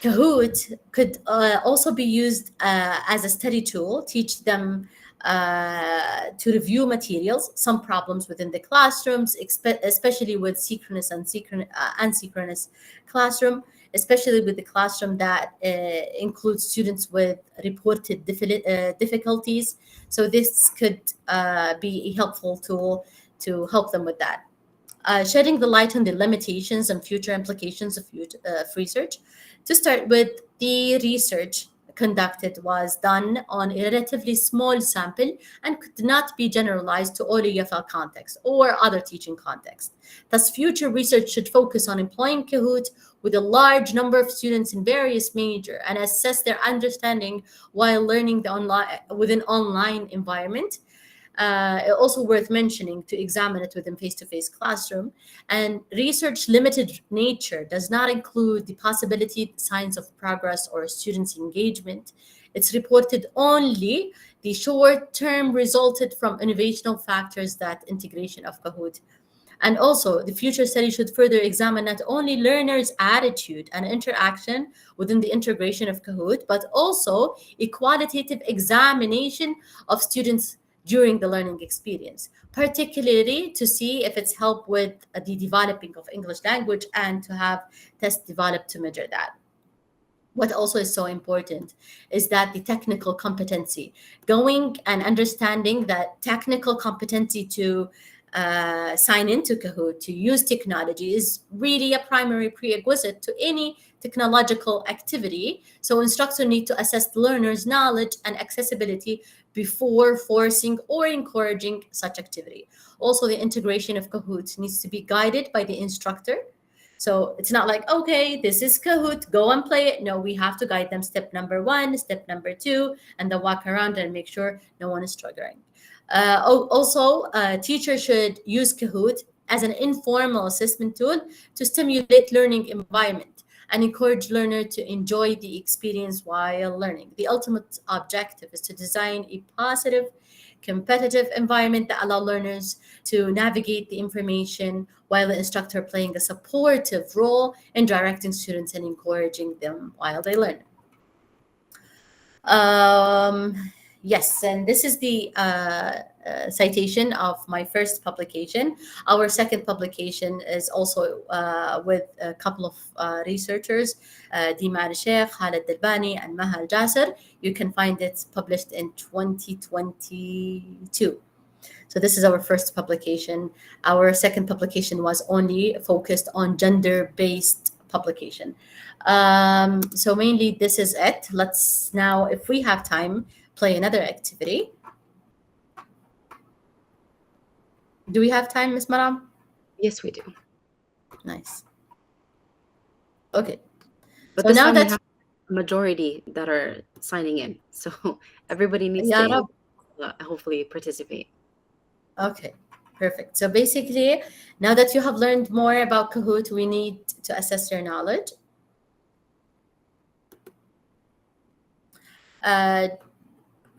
Kahoot could also be used as a study tool, teach them to review materials, some problems within the classrooms, especially with synchronous and asynchronous classroom, especially with the classroom that includes students with reported difficulties. So this could be a helpful tool to help them with that. Shedding the light on the limitations and future implications of research. To start with, the research conducted was done on a relatively small sample and could not be generalized to all EFL contexts or other teaching contexts. Thus, future research should focus on employing Kahoot with a large number of students in various majors and assess their understanding while learning within online environment. Also worth mentioning to examine it within face-to-face classroom. And research limited nature does not include the possibility, signs of progress, or students' engagement. It's reported only the short-term resulted from innovational factors that integration of Kahoot. And also, the future study should further examine not only learners' attitude and interaction within the integration of Kahoot, but also a qualitative examination of students' during the learning experience, particularly to see if it's helped with the developing of English language and to have tests developed to measure that. What also is so important is that the technical competency, going and understanding that technical competency to sign into Kahoot, to use technology, is really a primary prerequisite to any technological activity. So instructors need to assess the learner's knowledge and accessibility before forcing or encouraging such activity. Also, the integration of Kahoot needs to be guided by the instructor. So it's not like, okay, this is Kahoot, go and play it. No, we have to guide them step number 1, step number 2, and then walk around and make sure no one is struggling. Also, teachers should use Kahoot as an informal assessment tool to stimulate learning environment and encourage learner to enjoy the experience while learning. The ultimate objective is to design a positive, competitive environment that allow learners to navigate the information while the instructor playing a supportive role in directing students and encouraging them while they learn. Yes, and this is the citation of my first publication. Our second publication is also with a couple of researchers, Dima Al-Sheikh, Khaled Dalbani, and Maha Al-Jasser. You can find it published in 2022. So this is our first publication. Our second publication was only focused on gender-based publication. So mainly this is it. Let's now, if we have time, play another activity. Do we have time, Ms. Maram? Yes, we do. Nice. Okay. But So this now time we that have a majority that are signing in. So everybody needs Ya to Rab. hopefully participate. Okay, perfect. So basically, now that you have learned more about Kahoot, we need to assess your knowledge.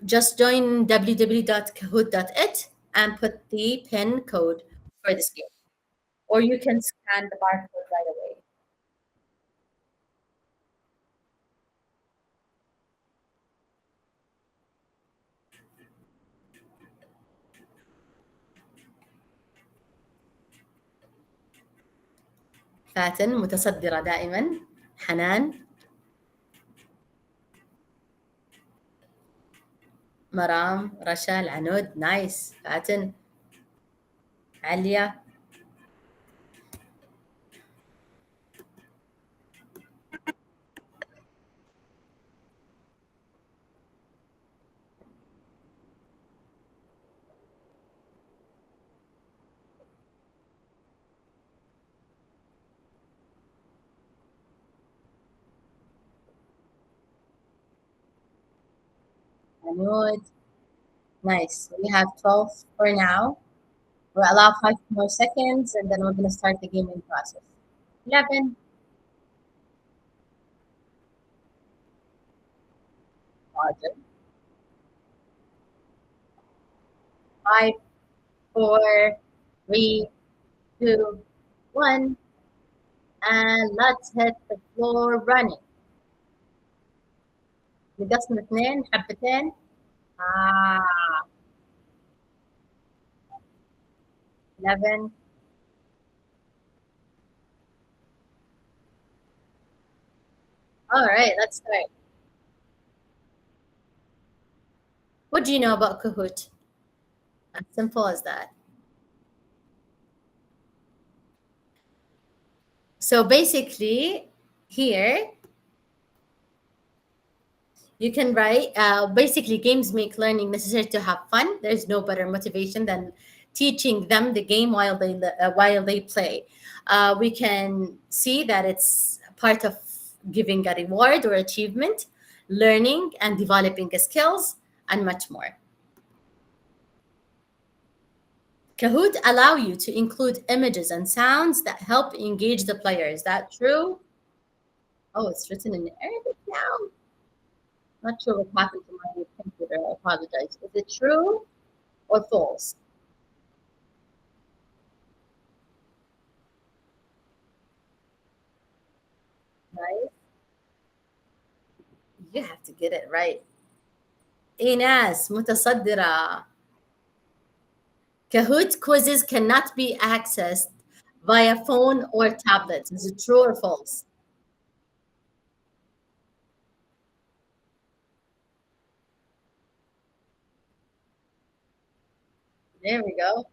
Just join www.kahoot.it and put the PIN code for this game. Or you can scan the barcode right away. فاتن متصدرة دائما. حنان. مرام. رشا. العنود. نايس. فاتن. عليا. Anud. Nice. We have 12 for now. We'll allow 5 more seconds and then we're going to start the gaming process. 11. 5, 4, 3, 2, 1. And let's hit the floor running. نقسم 2 حبتين. 11. All right, let's start. What do you know about Kahoot? As simple as that. So basically, here, you can write, basically games make learning necessary to have fun. There's no better motivation than teaching them the game while they play. We can see that it's part of giving a reward or achievement, learning and developing skills, and much more. Kahoot allow you to include images and sounds that help engage the player. Is that true? Oh, it's written in Arabic now. Not sure what happened to my computer. I apologize. Is it true or false? Nice. You have to get it right. Inas, متصدرة. Kahoot quizzes cannot be accessed via phone or tablet. Is it true or false? There we go.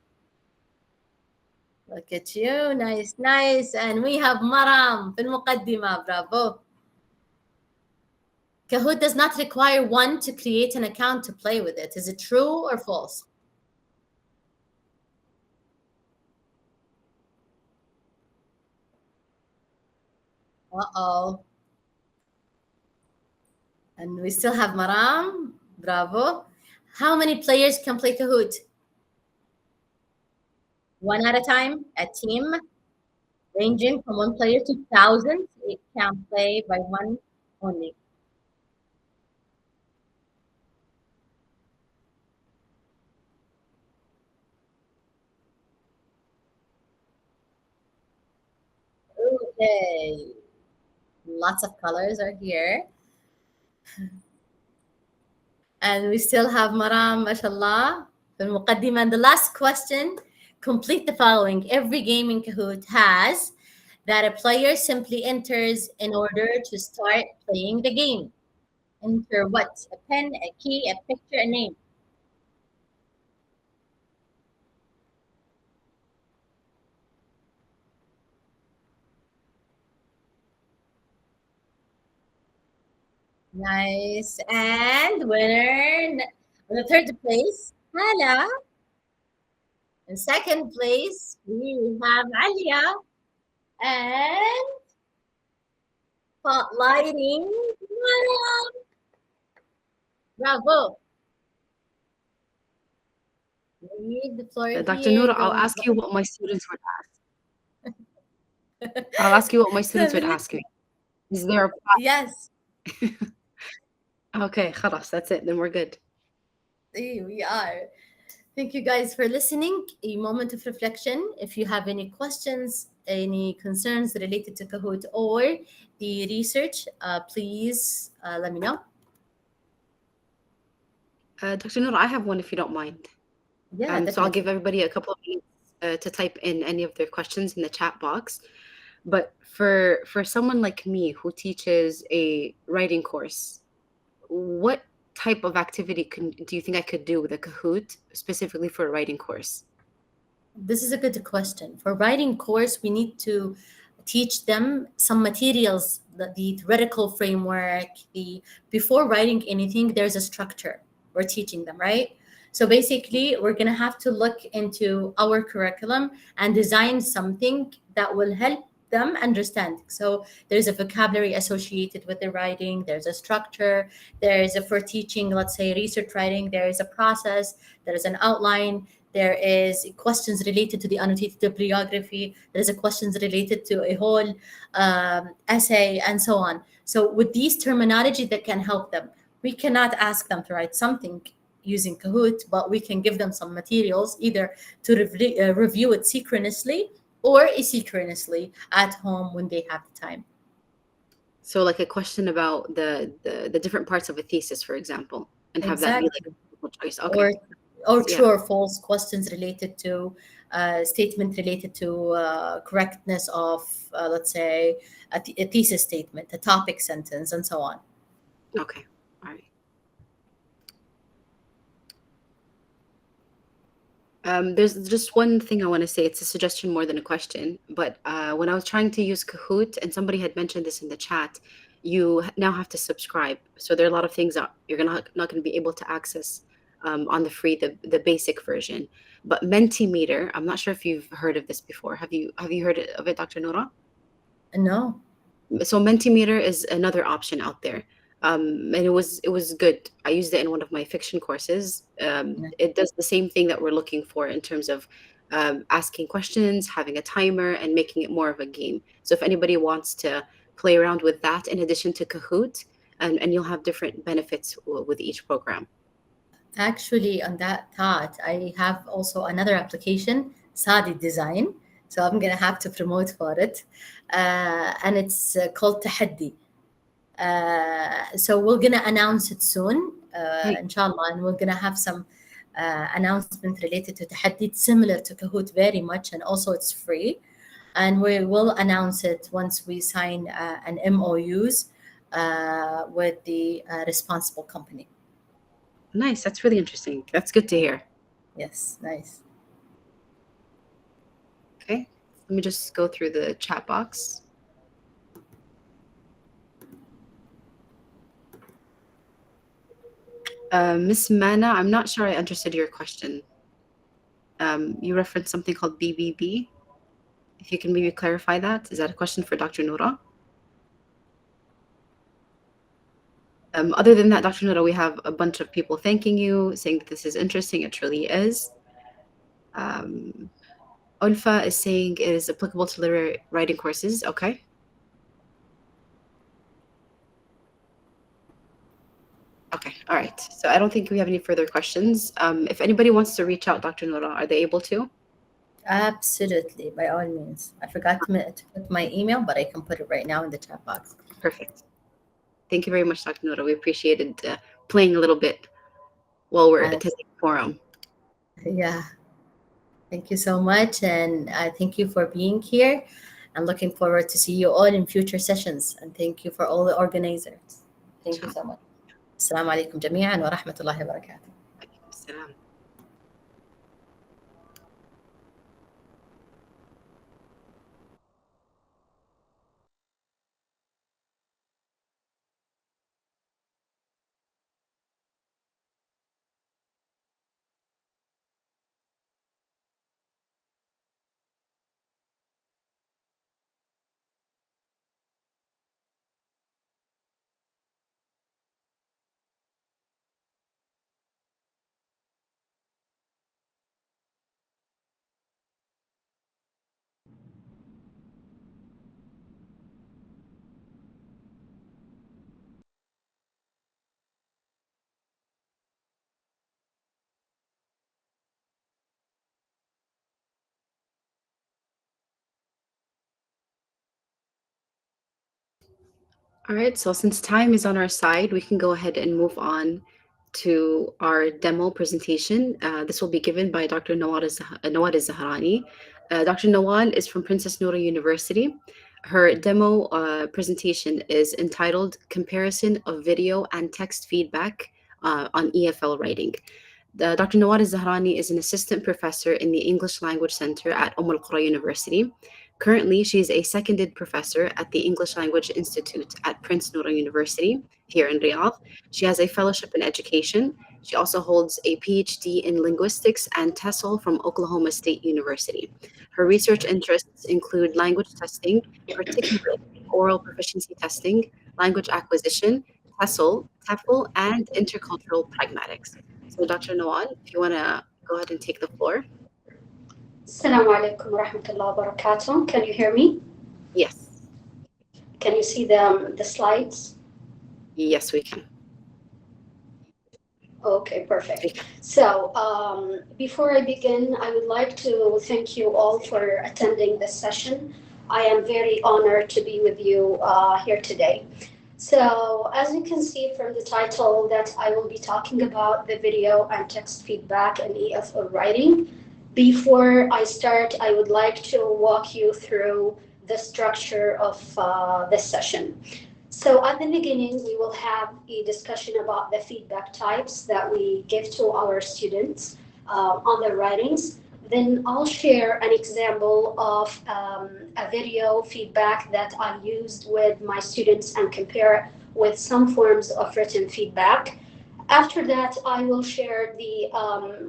Look at you. Nice, nice. And we have Maram في المقدمة. Bravo. Kahoot does not require one to create an account to play with it. Is it true or false? Uh-oh. And we still have Maram. Bravo. How many players can play Kahoot? One at a time, a team, ranging from one player to thousands. It can play by one only. Okay. Lots of colors are here. And we still have Maram, mashallah, في المقدمة. And the last question, complete the following. Every game in Kahoot has that a player simply enters in order to start playing the game. Enter what? A pen, a key, a picture, a name. Nice. And winner in the third place, Hala. In second place, we have Alia. And spotlighting Maram. Bravo. Leave the floor Dr. here. Noura, I'll ask you what my students would ask. I'll ask you what my students would ask me. Is there a Yes. Okay, خلاص, that's it. Then we're good. We are. Thank you guys for listening. A moment of reflection. If you have any questions, any concerns related to Kahoot or the research, please let me know. Dr. Noura, I have one if you don't mind. Yeah, So I'll definitely. give everybody a couple of minutes to type in any of their questions in the chat box. But for someone like me who teaches a writing course, what type of activity do you think I could do with a Kahoot specifically for a writing course? This is a good question. For writing course, we need to teach them some materials, the theoretical framework. Before writing anything, there's a structure we're teaching them, right? So basically, we're going to have to look into our curriculum and design something that will help them understand. So there's a vocabulary associated with the writing, there's a structure, for teaching, let's say, research writing, there is a process, there is an outline, there is questions related to the annotated bibliography, there's a questions related to a whole essay, and so on. So with these terminology that can help them, we cannot ask them to write something using Kahoot, but we can give them some materials either to review it synchronously or asynchronously at home when they have the time. So like a question about the different parts of a thesis, for example, and have that be like a multiple choice. Okay. Or true or false questions related to statement related to correctness of, let's say, a thesis statement, a topic sentence, and so on. Okay. All right. There's just one thing I want to say. It's a suggestion more than a question. But when I was trying to use Kahoot, and somebody had mentioned this in the chat, you now have to subscribe. So there are a lot of things that you're not going to be able to access on the free, the basic version. But Mentimeter, I'm not sure if you've heard of this before. Have you heard of it, Dr. Noura? No. So Mentimeter is another option out there. And it was good. I used it in one of my fiction courses. It does the same thing that we're looking for in terms of asking questions, having a timer, and making it more of a game. So if anybody wants to play around with that in addition to Kahoot, and you'll have different benefits with each program. Actually, on that thought, I have also another application, Sadi Design. So I'm going to have to promote for it. And it's called Tahaddi. So we're going to announce it soon, inshallah, and we're going to have some announcement related to Tahaddid, similar to Kahoot very much, and also it's free. And we will announce it once we sign an MOUs with the responsible company. Nice. That's really interesting. That's good to hear. Yes, nice. Okay. Let me just go through the chat box. Miss Mana, I'm not sure I understood your question. You referenced something called BBB. If you can maybe clarify that. Is that a question for Dr. Noura? Other than that, Dr. Noura, we have a bunch of people thanking you, saying that this is interesting. It truly is. Ulfa is saying it is applicable to literary writing courses. Okay. Okay. All right. So I don't think we have any further questions. If anybody wants to reach out, Dr. Noura, are they able to? Absolutely, by all means. I forgot to put my email, but I can put it right now in the chat box. Perfect. Thank you very much, Dr. Noura. We appreciated playing a little bit while we're attending the forum. Yeah. Thank you so much. And thank you for being here. I'm looking forward to see you all in future sessions. And thank you for all the organizers. Thank you so much. Assalamu alaikum jami'an wa rahmatullahi wa barakatuh. Assalam. All right, so since time is on our side, we can go ahead and move on to our demo presentation. This will be given by Dr. Nawal Zahrani. Dr. Nawal is from Princess Noura University. Her demo presentation is entitled Comparison of Video and Text Feedback on EFL Writing. Dr. Nawal Zahrani is an assistant professor in the English Language Center at Al Qura University. Currently, she is a seconded professor at the English Language Institute at Prince Noura University here in Riyadh. She has a fellowship in education. She also holds a PhD in linguistics and TESOL from Oklahoma State University. Her research interests include language testing, particularly oral proficiency testing, language acquisition, TESOL, TEFL, and intercultural pragmatics. So Dr. Nawal, if you want to go ahead and take the floor. Assalamu alaikum wa rahmatullahi wa barakatuh. Can you hear me? Yes. Can you see the slides? Yes, we can. Okay, perfect. So before I begin, I would like to thank you all for attending this session. I am very honored to be with you here today. So as you can see from the title, that I will be talking about the video and text feedback in EFL writing. Before I start, I would like to walk you through the structure of this session. So at the beginning, we will have a discussion about the feedback types that we give to our students on their writings. Then I'll share an example of a video feedback that I used with my students and compare it with some forms of written feedback. After that, I will share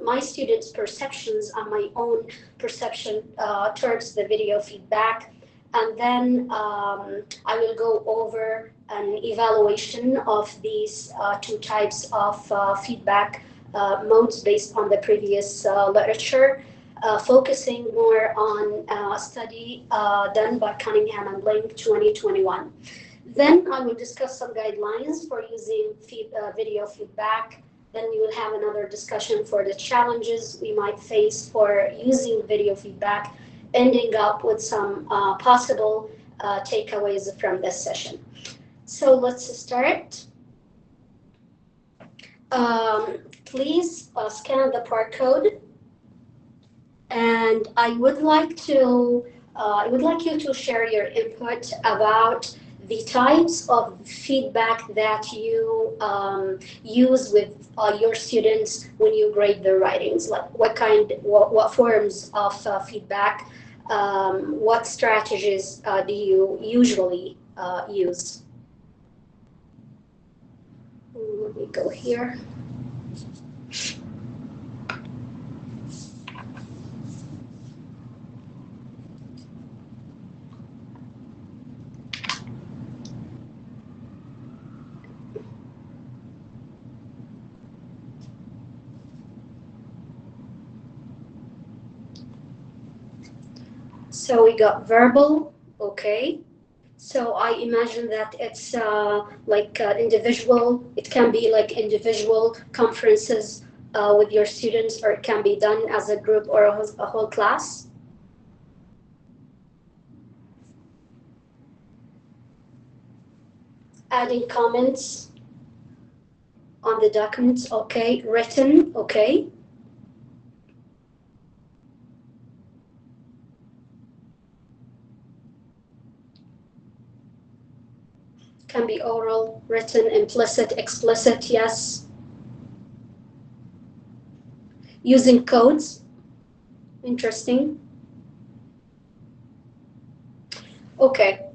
my students' perceptions and my own perception towards the video feedback. And then I will go over an evaluation of these two types of feedback modes based on the previous literature, focusing more on a study done by Cunningham and Link 2021. Then I will discuss some guidelines for using video feedback. Then we will have another discussion for the challenges we might face for using video feedback, ending up with some possible takeaways from this session. So let's start. please scan the barcode. And I would like you to share your input about the types of feedback that you use with your students when you grade their writings. Like what forms of feedback, what strategies do you usually use? Let me go here. So we got verbal, okay. So I imagine that it's like individual, it can be like individual conferences with your students, or it can be done as a group or a whole class. Adding comments on the documents, okay. Written, okay. Can be oral, written, implicit, explicit, yes. Using codes, interesting. Okay.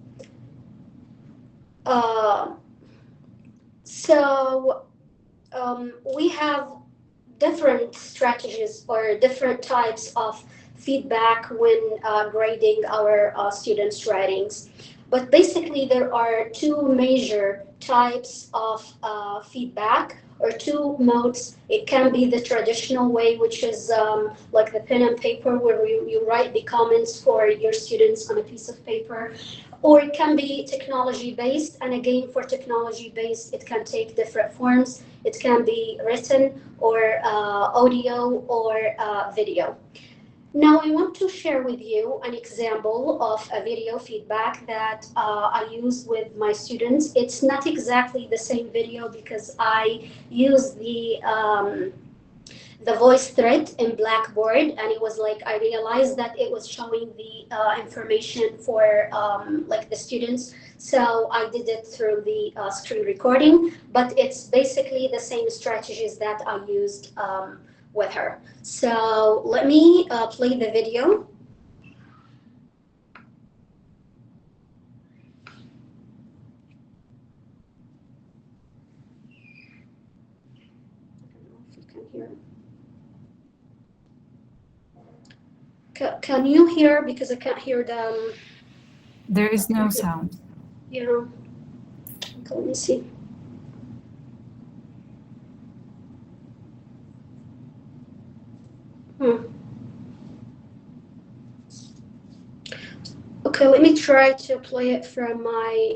So we have different strategies or different types of feedback when grading our students' writings. But basically, there are two major types of feedback, or two modes. It can be the traditional way, which is like the pen and paper, where you write the comments for your students on a piece of paper. Or it can be technology-based, and again, for technology-based, it can take different forms. It can be written, or audio, or video. Now, I want to share with you an example of a video feedback that I use with my students. It's not exactly the same video because I use the voice thread in Blackboard, and it was like I realized that it was showing the information for like the students. So I did it through the screen recording, but it's basically the same strategies that I used with her. So let me play the video. I don't know if you can hear. Can you hear? Because I can't hear them. There is no sound. Yeah. Okay, let me see. Okay, let me try to play it from my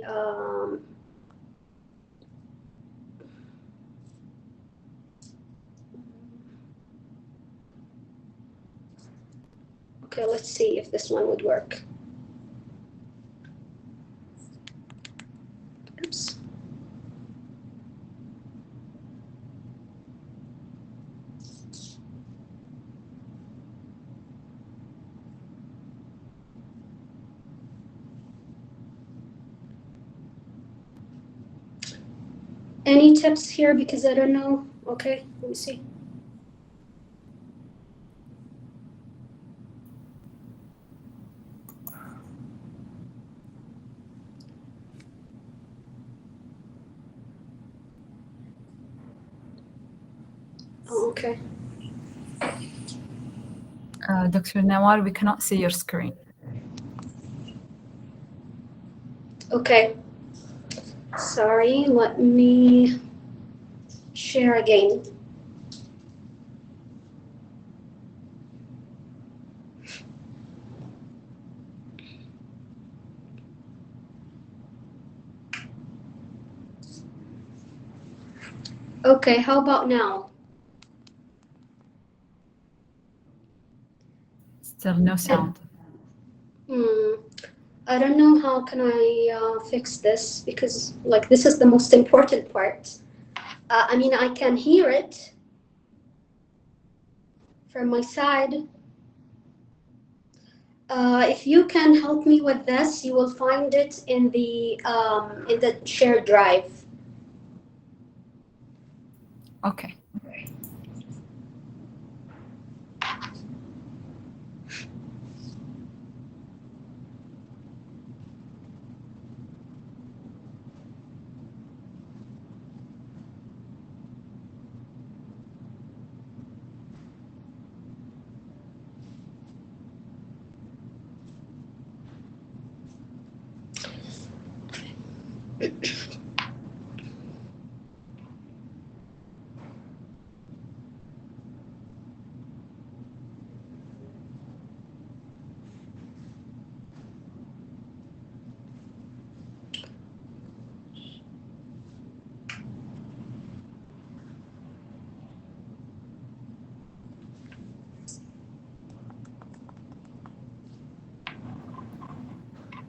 okay, let's see if this one would work. Oops. Any tips here? Because I don't know. Okay, let me see. Oh, okay. Dr. Nawar, we cannot see your screen. Okay. Sorry, let me share again. Okay, how about now? Still no sound. I don't know how can I fix this, because like this is the most important part. I mean, I can hear it, from my side. If you can help me with this, you will find it in the shared drive. Okay.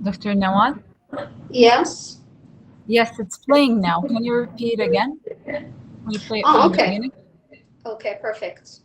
Dr. Nawal? Yes. Yes, it's playing now. Can you repeat again? Can you play it Oh, from the okay. beginning? Okay, perfect.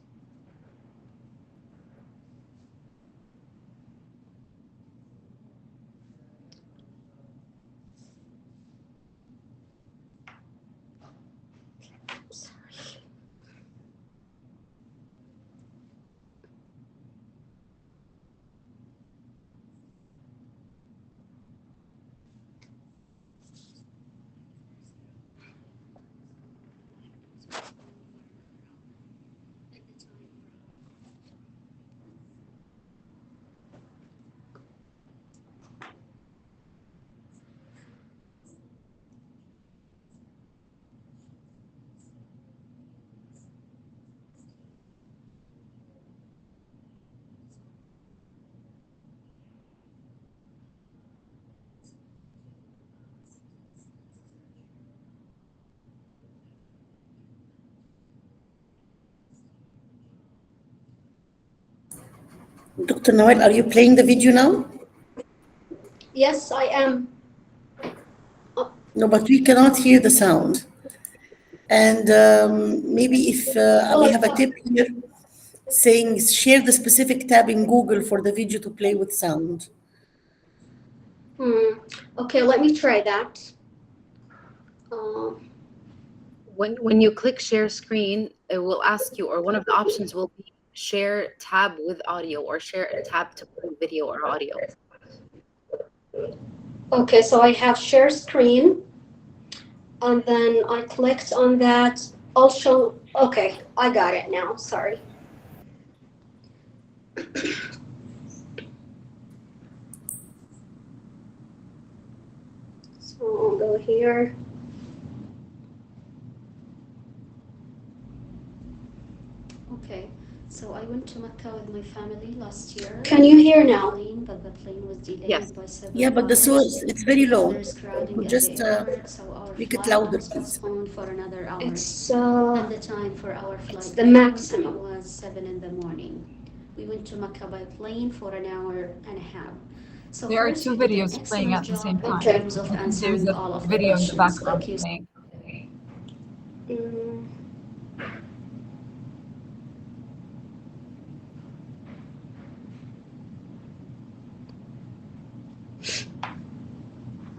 Dr. Nawal, are you playing the video now? Yes, I am. No, but we cannot hear the sound. And maybe if we have a tip here saying share the specific tab in Google for the video to play with sound. Okay, let me try that. When you click share screen, it will ask you, or one of the options will be share tab with audio or share a tab to play video or audio. Okay, so I have share screen, and then I clicked on that. Also, okay, I got it now. Sorry. So I'll go here. Okay, so I went to Mecca with my family last year. Can you hear now? But the plane was delayed Yes. by several Yeah, but the hours. source, it's very low. There's crowding Could at just the airport, so our make it flight louder, was please. postponed for another hour. It's And the time for our flight the home maximum. was 7 in the morning. We went to Mecca by plane for an hour and a half. So There are first, two you did an videos playing excellent at the same job in time. terms of I think answering there's all a of the video in the questions, background like you playing.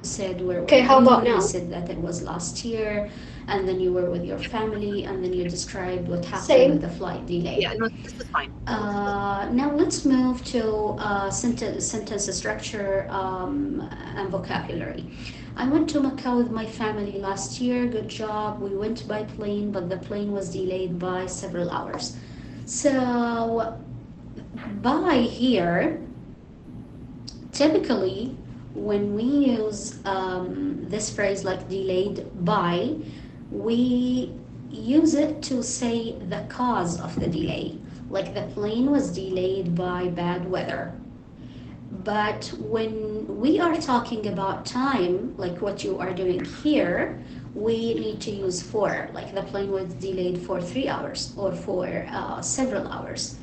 said where Okay, how we about were. You now? said that it was last year, and then you were with your family, and then you described what happened Same. with the flight delay. Yeah, no, this is fine. Now let's move to sentence structure and vocabulary. I went to Macau with my family last year. Good job. We went by plane, but the plane was delayed by several hours. So by here, typically, when we use this phrase like delayed by, we use it to say the cause of the delay. Like the plane was delayed by bad weather. But when we are talking about time, like what you are doing here, we need to use for. Like the plane was delayed for 3 hours or for several hours.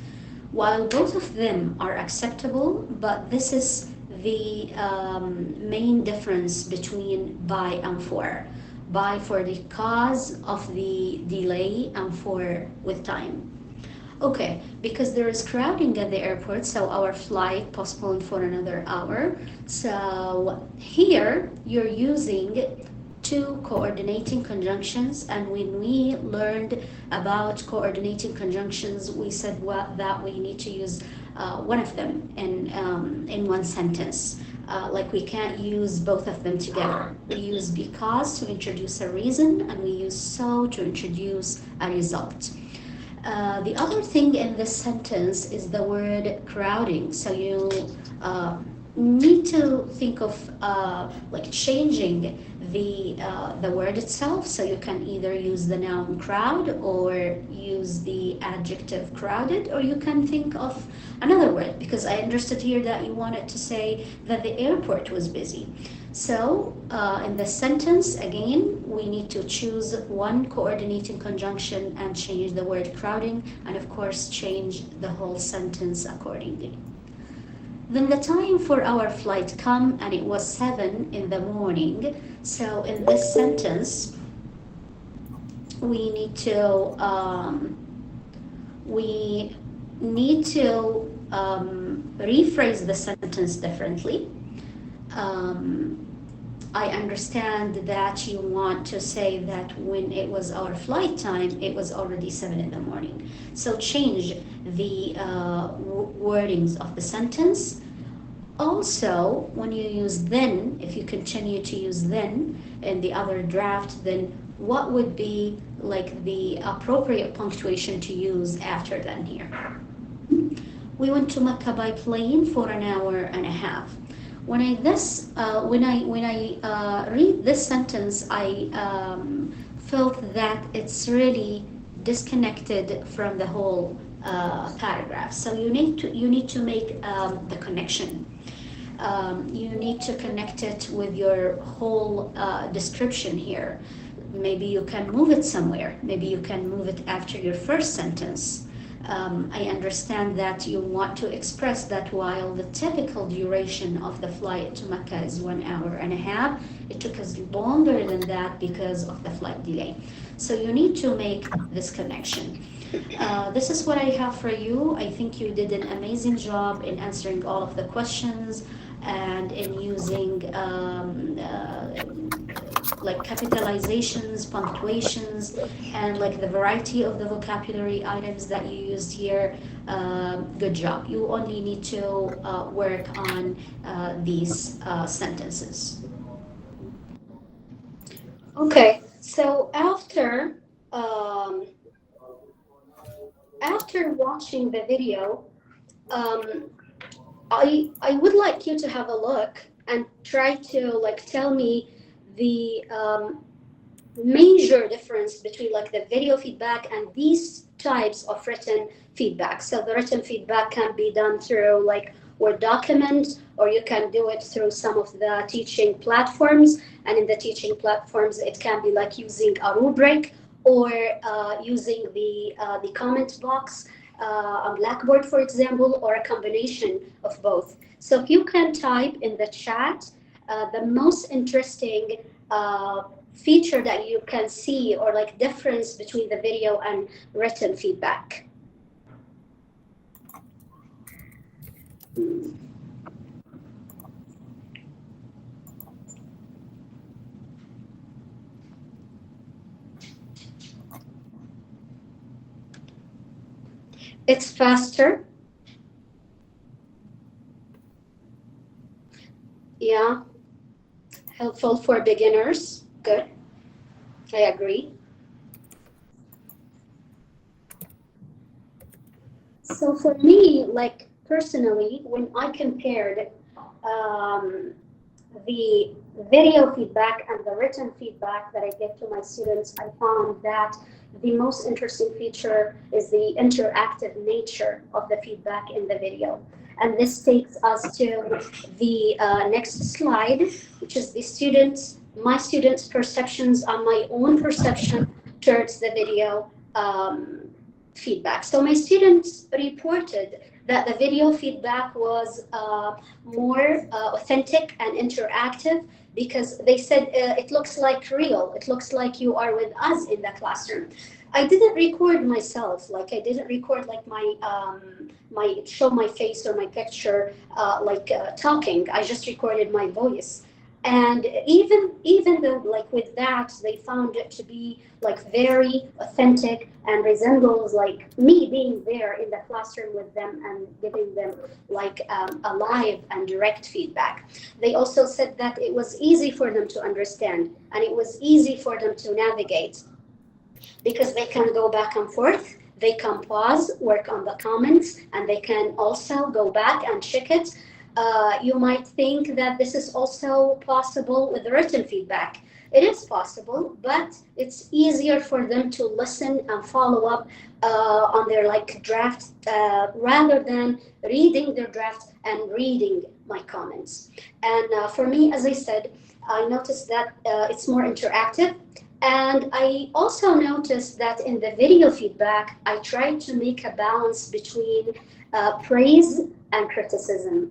While both of them are acceptable, but this is the main difference between by and for. By for the cause of the delay and for with time. Okay, because there is crowding at the airport, so our flight postponed for another hour. So here you're using two coordinating conjunctions, and when we learned about coordinating conjunctions, we said that we need to use one of them in one sentence. Like we can't use both of them together. We use because to introduce a reason, and we use so to introduce a result. The other thing in this sentence is the word crowding. So you need to think of like changing the word itself. So you can either use the noun crowd or use the adjective crowded, or you can think of another word, because I understood here that you wanted to say that the airport was busy. So in the sentence, again, we need to choose one coordinating conjunction and change the word crowding, and of course change the whole sentence accordingly. Then the time for our flight come, and it was 7 in the morning. So in this sentence, we need to rephrase the sentence differently. I understand that you want to say that when it was our flight time, it was already 7 in the morning. So change the wordings of the sentence. Also, when you use then, if you continue to use then in the other draft, then what would be like the appropriate punctuation to use after then here? We went to Mecca by plane for an hour and a half. When I read this sentence, I felt that it's really disconnected from the whole paragraph. So you need to make the connection. You need to connect it with your whole description here. Maybe you can move it somewhere. Maybe you can move it after your first sentence. I understand that you want to express that while the typical duration of the flight to Mecca is 1 hour and a half, it took us longer than that because of the flight delay. So you need to make this connection. This is what I have for you. I think you did an amazing job in answering all of the questions and in using like capitalizations, punctuations, and like the variety of the vocabulary items that you used here. Good job. You only need to work on these sentences. Okay, so after watching the video, I would like you to have a look and try to like tell me the major difference between like the video feedback and these types of written feedback. So the written feedback can be done through like Word document, or you can do it through some of the teaching platforms. And in the teaching platforms, it can be like using a rubric or using the comment box on Blackboard, for example, or a combination of both. So if you can type in the chat the most interesting feature that you can see, or like difference between the video and written feedback. It's faster. Yeah. Helpful for beginners. Good. I agree. So for me, like personally, when I compared the video feedback and the written feedback that I give to my students, I found that the most interesting feature is the interactive nature of the feedback in the video. And this takes us to the next slide, which is my students' perceptions on my own perception towards the video feedback. So my students reported that the video feedback was more authentic and interactive, because they said it looks like real. It looks like you are with us in the classroom. I didn't record myself. Like I didn't record like my show my face or my picture talking. I just recorded my voice. And even though like with that, they found it to be like very authentic and resembles like me being there in the classroom with them and giving them like a live and direct feedback. They also said that it was easy for them to understand and it was easy for them to navigate because they can go back and forth. They can pause, work on the comments, and they can also go back and check it. You might think that this is also possible with written feedback. It is possible, but it's easier for them to listen and follow up on their like draft rather than reading their draft and reading my comments. And for me, as I said, I noticed that it's more interactive. And I also noticed that in the video feedback, I tried to make a balance between praise and criticism.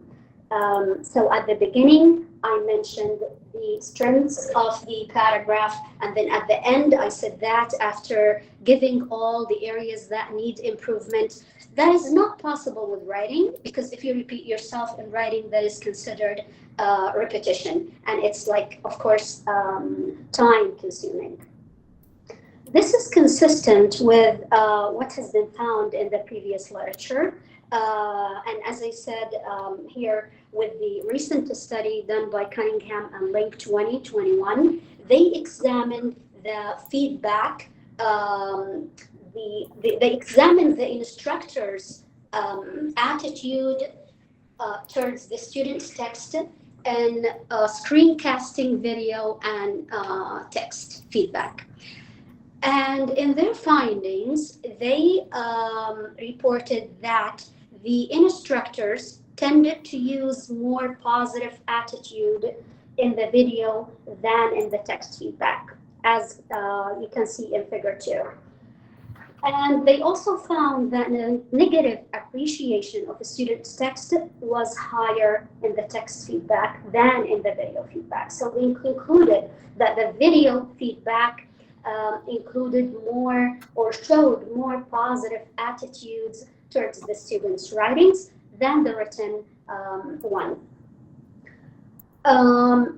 So at the beginning, I mentioned the strengths of the paragraph, and then at the end, I said that after giving all the areas that need improvement. That is not possible with writing, because if you repeat yourself in writing, that is considered repetition, and it's like, of course, time consuming. This is consistent with what has been found in the previous literature. And as I said here, with the recent study done by Cunningham and Link 2021, they examined the feedback, they examined the instructor's attitude towards the student's text and screencasting video and text feedback. And in their findings, they reported that the instructors tended to use more positive attitude in the video than in the text feedback, as you can see in figure 2. And they also found that a negative appreciation of a student's text was higher in the text feedback than in the video feedback. So they concluded that the video feedback included more or showed more positive attitudes towards the students' writings than the written one.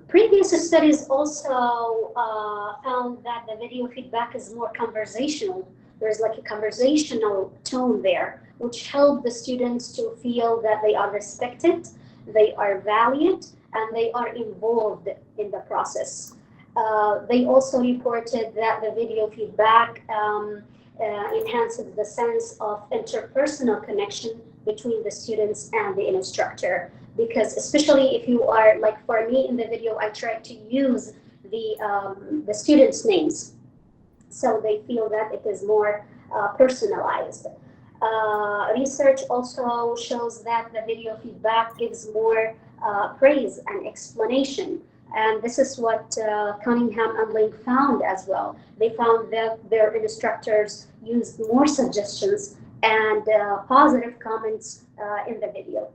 Previous studies also found that the video feedback is more conversational. There's like a conversational tone there, which helped the students to feel that they are respected, they are valued, and they are involved in the process. They also reported that the video feedback enhances the sense of interpersonal connection between the students and the instructor. Because especially if you are, like for me in the video, I tried to use the students' names. So they feel that it is more personalized. Research also shows that the video feedback gives more praise and explanation. And this is what Cunningham and Link found as well. They found that their instructors used more suggestions and positive comments in the video.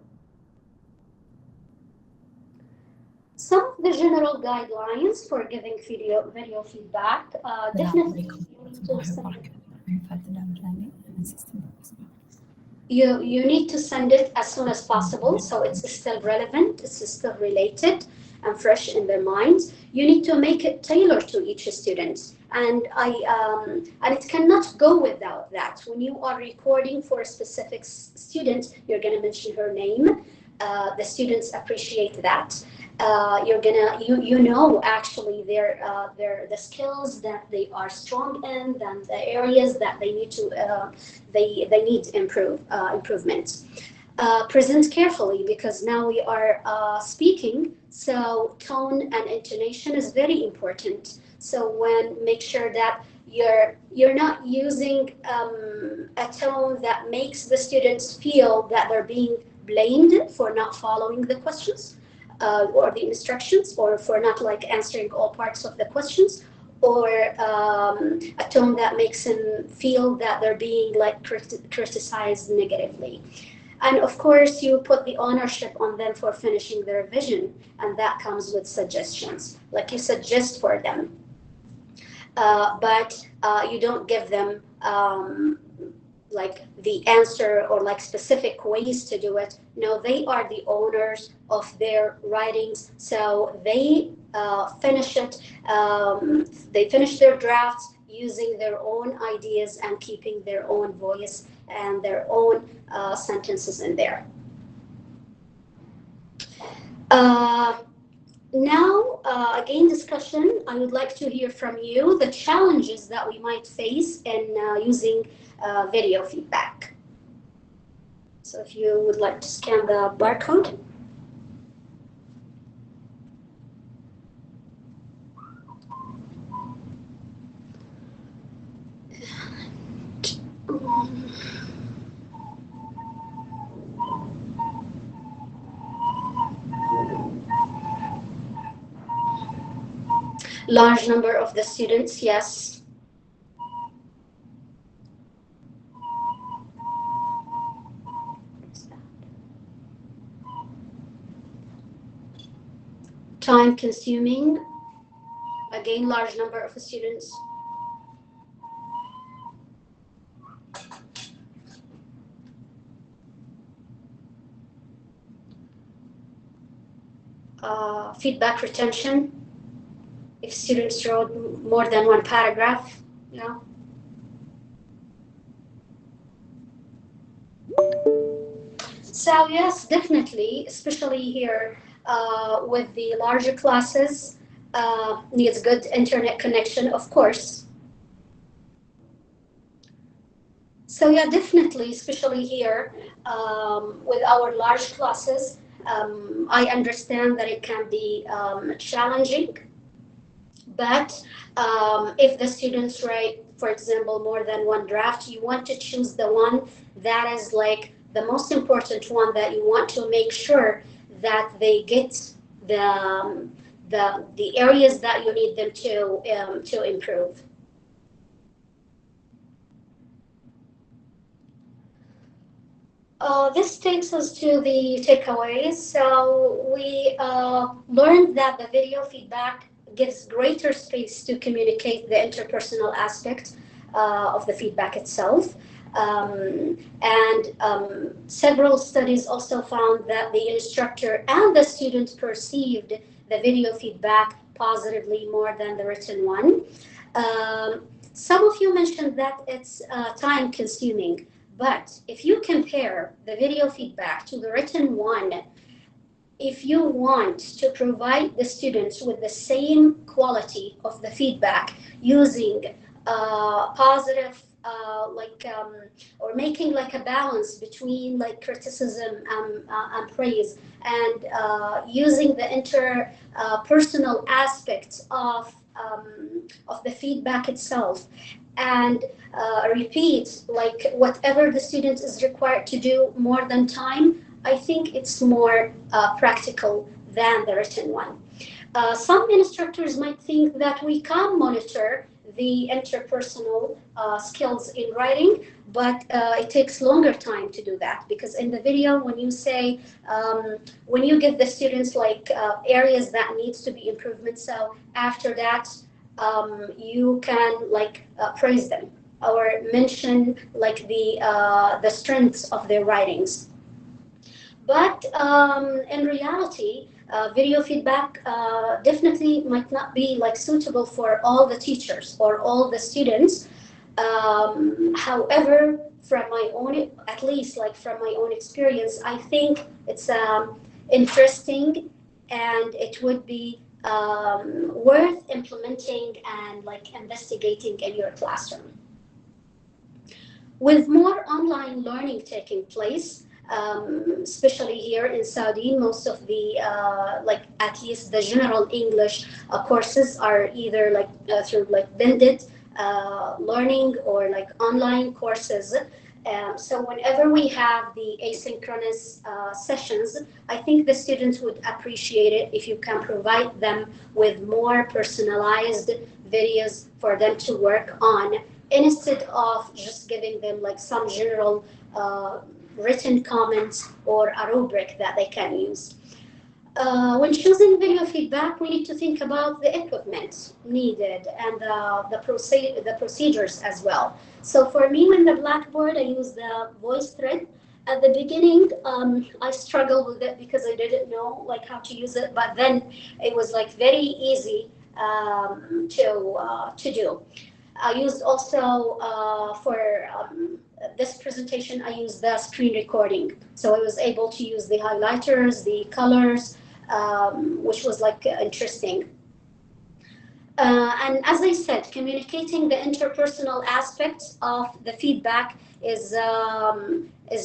Some of the general guidelines for giving video feedback, definitely you need to send it as soon as possible, so it's still relevant, it's still related and fresh in their minds. You need to make it tailored to each student, and it cannot go without that. When you are recording for a specific student, you're going to mention her name. The students appreciate that. You're gonna you know actually the skills that they are strong in, and the areas that they need to they need improvement. Present carefully, because now we are speaking, so tone and intonation is very important. So make sure that you're not using a tone that makes the students feel that they're being blamed for not following the questions. Or the instructions, or for not like answering all parts of the questions, or a tone that makes them feel that they're being like criticized negatively. And of course, you put the ownership on them for finishing the revision, and that comes with suggestions, like you suggest for them. But You don't give them like the answer or like specific ways to do it. No, they are the owners of their writings, so they finish it. They finish their drafts using their own ideas and keeping their own voice and their own sentences in there. Now, again, discussion. I would like to hear from you the challenges that we might face in using video feedback. So if you would like to scan the barcode. Large number of the students, yes. Time consuming, again, large number of students. Feedback retention. If students wrote more than one paragraph, no. So yes, definitely, especially here with the larger classes, needs good internet connection, of course. So yeah, definitely, especially here with our large classes, I understand that it can be challenging. But if the students write, for example, more than one draft, you want to choose the one that is like the most important one, that you want to make sure that they get the areas that you need them to improve. This takes us to the takeaways. So we learned that the video feedback gives greater space to communicate the interpersonal aspect of the feedback itself. Several studies also found that the instructor and the student perceived the video feedback positively more than the written one. Some of you mentioned that it's time consuming, but if you compare the video feedback to the written one, if you want to provide the students with the same quality of the feedback using positive, or making like a balance between like criticism and praise, and using the interpersonal aspects of the feedback itself, and repeat like whatever the student is required to do more than time, I think it's more practical than the written one. Some instructors might think that we can monitor the interpersonal skills in writing, but it takes longer time to do that, because in the video, when you say, when you give the students like areas that needs to be improvement, so after that, you can like praise them or mention like the strengths of their writings. But in reality, video feedback definitely might not be like suitable for all the teachers or all the students. However, from my own, at least like from my own experience, I think it's interesting, and it would be worth implementing and like investigating in your classroom. With more online learning taking place, especially here in Saudi, most of the like at least the general English courses are either like through like blended learning or like online courses. So whenever we have the asynchronous sessions, I think the students would appreciate it if you can provide them with more personalized videos for them to work on, instead of just giving them like some general written comments or a rubric that they can use. When choosing video feedback, we need to think about the equipment needed and the procedures as well. So for me, when the Blackboard, I use the VoiceThread. At the beginning, I struggled with it because I didn't know like how to use it, but then it was like very easy to do. I used also for this presentation, I used the screen recording. So I was able to use the highlighters, the colors, which was like interesting. And as I said, communicating the interpersonal aspects of the feedback is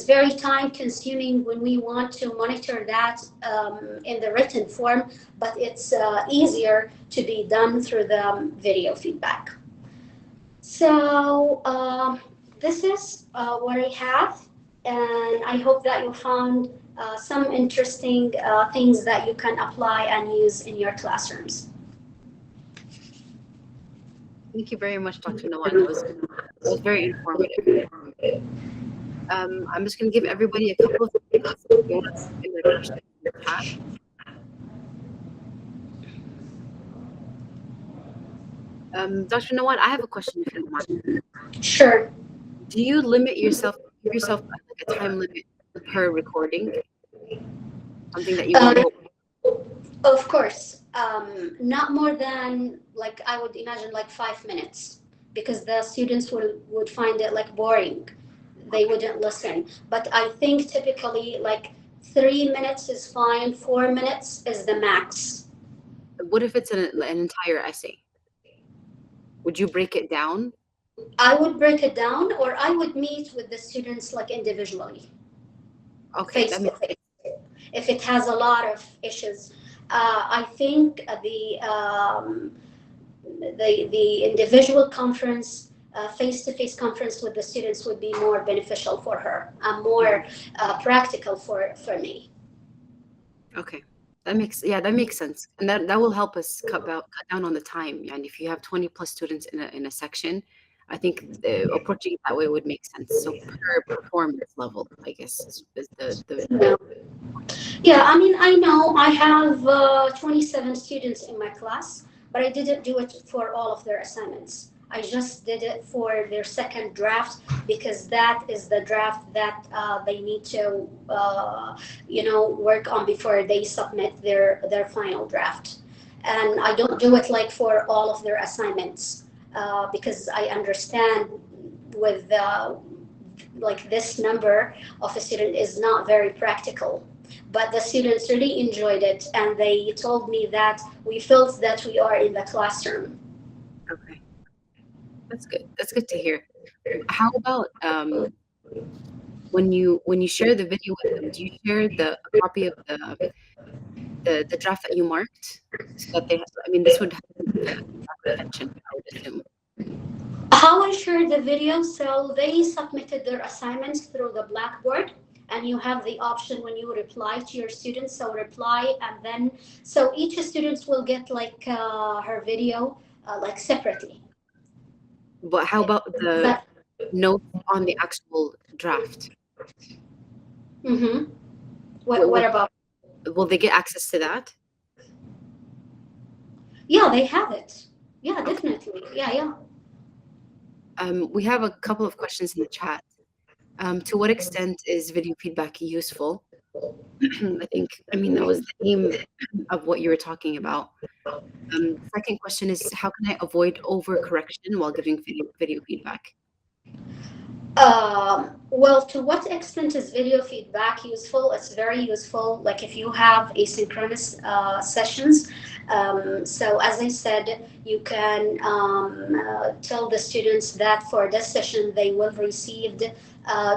very time consuming when we want to monitor that in the written form, but it's easier to be done through the video feedback. So this is what I have, and I hope that you found some interesting things that you can apply and use in your classrooms. Thank you very much, Dr. Nawan. It was very informative. I'm just going to give everybody a couple of minutes to go in the question in the chat. Dr. Nawan, I have a question if you don't mind. Sure. Do you limit yourself, give yourself like a time limit per recording? Something that you want Of course. Not more than, like, I would imagine like 5 minutes, because the students would find it like boring. They wouldn't listen. But I think typically like 3 minutes is fine. 4 minutes is the max. What if it's an entire essay? Would you break it down? I would break it down, or I would meet with the students like individually. Okay. Face to face. If it has a lot of issues. I think the individual conference, face-to-face conference with the students would be more beneficial for her, more practical for me. Okay, that makes sense, and that will help us cut down on the time. And if you have 20 plus students in a section, I think approaching it that way would make sense. So per performance level, I guess, is the Yeah, I mean, I know I have 27 students in my class, but I didn't do it for all of their assignments. I just did it for their second draft, because that is the draft that they need to, work on before they submit their final draft. And I don't do it like for all of their assignments, because I understand with like this number of a student is not very practical. But the students really enjoyed it, and they told me that we felt that we are in the classroom. Okay, that's good. That's good to hear. How about when you share the video with them? Do you share a copy of the draft that you marked, so that they? I mean, this would have attention, I would assume. How I shared the video, so they submitted their assignments through the Blackboard. And you have the option when you reply to your students, so reply, and then, so each student will get like her video like separately. But how about the notes on the actual draft? Mm-hmm. What about? Will they get access to that? Yeah, they have it. Yeah, definitely. Yeah. We have a couple of questions in the chat. To what extent is video feedback useful? I mean, that was the aim of what you were talking about. Second question is, how can I avoid overcorrection while giving video feedback? Well, to what extent is video feedback useful? It's very useful, like if you have asynchronous sessions. So as I said, you can tell the students that for this session, they will receive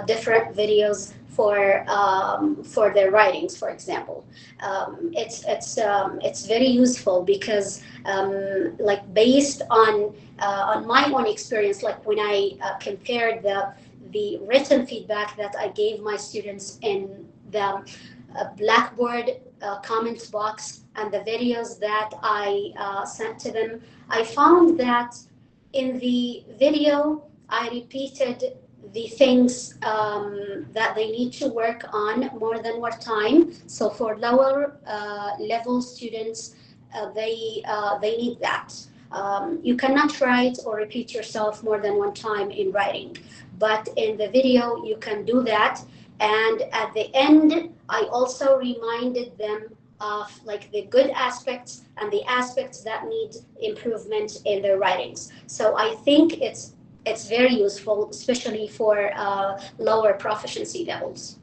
different videos for their writings, for example. It's very useful because like based on my own experience, like when I compared the written feedback that I gave my students in the Blackboard comments box and the videos that I sent to them, I found that in the video, I repeated the things that they need to work on more than one time. So for lower level students, they need that. You cannot write or repeat yourself more than one time in writing, but in the video you can do that. And at the end, I also reminded them of like the good aspects and the aspects that need improvement in their writings. So I think it's very useful, especially for lower proficiency levels.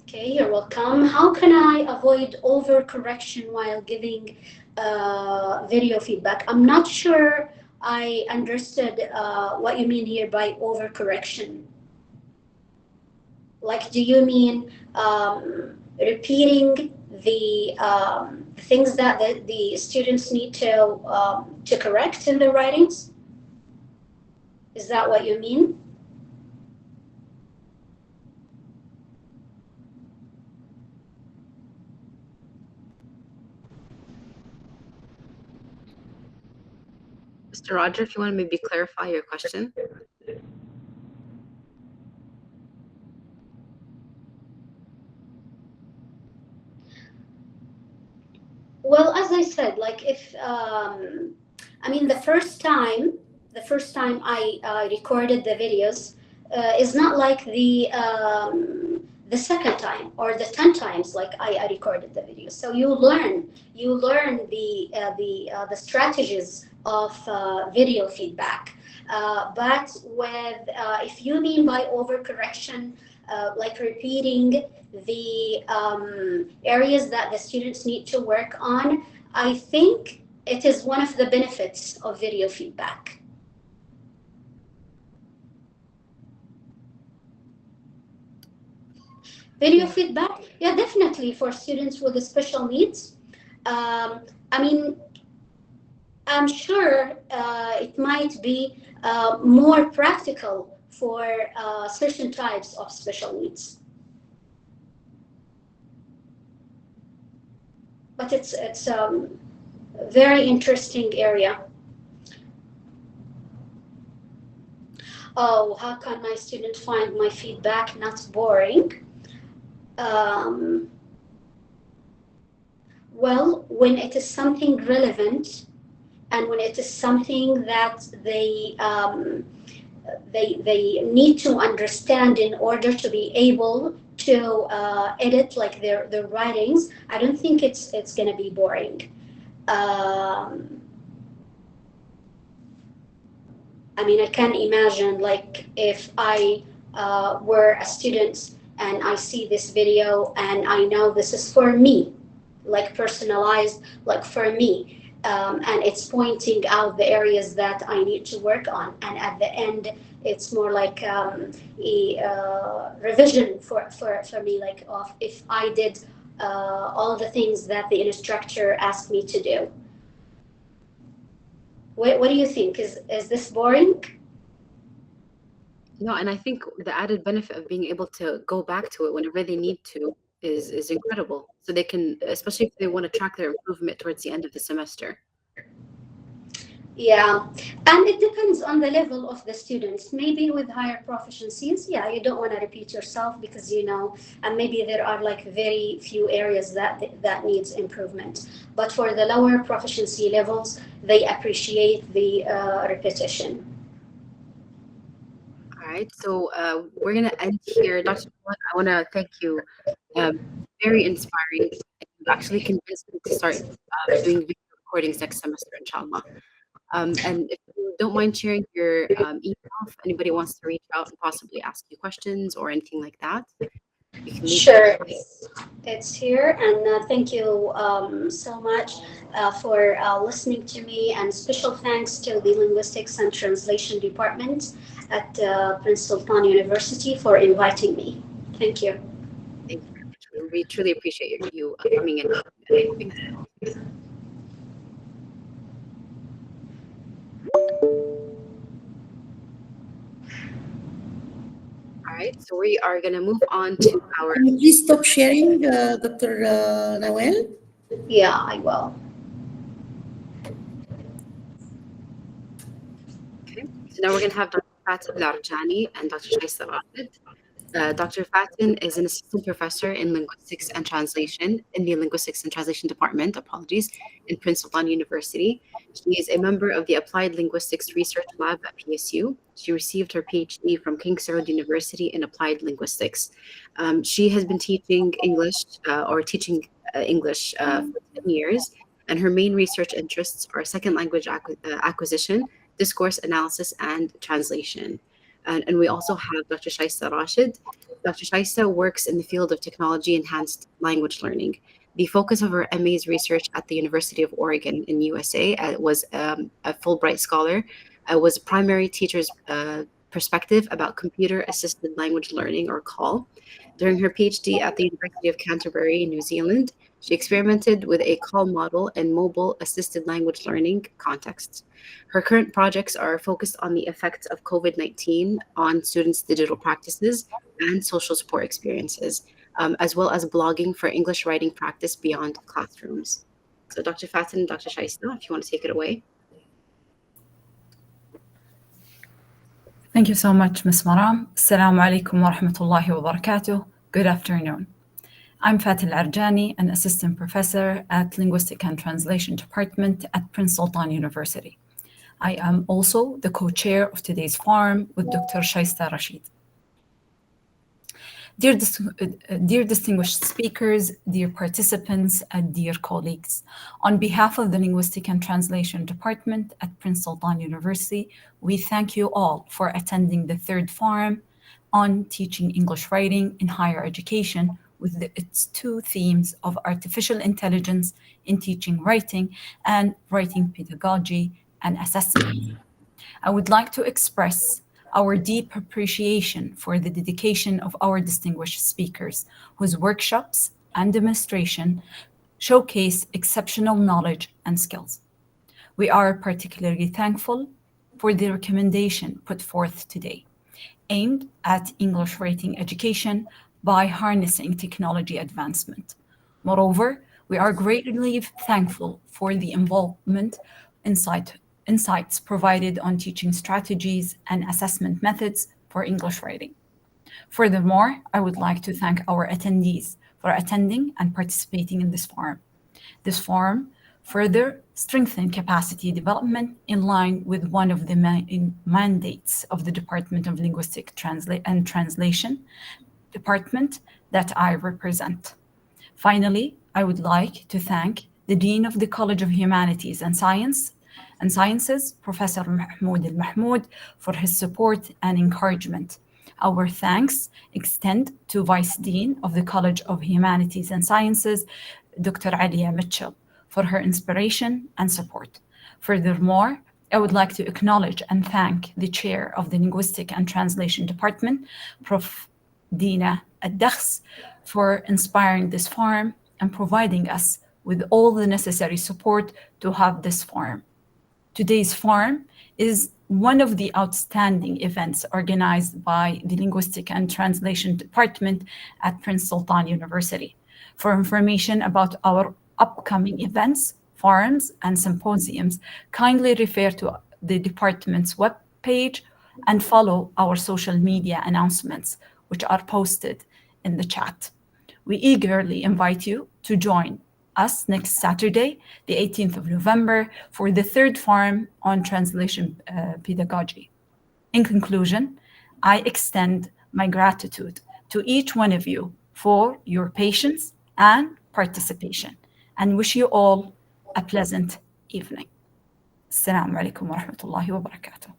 Okay, you're welcome. How can I avoid overcorrection while giving video feedback? I'm not sure I understood what you mean here by overcorrection. Like, do you mean repeating the things that the students need to correct in their writings? Is that what you mean? Mr. Roger, if you want to maybe clarify your question. Well, as I said, like if I mean the first time I recorded the videos is not like the second time or the 10 times like I recorded the videos. So you learn the strategies of video feedback. But with if you mean by overcorrection, like repeating the areas that the students need to work on, I think it is one of the benefits of video feedback. Video feedback, yeah, definitely for students with special needs. I mean, I'm sure it might be more practical for certain types of special needs. But it's a very interesting area. Oh, how can my student find my feedback not boring? Well, when it is something relevant and when it is something that they need to understand in order to be able to edit like their writings, I don't think it's gonna be boring. I mean, I can imagine like if I were a student and I see this video and I know this is for me, like personalized, like for me, and it's pointing out the areas that I need to work on, and at the end it's more like a revision for me, like of if I did all the things that the instructor asked me to do. What do you think? Is this boring? No, and I think the added benefit of being able to go back to it whenever they need to is incredible. So they can, especially if they want to track their improvement towards the end of the semester. Yeah, and it depends on the level of the students. Maybe with higher proficiencies, yeah, you don't want to repeat yourself because you know, and maybe there are like very few areas that needs improvement. But for the lower proficiency levels, they appreciate the repetition. All right, so we're gonna end here. Dr. Fawad, I want to thank you. Very inspiring. You actually convinced me to start doing video recordings next semester, inshallah. And if you don't mind sharing your email, if anybody wants to reach out and possibly ask you questions or anything like that, you can leave. Sure, it's here, and thank you so much for listening to me, and special thanks to the Linguistics and Translation Department at Prince Sultan University for inviting me. Thank you. Thank you very much. We truly appreciate you coming in. All right, so we are going to move on to our... Can you please stop sharing, Dr. Nawal? Yeah, I will. Okay, so now we're going to have Dr. Fatin Al-Arjani and Dr. Shaista Rashid. Dr. Fatin is an assistant professor in linguistics and translation in the Linguistics and Translation Department, in Prince Sultan University. She is a member of the Applied Linguistics Research Lab at PSU. She received her PhD from King Saud University in Applied Linguistics. She has been teaching English for 10 years, and her main research interests are second language acquisition, discourse analysis, and translation. And we also have Dr. Shaista Rashid. Dr. Shaista works in the field of technology-enhanced language learning. The focus of her MA's research at the University of Oregon in USA was a Fulbright scholar, was a primary teacher's perspective about computer-assisted language learning, or CALL. During her PhD at the University of Canterbury in New Zealand, she experimented with a CALL model in mobile-assisted language learning contexts. Her current projects are focused on the effects of COVID-19 on students' digital practices and social support experiences, as well as blogging for English writing practice beyond classrooms. So Dr. Fatin and Dr. Shaista, if you want to take it away. Thank you so much, Ms. Maram. Assalamu alaikum wa rahmatullahi wa barakatuh. Good afternoon. I'm Fatin Al-Arjani, an assistant professor at Linguistic and Translation Department at Prince Sultan University. I am also the co-chair of today's forum with Dr. Shaista Rashid. Dear distinguished speakers, dear participants, and dear colleagues, on behalf of the Linguistic and Translation Department at Prince Sultan University, we thank you all for attending the third forum on teaching English writing in higher education, with its two themes of artificial intelligence in teaching writing and writing pedagogy and assessment. I would like to express our deep appreciation for the dedication of our distinguished speakers, whose workshops and demonstration showcase exceptional knowledge and skills. We are particularly thankful for the recommendation put forth today, aimed at English writing education by harnessing technology advancement. Moreover, we are greatly thankful for the involvement insights provided on teaching strategies and assessment methods for English writing. Furthermore, I would like to thank our attendees for attending and participating in this forum. This forum further strengthened capacity development in line with one of the mandates of the Department of Linguistic and Translation Department that I represent. Finally, I would like to thank the Dean of the College of Humanities and Sciences, Professor Mahmoud Al-Mahmoud, for his support and encouragement. Our thanks extend to Vice Dean of the College of Humanities and Sciences, Dr. Alia Mitchell, for her inspiration and support. Furthermore, I would like to acknowledge and thank the Chair of the Linguistic and Translation Department, Prof. Dina Ad-Dakhs, for inspiring this forum and providing us with all the necessary support to have this forum. Today's forum is one of the outstanding events organized by the Linguistic and Translation Department at Prince Sultan University. For information about our upcoming events, forums, and symposiums, kindly refer to the department's webpage and follow our social media announcements, which are posted in the chat. We eagerly invite you to join us next Saturday, the 18th of November, for the third forum on translation pedagogy. In conclusion, I extend my gratitude to each one of you for your patience and participation, and wish you all a pleasant evening. Assalamu alaikum wa rahmatullahi wa barakatuh.